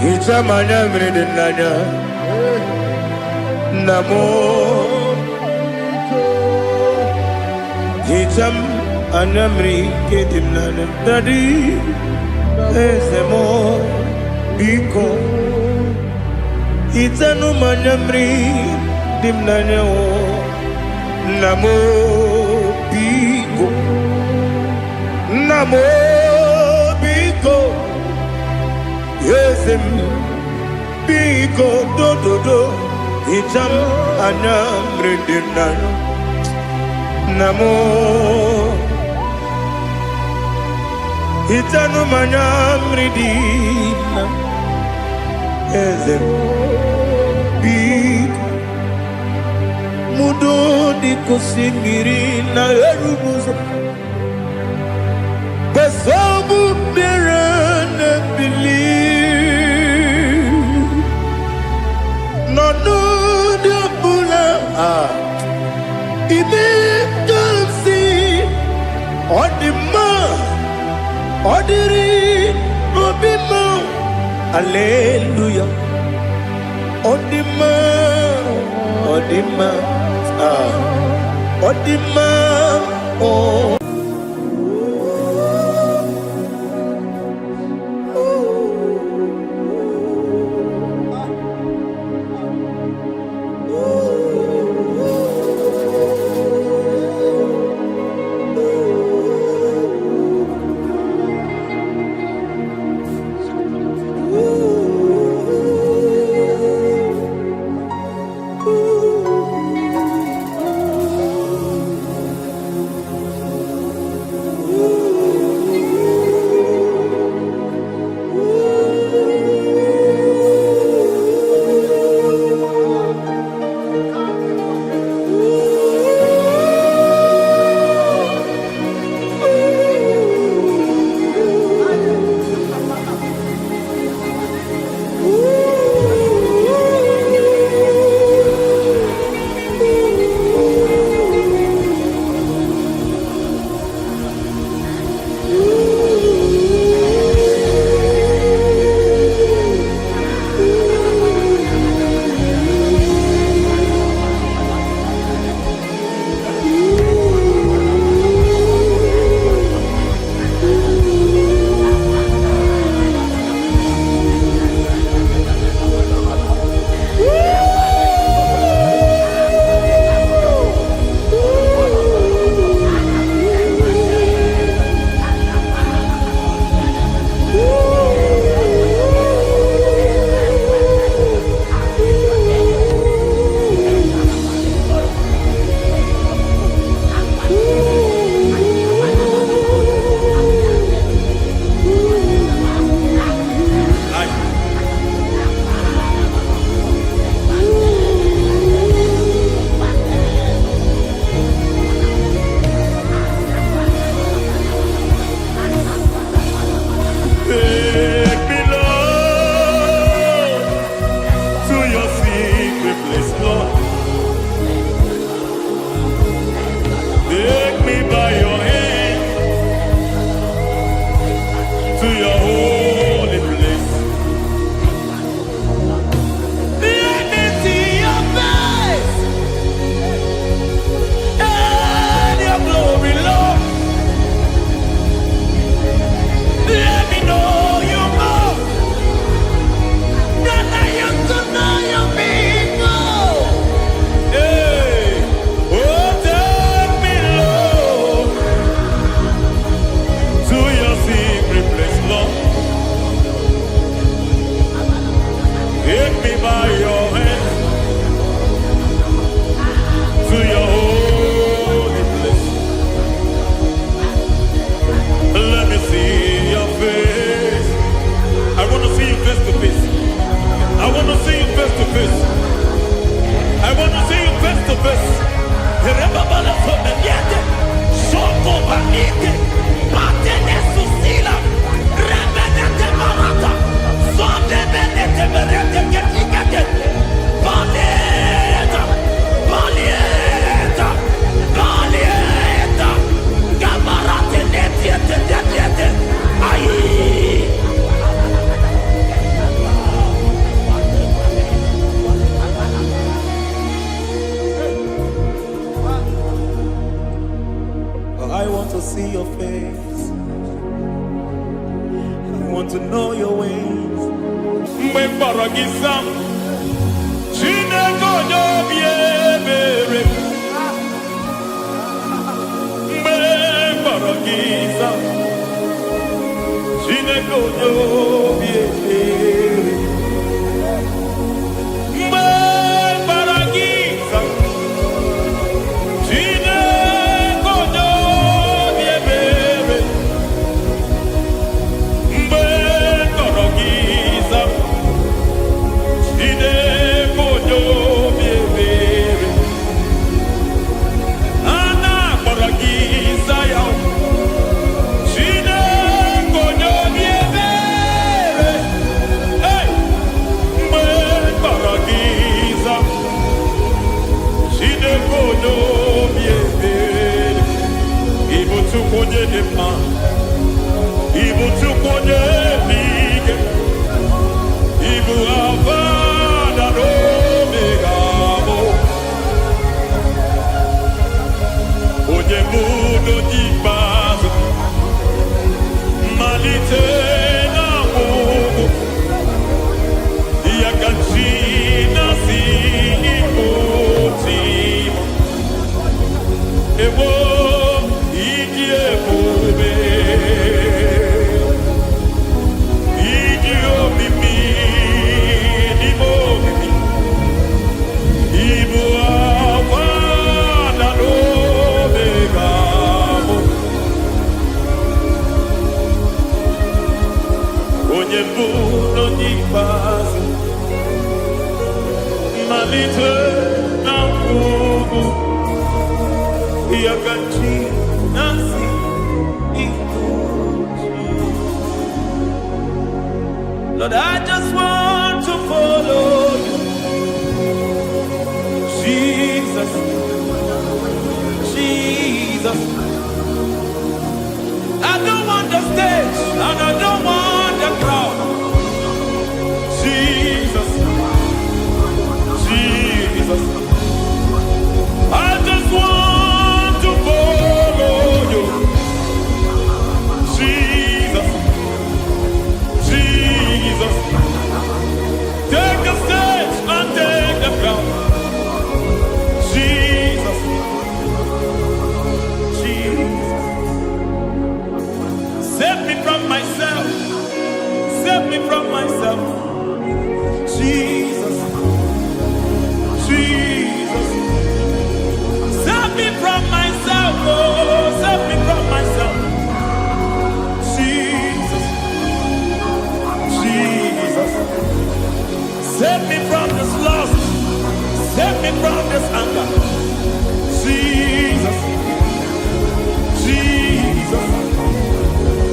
Hicham anya mmiri dị n'anya nna m hicham anya mmiri nke dị n'anya dadi eze m biko hitanụ m anya mmiri dị n'anya nna m biko nna m biko eze m biko dododo hicham anya mmiri dị n'anya nna m hitanụ m anya mmiri dị n'anya eze m biko mudo di kosimiri na erubuzo besobu mirane bili no no de bula ibe dansi odima odiri obima Hallelujah. Odima, Odima, Odima, oh. to your holy place. Let me see your face and your glory, Lord. Let me know you more than I used to know you before. Hey, oh, take me, Lord, to your secret place, Lord. Take me by your hand to your holy place. Let me see your face. I want to see you face to face. I want to see you face to face. I want to see you face to face. Rebabala sobeniete, soko banite, patene susila, rebenete marata, sonde benete berete ketikete, balieta, balieta, balieta, gamarate netiete, netiete, ayi. I want to see your face. I want to know your ways. Mbaragisa, Chineke onye ebere. Mbaragisa, Chineke onye ebere. Mbaragisa, Chineke onye ebere. Mbaragisa, Chineke onye ebere. Ana mbaragisa ya. Chineke onye ebere. Hey, mbaragisa, Chineke onye ebere. Ibu Chukwu onye dị mma. Ibu Chukwu onye eluigwe. Ibu Alfa na Omega bụ. Onye bụ n'oge ikpeazụ. Mmalite na ọgwụgwụ. Ya ka chi na-asị Igbo timo. Ewo ịdị ebube. Ịdị omimi n'ime omimi. Ibu Alfa na Omega bụ. Onye mbụ n'onye ikpeazụ. Mmalite na ọgwụgwụ. Ya ka chi na-asị Igbo timo. Lord, I just want to follow you, Jesus, Jesus. I don't want the stage and I don't want the crowd. Jesus, Jesus. I just want to follow you. Jesus, Jesus. Take the stage and take the crown. Jesus, Jesus. Save me from myself. Save me from myself. Jesus, Jesus. Save me from myself, oh, save me from myself. Jesus, Jesus. Save me from this lust. Save me from this anger. Jesus, Jesus.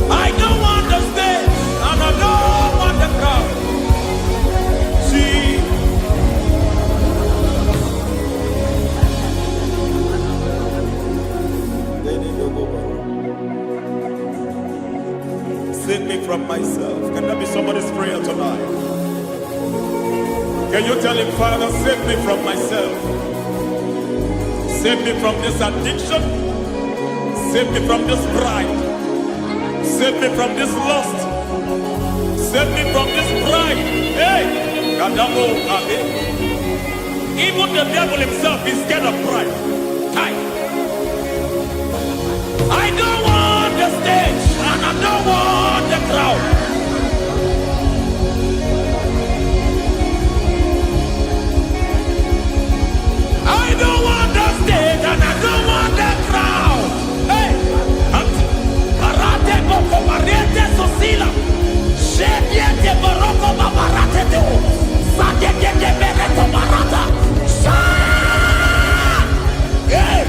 I don't want the stage and I don't want the crowd. Jesus. Save me from myself. Can that be somebody's prayer tonight? Can you tell him, Father, save me from myself. Save me from this addiction. Save me from this pride. Save me from this lust. Save me from this pride. Hey! Even the devil himself is scared of pride. I don't want the stage and I don't want the crowd. I don't want the stage and I don't want the crowd. Hey! Barate boko barete sosila. Shediete baroko babarate teo. Sadete bereto barata. Hey!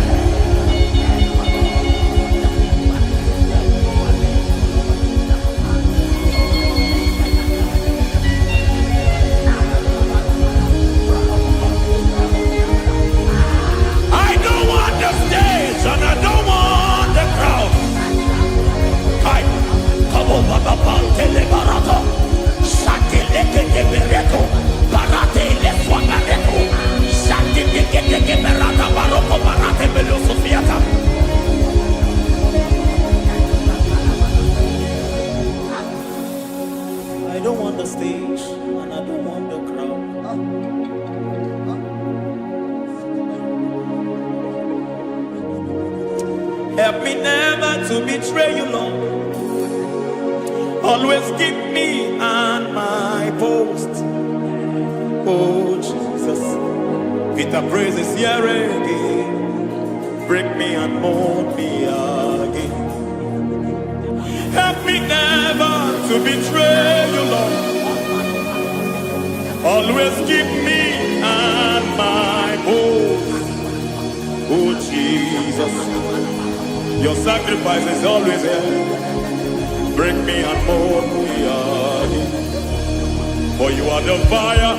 And I don't want the crowd. Hi, come on, Baba, Telebarata, Shatileke Bereto, Barate, Leswanareto, Shatileke Berata, Baroko, Barate, Belosofiata. I don't want the stage, and I don't want the crowd. Help me never to betray you, Lord. Always keep me on my post. Oh, Jesus. Peter praises here again. Break me and mold me again. Help me never to betray you, Lord. Always keep me on my post. Oh, Jesus. Your sacrifice is always here. Break me and mold me again. For you are the fire,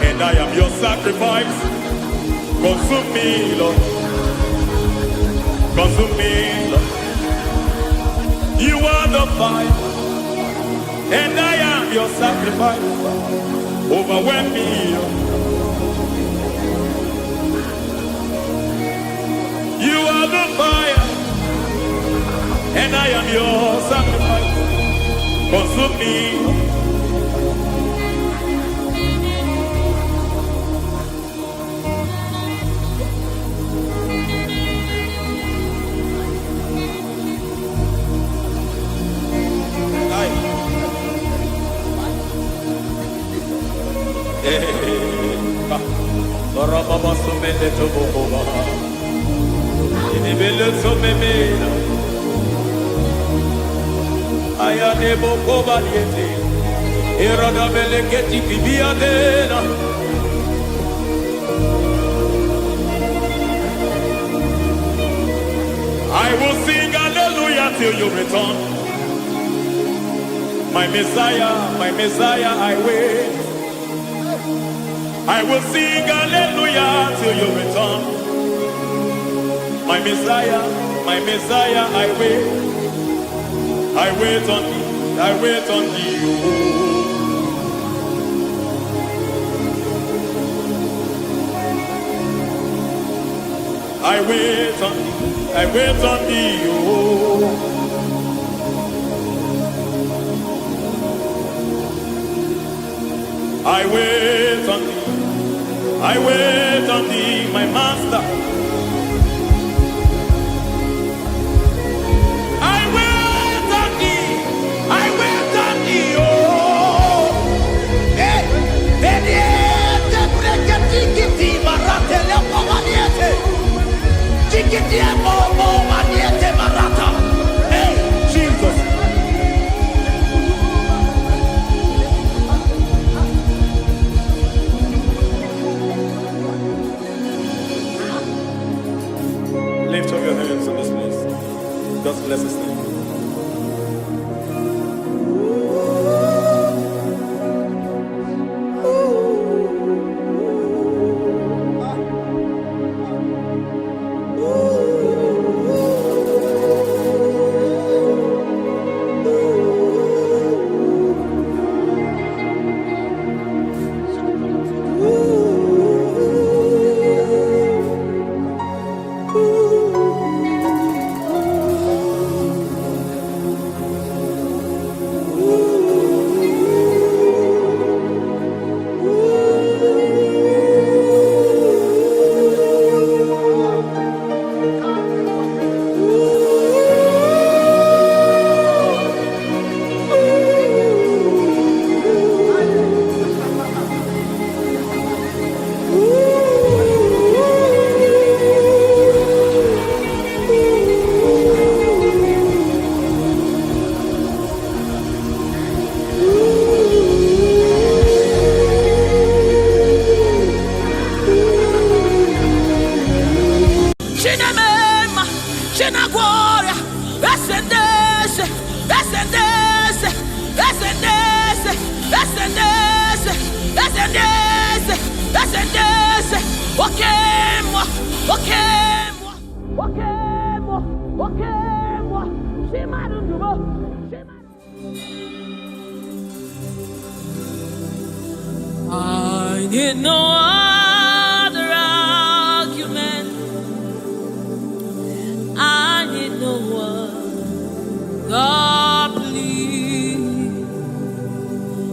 and I am your sacrifice. Consume me, Lord. Consume me, Lord. You are the fire, and I am your sacrifice. Overwhelm me, Lord. You are the fire, and I am your sacrifice. Consume me. I will sing hallelujah till you return. My Messiah, I wait. I will sing hallelujah till you return. My Messiah, I wait. I wait on thee, I wait on thee. I wait on thee, I wait on thee. I wait on thee, I wait on thee, my master. Hey, Jesus. I need no other argument. I need no other plea.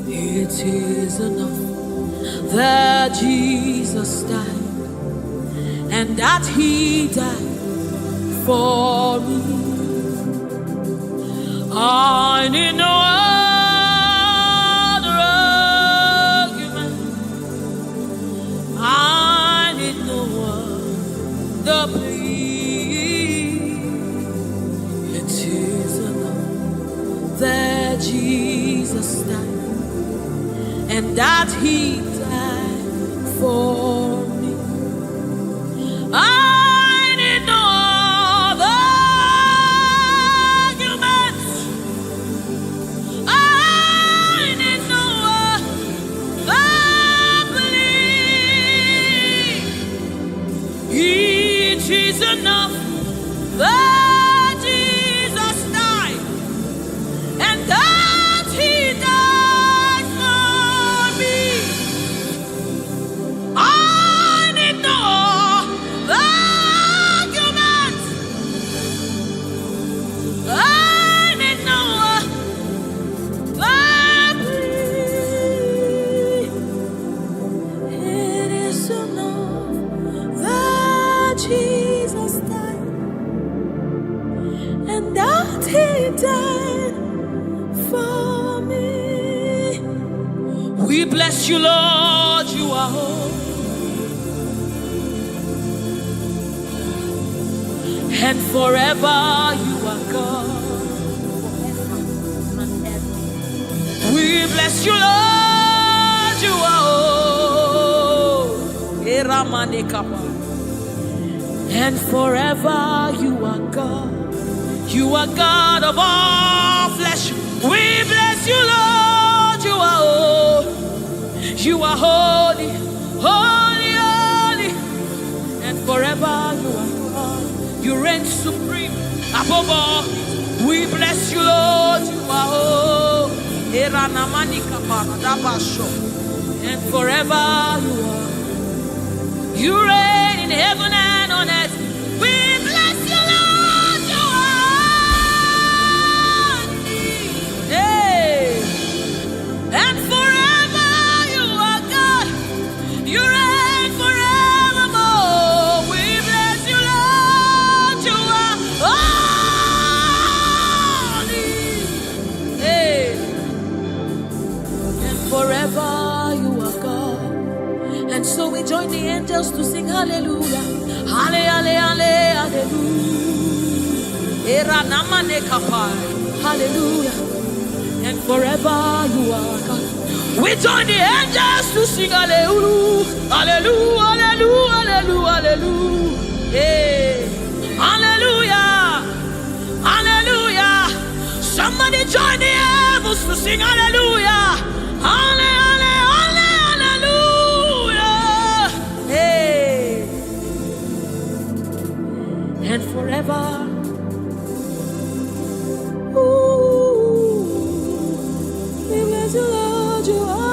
It is enough that Jesus died, and that He died for me. I need no other argument. I need no other plea. It is enough that Jesus died, and that He died for me. I need no other arguments. I need no other plea. It is enough that Jesus died, and that He died for me. I need no arguments. I need no plea. It is enough that Jesus died, and that He died for me. We bless you, Lord, you are holy. And forever you are God. We bless you, Lord, you are holy. And forever you are God. You are God of all flesh. We bless you, Lord, you are holy. You are holy, holy, holy. And forever you are God. You reign supreme above all. We bless you, Lord, you are holy. And forever you are. You reign in heaven and on earth. We bless you, Lord, you are holy. Hey. And forever you are God. You reign forevermore. We bless you, Lord, you are holy. Hey. And forever you are God. And so we join the angels to sing hallelujah. Hallelujah, hallelujah. Hallelujah. And forever you are God. We join the angels to sing hallelujah. Hallelujah, hallelujah, hallelujah, hallelujah. Hey. Hallelujah. Hallelujah. Somebody join the heavens to sing hallelujah. Hallelujah, hallelujah. Hey. And forever. Ooh, we bless you, Lord, you are.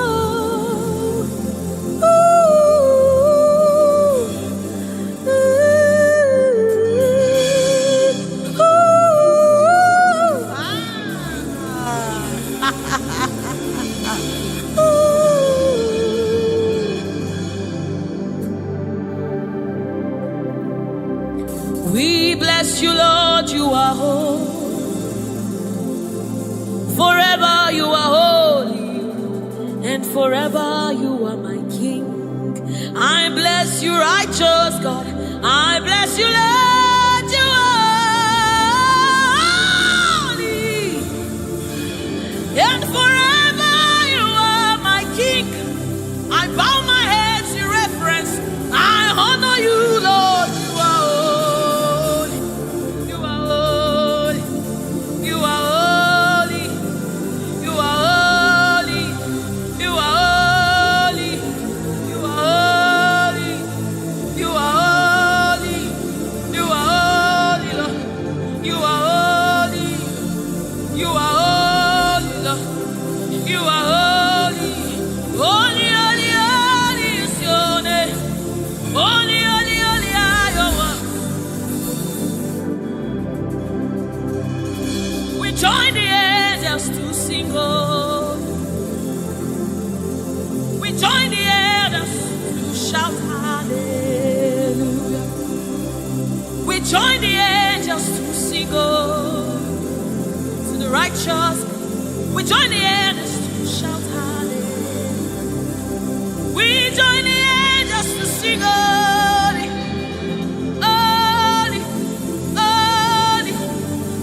We bless you, Lord, you are holy. Forever you are holy, and forever you are my King. I bless you, righteous God. I bless you, Lord, you are holy, and forever you are my King. I bow my head in reverence. I honor you, Lord. You are holy. You are holy. You are holy. join the elders to shout hallelujah. We join the angels to sing to the righteous. We join the elders to shout hallelujah. We join the angels to sing holy, holy, holy,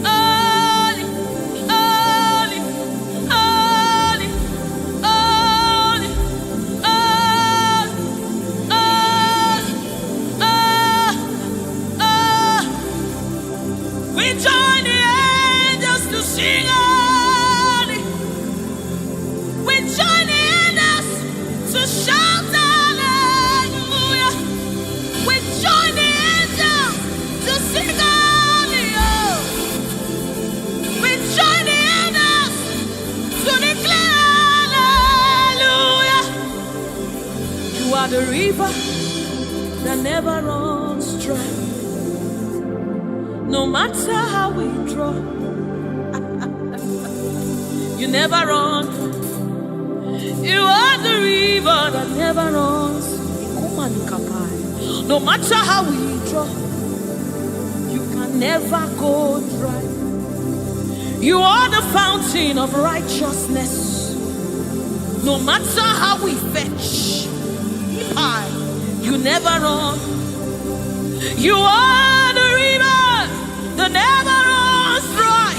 holy, holy, holy, holy, we join the angels to sing holy. We join the angels to shout hallelujah. We join the angels to sing hallelujah. We join the angels to declare hallelujah. You are the river that never runs dry. No matter how we draw, you never run. You are the river that never runs. No matter how we draw, you can never go dry. You are the fountain of righteousness. No matter how we fetch, you never run. You are the river that never runs dry.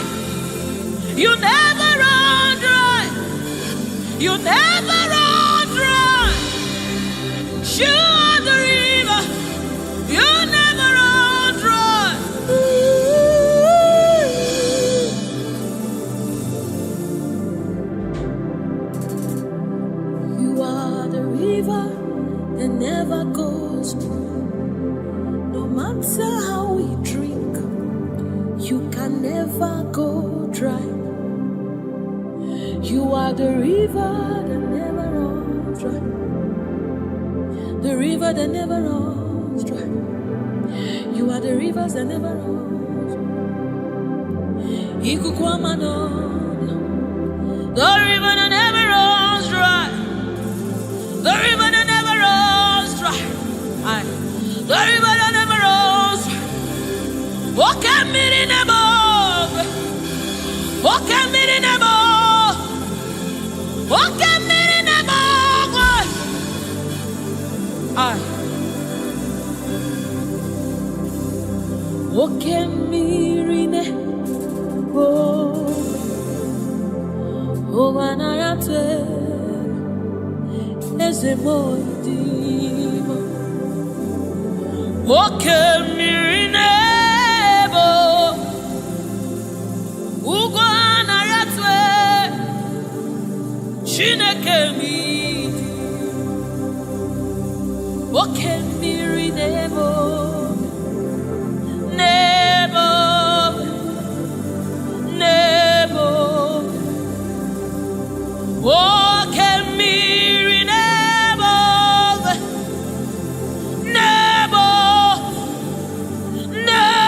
You never run dry. You never run dry. You are the river. You never run dry. You are the river that never goes dry. No matter how we drink, you can never go dry. You are the river that never runs dry. The river that never runs dry. You are the rivers that never runs dry. The river that never runs dry. The river that never runs dry. The river that never runs dry. Walk a minute above. Walk a minute above. Walk a minute above. Walk a minute above. Oh, when I am as a motive. Walk a minute above. Ugwana yatwe Chineke miti Oke miri nebo Nebo Nebo Oke miri nebo Nebo Nebo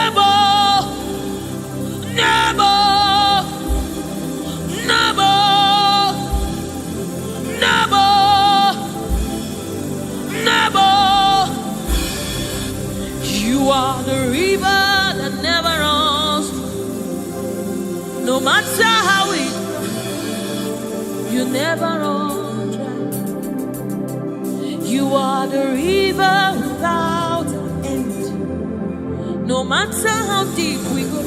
Nebo You are the river that never runs. No matter how it runs, you never run dry. You are the river without end. No matter how deep we go,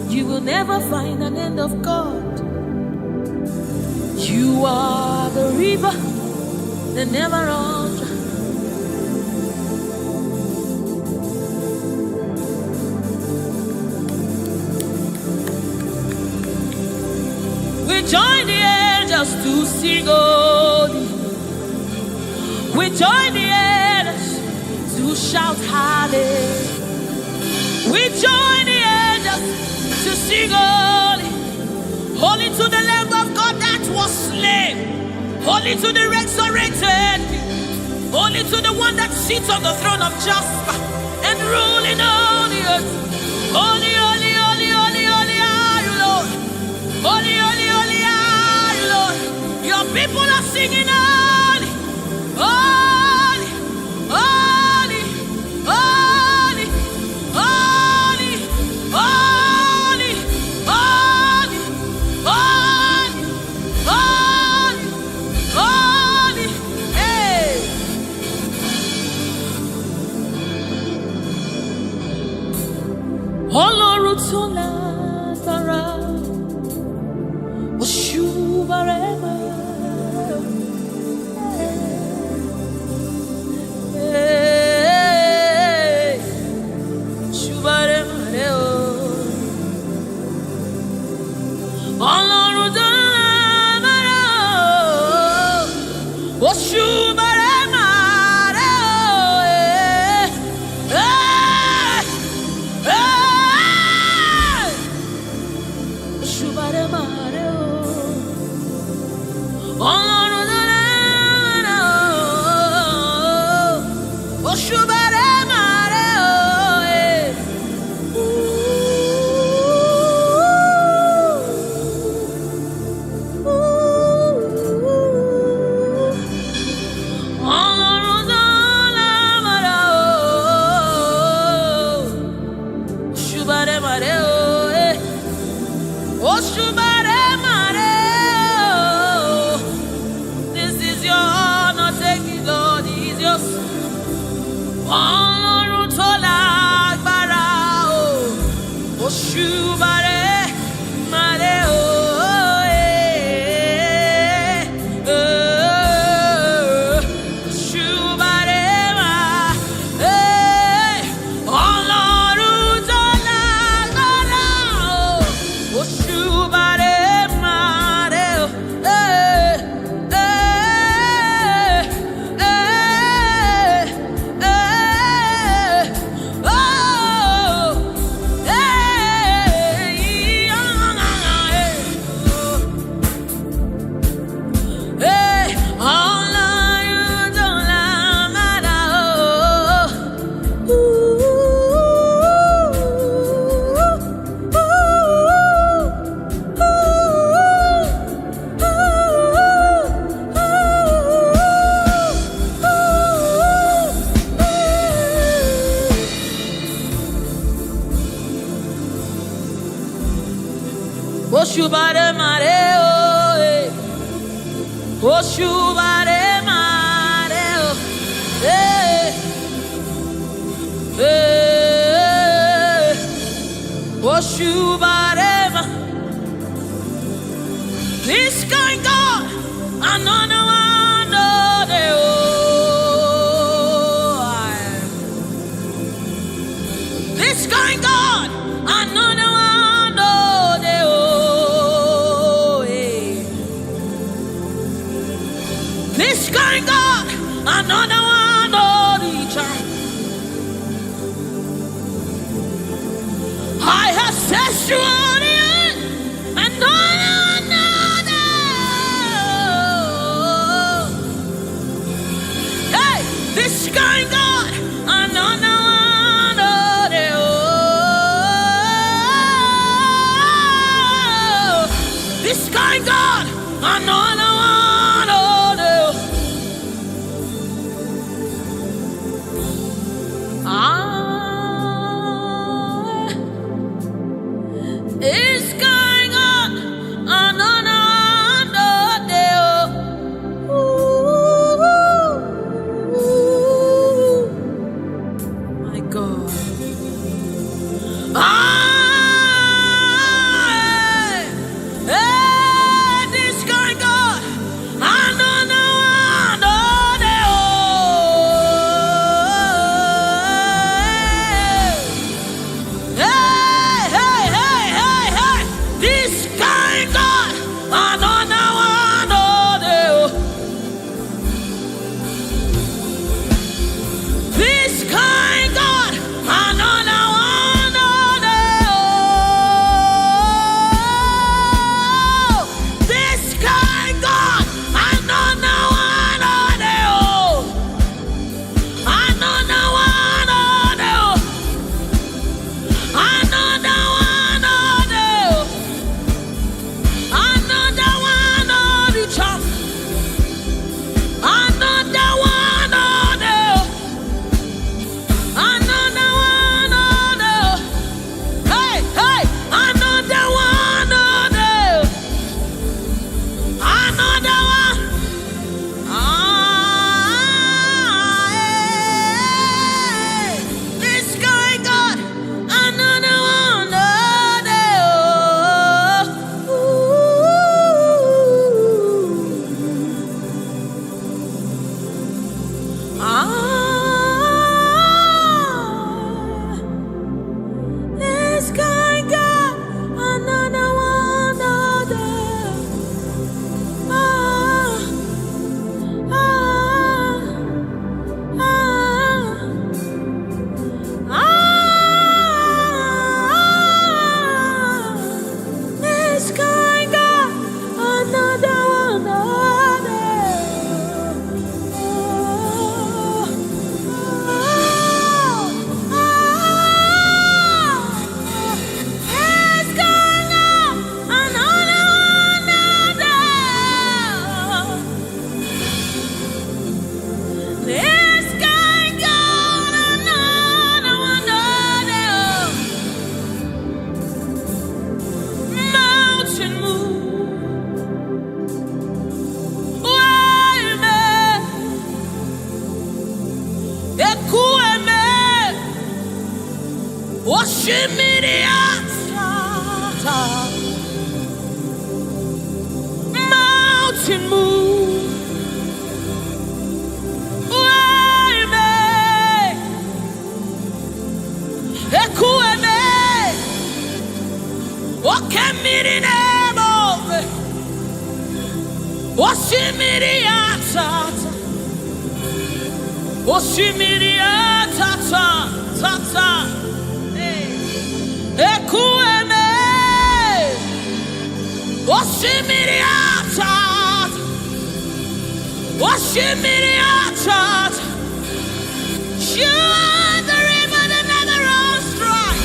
you will never find an end of God. You are the river that never runs dry. We join the angels to sing holy. We join the angels to shout hallelujah. We join the angels to sing holy. Holy to the Lamb of God that was slain. Holy to the resurrected. Holy to the one that sits on the throne of Jasper and ruling all the earth. Holy, holy, holy, holy, holy are you, Lord. Holy, holy, holy are you, Lord. Your people are singing holy. Oshubare mareo. Hey. Hey. Oshubare ma. This kind God, another one, this kind God, another one, this kind God, another one, I have set you on the earth, and this kind God, another one, this kind God, another one, this kind God, another God. This kind God, another one, this kind God, another one, this kind God, another one, this kind God, another one, another one, another one, another one, another one, another one, hey, hey, another one, another one, this guy got another one, this guy got another one, this guy got another one, this guy got another one, mountain move, wayme, ekueme, oshimiriata, mountain move, wayme, ekueme, okemirine, oshimiriata, oshimiriata, tata, ekueme, oshimiriata, oshimiriata. You are the river that never runs dry.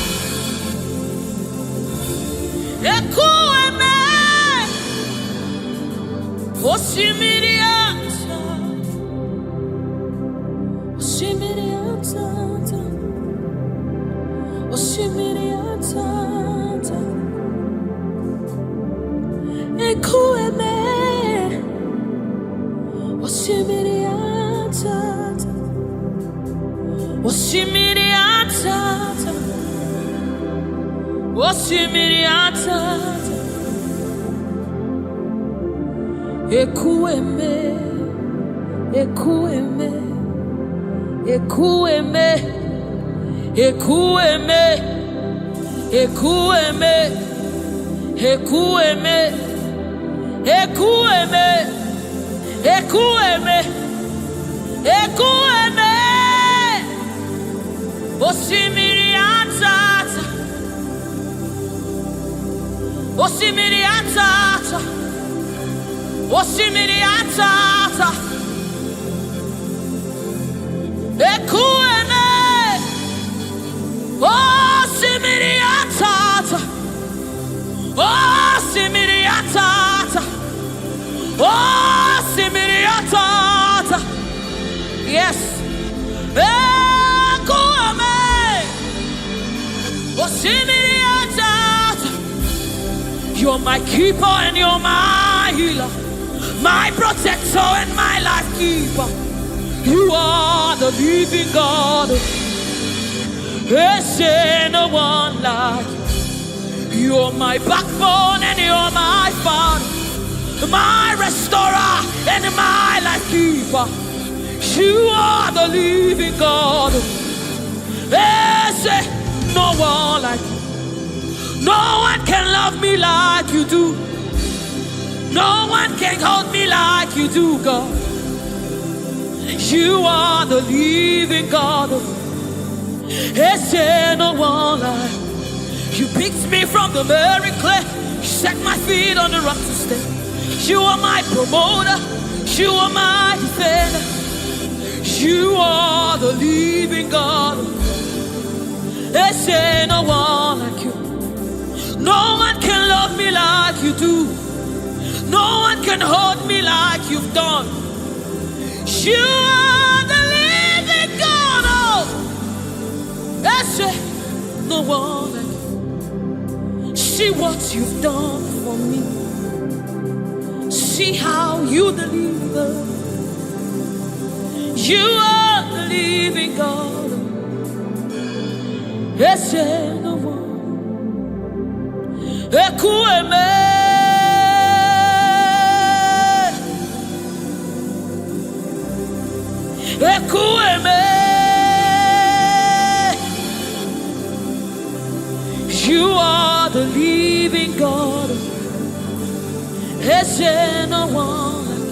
Ekueme, oshimiriata, oshimiriata, oshimiriata, ekueme, Osimiri atata, osimiri atata, ekueme, ekueme, ekueme, ekueme, ekueme, ekueme, ekueme, ekueme, ekueme. Osimiri atata, osimiri atata, osimiri atata, ekueme, osimiri atata, osimiri atata, osimiri atata, yes. You're my keeper and you're my healer, my protector and my life keeper. You are the living God. There's no one like you. You're my backbone and you're my father, my restorer and my life keeper. You are the living God. There's no one like you. No one can love me like you do. No one can hold me like you do, God. You are the living God. There's no one like you. Picked me from the very clay. You set my feet on the rock to stay. You are my promoter. You are my defender. You are the living God. There's no one like you. No one can love me like you do. No one can hold me like you've done. You are the living God. Oh, that's it. No one like you. See what you've done for me. See how you deliver. You are the living God. That's it. No one. Ekueme, ekueme. You are the living God. There's no one like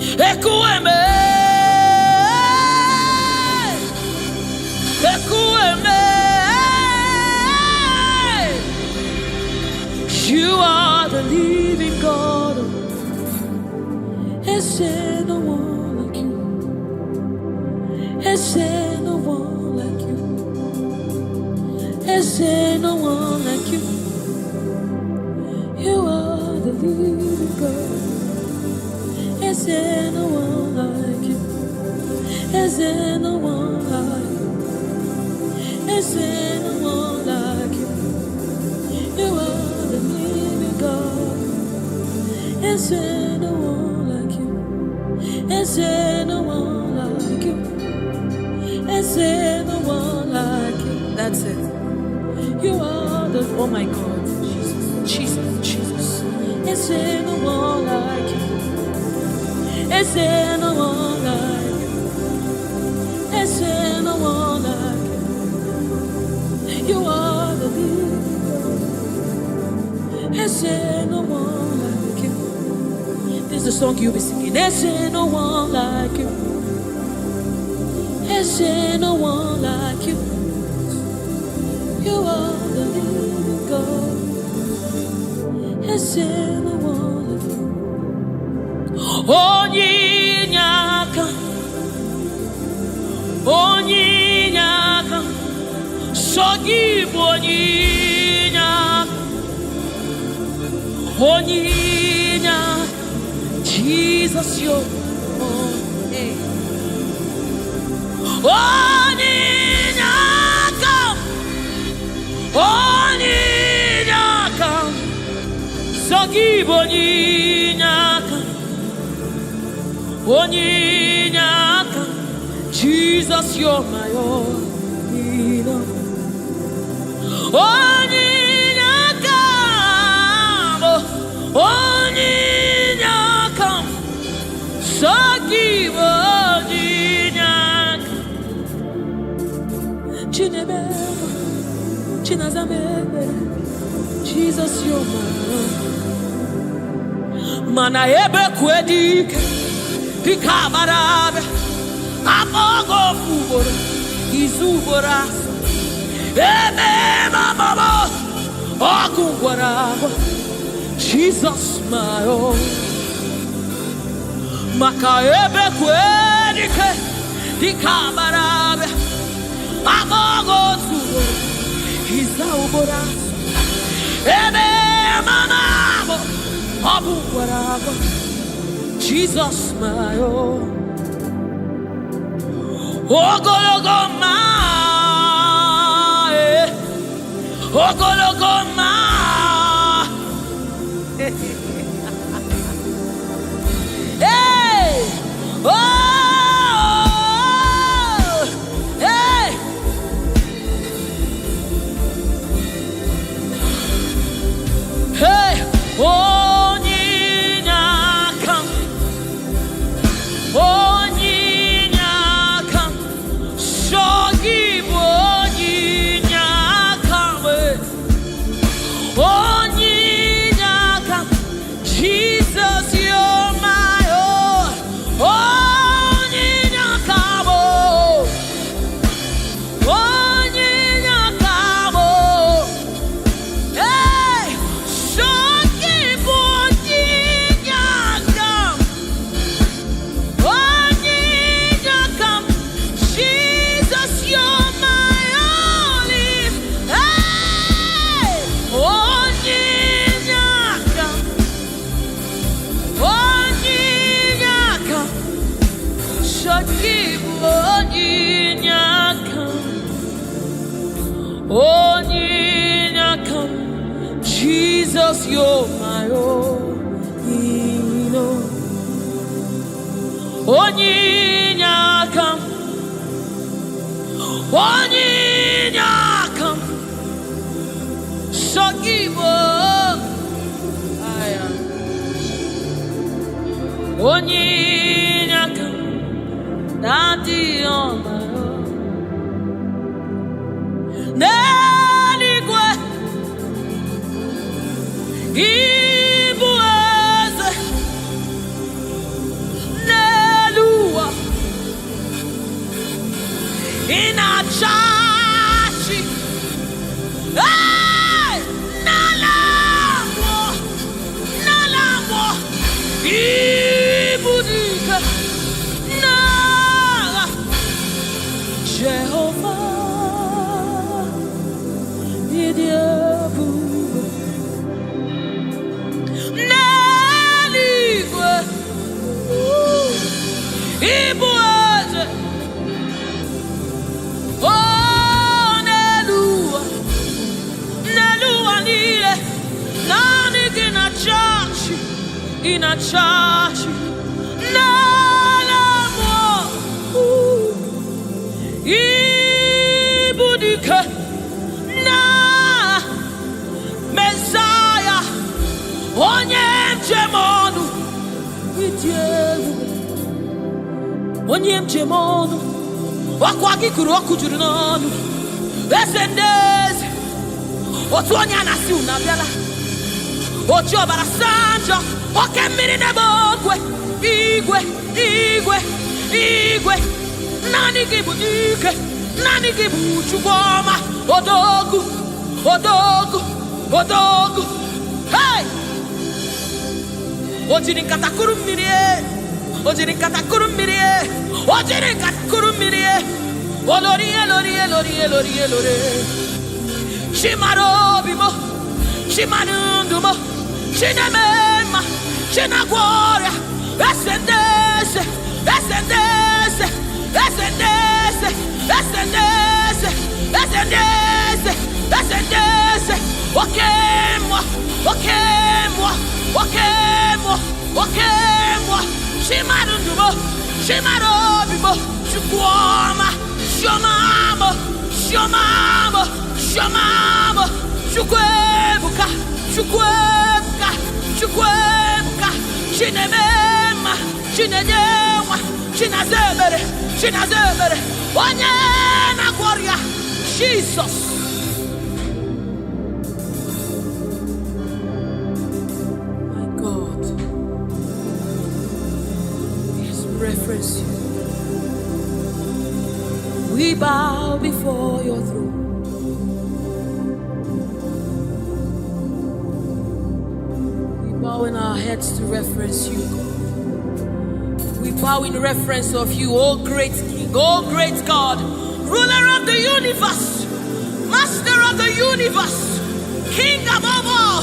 you. Ekueme, ekueme. You are the living God. Is there no one like you? Is there no one like you? Is there no one like you? You are the living God. Is there no one like you? Is there no one like you? Is there no one like you? You are the living God. Is there no one like you? Is there no one like you? Is there no one like you? That's it. You are the, oh my God, Jesus, Jesus, Jesus. Is there no one like you? Is there no one like you? Is there no one like you? You are the living God. Is there no one like you? This is the song you'll be singing. Is there no one like you? Is there no one like you? You are the living God. Is there no one like you? Onyinyaka, onyinyaka, sogibu onyinyaka, onyinyaka, Jesus yo, hey. Onyinyaka, onyinyaka, sogibu onyinyaka, onyinyaka, Jesus, you're my all in all. Onyinakam, so give onyinakam. Chinazamebe, Jesus, you're my all. Mana ebe kwedike, pikabarabe, amogo fubora, izuborasa. Ebe mama, okungwarabo. Jesus, my own. Makaebe kwedike, dikabarabe, amogo zubo, izauboras. Ebe mamamo, obungwarabo. Jesus, my own. Ogologoma, ogologoma. Hey! Oh! Hey! Hey! Onyinakam. Onyinakam. Shogi onyinakam. Onyinakam. Jesus, you're my all. Onyinakam. Onyinakam. Hey, shogi onyinakam. Onyinakam. Jesus, you're my only. Hey, onyinakam. Onyinakam. Shogi onyinakam. Onyinakam. Jesus, you're my all in all. Onyinakam. Onyinakam. Shogi onyinakam. Daddy on my own. Neligwe ibueze nelua inachachi. Hey! Nalamo, nalamo, ibudike nala. Jehovah, idiebu neligwe ibueze. Oh, nelua, nelua niye nani ginachachi, inachachi nalamo. Ibudike na Messiah, onye mjemonu idiebu, onye mjemonu wakwagi kuru okujuru n'ọnụ. Eze ndezi otu onye anasi unabiala, oji ọbara sanjọ, oke mmiri n'ebe ogwe, igwe, igwe, igwe. Nani gị bụ dike, nani gị bụ Chukwu ọma, odogwu, odogwu, odogwu. Hey! O jiri nkata kuru mmiri, o jiri nkata kuru mmiri, o jiri nkata kuru mmiri. Olori, elori, elori, elori, elori. Chimara obi mo, chimara ndụ mo, chinemema, chinagwa ọrịa. Ese ndeze, ese ndeze, ese ndeze, ese ndeze, ese ndeze, ese ndeze. Okemwa, okemwa, okemwa, okemwa. Chimara ndụ mo, Shimarobibo, Shukwama, Shomamo, Shomamo, Shomamo, Shukwebuka, Shukwebuka, Shukwebuka, Shinemema, Shinedewa, Shinazebere, Shinazebere, Onyena Gloria, Jesus. My God, yes, reference you. We bow before your throne. We bow in our heads to reference you, God. We bow in reference of you, oh great King, oh great God, ruler of the universe, master of the universe, King above all,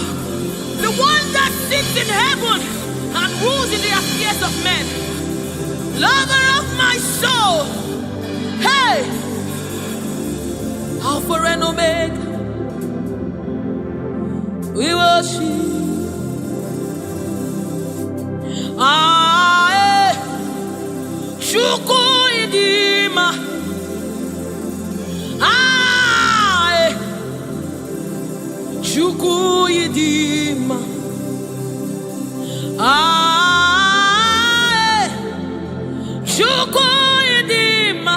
the one that sits in heaven and rules in the affairs of men, lover of my soul. Hey, Alpha and Omega, we worship. Shuku idima, Shuku idima, Shuku idima,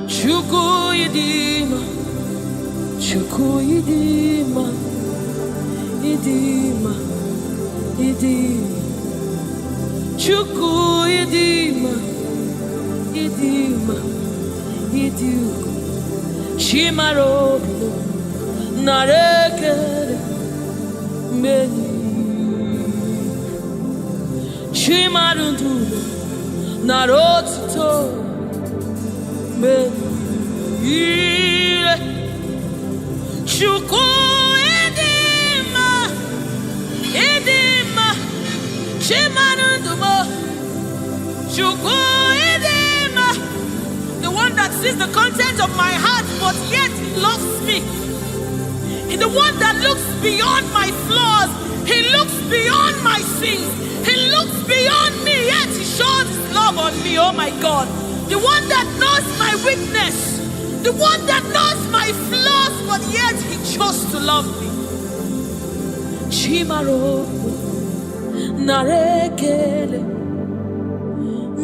Shuku idima, Shuku idima, idima. Chuku idima, idima, idiuko, Shimarobo, Narekere, Meni, Shimarundulo, Narotuto, Meni, Chuku the one that sees the content of my heart, but yet loves me. He's the one that looks beyond my flaws. He looks beyond my sins. He looks beyond me, yet he shows his love on me. Oh my God. The one that knows my weakness. The one that knows my flaws, but yet he chose to love me. Chimaro Narekele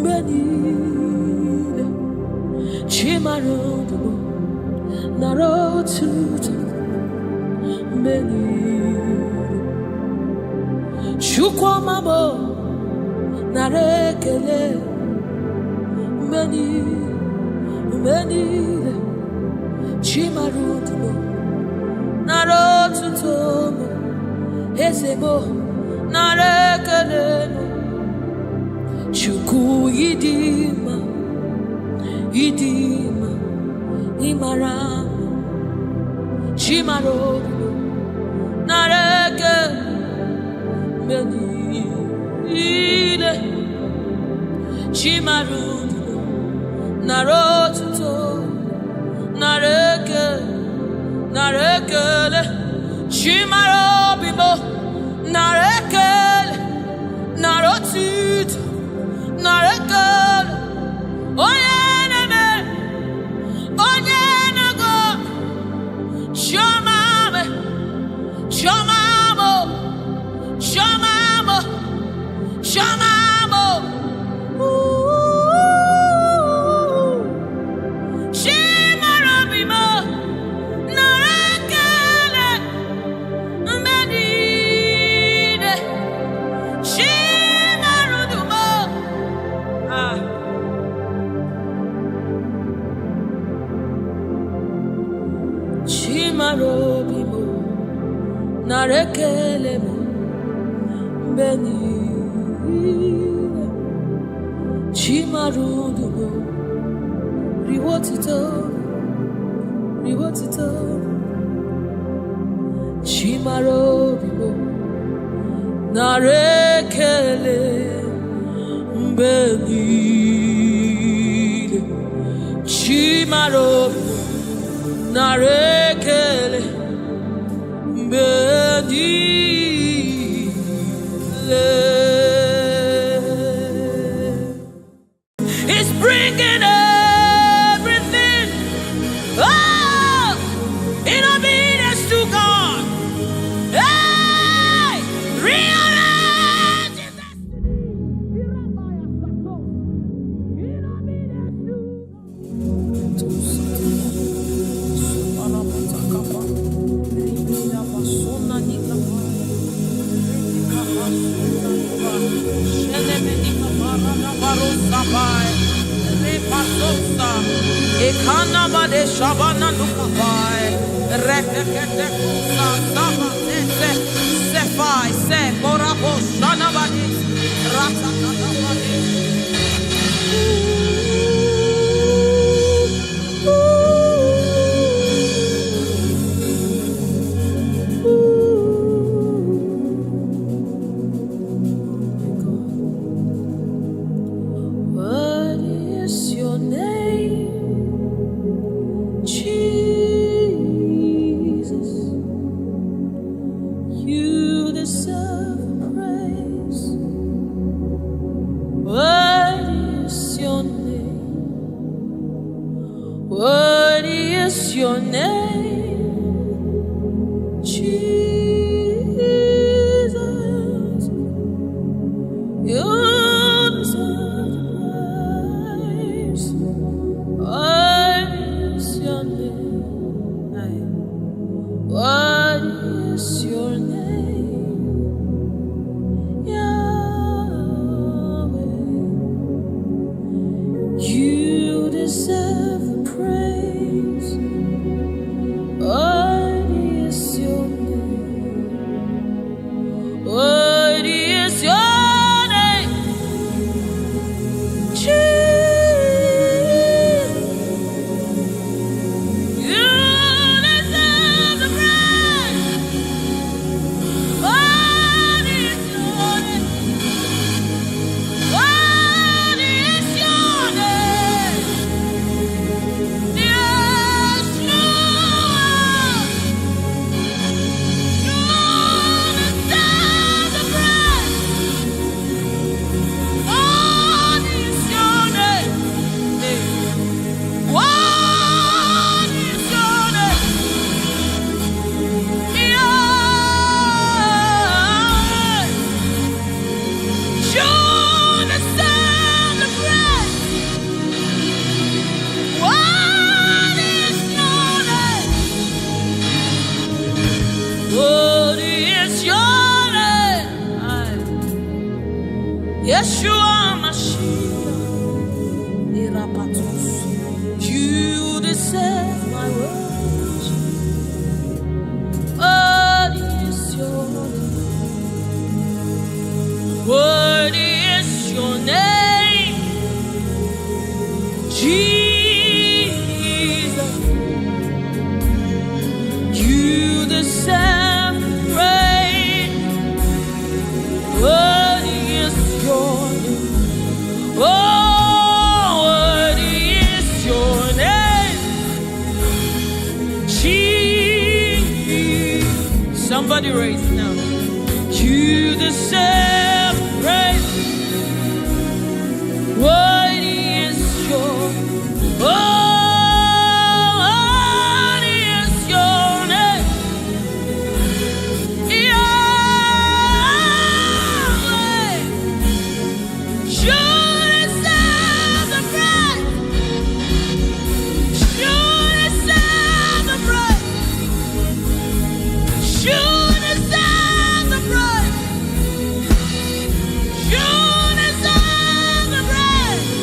Benile Chimarodo Narotuto Benile Chukwamabo Narekele Benile Chimarodo Narotuto Esebo Narekeleno Chuku idima, idima, imara, Chimarodo Nareke Menile Chimarodo Narotuto Narekele Chimarobibo Narekele, Narotuto, Narekele, Oyeneme, Oyenago, Shomame, Shomamo, Shomamo, Shomamo, Shimarabimo, Narekele, Chimarobimo Narekelemo Benile Chimarudumo Riwotito Chimarobimo Narekele Benile Chimarobimo Narekele Benile What is your name, Jesus? You deserve praise. What is your name? What is your name, Jesus? You deserve praise. What is your name? What is your name? Yahweh. You deserve the praise. What is your name? What is your name? Jesus. You deserve the praise. What is your name? What is your name? Yes, Lord. You deserve the praise. What is your name? What is your name? Yahweh. You deserve the praise. What is your name? What is your name? Yeshua Mashiach, Irapatos. You deserve my worship. What is your name? What is your name? Jesus. You deserve praise. What is your name? Oh, what is your name? Jesus. Somebody raise it now. You deserve praise. What is your oh, what is your name? Yahweh. You deserve the praise. You deserve the praise. You deserve the praise. You deserve the praise.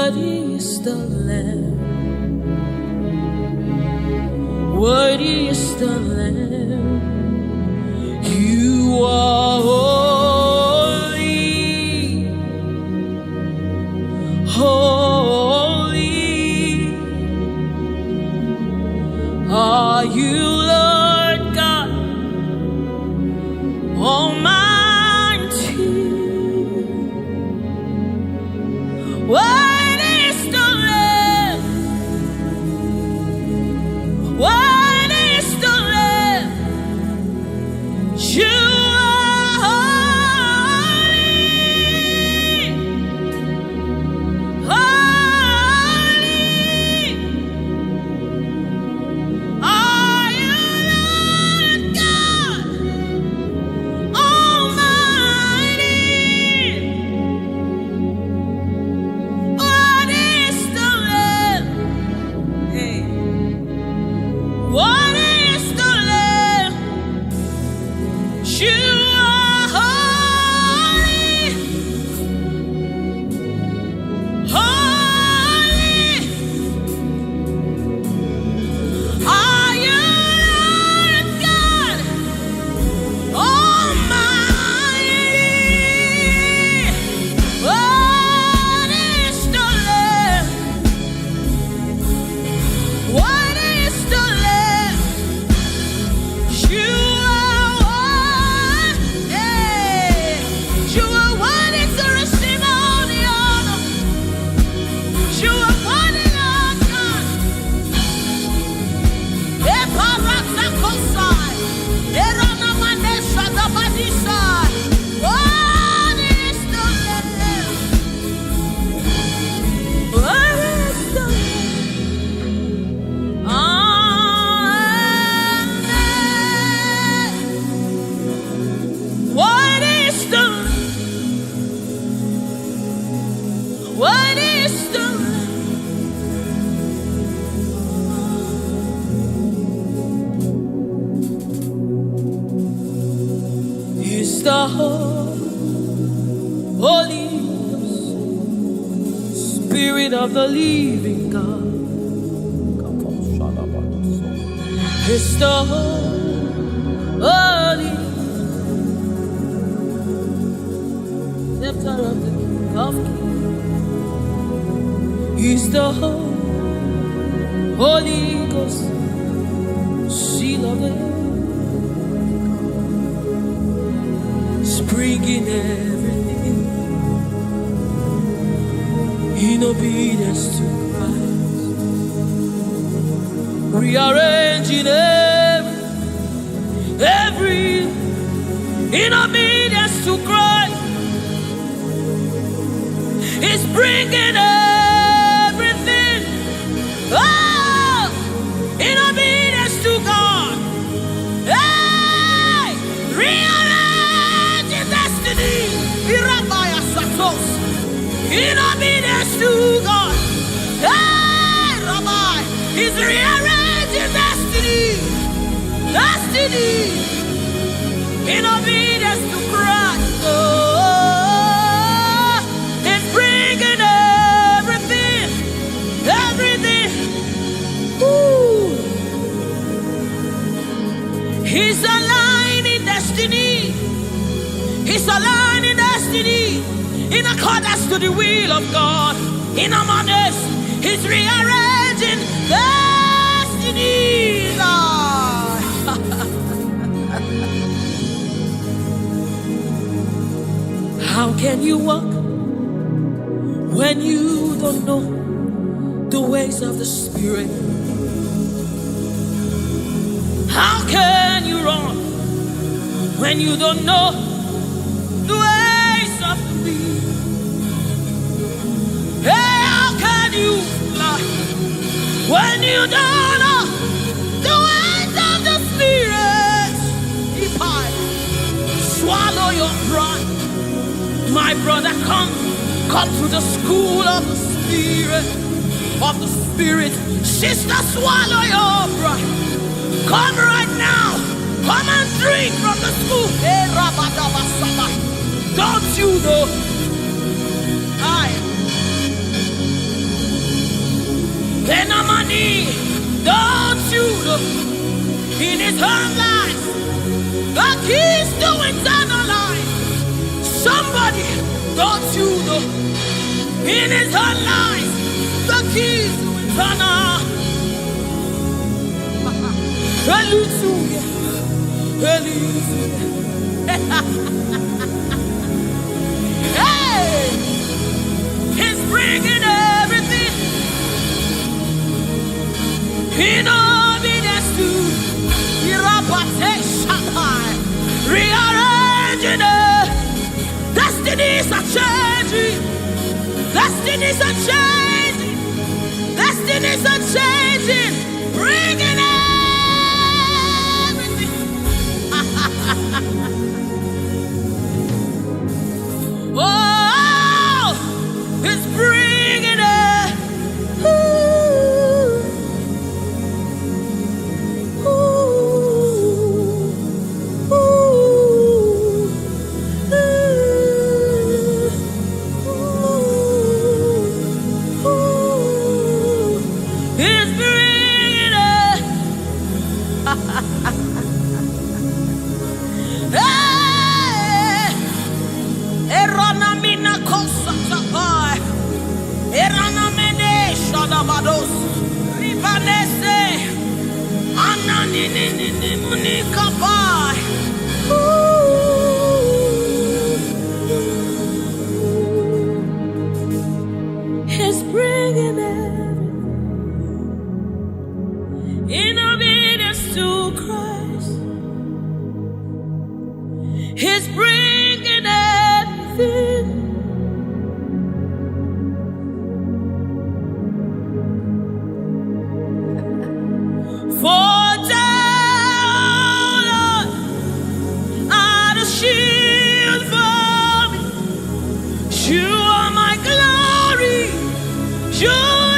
Worthy is the Lamb. Worthy is the Lamb. You are holy, holy. Are you Lord God Almighty? What is the Lamb? What is the Lamb? You are holy, holy. Are you Lord God Almighty? What is the Lamb? Hey. What is the Lamb? You are holy, holy. Are you Lord God Almighty? What is the Lamb? What is the Lamb? You are one. Hey. You are worthy to receive all the honor. You are worthy, Lord God. Eparazakosai. Eranamanesha dabadisai. What is the Lamb? What is the Lamb? Amen. What is the What is the Is the Holy Spirit of the living God. It's the Holy Scepter of the King of Kings. He's the Holy Ghost, seal of the spring in everything, in obedience to Christ, rearranging every in obedience to Christ. He's bringing everything, oh, in obedience to God. Hey, rearrange your destiny. Irabaya Satos, in obedience to God. Hey, Rabbi, He's rearranging destiny, destiny, in obedience to Christ. Oh, He's bringing everything, everything. Ooh. He's aligning destiny. He's aligning destiny in accordance to the will of God. In Amanes, He's rearranging destiny. How can you walk when you don't know the ways of the Spirit? How can you run when you don't know the ways of the wind? Hey, how can you fly when you don't know the ways of the Spirit? Swallow your pride. My brother, come to the school of the Spirit, Sister, swallow your pride. Come right now. Come and drink from the school. Don't you know? Don't you know? In his own life, the keys to eternal life. Somebody, don't you know? In his own life, the keys to eternal. Hallelujah, hallelujah. Hey, he's bringing everything in obedience to rearranging it. Destinies are changing. Destinies are changing. Destinies are changing. Bringing everything. Oh, it's bringing it. He's bringing it in obedience to Christ. He's bringing everything. For down are the shield for me. You are my glory. You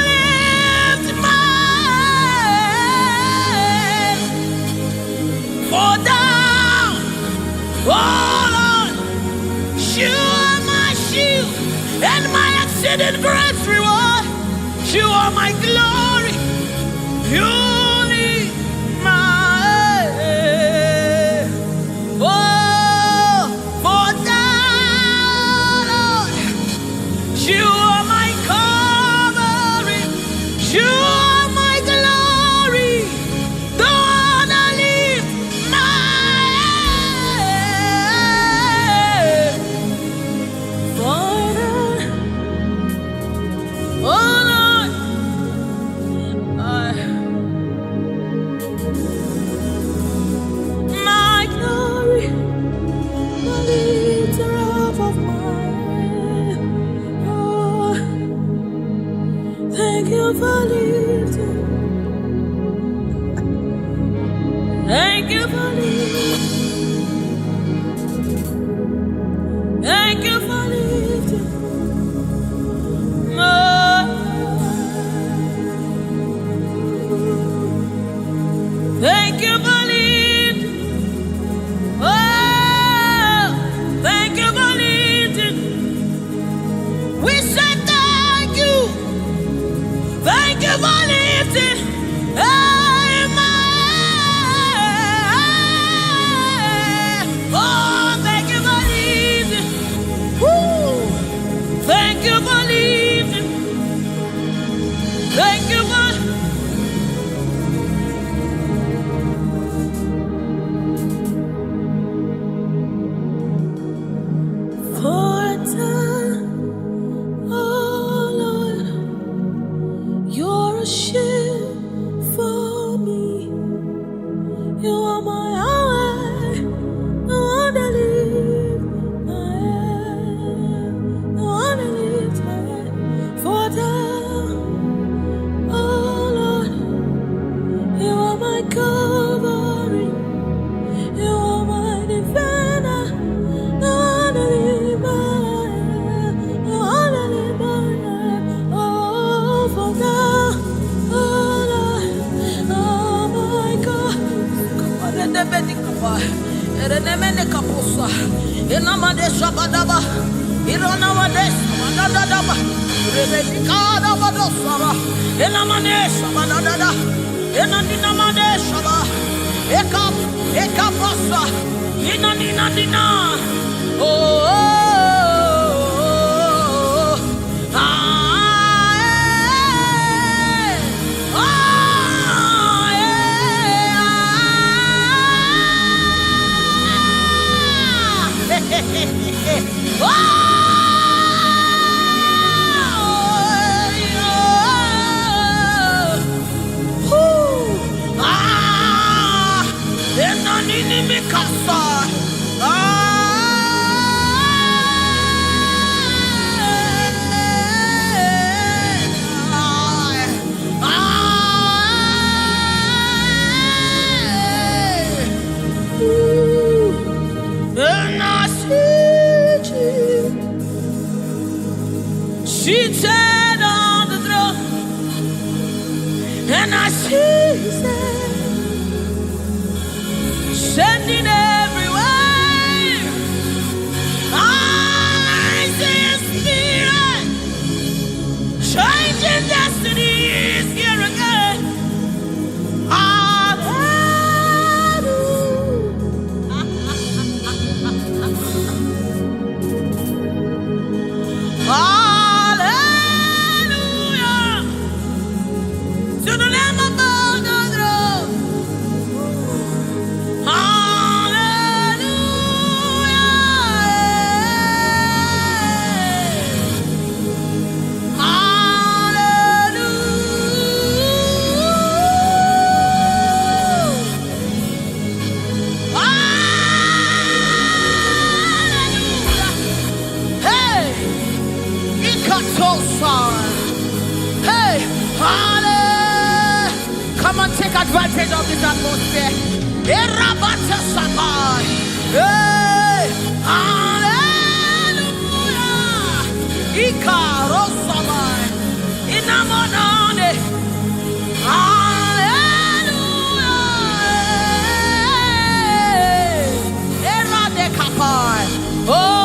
lift my head. For down, oh Lord, you are my shield and my exceeding great reward. You are my glory. You lift my head. Oh, for down, Lord, you are my covering. You are my glory. The one I lift my head. For oh Lord, my glory, the lifter up of my head. Oh, thank you for lifting. Thank you for lifting. Thank you for lifting. Thank you for lifting. Oh, thank you for lifting. We say thank you. Thank you for lifting. Hey, my head. Oh, thank you for lifting. Woo. Thank you for lifting. Thank you for for a time, oh Lord, you're a shield for me. You are my highway, the one that lifts my head, the one that lifts my head. For a time, oh Lord, you are my covering, you are my defender, the one that lifts my head, the one that lifts my head. Oh, for now, oh Lord, oh my God. Enanina Madeshaba, Ekapasa, Nina. Seated on the throne, and I see His hand sending everywhere. I see His Spirit changing destinies here again. Hey, come on, take advantage of this atmosphere. Hey, hallelujah. Ikarosamai, inamonane. Hallelujah. Eradekapai. Oh.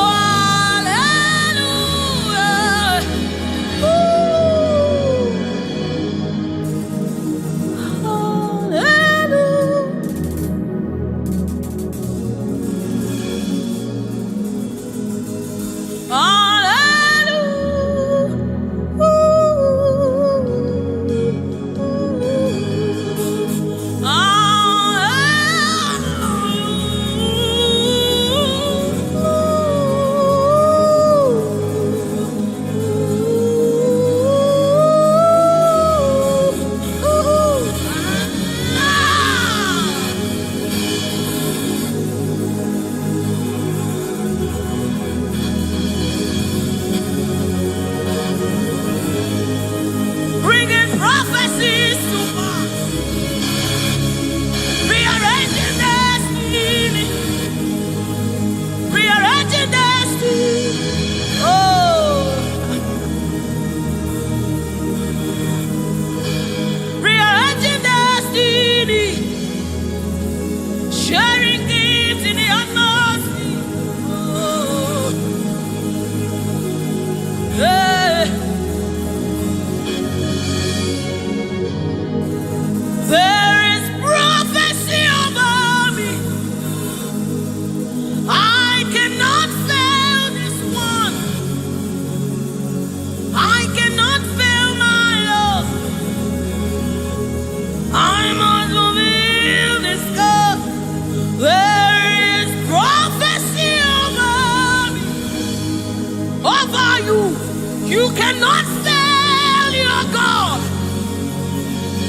You cannot fail your God.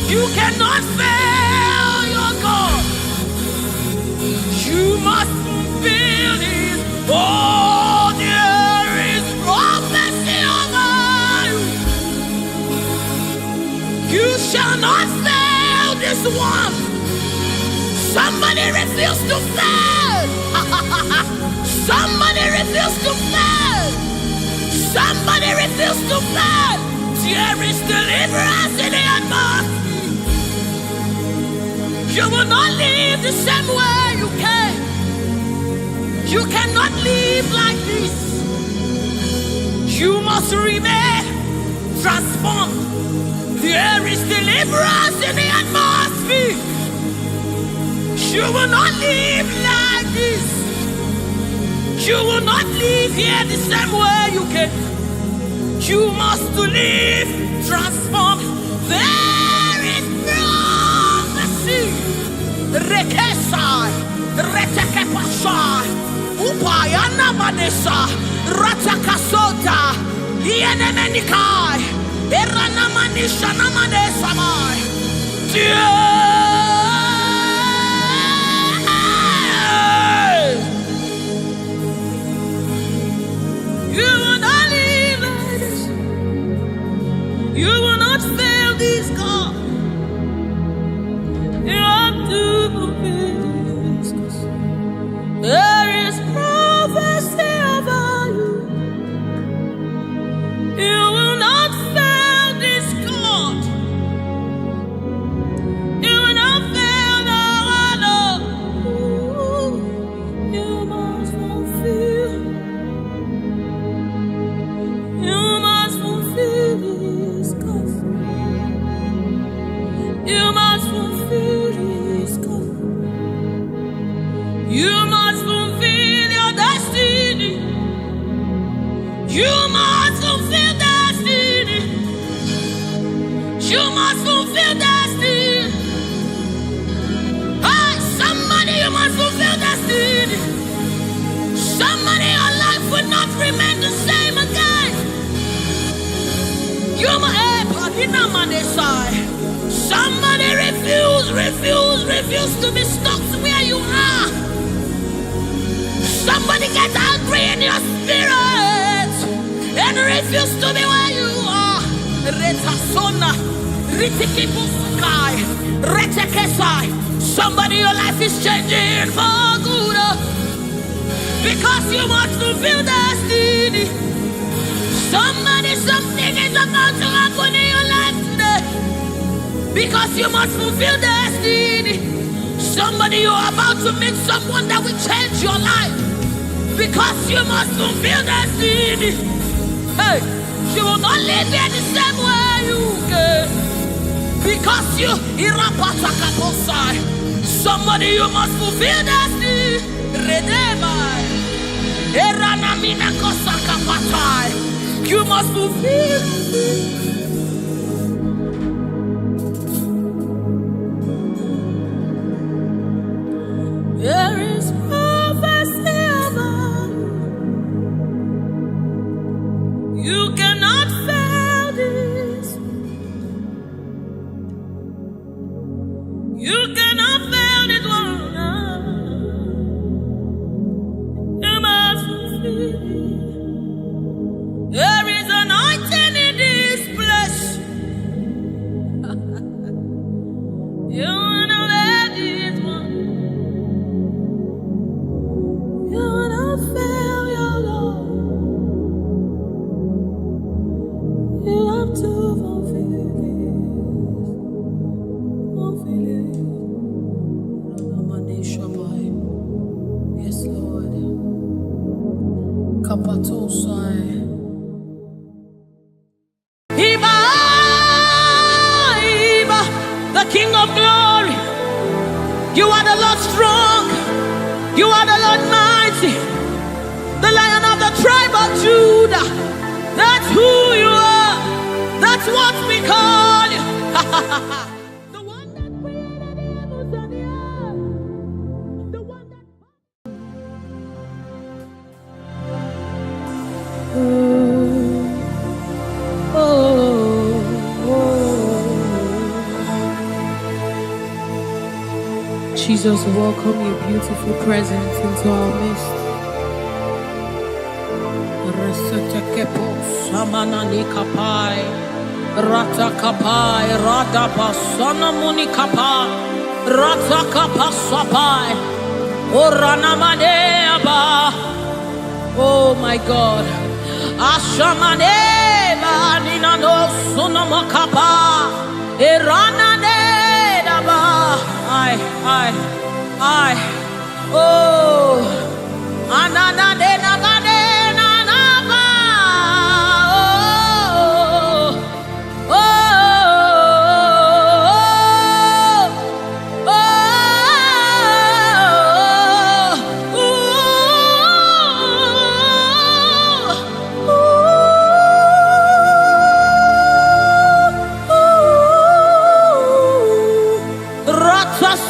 You cannot fail your God. You must fulfill His. Oh, there is prophecy over you. You shall not fail this one. Somebody refuse to fail. Somebody refuse to fail. Somebody refuse to fail. There is deliverance in the atmosphere. You will not live the same way you came. You cannot live like this. You must remain transformed. There is deliverance in the atmosphere. speak. You will not live like this. You will not live here the same way you came. You must live transformed. There is prophecy. Rekesai, retekepashai, upayana manesa, ratakasota, ienemenikai, eranamanisha namanesa mai. You will not live like this. You will not fail this God. You have to fulfill this. There is prophecy over you. You will not fail this God. You will not fail the Lord. You must fulfill. You must fulfill this God. You must fulfill this God. You must fulfill your destiny. You must fulfill destiny. You must fulfill destiny. Hey, somebody, you must fulfill destiny. Somebody, your life will not remain the same again. You must. Somebody refuse to be stuck where you are. Somebody get angry in your spirit and refuse to be where you are. Somebody, your life is changing for good because you must fulfill destiny. Somebody, something is about to happen in your life today because you must fulfill destiny. Somebody, you are about to meet someone that will change your life because you must fulfill destiny. Hey, you will not live here the same way you came because you somebody, you must fulfill destiny. You must fulfill. There is prophecy about you. You cannot fail this. You cannot fail this one. You must fulfill. There is anointing in this place. You wanna let this one. You wanna fail your Lord. You have to fulfill it. Fulfill it. Yes, Lord. Kapatosai. The King of glory, you are the Lord strong, you are the Lord mighty, the Lion of the tribe of Judah. That's who you are, that's what we call you. The one that created the heavens and the earth, the one that... Jesus, welcome your beautiful presence into our midst. Samananikapai, Ratakapai, Radabasanamuni-kapai, Ratakapasapai, Oranamaneaba. Oh my God. Ashamaneba Ninano Sunamakapa, Irananedaba. Oh, Ananadena.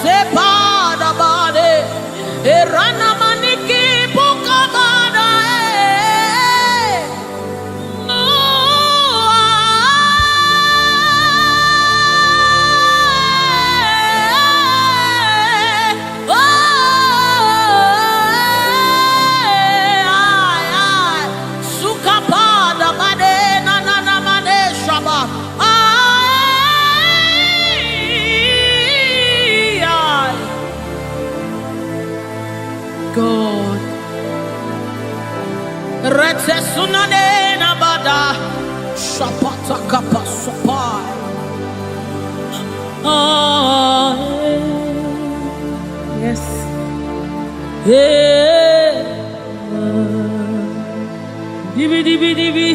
sepada bade erana maniki bukamada sukapada bade nana mane shaba. God, rete sunane na bada shapata kapa sopai. Yes. Hey. Dibi dibi dibi.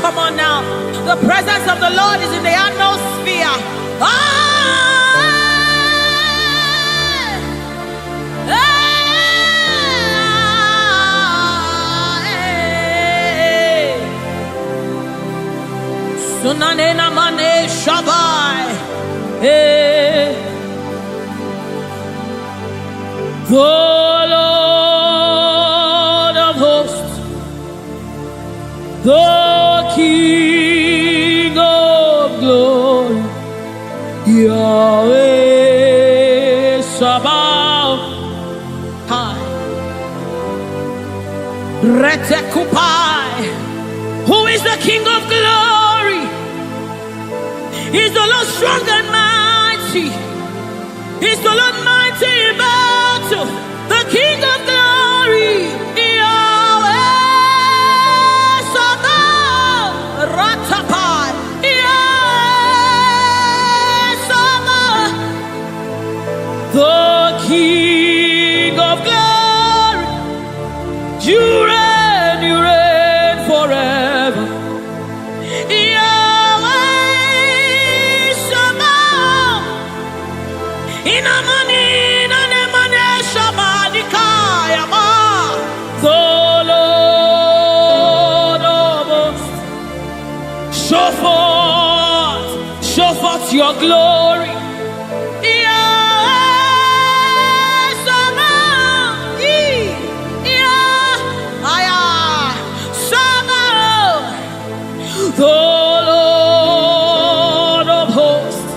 Come on now. The presence of the Lord is in the atmosphere. Sunanena mane shabai. The Lord of hosts, the King of glory, Yahweh Sabaoth. Retekupai. Who is the King of glory? He's the Lord strong and mighty. He's the Lord mighty in battle. The King of glory, Yahweh Sabaoth. Ratapai. Yahweh Sabaoth. The King of glory. You reign forever. Yahweh Sabaoth. Inamani nanemane shabalikaya ma. The Lord of hosts. Show forth your glory. The Lord of hosts,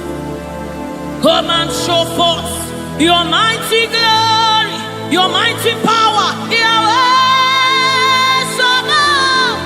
come and show forth your mighty glory, your mighty power, Yahweh Sabaoth.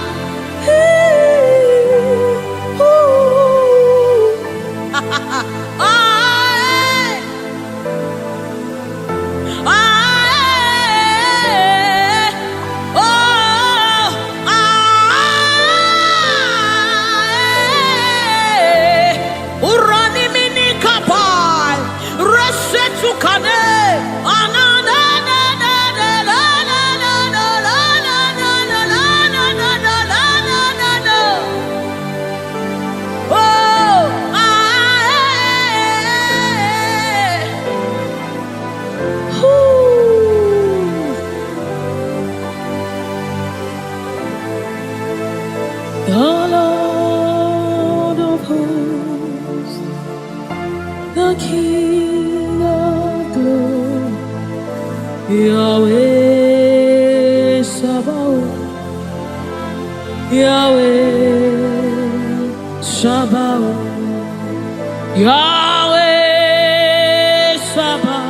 The Lord of hosts, the King of glory, Yahweh Sabaoth, Yahweh Sabaoth, Yahweh Sabaoth.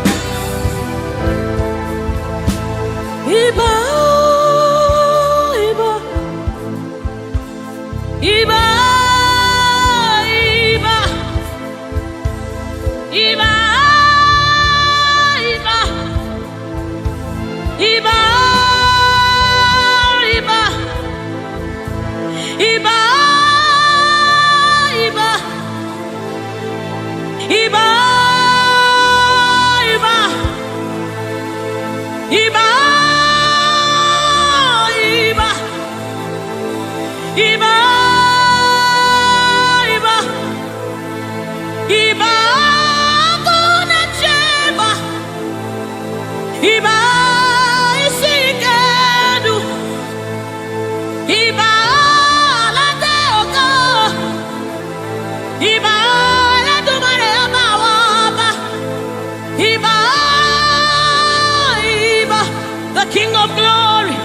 the King of glory.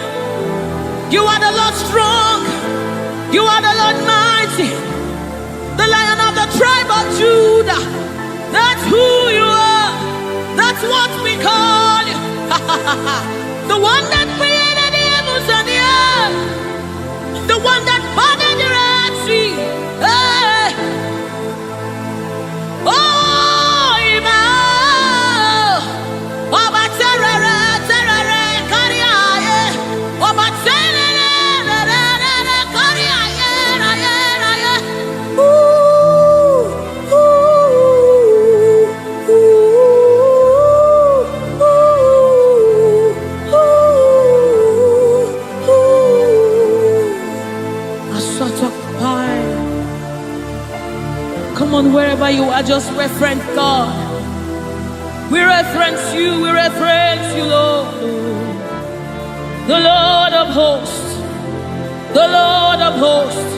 You are the Lord strong. You are the Lord mighty, the Lion of the tribe of Judah. That's who you are. That's what we call you. The one that created the heavens and the earth. The one that parted the Red Sea. Hey. Oh, Emmanuel. Oh, but terere, kariaye. Oh, but terere, kariaye, raye. Ooh, ooh, ooh. A sort of pie. Come on, wherever you are, just reference God. We reference you, Lord. The Lord of hosts. The Lord of hosts.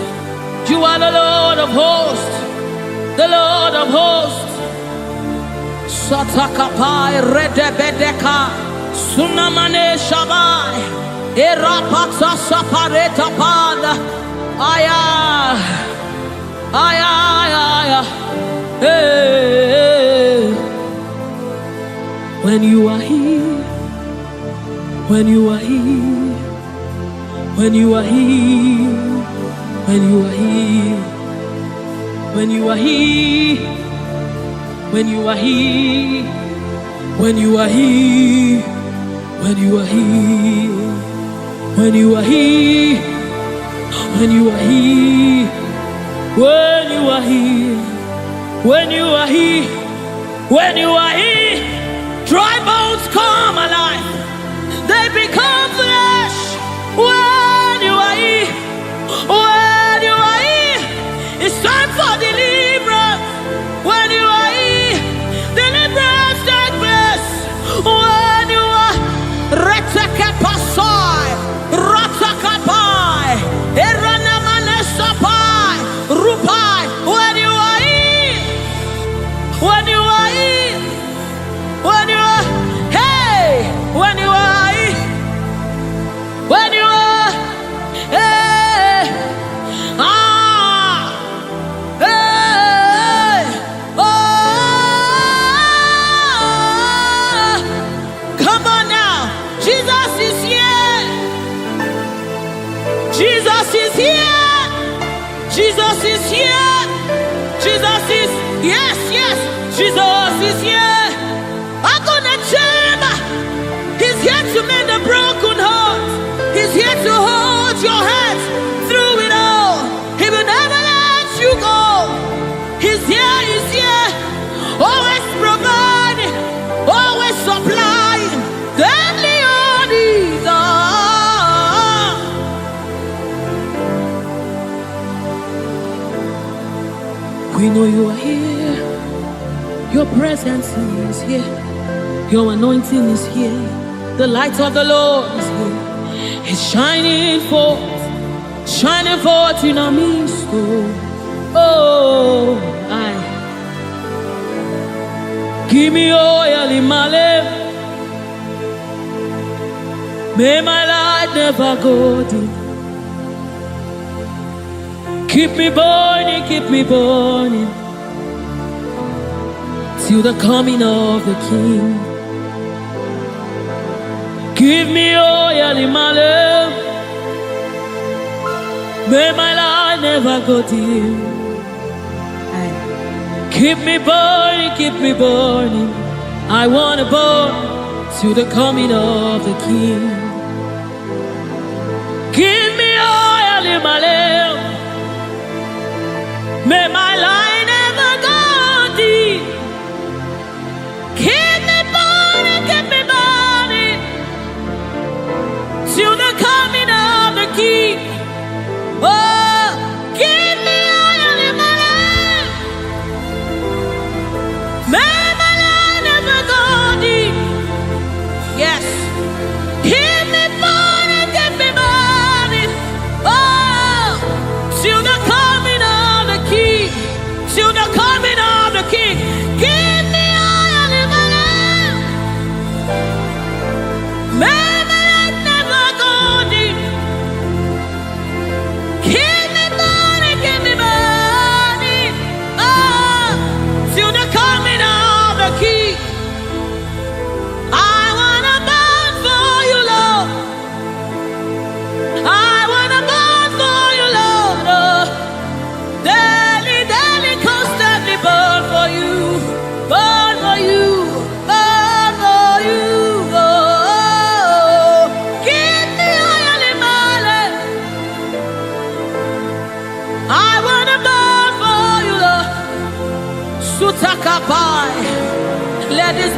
You are the Lord of hosts. The Lord of hosts. Satakapai redebedeka. Sunamane shabai. Erapata sapareta panda. Aya. Hey. When you are here, when you are here, when you are here, when you are here, when you are here, when you are here, when you are here, when you are here, when you are here, when you are here. When you are here, when you are here, when you are here, dry bones come alive, they become flesh. When you are here, when you are here, it's time for deliverance. When you are here, deliverance takes place. When you are retekepasai, ratakapai, eranamanesapai, rupai. When you are here, when you are here, when you are, hey, when you are here, when you are, hey, hey, oh, come on now, Jesus is here, Jesus is here, Jesus is here, Jesus is, yes, Jesus is here. I'm gonna chamber. He's here to mend the broken heart. He's here to hold your hands through it all. He will never let you go. He's here, always providing, always supplying. Then the oddies are. We know you are here. Your presence is here. Your anointing is here. The light of the Lord is here. It's shining forth in our midst. Oh, give me oil in my lamp. May my light never go dim. Keep me burning. Till the coming of the King. Give me oil in my lamp. May my light never go dim. Keep me burning. I wanna burn till the coming of the King. Give me oil in my lamp. May my light never go dim. Keep me burning till the coming of the King. Oh, give me oil in my lamp. May my light never go dim. Yes, keep me burning. Oh, till the coming of the King.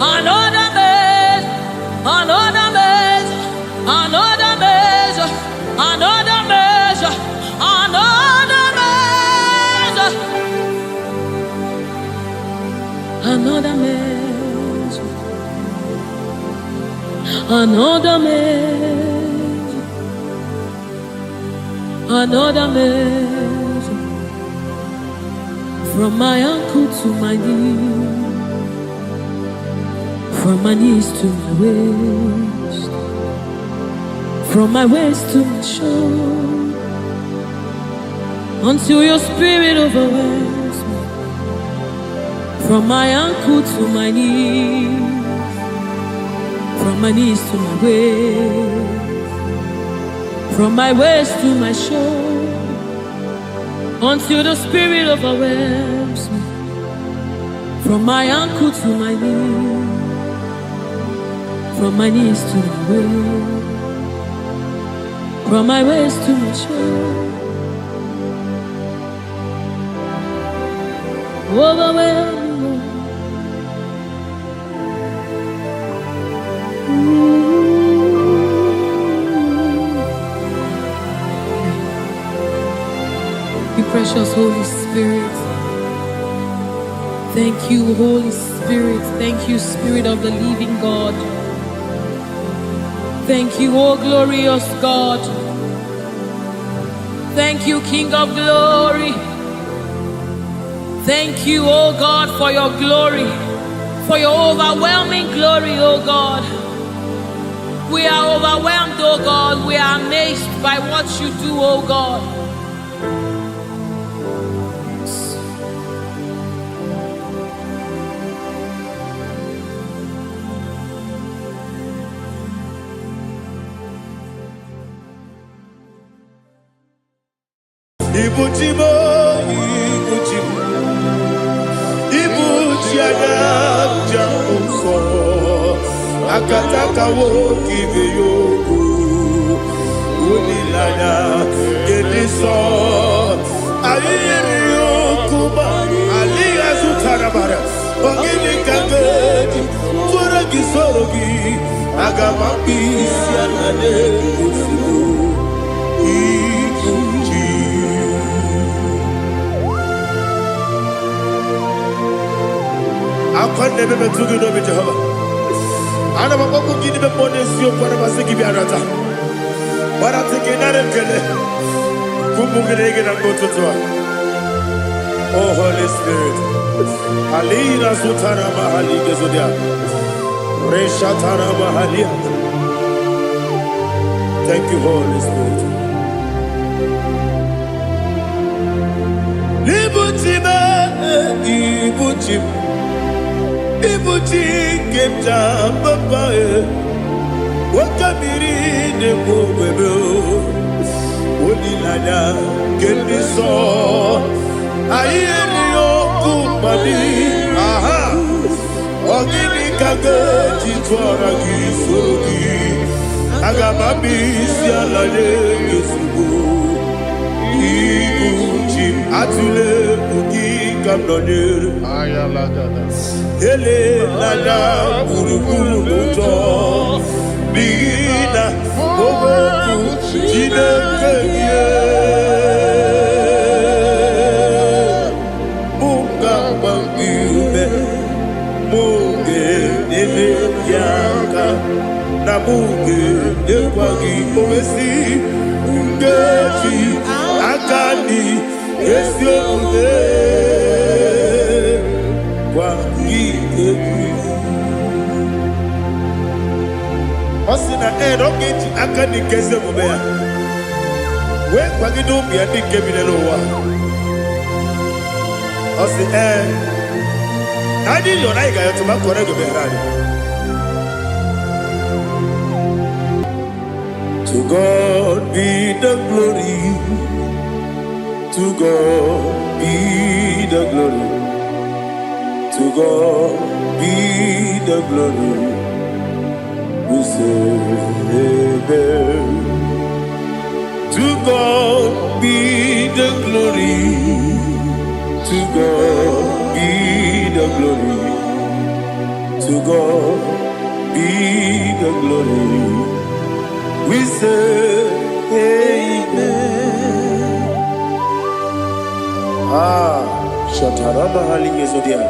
another measure, another measure, another measure, another measure, another measure, another measure, another measure, another measure, from my ankle to my knee, from my knees to my waist, from my waist to my shoulder, until your spirit overwhelms me. From my ankle to my knees, from my knees to my waist, from my waist to my shoulder, until the spirit overwhelms me. From my ankle to my knees, from my knees to my waist, from my waist to my shoulder, overwhelm me, Lord. You precious Holy Spirit. Thank you, Holy Spirit. Thank you, Spirit of the living God. Thank you, oh glorious God. Thank you, King of glory. Thank you, oh God, for your glory, for your overwhelming glory, oh God. We are overwhelmed, oh God. We are amazed by what you do, oh God. Ibuchimo, Ibuchimo, Ibuchianaja Uso, Akataka woki veyoku, Unilaya, Gediso, Ayiriyokuba, Aliya Zutarabara, Ogini Kagedi, Furagi Sorogi, Agamapi, Sianade, Usibu, Akande bebe tugi no be Jehovah. Ana baba ko gidi be ponesio kwa na basiki bi arata. Bara teke na rekele. Kumugere na ngototwa. Oh Holy Spirit. Alira sutara mahali gezodia. Resha tara mahali. Thank you, Holy Spirit. Libutime, ibutim. Ibuti kemta papa wakamiri ne bobebe onilanya kendiso ayeri okumali aha ogini kage titwara gisogi agamabi sialale yesugo ibuti atule ugi kamdonere ayalagada ele lala buruburu luto bina ogo jine kenye munga bangiume munge nene yaka na munge yekwagi omesi ungeji akani esioge Osina roketi akani keze mubea. We kwagido bia dike bilelowa. Osi nadi lona iga yotuma korego berani. To God be the glory. To God be the glory. To God be the glory. We say amen. To God be the glory. To God be the glory. To To God be the glory. We say amen. Shatarama halinge zodia.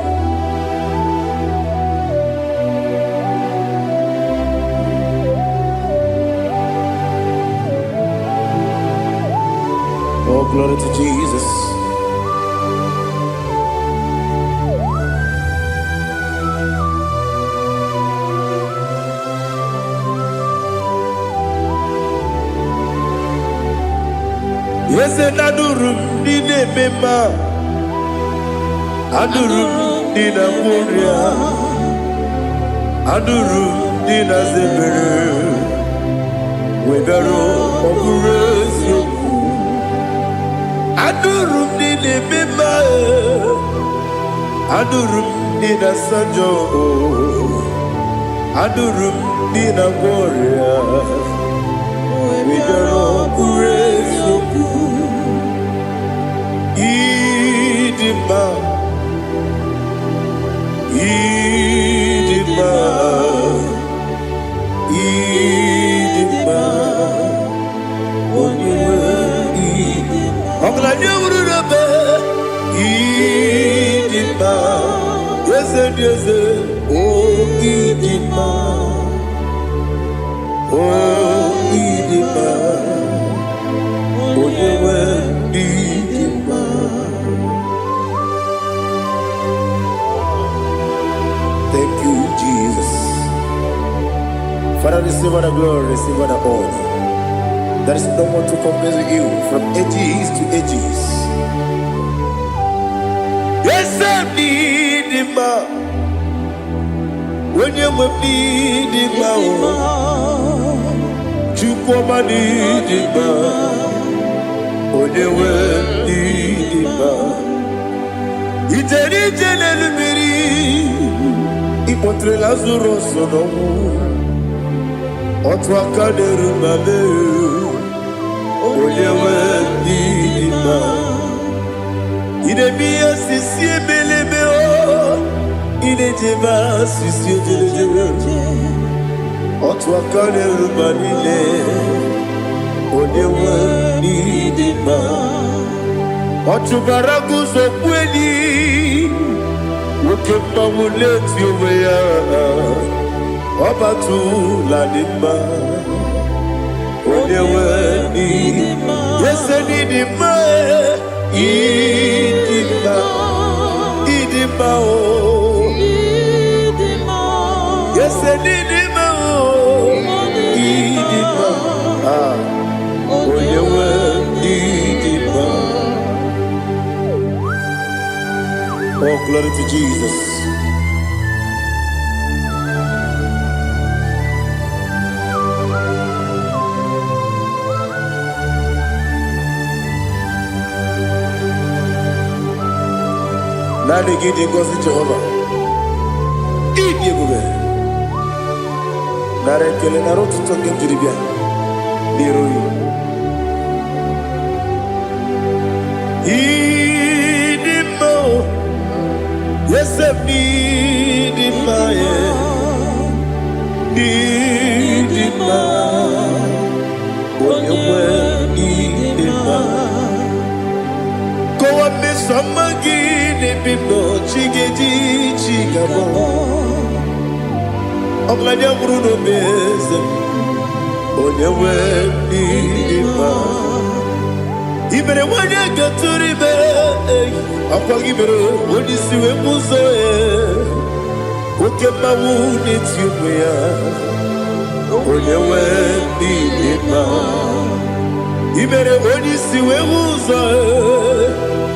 Oh, glory to Jesus. Yes, and Adurum did a member. Adurum did a warrior. Adurum did a zebra. We better operate you. Adurum did a member. Adurum did a sanjo. Adurum did a warrior. We better operate you. Idima, Idima, Idima, I'm glad you would have Idima, yes, oh, Idima, oh, Idima, oh, you were Idima. Thank you, Jesus. Father, receive all the glory, receive all the honor. There is no one to compare with you from ages to ages. Yes, I need him. When you need him, you come and need him. When you need him, it's a little Ipotre Lazaro sonomu Otwa kaderu male Oyewe dima Idemiya sisi belebe o Idejeba sisi ojelejebe Otwa kaderu malile Oyewe dima Otubaragu zokweni Ukemba muleti uweya Obatu ladima Odewe nidima Yese nidima Idima Idima o Yese nidima o Idima Odewe nidima. Oh, glory to Jesus. Nani gidi ngozi Jehovah. Idi gube. Nare kele narotu toke jiribia. Niroi. Idi mo. Yes, I need him, need him, oh, you need him. Go and miss some again, if you know, chigabo. I'm glad you're Bruno Mason, oh, you need him. Even when you get to the bed, I'm going to when you see a muso, who can my wound it you wear? Oh, you will need it now. Even when you see a muso,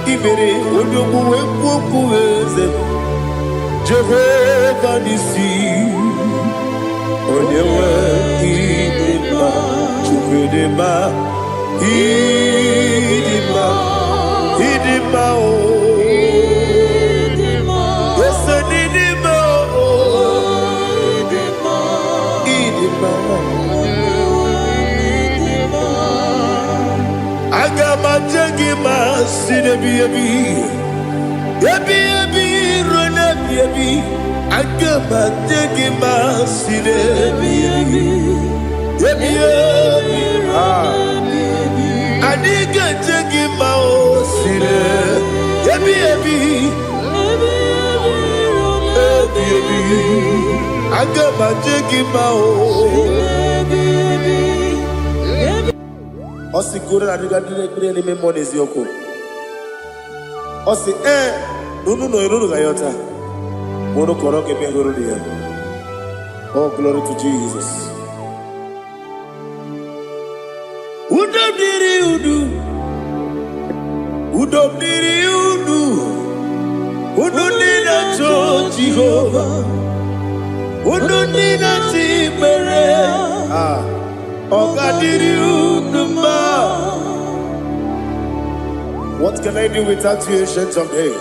even when you go with Jehovah Nissi, oh, you will need it now. To read him out. Idima, Idima, oh, yes, Idima, oh, Idima, Agama Jagima, Sinebi, Yabi, Rona. ebi agama degi masire ebi adiga degi masire ebi agama degi mao osi kura adiga dire ni me monezi oko osi nunu no iruru gayota mono koroke me guru dia. Oh, glory to Jesus. Udom diri udu nina to Jehovah udu nina timere oga diri udu ma. What can I do without you, ancient of days?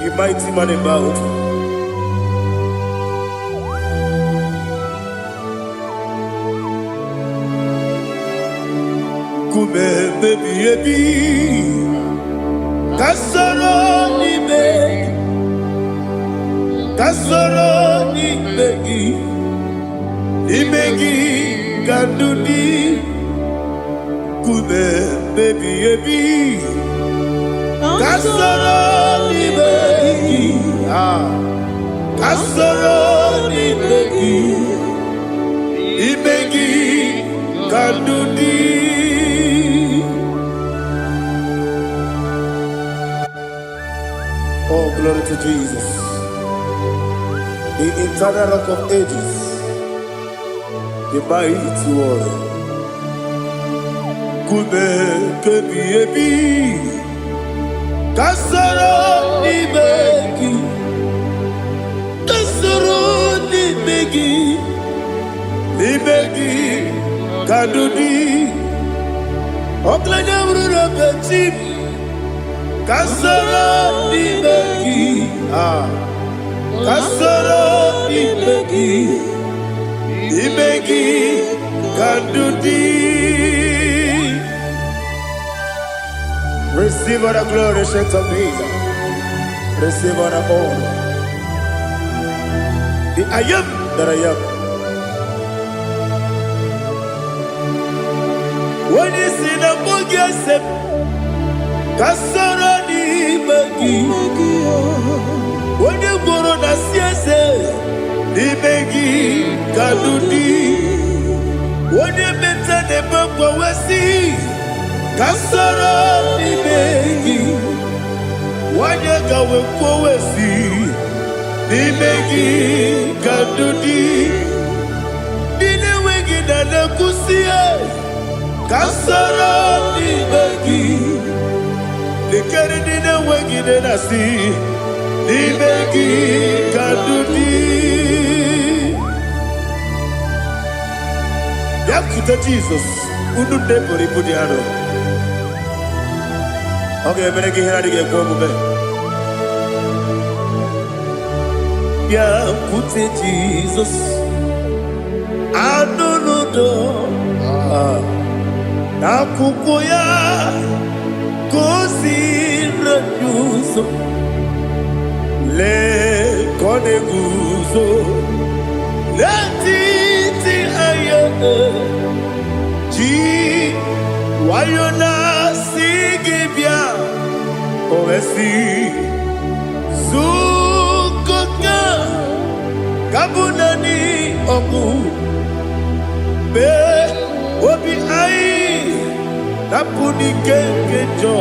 You mighty man in battle. Kume baby ebi kasoro ni megi kanduni. Kume baby ebi kasoro ni megi kanduni. Oh, glory to Jesus, the eternal rock of ages, the mighty warrior. Kume kebi ebi kasoro ni megi kadudi oklanya urura betim kasoro ni megi kadudi. Receive all the glory, shake of Jesus. Receive all the honor. The I am that I am. When you see the book, you say, kasoro ni megi. When you go to the siese, ni megi kadudi. When you mention the book, we see. Kasoro ni megi, wanyaka wekowesi ni megi kadudi. Dine wengi na kusie, kasoro ni megi. Likeri dine wengi na si, ni megi kadudi. Yakuta Jesus, ununde poripudiano. Okay, better get here to get come back. Yeah, put it Jesus. I don't know. Nakukoya kosi reduso le koneguso le titi aye ji wayona sigibia oesi sukoka kabunani oku be obi ai napuni kenkejo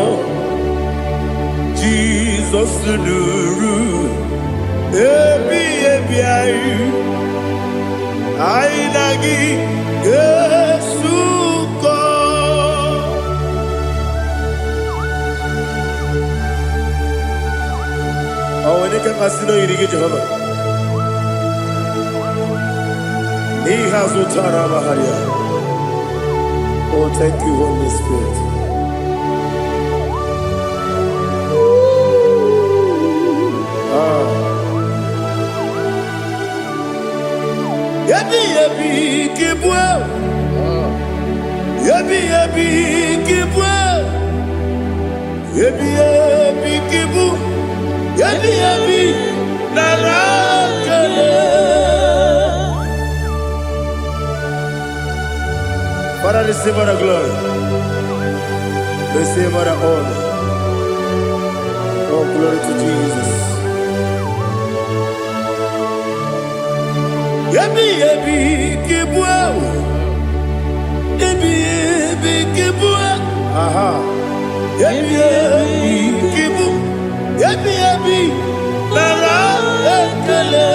Jesus nuru ebi ai ai nagi Yesuko. Oh, when you can pasino irigi Jehovah. He has utara baharia. Oh, thank you, Holy Spirit. Yebi yebi kibwe, yebi yebi kibwe, yebi yebi kibu, Ebi ebi narakele. Father, receive all the glory. Receive all the honor. Oh, glory to Jesus. Ebi ebi kibwa. Ebi ebi kibwa. Aha. Ebi ebi kibu. Ebi ebi nara ekele.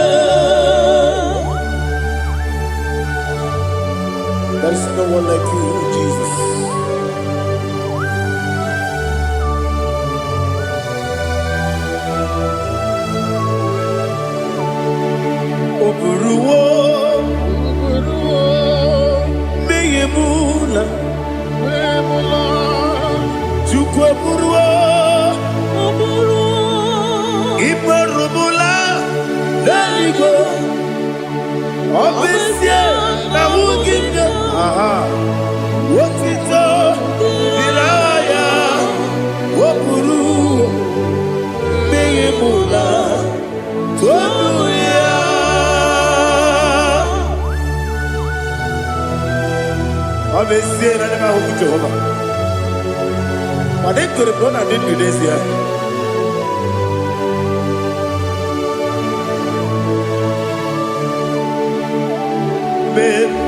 There is no one like you, Jesus. Oburuwo, meyemula, chukwu oburuwo, imarubula, leligo, obesie na wugide, wotito, diraya, oburuwo, meyemula, toduya. Obesie na nema huku Jehova. Wade kore brona didn't this year.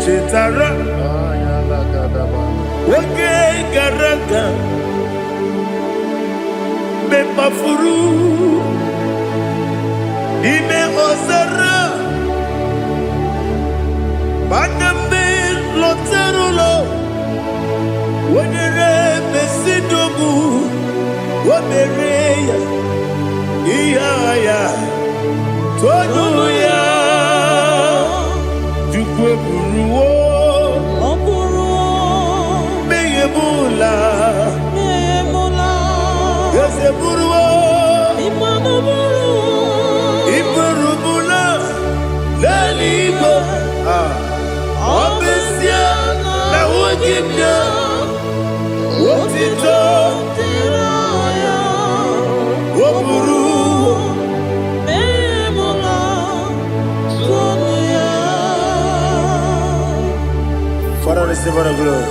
Chetara, wake garaka, be mafuru, ime ozara, banambe loterulo, wenere mesidogu, wamereya, iyaya, toduya. Buruwo, meyemula, yese buruwo, iburubula, leligo, obesia na wugibya, wotito, woburuwo. Father, receive all the glory.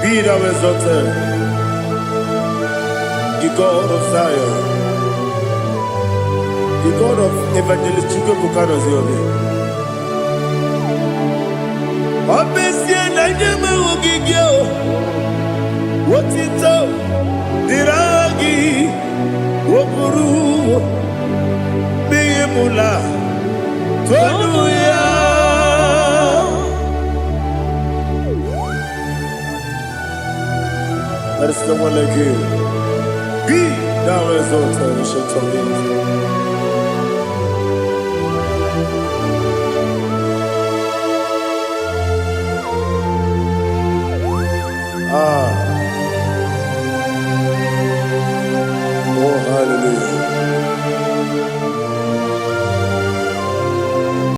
Be thou exalted, the God of Zion, the God of Evangelist Chukwu Bukano's Yogi. Obesie na nyeme ogigio, wotito, diragi, wopuru, meyemula, toduya. There is no one like you. Be thou exalted, ancient of days.